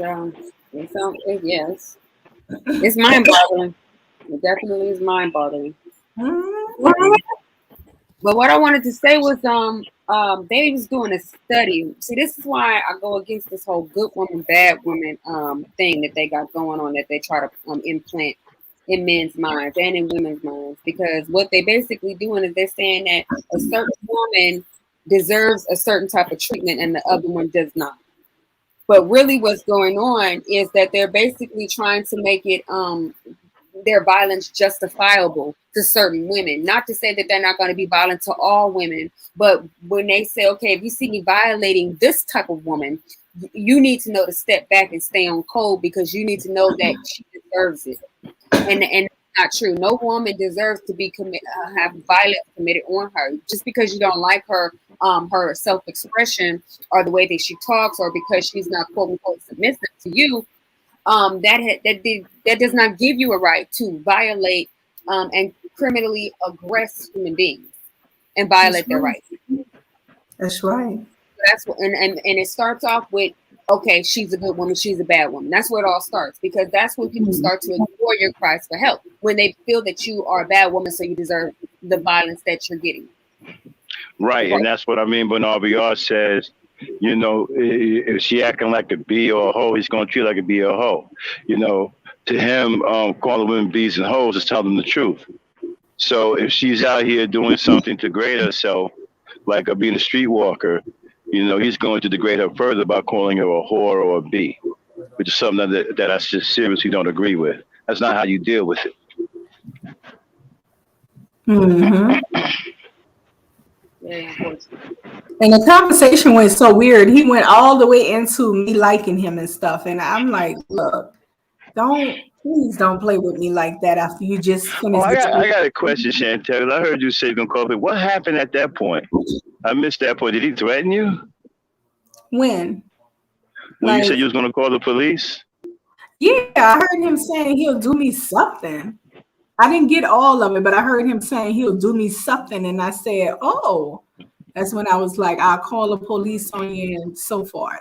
S12: mind-boggling. It definitely is mind-boggling.
S5: Mm-hmm.
S12: But what I wanted to say was, they was doing a study. See, this is why I go against this whole good woman, bad woman thing that they got going on that they try to implant in men's minds and in women's minds. Because what they basically doing is they're saying that a certain woman deserves a certain type of treatment and the other one does not. But really what's going on is that they're basically trying to make it their violence justifiable to certain women. Not to say that they're not going to be violent to all women, but when they say, okay, if you see me violating this type of woman, you need to know to step back and stay on code because you need to know that she deserves it. And it's not true. No woman deserves to be have violence committed on her just because you don't like her her self-expression or the way that she talks or because she's not quote unquote submissive to you. That does not give you a right to violate and criminally aggress human beings and violate their rights.
S5: That's right.
S12: That's what, and it starts off with, okay, she's a good woman, she's a bad woman. That's where it all starts because that's when people start to ignore your cries for help when they feel that you are a bad woman, so you deserve the violence that you're getting.
S1: Right, and that's what I mean when RBR says, if she acting like a bee or a hoe, he's gonna treat her like a bee or a hoe. To him, calling women bees and hoes is telling them the truth. So if she's out here doing something to grade herself, like being a streetwalker, he's going to degrade her further by calling her a whore or a B, which is something that I just seriously don't agree with. That's not how you deal with it.
S2: Mm-hmm.
S12: Very unfortunate.
S2: And the conversation went so weird. He went all the way into me liking him and stuff. And I'm like, look, please don't play with me like that after you just
S1: Oh,
S2: finished
S1: I got a question, Chantel. I heard you say you're gonna call it. What happened at that point? I missed that point. Did he threaten you?
S2: When?
S1: When you said you was gonna call the police?
S2: Yeah, I heard him saying he'll do me something. I didn't get all of it, but I heard him saying he'll do me something. And I said, oh, that's when I was like, I'll call the police on you and so forth.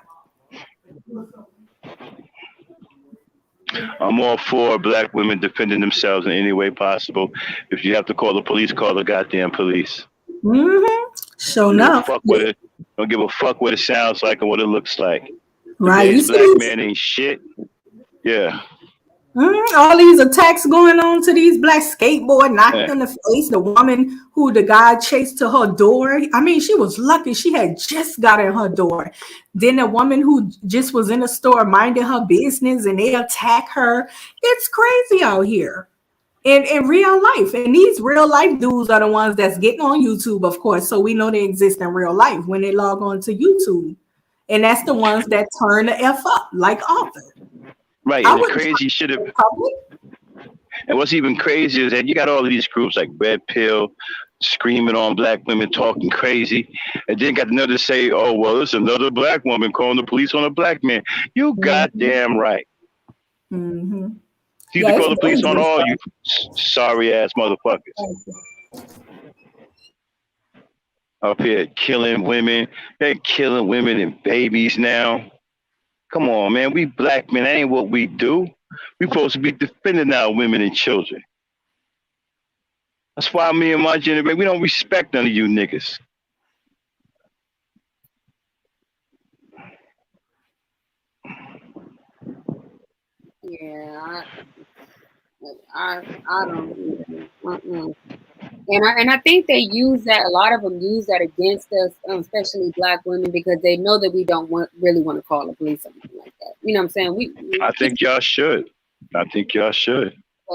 S1: I'm all for black women defending themselves in any way possible. If you have to call the police, call the goddamn police.
S2: Mm-hmm. Sure enough.
S1: Don't give a fuck what it sounds like or what it looks like.
S2: Right.
S1: Today's black man ain't shit. Yeah.
S2: All these attacks going on to these black skateboard knocked in the face. The woman who the guy chased to her door. I mean, she was lucky. She had just got in her door. Then a woman who just was in the store minding her business and they attack her. It's crazy out here in real life. And these real life dudes are the ones that's getting on YouTube, of course. So we know they exist in real life when they log on to YouTube. And that's the ones that turn the F up, like Arthur.
S1: Right, and the crazy shit of, and what's even crazier is that you got all of these groups like Red Pill screaming on black women, talking crazy, and then got another say, oh, well, it's another black woman calling the police on a black man. You goddamn right.
S2: Mm-hmm.
S1: You need to call the police on all you sorry ass motherfuckers. Up here killing women. They're killing women and babies now. Come on, man. We black men, that ain't what we do. We supposed to be defending our women and children. That's why me and my generation, we don't respect none of you niggas.
S12: Yeah, I don't. And I think they use that. A lot of them use that against us, especially black women, because they know that we don't really want to call the police or anything like that. You know what I'm saying?
S1: I think y'all should. But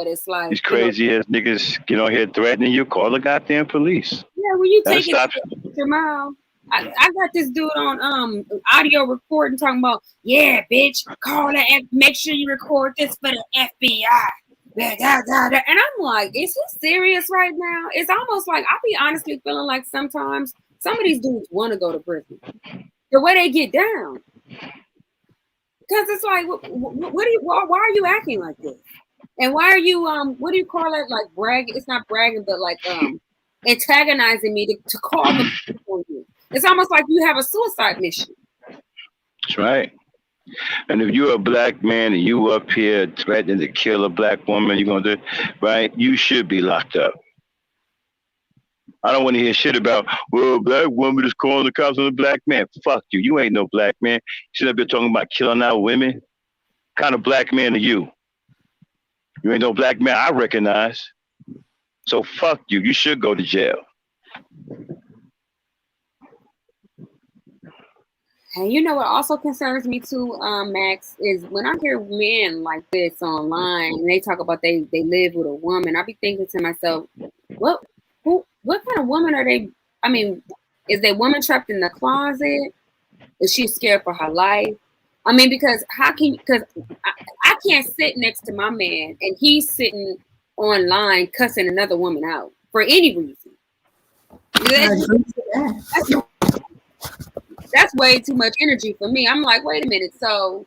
S12: it's like
S1: these crazy ass niggas get on here threatening you. Call the goddamn police.
S12: Yeah, when you take it Jamal. I got this dude on audio recording talking about, yeah, bitch, call that, make sure you record this for the FBI. And I'm like, is he serious right now? It's almost like I be honestly feeling like sometimes some of these dudes want to go to prison. The way they get down. Because it's like, why are you acting like this? And why are you what do you call it? Like bragging? It's not bragging, but like antagonizing me to call the police on you. It's almost like you have a suicide mission.
S1: That's right. And if you're a black man and you up here threatening to kill a black woman, you're gonna do right, you should be locked up. I don't want to hear shit about, well, a black woman is calling the cops on a black man. Fuck you. You ain't no black man. You should be talking about killing our women. What kind of black man are you? You ain't no black man I recognize. So fuck you. You should go to jail.
S12: And you know what also concerns me too, Max, is when I hear men like this online and they talk about they live with a woman, I be thinking to myself, what kind of woman are they? I mean, is that woman trapped in the closet? Is she scared for her life? I mean, because I can't sit next to my man and he's sitting online cussing another woman out for any reason. That's way too much energy for me. I'm like, wait a minute. So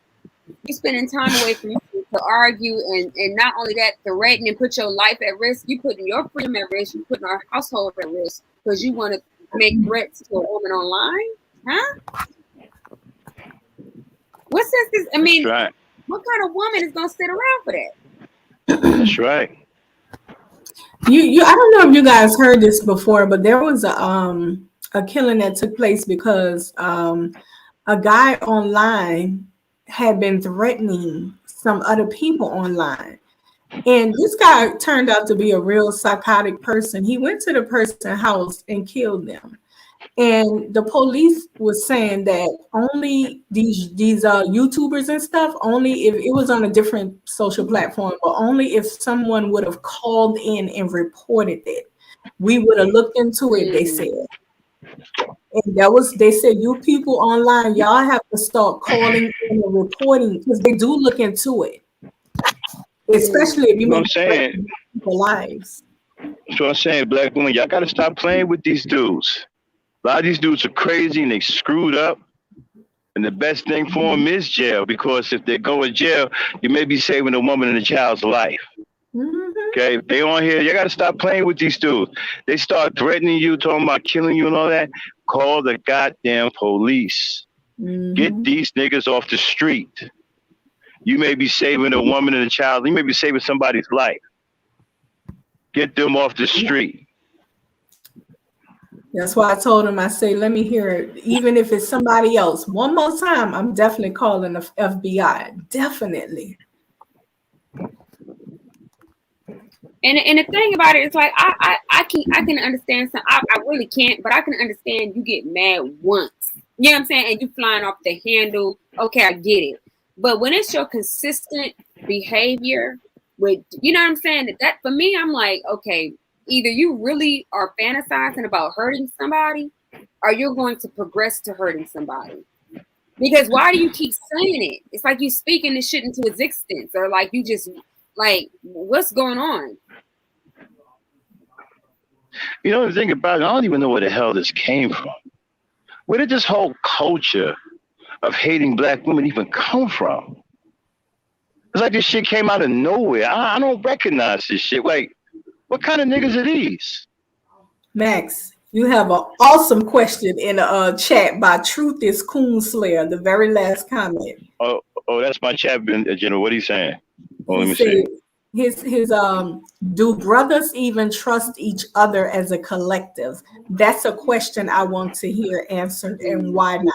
S12: you're spending time away from me to argue and not only that, threaten and put your life at risk. You putting your freedom at risk. You putting our household at risk because you want to make threats to a woman online, huh? What sense is? I mean,
S1: right.
S12: What kind of woman is gonna sit around for that?
S1: That's right.
S2: You. I don't know if you guys heard this before, but there was a killing that took place because a guy online had been threatening some other people online. And this guy turned out to be a real psychotic person. He went to the person's house and killed them.
S5: And the police was saying that only these YouTubers and stuff, only if it was on a different social platform, but only if someone would have called in and reported it, we would have looked into it, they said. And they said, you people online, y'all have to start calling in and reporting, because they do look into it. Especially if you make people's lives.
S1: So I'm saying, black women, y'all gotta stop playing with these dudes. A lot of these dudes are crazy and they screwed up. And the best thing for them is jail, because if they go in jail, you may be saving a woman and a child's life. Okay, if they on here, you gotta stop playing with these dudes. They start threatening you, talking about killing you and all that. Call the goddamn police. Get these niggas off the street. You may be saving a woman and a child. You may be saving somebody's life. Get them off the street.
S5: That's why I told him, I say, let me hear it. Even if it's somebody else, one more time, I'm definitely calling the FBI. Definitely.
S12: And the thing about it is, like, I can understand some. I really can't, but I can understand you get mad once. You know what I'm saying? And you flying off the handle. Okay, I get it. But when it's your consistent behavior with, you know what I'm saying? That for me, I'm like, okay, either you really are fantasizing about hurting somebody, or you're going to progress to hurting somebody. Because why do you keep saying it? It's like you speaking this shit into existence, or like you just like, what's going on?
S1: You know, the thing about it, I don't even know where the hell this came from. Where did this whole culture of hating black women even come from? It's like this shit came out of nowhere. I don't recognize this shit. Like, what kind of niggas are these?
S5: Max, you have an awesome question in the chat by Truth is Coonslayer, the very last comment.
S1: Oh, that's my chat, General. What are you saying? Oh, let me
S5: see.
S1: see.
S5: Do brothers even trust each other as a collective? That's a question I want to hear answered, and why not?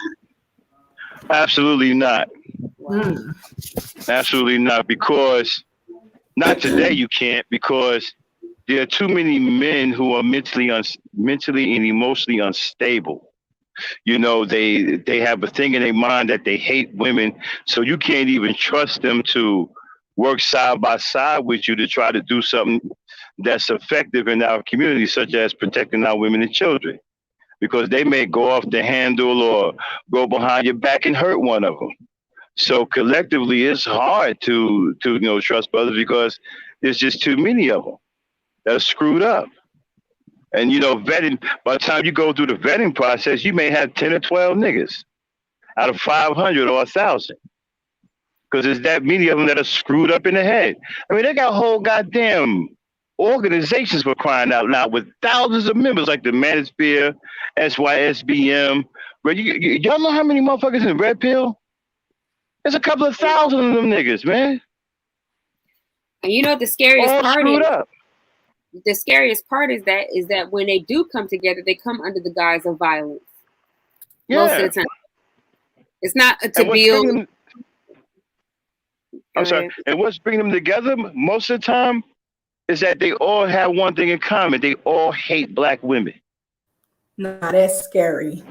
S1: Absolutely not. Absolutely not, because not today you can't, because there are too many men who are mentally and emotionally unstable. You know, they have a thing in their mind that they hate women, so you can't even trust them to work side by side with you to try to do something that's effective in our community, such as protecting our women and children, because they may go off the handle or go behind your back and hurt one of them. So collectively, it's hard to trust brothers, because there's just too many of them that are screwed up. And vetting, by the time you go through the vetting process, you may have 10 or 12 niggas out of 500 or 1,000. Because there's that many of them that are screwed up in the head. I mean, they got whole goddamn organizations, for crying out loud, with thousands of members, like the Manosphere, SYSBM. But y'all know how many motherfuckers in Red Pill? There's a couple of thousand of them niggas, man.
S12: And you know what the scariest
S1: all
S12: part
S1: screwed
S12: is?
S1: Up.
S12: The scariest part is that when they do come together, they come under the guise of violence.
S1: Yeah.
S12: Most of the time. It's not to build.
S1: I'm sorry. And what's bringing them together most of the time is that they all have one thing in common. They all hate black women.
S5: No, that's scary.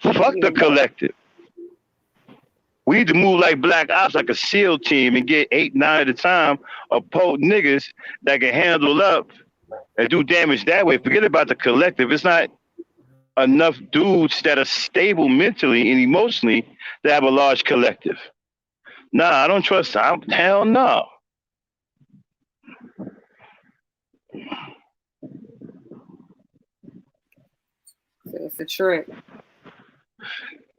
S1: Fuck the collective. We need to move like Black Ops, like a SEAL team, and get 8, 9 at a time of potent niggas that can handle up and do damage that way. Forget about the collective. It's not enough dudes that are stable mentally and emotionally to have a large collective. Nah, I don't trust them. Hell no.
S12: It's a trick.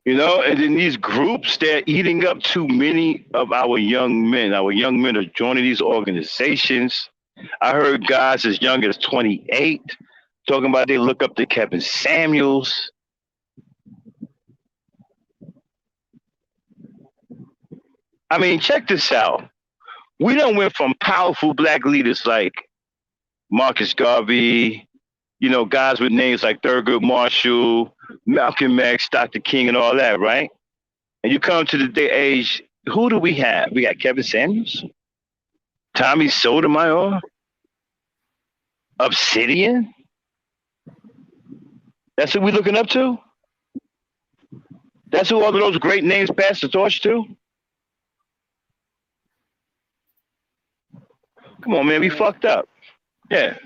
S1: And in these groups, they're eating up too many of our young men. Our young men are joining these organizations. I heard guys as young as 28 talking about they look up to Kevin Samuels. I mean, check this out. We done went from powerful black leaders like Marcus Garvey, guys with names like Thurgood Marshall, Malcolm X, Dr. King, and all that, right? And you come to the day age, who do we have? We got Kevin Samuels, Tommy Sotomayor, Obsidian? That's who we looking up to? That's who all of those great names pass the torch to? Come on, man, we fucked up. Yeah.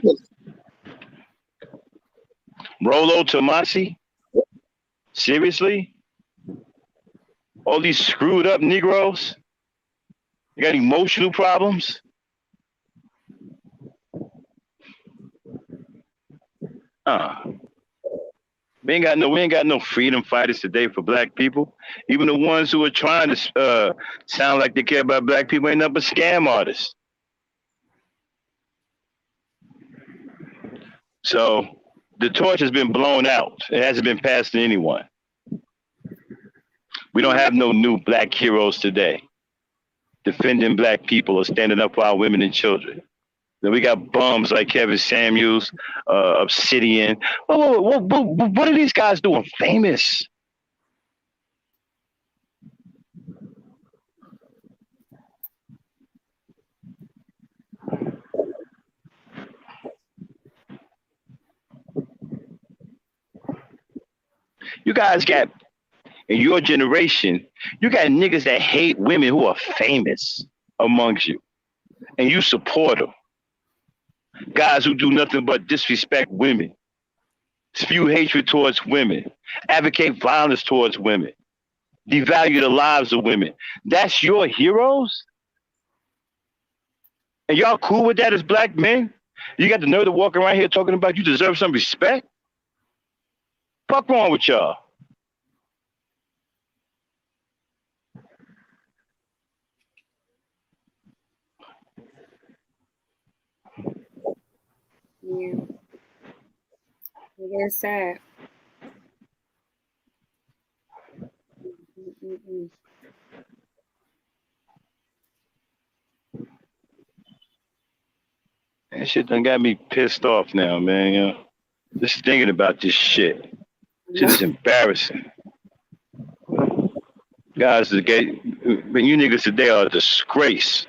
S1: Rolo Tomasi? Seriously? All these screwed up Negroes? You got emotional problems? We ain't got no freedom fighters today for black people. Even the ones who are trying to sound like they care about black people ain't nothing but scam artists. So the torch has been blown out. It hasn't been passed to anyone. We don't have no new black heroes today defending black people or standing up for our women and children. Then we got bums like Kevin Samuels, Obsidian. What are these guys doing famous? You guys got, in your generation, you got niggas that hate women who are famous amongst you, and you support them. Guys who do nothing but disrespect women, spew hatred towards women, advocate violence towards women, devalue the lives of women. That's your heroes? And y'all cool with that as black men? You got the nerve to walk around here talking about you deserve some respect? Fuck wrong with y'all?
S12: Yeah. It's sad. Mm-mm.
S1: That shit done got me pissed off now, man. You know, just thinking about this shit. Shit is embarrassing. Guys, but you niggas today are a disgrace.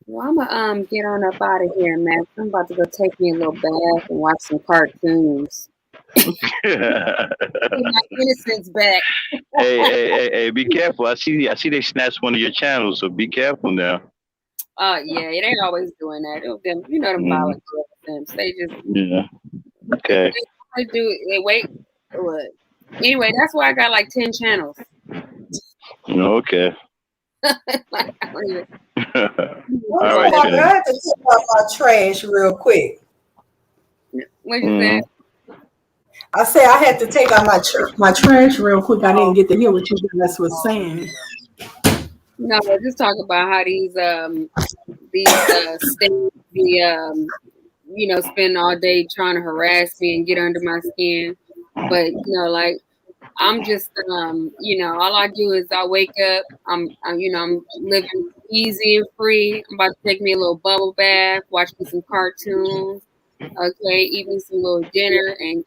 S12: Well, I'm gonna get on up out of here, man. I'm about to go take me a little bath and watch some cartoons. Get my innocence back.
S1: Hey, be careful. I see they snatched one of your channels, so be careful now.
S12: Yeah, it ain't always doing that. Them, you know, them violent girls. They just
S1: Okay.
S12: They do. They wait. What? Anyway, that's why I got like 10 channels.
S1: Okay.
S12: Like, I don't even.
S1: All right,
S13: I had to take out my trash real quick.
S12: What you said?
S13: I said I had to take out my trash real quick. I didn't get to hear what you guys was saying.
S12: No, we're just talking about how these states you know, spend all day trying to harass me and get under my skin. But you know, like I'm just you know, all I do is I wake up, I'm living easy and free. I'm about to take me a little bubble bath, watch me some cartoons, okay, eat me some little dinner and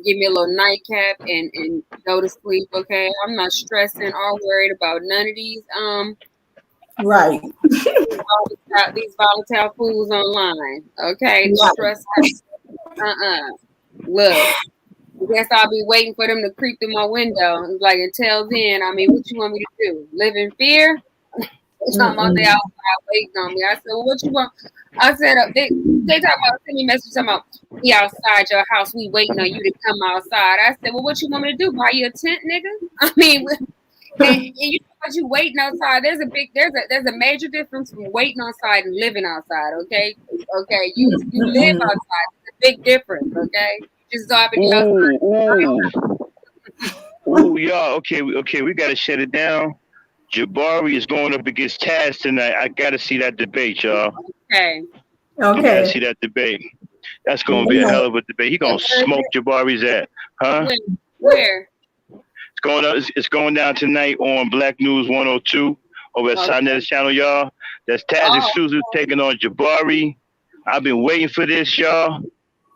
S12: give me a little nightcap and go to sleep, okay? I'm not stressing or worried about none of these
S13: right.
S12: these volatile fools online, okay?
S13: Right.
S12: Stress Look, I guess I'll be waiting for them to creep through my window. Like until then, I mean, what you want me to do? Live in fear? Talking about they outside waiting on me. I said, well, what you want? I said, they talk about send me a message talking about we outside your house, we waiting on you to come outside. I said, well, what you want me to do? Buy you a tent, nigga? I mean, and you know what, you waiting outside. There's a major difference from waiting outside and living outside. Okay, you live outside. It's a big difference. Okay, just so happen to
S1: Ooh, y'all. Okay, we gotta shut it down. Jabari is going up against Taz tonight. I gotta see that debate, y'all.
S12: Okay.
S1: Gotta see that debate. That's gonna be a hell of a debate. He gonna smoke Jabari's ass, huh?
S12: Where?
S1: It's going down tonight on Black News 102 over at Sinet's channel, y'all. That's Taz exclusive taking on Jabari. I've been waiting for this, y'all.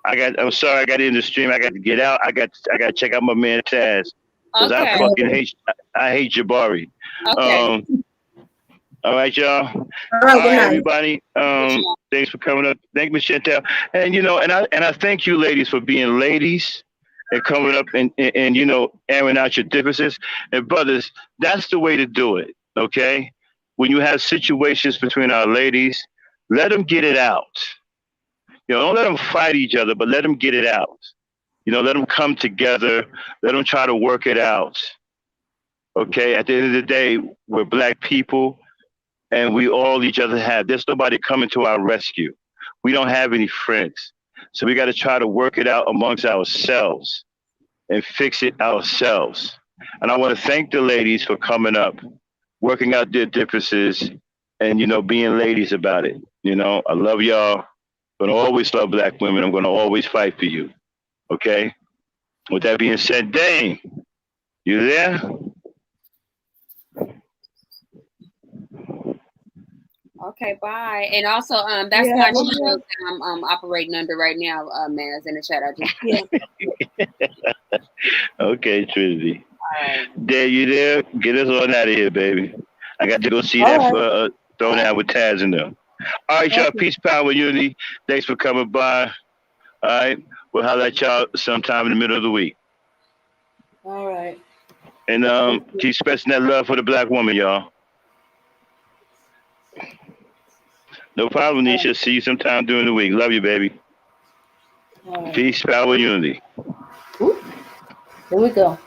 S1: I'm sorry I got in the stream. I got to get out. I got to check out my man Taz. Because
S12: Okay.
S1: I hate Jabari.
S12: Okay.
S1: All right, y'all.
S13: All right, good night.
S1: Everybody. Thanks for coming up. Thank you, Chantel. And I thank you, ladies, for being ladies and coming up and airing out your differences. And brothers, that's the way to do it. Okay. When you have situations between our ladies, let them get it out. Don't let them fight each other, but let them get it out. Let them come together. Let them try to work it out. Okay. At the end of the day, we're black people and we all each other have. There's nobody coming to our rescue. We don't have any friends. So we got to try to work it out amongst ourselves and fix it ourselves. And I want to thank the ladies for coming up, working out their differences and, being ladies about it. I love y'all. I'm going to always love black women. I'm going to always fight for you. Okay? With that being said, Dane, you there?
S12: Okay, bye. And also, that's my channel that I'm operating under right now, Maz, in the chat.
S1: Okay, Trinity.
S12: All right.
S1: There, you there? Get us on out of here, baby. I got to go see that thrown out with Taz in them. All right, y'all. Peace, power, unity. Thanks for coming by. All right. We'll holler at y'all sometime in the middle of the week.
S2: All right.
S1: And keep expressing that love for the black woman, y'all. No problem, Nisha. See you sometime during the week. Love you, baby. Peace, power, unity.
S2: Here we go.